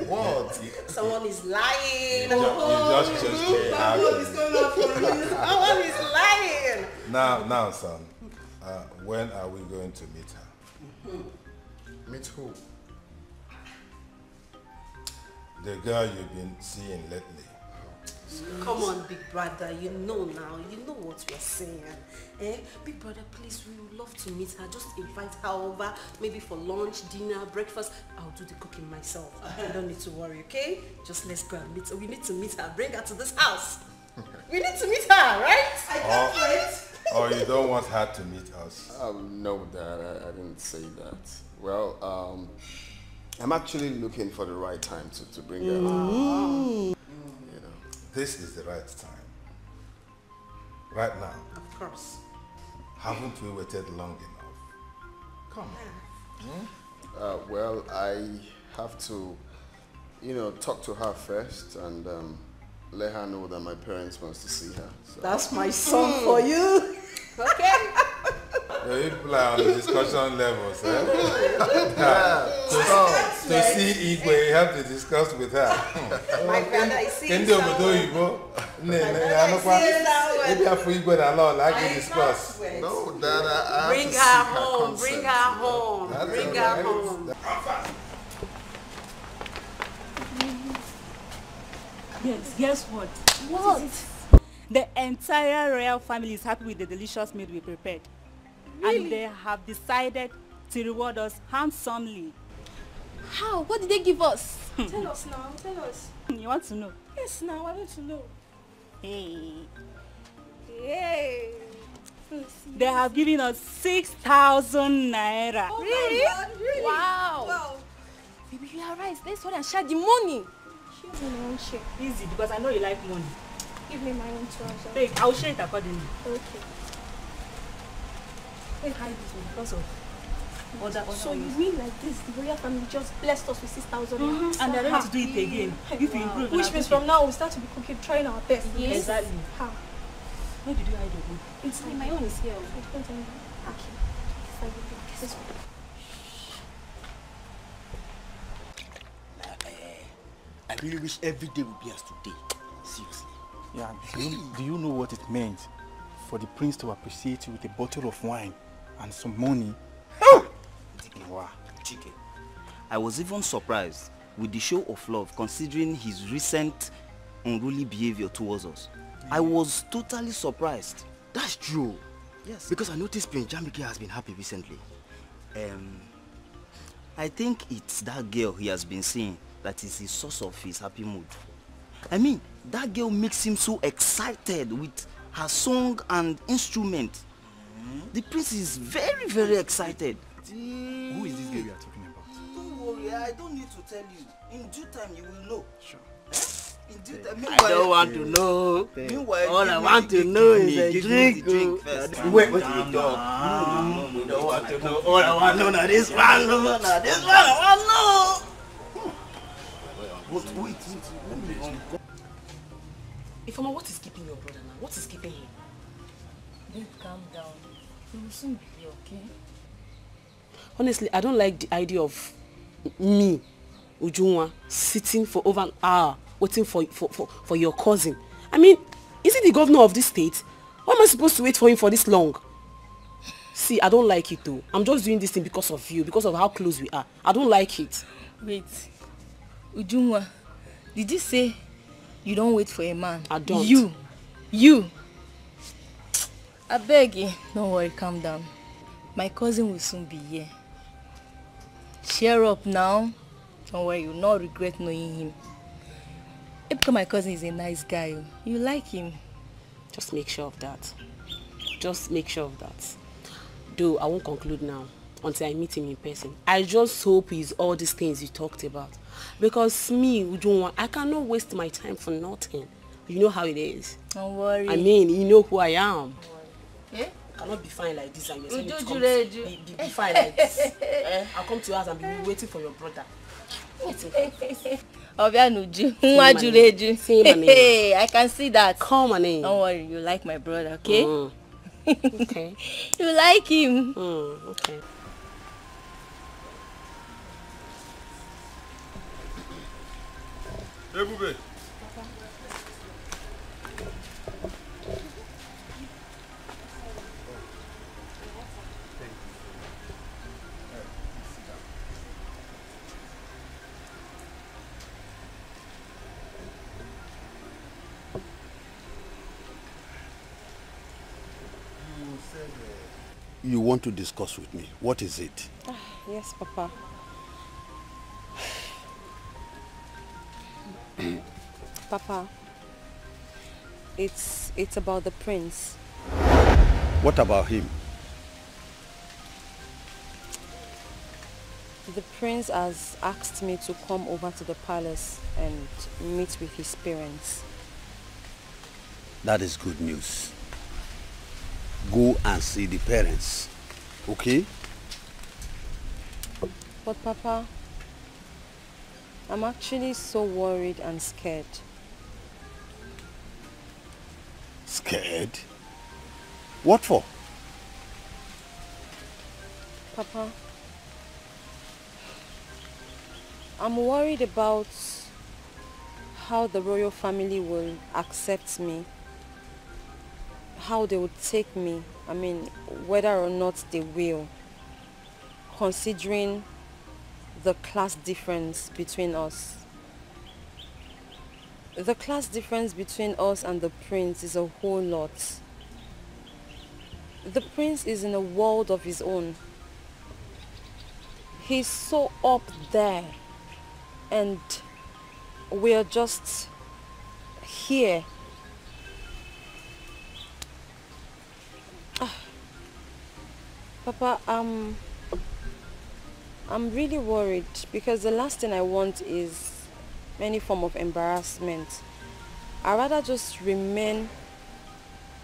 [SPEAKER 20] What?
[SPEAKER 2] Someone is lying.
[SPEAKER 20] You just chose to be happy.
[SPEAKER 2] What is going on for you? Someone is lying.
[SPEAKER 20] Now, son. When are we going to meet her?
[SPEAKER 17] Meet who?
[SPEAKER 20] The girl you've been seeing lately.
[SPEAKER 19] Come on, big brother, you know now, you know what we're saying. Big brother, please, we would love to meet her. Just invite her over, maybe for lunch, dinner, breakfast. I'll do the cooking myself. You don't need to worry, okay? Just let's go and meet her. We need to meet her. Bring her to this house. We need to meet her, right? I can't wait.
[SPEAKER 20] Or you don't want her to meet us?
[SPEAKER 17] No, Dad, I didn't say that. Well, I'm actually looking for the right time to bring her out.
[SPEAKER 20] This is the right time. Right now.
[SPEAKER 19] Of course.
[SPEAKER 20] Haven't we waited long enough? Come on.
[SPEAKER 17] Well, I have to, talk to her first and let her know that my parents wants to see her. So.
[SPEAKER 2] That's my son for you. Okay.
[SPEAKER 20] You play on the discussion levels, eh? To see Igwe, you have to discuss with her.
[SPEAKER 2] My brother, I see
[SPEAKER 20] Maybe after Igwe and all, like we discuss.
[SPEAKER 17] No, Dad, I
[SPEAKER 19] bring her home, bring her home, bring her home.
[SPEAKER 16] Yes, guess what?
[SPEAKER 15] What?
[SPEAKER 16] The entire royal family is happy with the delicious meal we prepared.
[SPEAKER 15] Really?
[SPEAKER 16] And they have decided to reward us handsomely.
[SPEAKER 15] How? What did they give us?
[SPEAKER 1] Tell us now, tell us.
[SPEAKER 16] You want to know?
[SPEAKER 1] Yes, now, I want to know.
[SPEAKER 16] Hey.
[SPEAKER 1] Yay.
[SPEAKER 16] They have given us 6,000 naira.
[SPEAKER 1] Oh really? My God, really?
[SPEAKER 15] Wow. Baby, you are right. Let's go and share the money.
[SPEAKER 1] Give me my own share.
[SPEAKER 16] Easy, because I know you like money.
[SPEAKER 1] Give me my own trouser.
[SPEAKER 16] Take, I'll share it accordingly.
[SPEAKER 1] Okay.
[SPEAKER 16] Hey, hide this one because of other
[SPEAKER 1] So you mean like this, the royal family just blessed us with 6,000
[SPEAKER 16] and they're ready to do it again. If you improve.
[SPEAKER 1] Which means from now we start to be cooking, trying our best.
[SPEAKER 16] Yes. Exactly.
[SPEAKER 1] How?
[SPEAKER 16] Where did you hide your own?
[SPEAKER 1] Inside. My own is here. Okay. This one.
[SPEAKER 11] I really wish every day would be as today. Seriously.
[SPEAKER 10] Yeah, do you know what it meant for the prince to appreciate you with a bottle of wine and some money?
[SPEAKER 6] Wow. I was even surprised with the show of love considering his recent unruly behavior towards us. I was totally surprised.
[SPEAKER 11] That's true.
[SPEAKER 6] Yes.
[SPEAKER 11] Because I noticed Prince Jamike has been happy recently.
[SPEAKER 6] I think it's that girl he has been seeing that is the source of his happy mood. I mean, that girl makes him so excited with her song and instrument. The prince is very, very excited.
[SPEAKER 10] Who is this girl you are talking about?
[SPEAKER 6] Don't worry, I don't need to tell you. In due time, you will know. Sure. In due time,
[SPEAKER 21] I don't want to know.
[SPEAKER 6] Meanwhile,
[SPEAKER 21] all I want to know is a drink.
[SPEAKER 6] Wait,
[SPEAKER 21] No, we don't want to know. All I want to know now this one. I want to know.
[SPEAKER 8] Wait. Ifeoma, what is keeping your brother now? What is keeping him?
[SPEAKER 15] Babe, calm down. He will soon be here, okay?
[SPEAKER 8] Honestly, I don't like the idea of me, Ujunwa, sitting for over an hour waiting for your cousin. I mean, is he the governor of this state? Why am I supposed to wait for him for this long? See, I don't like it though. I'm just doing this thing because of you, because of how close we are. I don't like it.
[SPEAKER 15] Wait. Ujunwa, did you say you don't wait for a man?
[SPEAKER 8] I don't.
[SPEAKER 15] You. I beg you. Don't worry, calm down. My cousin will soon be here. Cheer up now. Don't worry, you'll not regret knowing him. Because my cousin is a nice guy. You like him.
[SPEAKER 8] Just make sure of that. Just make sure of that. Though I won't conclude now until I meet him in person. I just hope he's all these things you talked about. Because me, Ujunwa, I cannot waste my time for nothing. You know how it is.
[SPEAKER 15] Don't worry.
[SPEAKER 8] I mean, you know who I am.
[SPEAKER 15] Eh?
[SPEAKER 8] I cannot be fine like this and you're saying
[SPEAKER 15] be
[SPEAKER 8] fine like this. I'll come to your house and be waiting for your brother.
[SPEAKER 15] Obianuju.
[SPEAKER 8] Hey,
[SPEAKER 15] I can see that.
[SPEAKER 8] Come on in.
[SPEAKER 15] Don't worry, you like my brother, okay?
[SPEAKER 8] Okay.
[SPEAKER 15] You like him.
[SPEAKER 8] Okay.
[SPEAKER 3] Ebube.
[SPEAKER 9] You want to discuss with me. What is it?
[SPEAKER 1] Yes, Papa. Papa, it's about the prince.
[SPEAKER 9] What about him?
[SPEAKER 1] The prince has asked me to come over to the palace and meet with his parents.
[SPEAKER 9] That is good news. Go and see the parents, okay?
[SPEAKER 1] But Papa, I'm actually so worried and scared.
[SPEAKER 9] Scared? What for?
[SPEAKER 1] Papa, I'm worried about how the royal family will accept me, how they will take me, I mean, whether or not they will, considering the class difference between us. The class difference between us and the prince is a whole lot. The prince is in a world of his own. He's so up there, and we're just here. Papa, I'm really worried because the last thing I want is any form of embarrassment. I'd rather just remain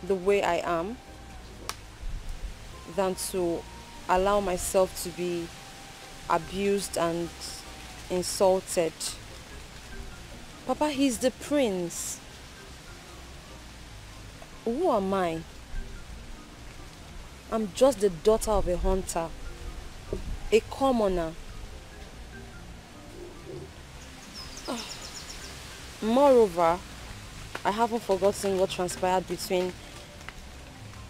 [SPEAKER 1] the way I am than to allow myself to be abused and insulted. Papa, he's the prince. Who am I? I'm just the daughter of a hunter, a commoner. Moreover, I haven't forgotten what transpired between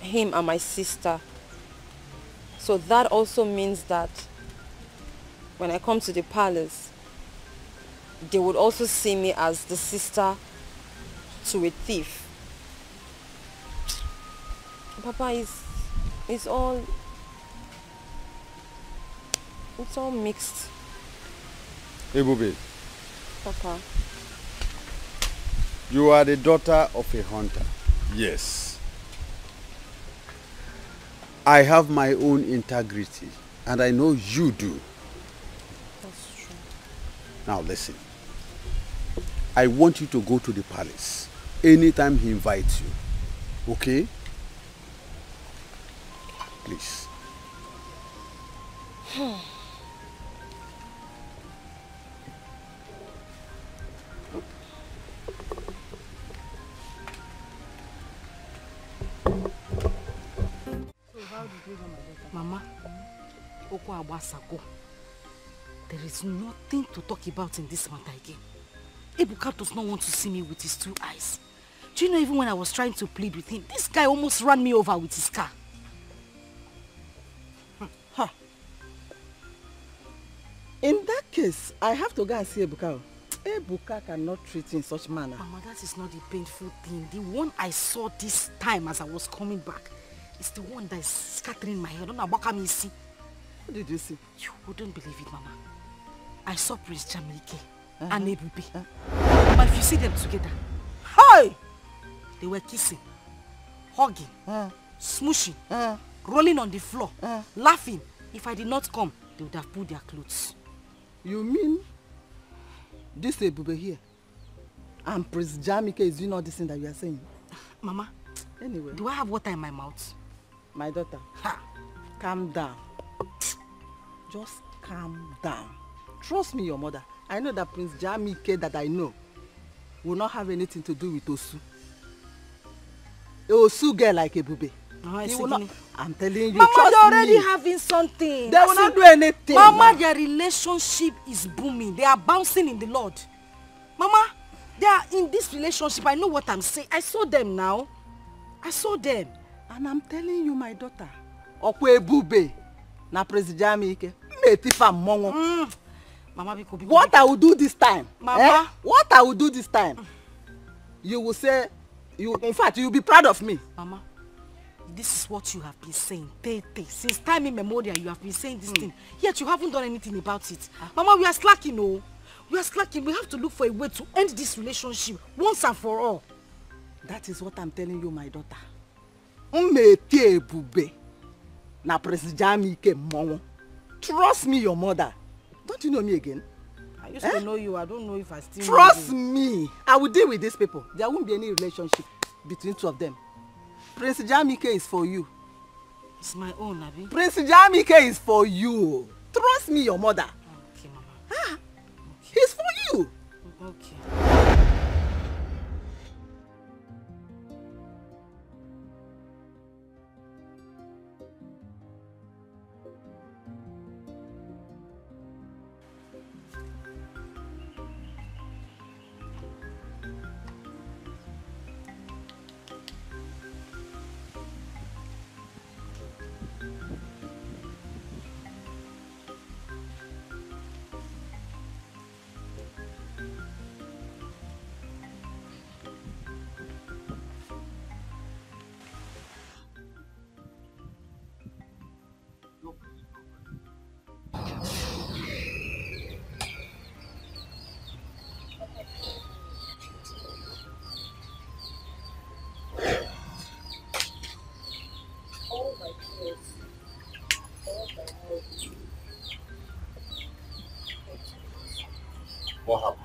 [SPEAKER 1] him and my sister. So that also means that when I come to the palace, they would also see me as the sister to a thief. Papa, it's all mixed.
[SPEAKER 3] Ebube.
[SPEAKER 1] Papa.
[SPEAKER 9] You are the daughter of a hunter.
[SPEAKER 20] Yes.
[SPEAKER 9] I have my own integrity, and I know you do.
[SPEAKER 12] That's true.
[SPEAKER 9] Now listen. I want you to go to the palace anytime he invites you. Okay? Please.
[SPEAKER 12] Mama, Oko Abasako, there is nothing to talk about in this matter again. Ebuka does not want to see me with his 2 eyes. Do you know, even when I was trying to plead with him, this guy almost ran me over with his car.
[SPEAKER 2] Huh. In that case, I have to go and see Ebuka. Ebuka cannot treat in such manner.
[SPEAKER 12] Mama, that is not the painful thing. The one I saw this time as I was coming back is the one that is scattering my head. What
[SPEAKER 2] did you see?
[SPEAKER 12] You wouldn't believe it, Mama. I saw Prince Jamilike and Ebube. But if you see them together, hi! They were kissing, hugging, smooshing, rolling on the floor, laughing. If I did not come, they would have pulled their clothes.
[SPEAKER 2] You mean this Ebube here and Prince Jamike is doing all this thing that you are saying?
[SPEAKER 12] Mama,
[SPEAKER 2] anyway,
[SPEAKER 12] do I have water in my mouth?
[SPEAKER 2] My daughter, calm down. Just calm down. Trust me, your mother. I know that Prince Jamike that I know will not have anything to do with Osu. Osu girl like Ebube. He will not. I'm telling you,
[SPEAKER 12] Mama,
[SPEAKER 2] trust
[SPEAKER 12] they're already
[SPEAKER 2] me.
[SPEAKER 12] having something.
[SPEAKER 2] They will not do anything.
[SPEAKER 12] Mama, their relationship is booming. They are bouncing in the Lord. Mama, they are in this relationship. I know what I'm saying. I saw them now. I saw them.
[SPEAKER 2] And I'm telling you, my daughter, Okwe Ebube, na Prince Jamike, metifa mongo.
[SPEAKER 12] Mama,
[SPEAKER 2] what I will do this time?
[SPEAKER 12] Mama,
[SPEAKER 2] what I will do this time? You will say, in fact, you will be proud of me.
[SPEAKER 12] Mama, this is what you have been saying. Since time immemorial, you have been saying this thing. Yet you haven't done anything about it. Mama, we are slacking, oh. We are slacking. We have to look for a way to end this relationship once and for all.
[SPEAKER 2] That is what I'm telling you, my daughter. Umeti Ebube na Prince Jamike mongo. Trust me, your mother. Don't you know me again?
[SPEAKER 12] I used to know you. I don't know if I still
[SPEAKER 2] Trust me. I will deal with these people. There won't be any relationship between two of them. Prince Jamike is for you.
[SPEAKER 12] It's my own, Abi.
[SPEAKER 2] Prince Jamike is for you. Trust me, your mother.
[SPEAKER 12] Okay, Mama.
[SPEAKER 2] Ah, he's for you.
[SPEAKER 12] Okay.
[SPEAKER 11] What happened?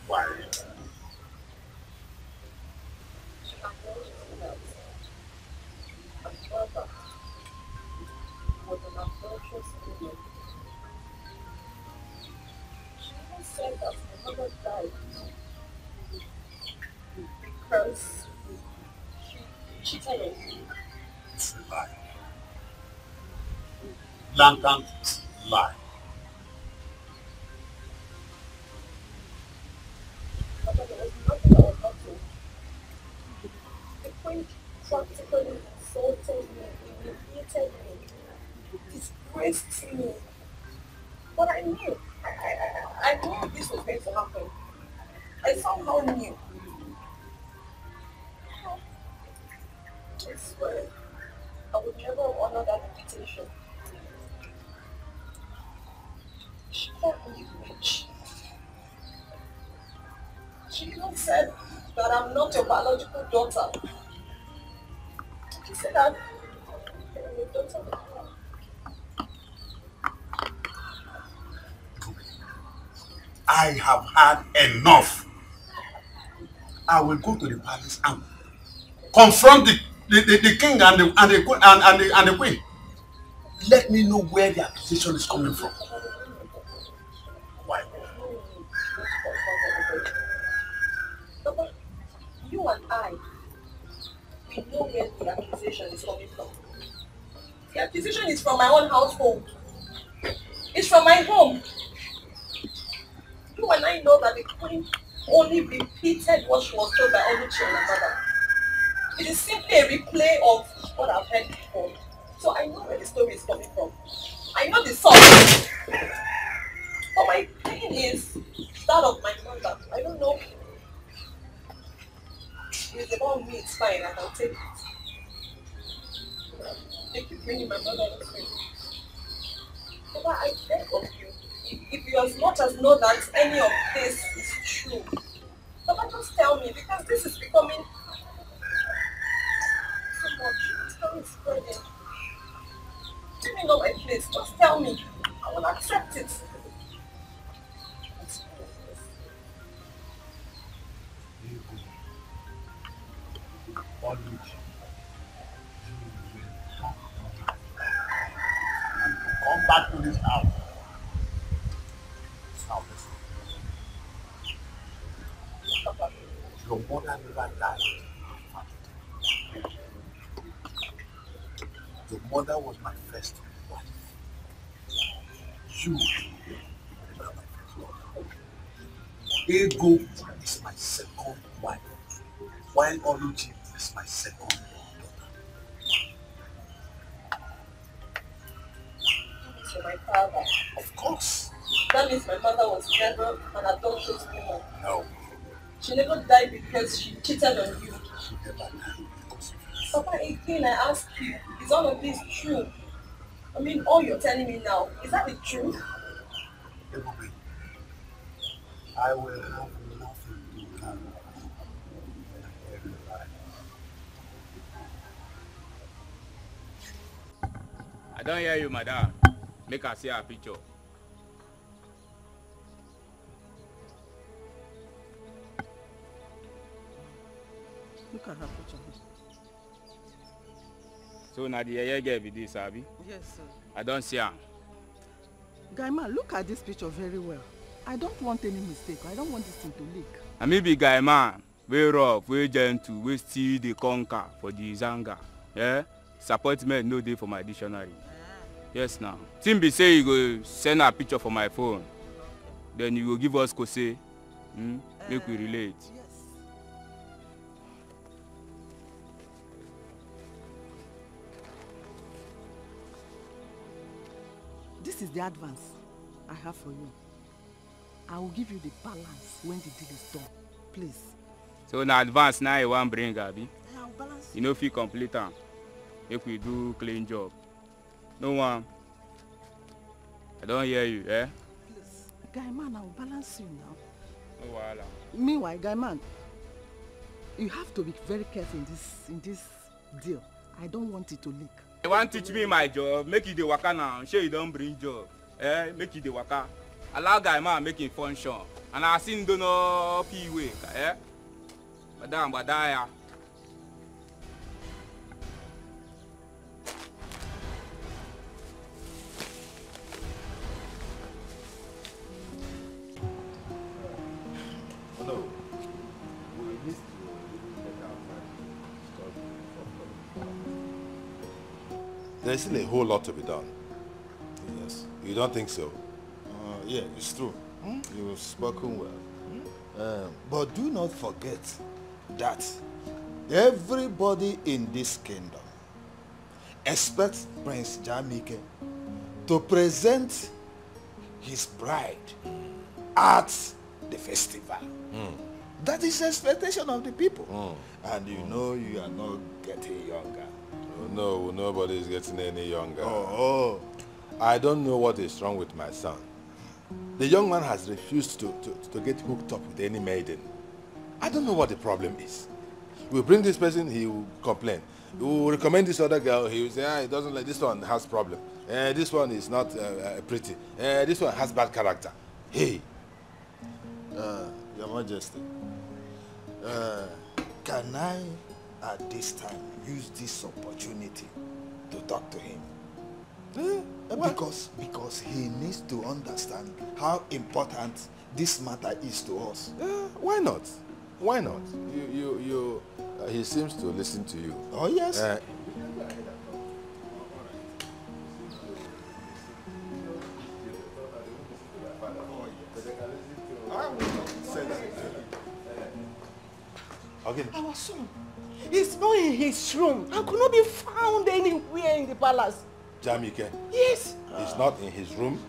[SPEAKER 11] Why?
[SPEAKER 4] Said that my mother died because she cheated on me.
[SPEAKER 11] It's a lie. Blatant lie.
[SPEAKER 4] But there was nothing that was happening. The queen practically insulted me, humiliated me, disgraced me. But I knew. I knew this was going to happen. I somehow knew. I swear.
[SPEAKER 1] I would never honor that invitation. She called me rich. She even said that I'm not your biological daughter. She said that I'm your daughter.
[SPEAKER 11] I have had enough. I will go to the palace and confront the king and the queen. Let me know where the accusation is coming from. Why?
[SPEAKER 1] Papa, you and I, we know where the accusation is coming from. The accusation is from my own household. It's from my home. You and I know that the queen only repeated what she was told by Oluchi and her mother. It is simply a replay of what I've heard before. So I know where the story is coming from. I know the source. But my pain is that of my mother. I don't know. It's about me, it's fine, I can take it. They keep bringing my mother into it. Papa, I beg of you, if you as much as know that any of this is true, Papa, just tell me, because this is becoming so much. It's becoming spreading. Give me know my place, just tell me. I will accept it.
[SPEAKER 11] Come back to this house. Now listen. Your mother never died. Your mother was my first wife. You were my first wife. Ego is my second wife, while Oluchi is my second daughter.
[SPEAKER 1] To my father.
[SPEAKER 11] Of course.
[SPEAKER 1] That means my mother was never an adulterous woman.
[SPEAKER 11] No.
[SPEAKER 1] She never died because she cheated on you.
[SPEAKER 11] She never died because of you.
[SPEAKER 1] Papa, again, I ask you, is all of this true? I mean, all you're telling me now, is that the truth?
[SPEAKER 11] I will have nothing to carry when I hear you lie.
[SPEAKER 5] I don't hear you, madam. Make her see her picture.
[SPEAKER 2] Look at her picture.
[SPEAKER 5] So now the yeye girl be this, Abi?
[SPEAKER 2] Yes, sir.
[SPEAKER 5] I don't see her.
[SPEAKER 2] Guy man, look at this picture very well. I don't want any mistake. I don't want this thing to leak.
[SPEAKER 5] I may be guy man, very rough, very gentle, we still the conquer for the zanga. Yeah? Disappointment no day for my dictionary. Yes now. Timbi say you go send a picture for my phone. Then you will give us kose. Make we relate.
[SPEAKER 2] Yes. This is the advance I have for you. I will give you the balance when the deal is done. Please.
[SPEAKER 5] So now advance now you want bring Abi.
[SPEAKER 2] I'll balance.
[SPEAKER 5] You know if you complete them. If we do clean job. No one. I don't hear you, eh?
[SPEAKER 2] Please. Guy man, I'll balance you now.
[SPEAKER 5] No wahala.
[SPEAKER 2] Meanwhile, guy man, you have to be very careful in this deal. I don't want it to leak.
[SPEAKER 5] You want to teach me my job, make you the waka now. Sure you don't bring job. Make you the waka. Allow guy man make it function. And I seen do no pee way, eh? Madam, badaya.
[SPEAKER 20] No. We need to get outside. There's still a whole lot to be done. Yes. You don't think so?
[SPEAKER 18] Yeah, it's true. You've spoken well. But do not forget that everybody in this kingdom expects Prince Jamike to present his bride at the festival. That is the expectation of the people. And you know you are not getting younger.
[SPEAKER 20] No, nobody is getting any younger.
[SPEAKER 18] Oh.
[SPEAKER 20] I don't know what is wrong with my son. The young man has refused to get hooked up with any maiden. I don't know what the problem is. We'll bring this person, he will complain. We will recommend this other girl, he will say, he doesn't like, this one has problem. This one is not pretty. This one has bad character. Hey.
[SPEAKER 18] Your Majesty, can I, at this time, use this opportunity to talk to him? Because he needs to understand how important this matter is to us.
[SPEAKER 20] Why not? Why not? He seems to listen to you.
[SPEAKER 18] Oh, yes.
[SPEAKER 20] Okay.
[SPEAKER 2] Our son is not in his room and could not be found anywhere in the palace.
[SPEAKER 20] Jamike?
[SPEAKER 2] Yes.
[SPEAKER 20] He's not in his room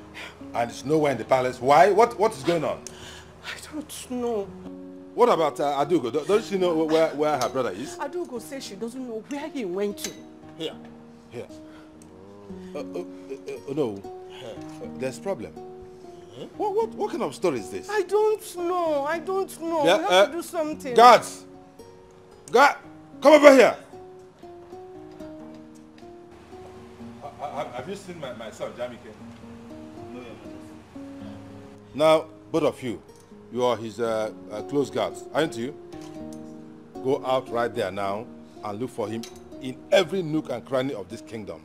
[SPEAKER 20] and it's nowhere in the palace. Why? What is going on?
[SPEAKER 2] I don't know.
[SPEAKER 20] What about Adugo? Don't she know where her brother is?
[SPEAKER 2] Adugo says she doesn't know where he went to.
[SPEAKER 20] Here. No. There's problem. What kind of story is this?
[SPEAKER 2] I don't know.
[SPEAKER 20] Yeah,
[SPEAKER 2] we have to do something.
[SPEAKER 20] Guards! Guard! Come over here! Have you seen my son, Jamike? No, Your Majesty. Now, both of you, you are his close guards, aren't you? Go out right there now and look for him in every nook and cranny of this kingdom.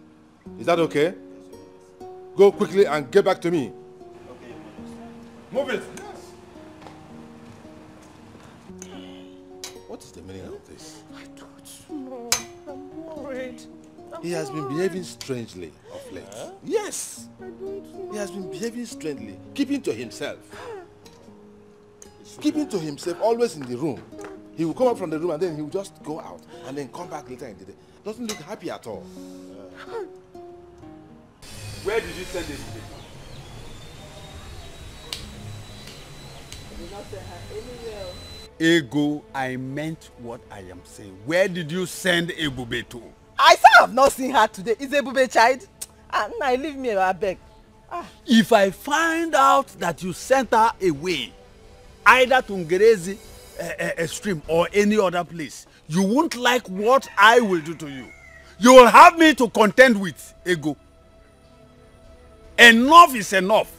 [SPEAKER 20] Is that okay? Go quickly and get back to me. Okay, Your Majesty. Move it! What is the meaning of this?
[SPEAKER 2] I don't know. I'm worried.
[SPEAKER 20] He has been behaving strangely of late. Yes!
[SPEAKER 2] I don't know.
[SPEAKER 20] He has been behaving strangely, keeping to himself. Keeping to himself, always in the room. He will come up from the room and then he will just go out and then come back later in the day. Doesn't look happy at all. Where did you send this to?
[SPEAKER 9] I did not send her anywhere. Ego, I meant what I am saying. Where did you send Ebube to?
[SPEAKER 2] I say I have not seen her today. Is Ebube child? Now leave me, I beg.
[SPEAKER 9] If I find out that you sent her away, either to Ngerezi stream or any other place, you won't like what I will do to you. You will have me to contend with, Ego. Enough is enough.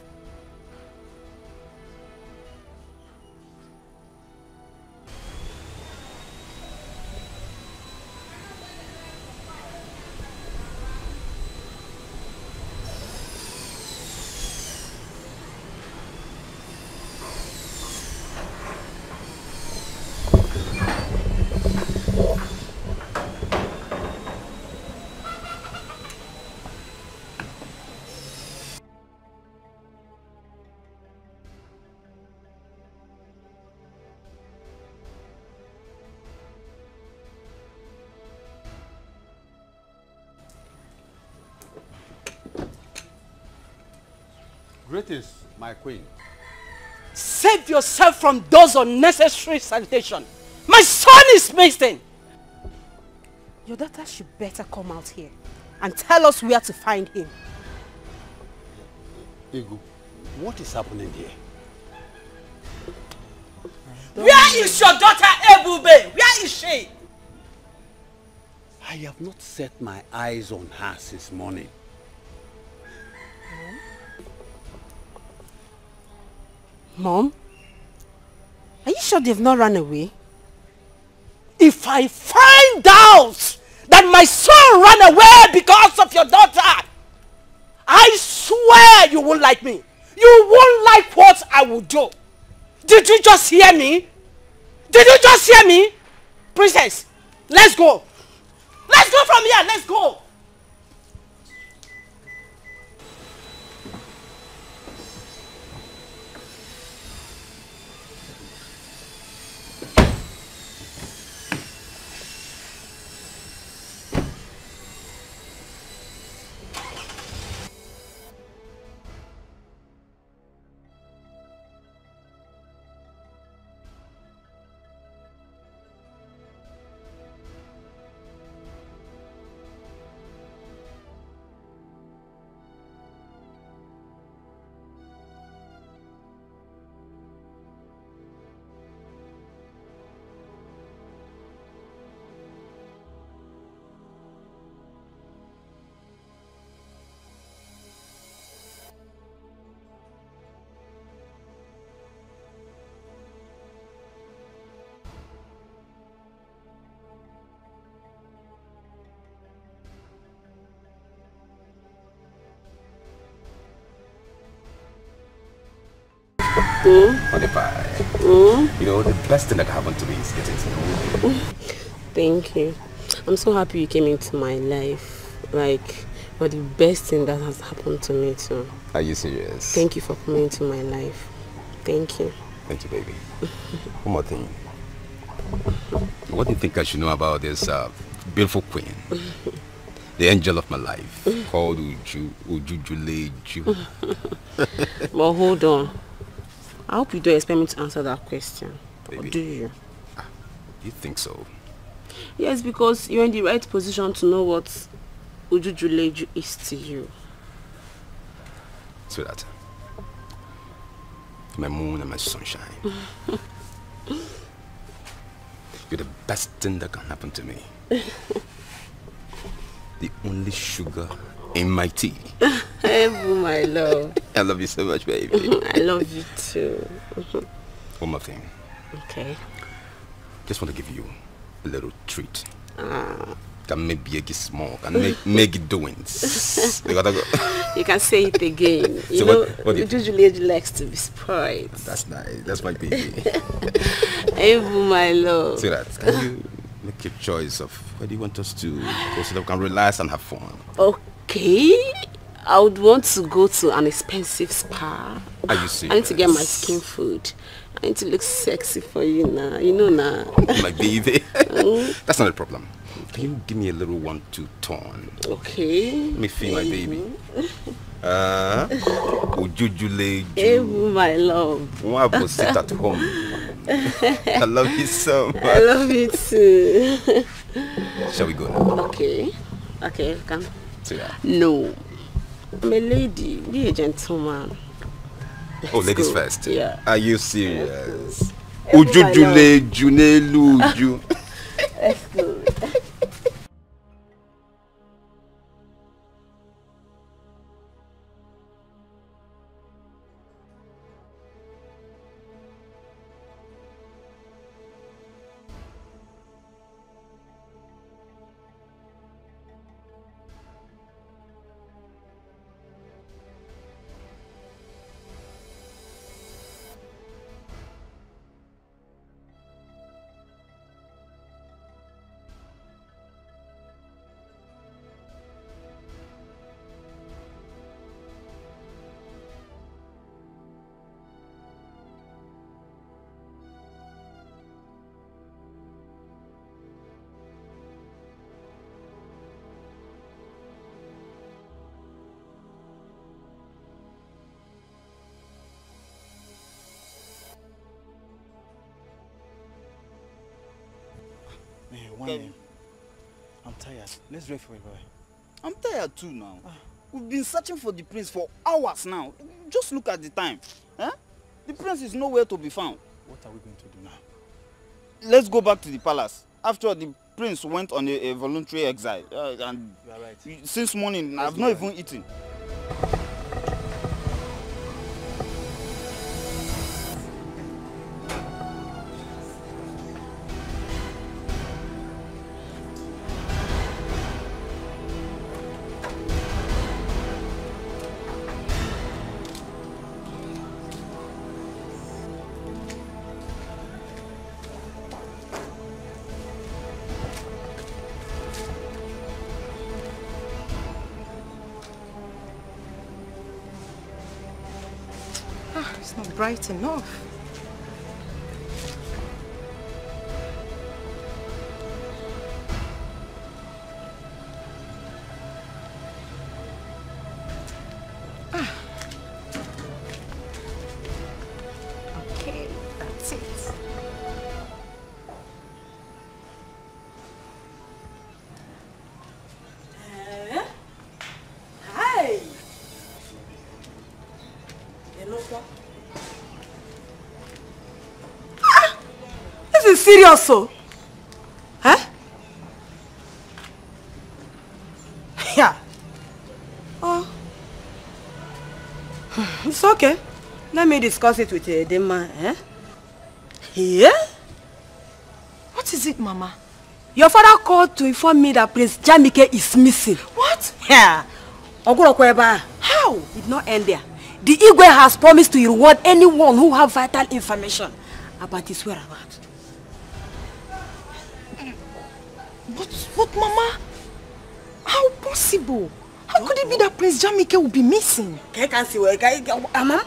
[SPEAKER 11] Greetings, my queen.
[SPEAKER 2] Save yourself from those unnecessary salutations. My son is missing. Your daughter should better come out here and tell us where to find him.
[SPEAKER 9] Ego, what is happening here?
[SPEAKER 2] Where is your daughter Ebube? Where is she?
[SPEAKER 9] I have not set my eyes on her since morning.
[SPEAKER 2] Mom? Are you sure they've not run away? If I find out that my son ran away because of your daughter, I swear you won't like me. You won't like what I will do. Did you just hear me? Did you just hear me? Princess, let's go. Let's go from here. Let's go.
[SPEAKER 11] Honey pie. You know, the best thing that happened to me is getting to know you.
[SPEAKER 8] Thank you. I'm so happy you came into my life. Like, you're the best thing that has happened to me too.
[SPEAKER 11] Are you serious?
[SPEAKER 8] Thank you for coming into my life. Thank you.
[SPEAKER 11] Thank you, baby. One more thing. What do you think I should know about this beautiful queen? The angel of my life, called Ujujuleju.
[SPEAKER 8] But hold on. I hope you don't expect me to answer that question. Baby. Or do you?
[SPEAKER 11] You think so?
[SPEAKER 8] Yes, because you're in the right position to know what Ujujuleju is to you.
[SPEAKER 11] Sweetheart, my moon and my sunshine. You're the best thing that can happen to me. The only sugar in my tea.
[SPEAKER 8] Ebu, my love.
[SPEAKER 11] I love you so much, baby.
[SPEAKER 8] I love you too.
[SPEAKER 11] One more thing.
[SPEAKER 8] Okay.
[SPEAKER 11] Just want to give you a little treat. Can make it small. Can make it doings.
[SPEAKER 8] You can say it again. You
[SPEAKER 11] so
[SPEAKER 8] know,
[SPEAKER 11] what
[SPEAKER 8] usually likes to be spoiled.
[SPEAKER 11] That's nice. That's my baby.
[SPEAKER 8] Ebu, my love.
[SPEAKER 11] See that? Can you make a choice of where do you want us to go so that we can relax and have fun?
[SPEAKER 8] Okay. I would want to go to an expensive spa.
[SPEAKER 11] Are you serious?
[SPEAKER 8] I need to get my skin food. I need to look sexy for you now. You know now.
[SPEAKER 11] My baby. That's not a problem. Can you give me a little 1-2 turn?
[SPEAKER 8] Okay.
[SPEAKER 11] Let me feel my baby. Ujujuleju.
[SPEAKER 8] Ebu, my love.
[SPEAKER 11] Why will sit at home? I love you so much.
[SPEAKER 8] I love you too.
[SPEAKER 11] Shall we go now?
[SPEAKER 8] Okay. Okay, come.
[SPEAKER 11] See that?
[SPEAKER 8] No. I'm a lady. Be a gentleman.
[SPEAKER 11] Oh, ladies first.
[SPEAKER 8] Yeah.
[SPEAKER 11] Are you serious? Ujujuleju neluju.
[SPEAKER 8] Let's go.
[SPEAKER 6] I'm tired. Let's wait for a boy. I'm tired too now. We've been searching for the prince for hours now. Just look at the time. Huh? The prince is nowhere to be found.
[SPEAKER 10] What are we going to do now?
[SPEAKER 6] Let's go back to the palace. After all, the prince went on a voluntary exile. And
[SPEAKER 10] you are right.
[SPEAKER 6] Since morning, I've not even eaten.
[SPEAKER 4] It's not bright enough. Okay, that's it.
[SPEAKER 12] Hi. This is serious, so. Huh? Yeah. Oh. It's okay. Let me discuss it with the man. Eh? Yeah?
[SPEAKER 4] What is it, Mama?
[SPEAKER 12] Your father called to inform me that Prince Jamike is missing.
[SPEAKER 4] What?
[SPEAKER 12] Yeah.
[SPEAKER 4] How?
[SPEAKER 12] It did not end there. The Igwe has promised to reward anyone who have vital information about his whereabouts.
[SPEAKER 4] But Mama, how possible? How could it be that Prince Jamike will be missing?
[SPEAKER 12] Mama?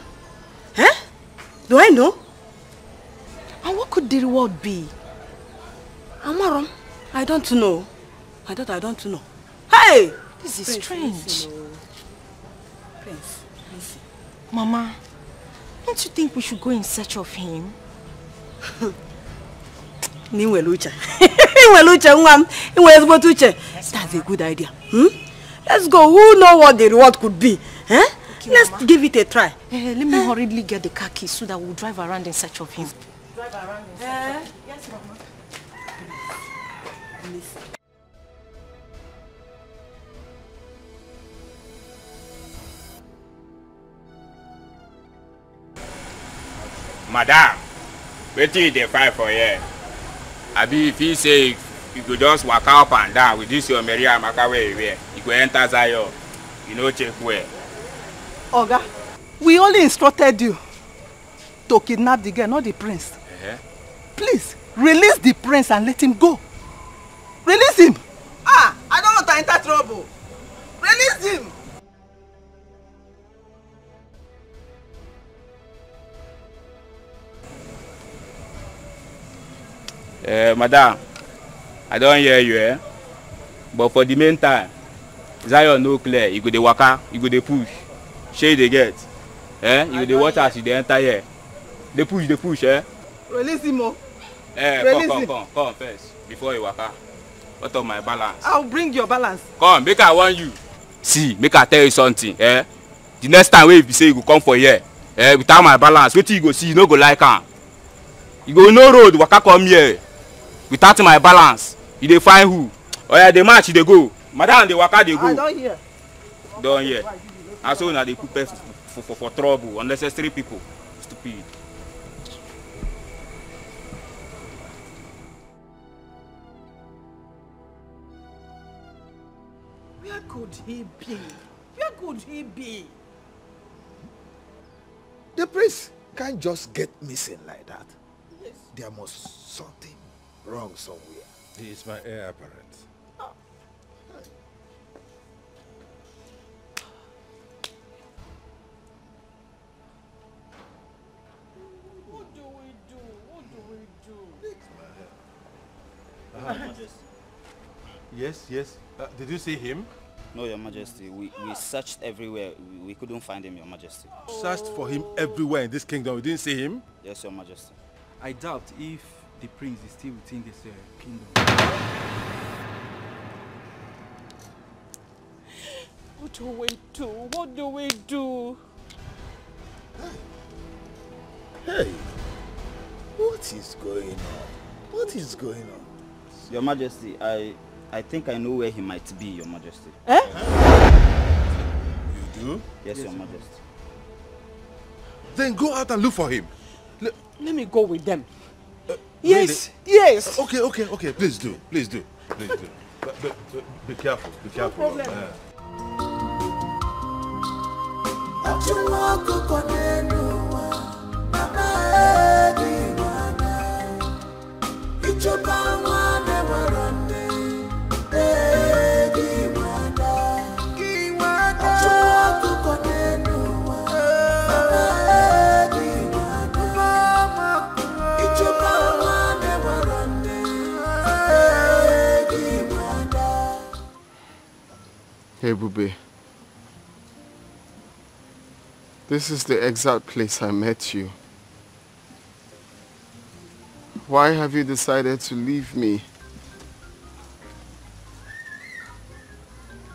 [SPEAKER 12] Huh? Do I know?
[SPEAKER 4] And what could the reward be?
[SPEAKER 12] Amaram, I don't know. I don't know. Hey!
[SPEAKER 4] This is
[SPEAKER 12] Prince,
[SPEAKER 4] strange.
[SPEAKER 12] listen, Prince, listen.
[SPEAKER 4] Mama, don't you think we should go in search of him?
[SPEAKER 12] That's a good idea. Let's go. Who knows what the reward could be? Huh?
[SPEAKER 4] Okay,
[SPEAKER 12] Let's
[SPEAKER 4] Mama.
[SPEAKER 12] give it a try.
[SPEAKER 4] Let me hurriedly get the car keys so that we'll drive around in search of him.
[SPEAKER 12] Drive around in search of Yes, Mama.
[SPEAKER 5] Madam, wetin you dey fight for here? Abi if he say you go just waka up and down with this your Mary Amaka where you wear, you go enter Zion, you no check where.
[SPEAKER 2] Oga, we only instructed you to kidnap the girl, not the prince. Please, release the prince and let him go. Release him. Ah, I don't want to enter trouble. Release him.
[SPEAKER 5] Madam, I don't hear you, but for the meantime, Zion no clear, you go dey waka, you go dey push, shey dey get, you go dey watch as you dey enter here, dey push,
[SPEAKER 2] Release him, oh.
[SPEAKER 5] Come first, before you waka. What of my balance?
[SPEAKER 2] I'll bring your balance.
[SPEAKER 5] Come, make I warn you. See, make I tell you something, The next time wey you say you go come for here, without my balance, wetin you go see, you no go like am. You go no road, waka come here. Without my balance, you dey find who? Oya, the match you dey go. Madam, the waka dey go.
[SPEAKER 2] I don't hear.
[SPEAKER 5] Don't hear. And so now they put person for trouble, unnecessary people. Stupid.
[SPEAKER 2] Where could he be? Where could he be?
[SPEAKER 18] The priest can't just get missing like that. Yes. There must something wrong somewhere.
[SPEAKER 20] He is my heir apparent.
[SPEAKER 2] What do we do? What do we do?
[SPEAKER 20] Yes. Did you see him?
[SPEAKER 6] No, Your Majesty. We searched everywhere. We couldn't find him, Your Majesty.
[SPEAKER 20] Searched for him everywhere in this kingdom. We didn't see him?
[SPEAKER 6] Yes, Your Majesty.
[SPEAKER 14] I doubt if the prince is still within this kingdom.
[SPEAKER 2] What do we do? What do we do?
[SPEAKER 18] Hey, what is going on? What is going on?
[SPEAKER 6] Your Majesty, I think I know where he might be, Your Majesty.
[SPEAKER 20] You do?
[SPEAKER 6] Yes, Your Majesty.
[SPEAKER 20] Then go out and look for him.
[SPEAKER 2] Let me go with them.
[SPEAKER 20] Yes,
[SPEAKER 2] really? Yes.
[SPEAKER 20] Okay. Please do. But be careful.
[SPEAKER 2] No problem.
[SPEAKER 17] Hey, Bube. This is the exact place I met you. Why have you decided to leave me?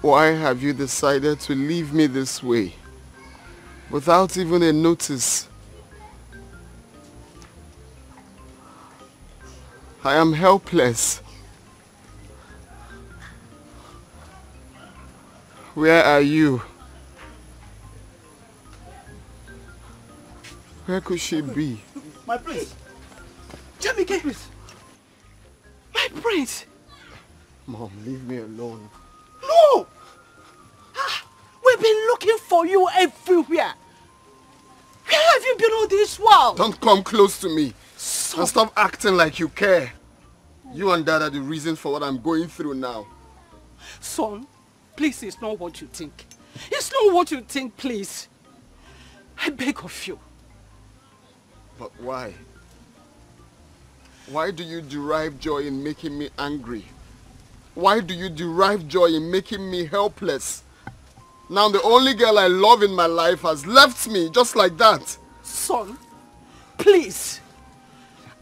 [SPEAKER 17] Why have you decided to leave me this way? Without even a notice. I am helpless. Where are you? Where could she be?
[SPEAKER 2] My prince! Jamike! My prince!
[SPEAKER 17] Mom, leave me alone.
[SPEAKER 2] No! We've been looking for you everywhere.
[SPEAKER 21] you been all this while?
[SPEAKER 17] Don't come close to me. And stop acting like you care. You and Dad are the reason for what I'm going through now.
[SPEAKER 21] Son, please, it's not what you think. It's not what you think, please. I beg of you.
[SPEAKER 17] But why? Why do you derive joy in making me angry? Why do you derive joy in making me helpless? Now the only girl I love in my life has left me just like that.
[SPEAKER 21] Son, please.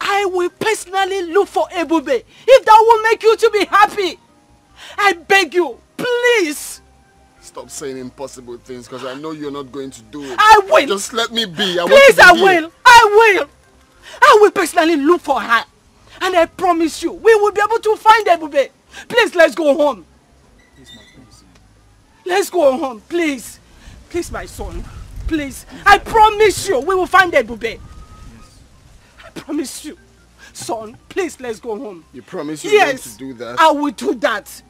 [SPEAKER 21] I will personally look for Ebube if that will make you to be happy. I beg you, please.
[SPEAKER 17] Stop saying impossible things because I know you're not going to do it.
[SPEAKER 21] I will.
[SPEAKER 17] Just let me be.
[SPEAKER 21] Please, I will. I will personally look for her. And I promise you, we will be able to find Ebube. Please, let's go home. Let's go home, please. Please, my son. Please. I promise you, we will find Ebube. I promise you. Son, please, let's go home.
[SPEAKER 17] You promise you're going to do that?
[SPEAKER 21] I will do that.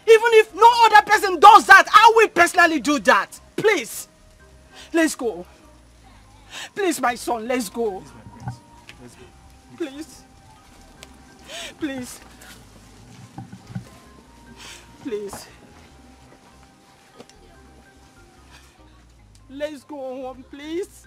[SPEAKER 21] Even if no other person does that, I will personally do that. Please. Let's go. Please, my son, let's go. Please. Please. Please. Let's go home, please.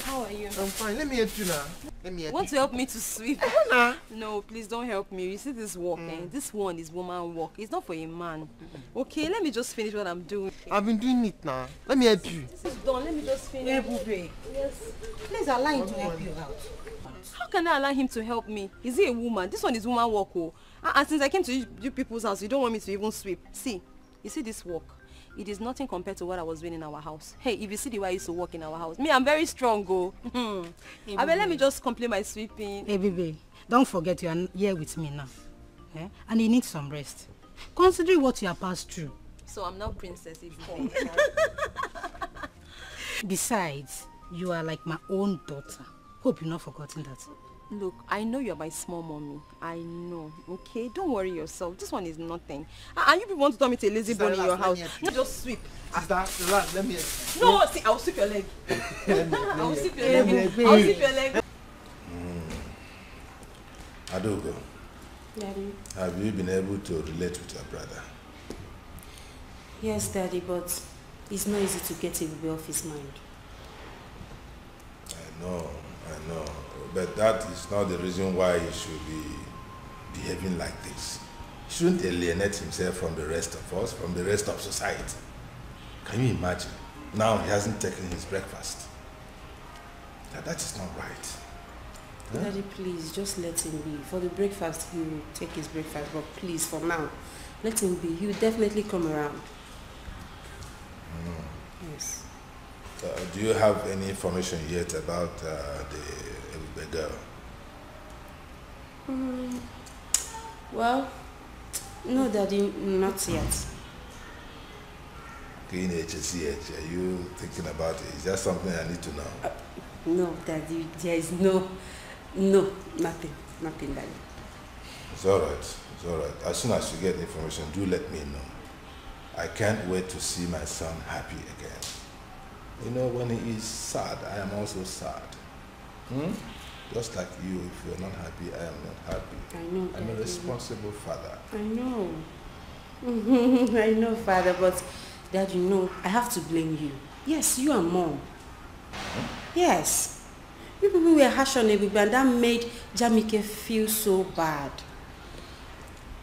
[SPEAKER 4] How are you?
[SPEAKER 10] I'm fine. Let me help you now.
[SPEAKER 4] Want to help me to sweep? No, please don't help me. You see this work, this one is woman work. It's not for a man. Okay, let me just finish what I'm doing.
[SPEAKER 10] I've been doing it now. Let me help you.
[SPEAKER 4] This is done. Let me just finish. Yes.
[SPEAKER 12] Please allow him to help you out.
[SPEAKER 4] How can I allow him to help me? Is he a woman? This one is woman work. Oh. And since I came to you people's house, you don't want me to even sweep. See, you see this work? It is nothing compared to what I was doing in our house. Hey, if you see the way I used to work in our house, me, I'm very strong, go.
[SPEAKER 12] Hey,
[SPEAKER 4] I mean, let me just complete my sweeping.
[SPEAKER 12] Hey, baby, don't forget you are here with me now. Eh? And you need some rest. Considering what you have passed through.
[SPEAKER 4] So I'm now princess.
[SPEAKER 12] Besides, you are like my own daughter. Hope you're not forgotten that.
[SPEAKER 4] Look, I know you're my small mommy. I know, okay? Don't worry yourself. This one is nothing. And you people want to tell me to a lazy bone in your house. No, just sweep.
[SPEAKER 10] Sister, relax, let me
[SPEAKER 4] No, see, I'll sweep your leg. I'll sweep your leg. I'll sweep your leg.
[SPEAKER 20] Adogo,
[SPEAKER 19] Daddy.
[SPEAKER 20] have you been able to relate with your brother?
[SPEAKER 19] Yes, Daddy, but it's not easy to get it off his mind.
[SPEAKER 20] I know. But that is not the reason why he should be behaving like this. He shouldn't alienate himself from the rest of us, from the rest of society. Can you imagine? Now he hasn't taken his breakfast. That is not right. Huh?
[SPEAKER 19] Daddy, please, just let him be. For the breakfast, he will take his breakfast, but please, for now, let him be. He will definitely come around. Yes.
[SPEAKER 20] Do you have any information yet about the girl?
[SPEAKER 19] Well, no, Daddy, not yet.
[SPEAKER 20] Are you thinking about it? Is that something I need to know?
[SPEAKER 19] No, Daddy, there is nothing, Daddy.
[SPEAKER 20] It's all right. As soon as you get information, do let me know. I can't wait to see my son happy again. You know, when he is sad, I am also sad. Just like you, if you're not happy, I am not happy.
[SPEAKER 19] I know,
[SPEAKER 20] I'm a responsible father.
[SPEAKER 19] I know. I know, Father, but Dad, you know, I have to blame you. Yes, you and Mom. Yes. You people were harsh on everybody, and that made Jamike feel so bad.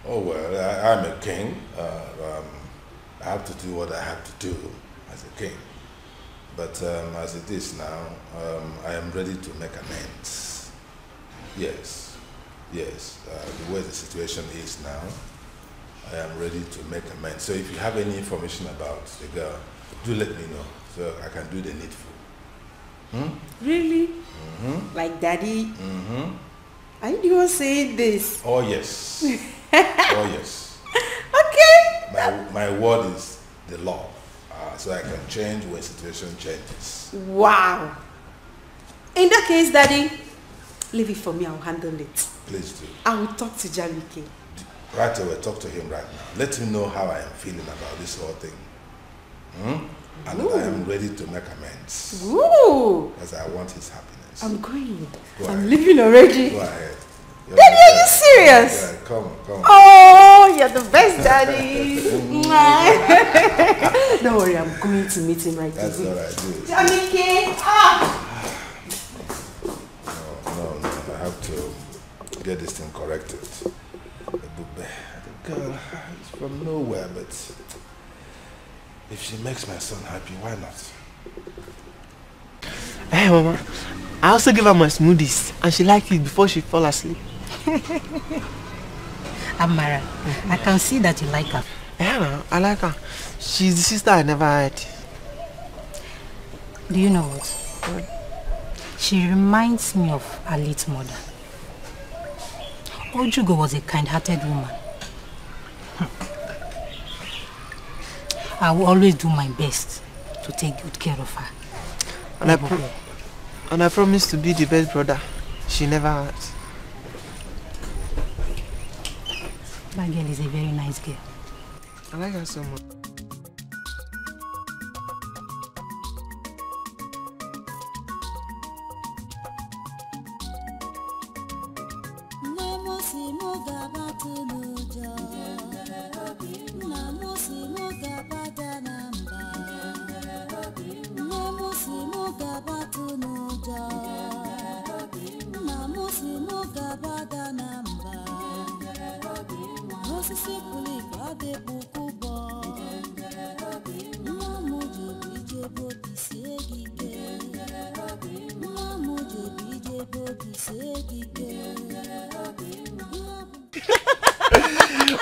[SPEAKER 20] Oh, well, I'm a king. I have to do what I have to do as a king. But as it is now, I am ready to make amends. Yes. The way the situation is now, I am ready to make amends. So if you have any information about the girl, do let me know so I can do the needful.
[SPEAKER 19] Really? Like Daddy? Are you the one saying this?
[SPEAKER 20] Oh, yes.
[SPEAKER 19] Okay.
[SPEAKER 20] My word is the law. So I can change when situation changes.
[SPEAKER 19] Wow. In that case, Daddy, leave it for me. I'll handle it.
[SPEAKER 20] Please do.
[SPEAKER 19] I will talk to Jamike.
[SPEAKER 20] Right away, talk to him right now. Let him know how I am feeling about this whole thing. And that I am ready to make amends.
[SPEAKER 12] Ooh.
[SPEAKER 20] Because I want his happiness.
[SPEAKER 12] I'm going.
[SPEAKER 20] Go
[SPEAKER 12] I'm
[SPEAKER 20] ahead.
[SPEAKER 12] leaving already.
[SPEAKER 20] Go ahead.
[SPEAKER 12] Daddy, are you serious?
[SPEAKER 20] Yeah, come.
[SPEAKER 12] Oh, you're the best, Daddy. Don't worry, I'm going to meet him right away.
[SPEAKER 20] That's all right, do it.
[SPEAKER 12] Jamike!
[SPEAKER 20] No, I have to get this thing corrected. The girl is from nowhere, but if she makes my son happy, why not?
[SPEAKER 10] Hey, Mama. I also give her my smoothies, and she liked it before she fall asleep.
[SPEAKER 12] Amara, I can see that you like her.
[SPEAKER 10] Yeah, no, I like her. She's the sister I never had.
[SPEAKER 12] Do you know what? She reminds me of her late mother. Ojugo was a kind-hearted woman. I will always do my best to take good care of her.
[SPEAKER 10] And I promise to be the best brother she never had.
[SPEAKER 12] That girl is a very nice girl.
[SPEAKER 10] I like her so much.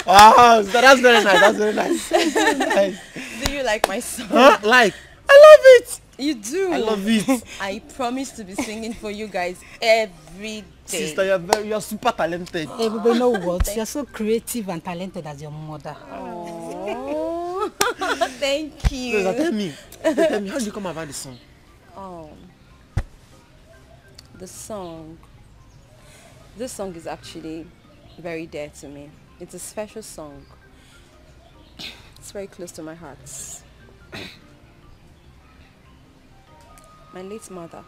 [SPEAKER 10] Wow, that's very nice. That's very nice. Nice.
[SPEAKER 4] Do you like my song?
[SPEAKER 10] Huh? Like? I love it.
[SPEAKER 4] You do?
[SPEAKER 10] I love it.
[SPEAKER 4] I promise to be singing for you guys every day.
[SPEAKER 10] Sister, you're super talented.
[SPEAKER 12] Hey, but you know what? You're so creative and talented as your mother.
[SPEAKER 4] Oh, thank you.
[SPEAKER 10] So, tell me, how did you come about the song?
[SPEAKER 4] The song. This song is actually very dear to me. It's a special song. It's very close to my heart. My late mother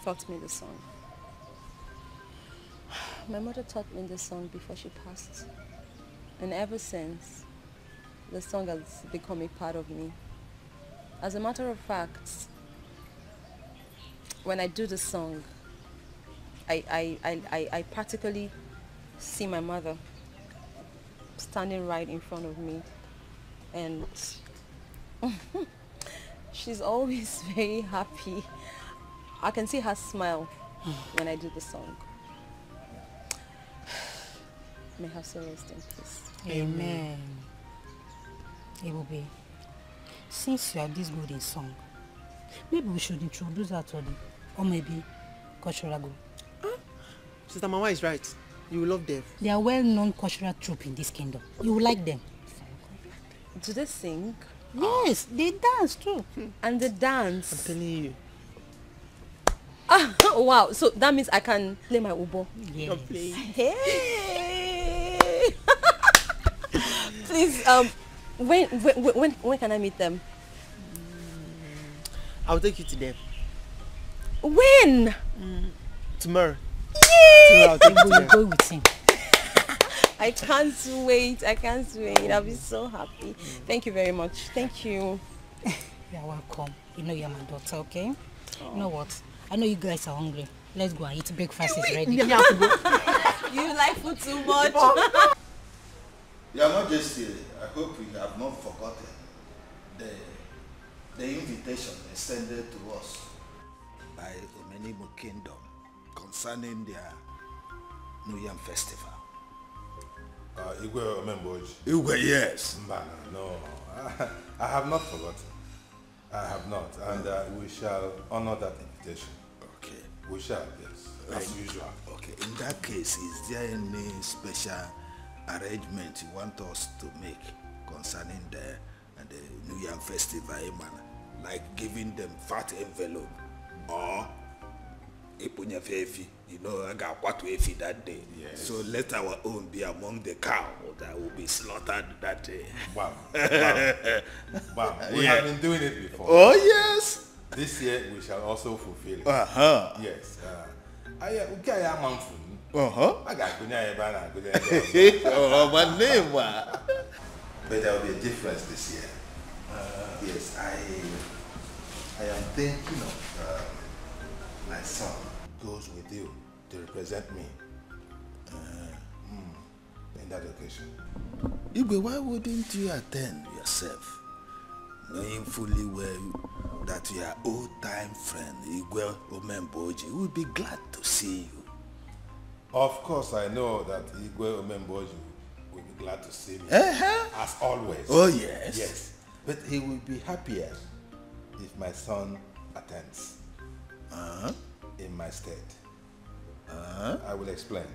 [SPEAKER 4] taught me the song. My mother taught me the song before she passed. And ever since, the song has become a part of me. As a matter of fact, when I do the song, I practically see my mother standing right in front of me, and she's always very happy. I can see her smile when I do the song. May her soul rest in peace.
[SPEAKER 12] Amen. Ebube, since you are this good in song, maybe we should introduce her to them, or maybe cultural group.
[SPEAKER 10] Sister Mama is right. You will love them.
[SPEAKER 12] They are well-known cultural troupe in this kingdom. You will like them.
[SPEAKER 4] Do they sing?
[SPEAKER 12] Yes, they dance too.
[SPEAKER 4] And they dance.
[SPEAKER 10] I'm telling you.
[SPEAKER 4] Wow, so that means I can play my ubo.
[SPEAKER 12] Yes.
[SPEAKER 4] Hey. Please, when can I meet them?
[SPEAKER 10] I'll take you to them.
[SPEAKER 4] When?
[SPEAKER 10] Tomorrow.
[SPEAKER 4] Yay!
[SPEAKER 12] Tomorrow I'll take you to them. Go with him.
[SPEAKER 4] I can't wait. I'll be so happy. Thank you very much. Thank you.
[SPEAKER 12] You're welcome. You know you're my daughter, okay? You know what? I know you guys are hungry. Let's go and eat. Breakfast is ready.
[SPEAKER 4] You like food too much.
[SPEAKER 18] Your Majesty, I hope you have not forgotten the invitation extended to us by Omenimu Kingdom concerning their New Yam Festival.
[SPEAKER 20] Igwe Omemboji.
[SPEAKER 18] Igwe, yes.
[SPEAKER 20] No, I have not forgotten. I have not, and we shall honor that invitation.
[SPEAKER 18] Okay.
[SPEAKER 20] We shall, yes, as usual.
[SPEAKER 18] Okay, in that case, is there any special arrangement you want us to make concerning the New Yam Festival, like giving them fat envelope or a punya fefi? You know, I got what we feed that day.
[SPEAKER 20] Yes.
[SPEAKER 18] So let our own be among the cow that will be slaughtered that day.
[SPEAKER 20] Wow. Wow. We have been doing it before.
[SPEAKER 18] Oh, yes.
[SPEAKER 20] This year we shall also fulfill it. Yes. I got
[SPEAKER 18] oh, my name.
[SPEAKER 20] But there will be a difference this year. Yes, I am thinking of my son goes with you to represent me in that occasion.
[SPEAKER 18] Igwe, why wouldn't you attend yourself, knowing fully well that your old-time friend Igwe Omemboji will be glad to see you?
[SPEAKER 20] Of course, I know that Igwe Omemboji will be glad to see me, as always.
[SPEAKER 18] Oh, yes.
[SPEAKER 20] Yes, but he will be happier if my son attends in my stead. I will explain.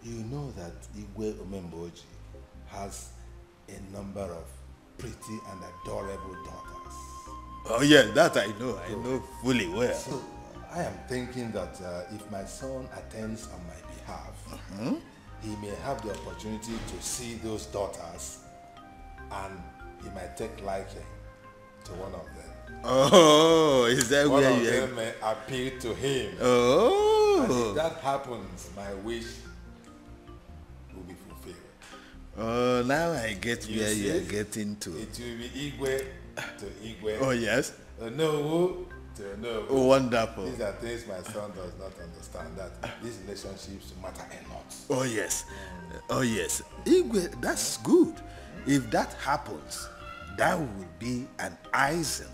[SPEAKER 20] You know that Igwe Omemboji has a number of pretty and adorable daughters.
[SPEAKER 18] Oh, yes, that I know. I know fully well.
[SPEAKER 20] So I am thinking that if my son attends on my behalf, he may have the opportunity to see those daughters, and he might take liking to one of them.
[SPEAKER 18] Oh, is that
[SPEAKER 20] one
[SPEAKER 18] where
[SPEAKER 20] of
[SPEAKER 18] you
[SPEAKER 20] them may appeal to him.
[SPEAKER 18] Oh.
[SPEAKER 20] And if that happens, my wish will be fulfilled.
[SPEAKER 18] Oh, now I get
[SPEAKER 20] You
[SPEAKER 18] where
[SPEAKER 20] see?
[SPEAKER 18] you are getting to.
[SPEAKER 20] It will be Igwe to Igwe.
[SPEAKER 18] Oh, yes.
[SPEAKER 20] No to no.
[SPEAKER 18] Oh, wonderful.
[SPEAKER 20] These are things my son does not understand, that these relationships matter a lot.
[SPEAKER 18] Oh, yes. Oh, yes. Igwe, that's good. If that happens, that would be an icing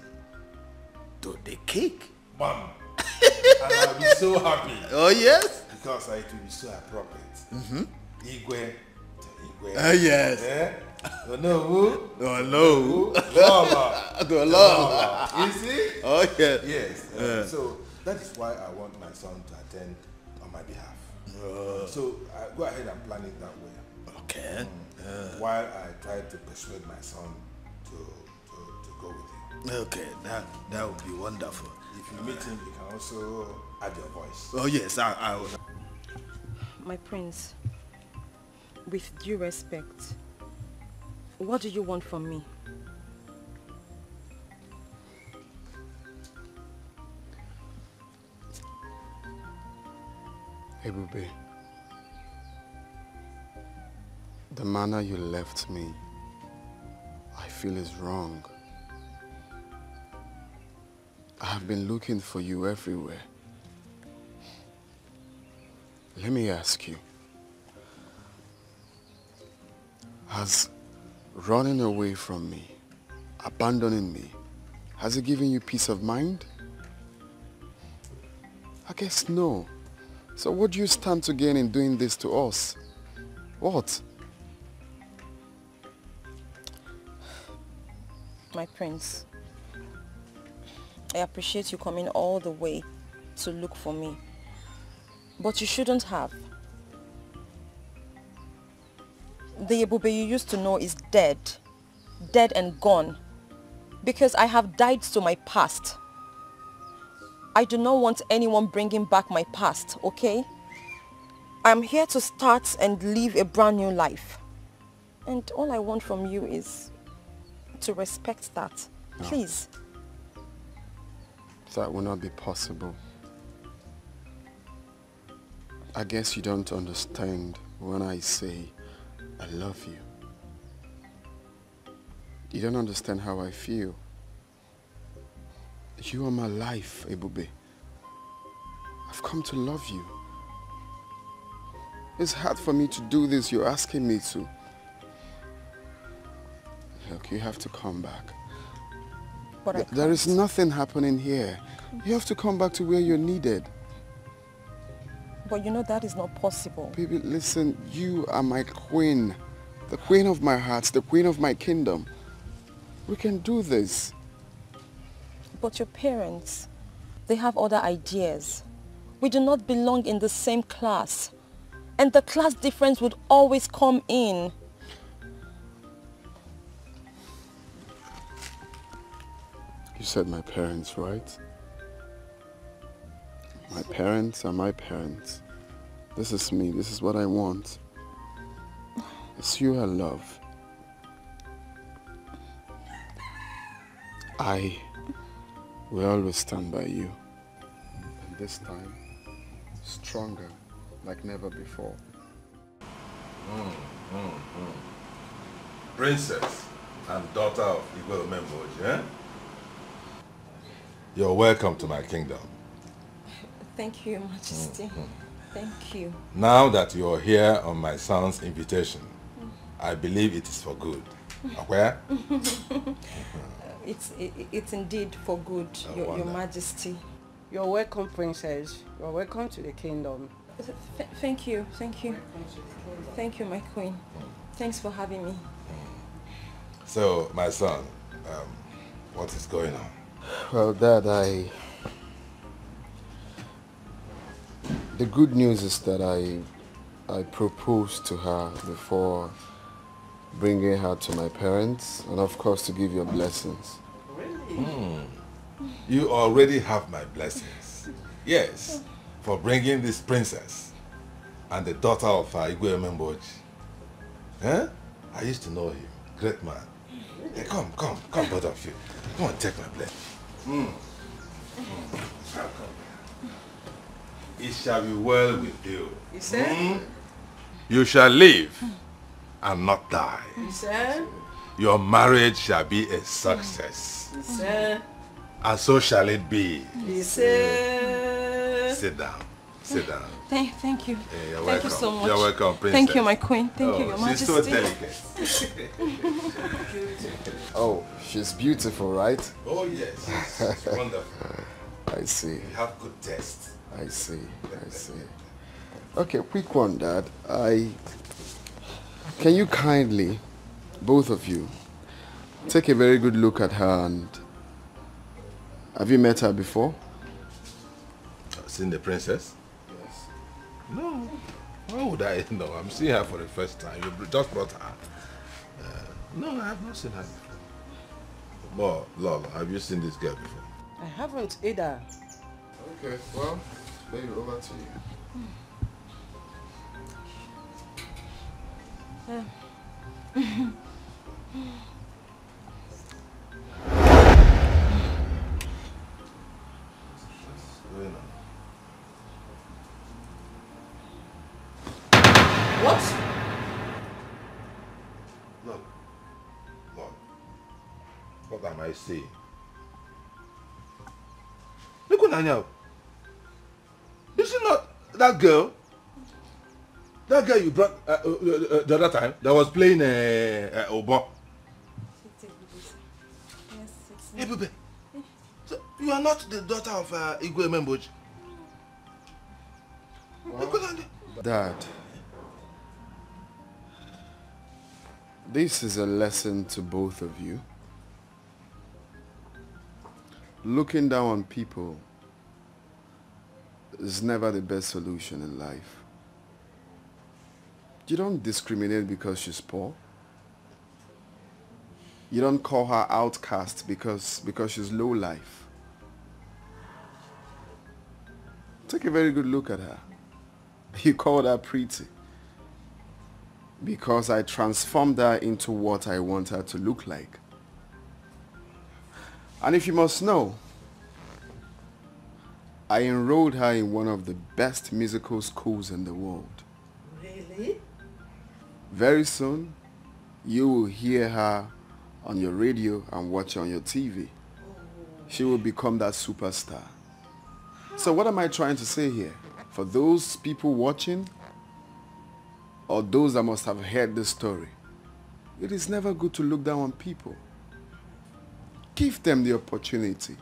[SPEAKER 18] to the cake.
[SPEAKER 20] Mom. And I'll be so happy.
[SPEAKER 18] Oh, yes?
[SPEAKER 20] Because it will be so appropriate. Igwe to Igwe.
[SPEAKER 18] Oh, yes.
[SPEAKER 20] Yeah? Oh, no. Who?
[SPEAKER 18] Oh, no.
[SPEAKER 20] Lola.
[SPEAKER 18] To Lola.
[SPEAKER 20] You see?
[SPEAKER 18] Oh, yes.
[SPEAKER 20] Yes. So that is why I want my son to attend on my behalf. So go ahead and plan it that way.
[SPEAKER 18] Okay.
[SPEAKER 20] While I try to persuade my son to go with you.
[SPEAKER 18] Okay, that would be wonderful.
[SPEAKER 20] If you meet him, you can also add your voice.
[SPEAKER 18] Oh, yes, I will.
[SPEAKER 4] My prince, with due respect, what do you want from me?
[SPEAKER 17] Ebube, the manner you left me, I feel is wrong. I have been looking for you everywhere. Let me ask you, has running away from me, abandoning me, has it given you peace of mind? I guess no. So what do you stand to gain in doing this to us? What?
[SPEAKER 4] My prince, I appreciate you coming all the way to look for me. But you shouldn't have. The Ebube you used to know is dead. Dead and gone. Because I have died to my past. I do not want anyone bringing back my past, okay? I'm here to start and live a brand new life. And all I want from you is to respect that.
[SPEAKER 17] No.
[SPEAKER 4] Please.
[SPEAKER 17] That will not be possible. I guess you don't understand when I say I love you. You don't understand how I feel. You are my life, Ebube. I've come to love you. It's hard for me to do this you're asking me to. Look, you have to come back.
[SPEAKER 4] But
[SPEAKER 17] there is nothing happening here. You have to come back to where you're needed.
[SPEAKER 4] But you know that is not possible.
[SPEAKER 17] Baby, listen, you are my queen. The queen of my heart, the queen of my kingdom. We can do this.
[SPEAKER 4] But your parents, they have other ideas. We do not belong in the same class. And the class difference would always come in.
[SPEAKER 17] You said my parents, right? My parents are my parents. This is me. This is what I want. It's you I love. I will always stand by you. And this time, stronger like never before.
[SPEAKER 20] Princess and daughter of Igwe Omemboji, eh? You're welcome to my kingdom.
[SPEAKER 4] Thank you, Majesty. Thank you.
[SPEAKER 20] Now that you're here on my son's invitation, I believe it is for good. Where?
[SPEAKER 4] It's indeed for good, Your Majesty.
[SPEAKER 8] You're welcome, Princess. You're welcome to the kingdom.
[SPEAKER 4] Thank you. Thank you, my queen. Thanks for having me.
[SPEAKER 20] So, my son, what is going on?
[SPEAKER 17] Well, Dad, the good news is that I proposed to her before bringing her to my parents, and of course to give your blessings.
[SPEAKER 20] Really? You already have my blessings. Yes, for bringing this princess and the daughter of Igwe Omemboji. Huh? I used to know him. Great man. Hey, come, both of you. Come on, take my blessing. It shall be well with you.
[SPEAKER 8] You said?
[SPEAKER 20] You shall live and not die.
[SPEAKER 8] You said?
[SPEAKER 20] Your marriage shall be a success.
[SPEAKER 8] You said?
[SPEAKER 20] And so shall it be.
[SPEAKER 8] You said?
[SPEAKER 20] Sit down. Sit down.
[SPEAKER 4] Thank you.
[SPEAKER 20] Hey, you're
[SPEAKER 4] Thank
[SPEAKER 20] welcome.
[SPEAKER 4] you so much.
[SPEAKER 20] You're welcome, princess.
[SPEAKER 4] Thank you, my queen. Thank you, Your Majesty.
[SPEAKER 20] She's so delicate.
[SPEAKER 17] Oh, she's beautiful, right?
[SPEAKER 20] Oh, yes. She's wonderful.
[SPEAKER 17] I see.
[SPEAKER 20] You have good taste.
[SPEAKER 17] I see. Okay, quick one, Dad. Can you kindly, both of you, take a very good look at her and... Have you met her before?
[SPEAKER 20] Seen the princess?
[SPEAKER 17] Yes.
[SPEAKER 20] No. Why would I know? I'm seeing her for the first time. You just brought her. No, I have not seen her before. But, Lolo, have you seen this girl before?
[SPEAKER 8] I haven't either.
[SPEAKER 17] Okay, well, maybe over to you.
[SPEAKER 8] What?
[SPEAKER 20] Look, what am I saying? Look what I know. Is it not that girl? That girl you brought the other time that was playing Obo. Hey, baby. So you are not the daughter of Igwe Omemboji?
[SPEAKER 17] Dad, this is a lesson to both of you. Looking down on people is never the best solution in life. You don't discriminate because she's poor. You don't call her outcast because she's low life. Take a very good look at her. You called her pretty because I transformed her into what I want her to look like. And if you must know, I enrolled her in one of the best musical schools in the world.
[SPEAKER 8] Really?
[SPEAKER 17] Very soon, you will hear her on your radio and watch her on your TV. She will become that superstar. So what am I trying to say here? For those people watching, or those that must have heard this story, it is never good to look down on people. Give them the opportunity,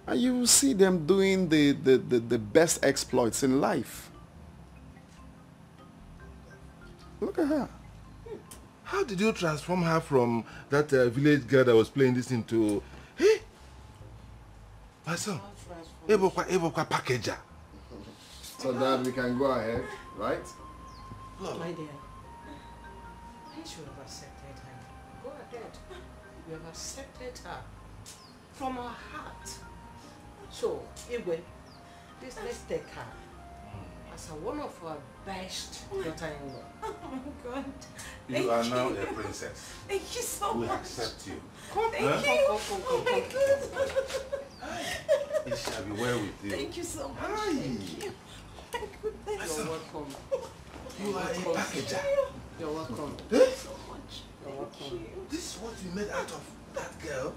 [SPEAKER 17] and you will see them doing the best exploits in life. Look at her.
[SPEAKER 20] How did you transform her from that village girl that was playing this into... Hey, my son, Ebokwa packager.
[SPEAKER 17] So Dad, we can go ahead, right?
[SPEAKER 8] Look, my dear, I should have accepted her. Go ahead. You have accepted her from our heart. So, Igwe,
[SPEAKER 2] Please, let's take her as one of our best daughter-in-law.
[SPEAKER 12] Oh my God.
[SPEAKER 20] You are now a princess.
[SPEAKER 12] Thank you so much.
[SPEAKER 20] We accept you.
[SPEAKER 12] Thank you. Oh my God.
[SPEAKER 20] It shall be well with you.
[SPEAKER 12] Thank you so much. Thank you. My goodness.
[SPEAKER 2] You're welcome.
[SPEAKER 20] You are a packager.
[SPEAKER 2] You're welcome.
[SPEAKER 20] Thank
[SPEAKER 2] you so much. You're welcome.
[SPEAKER 20] This is what you made out of that girl?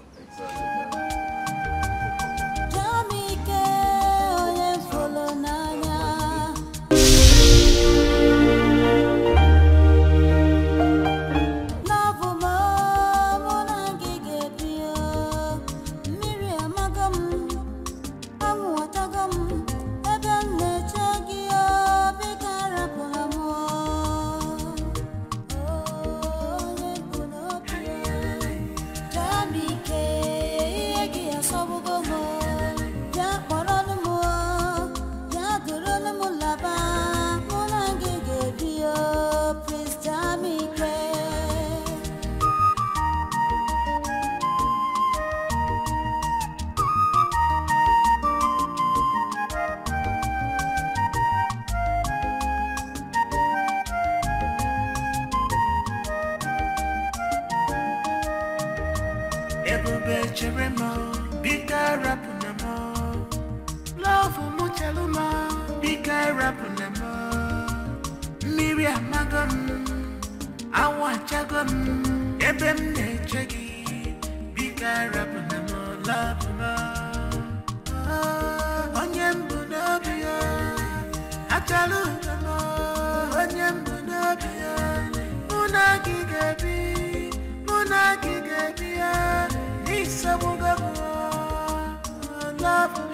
[SPEAKER 13] Love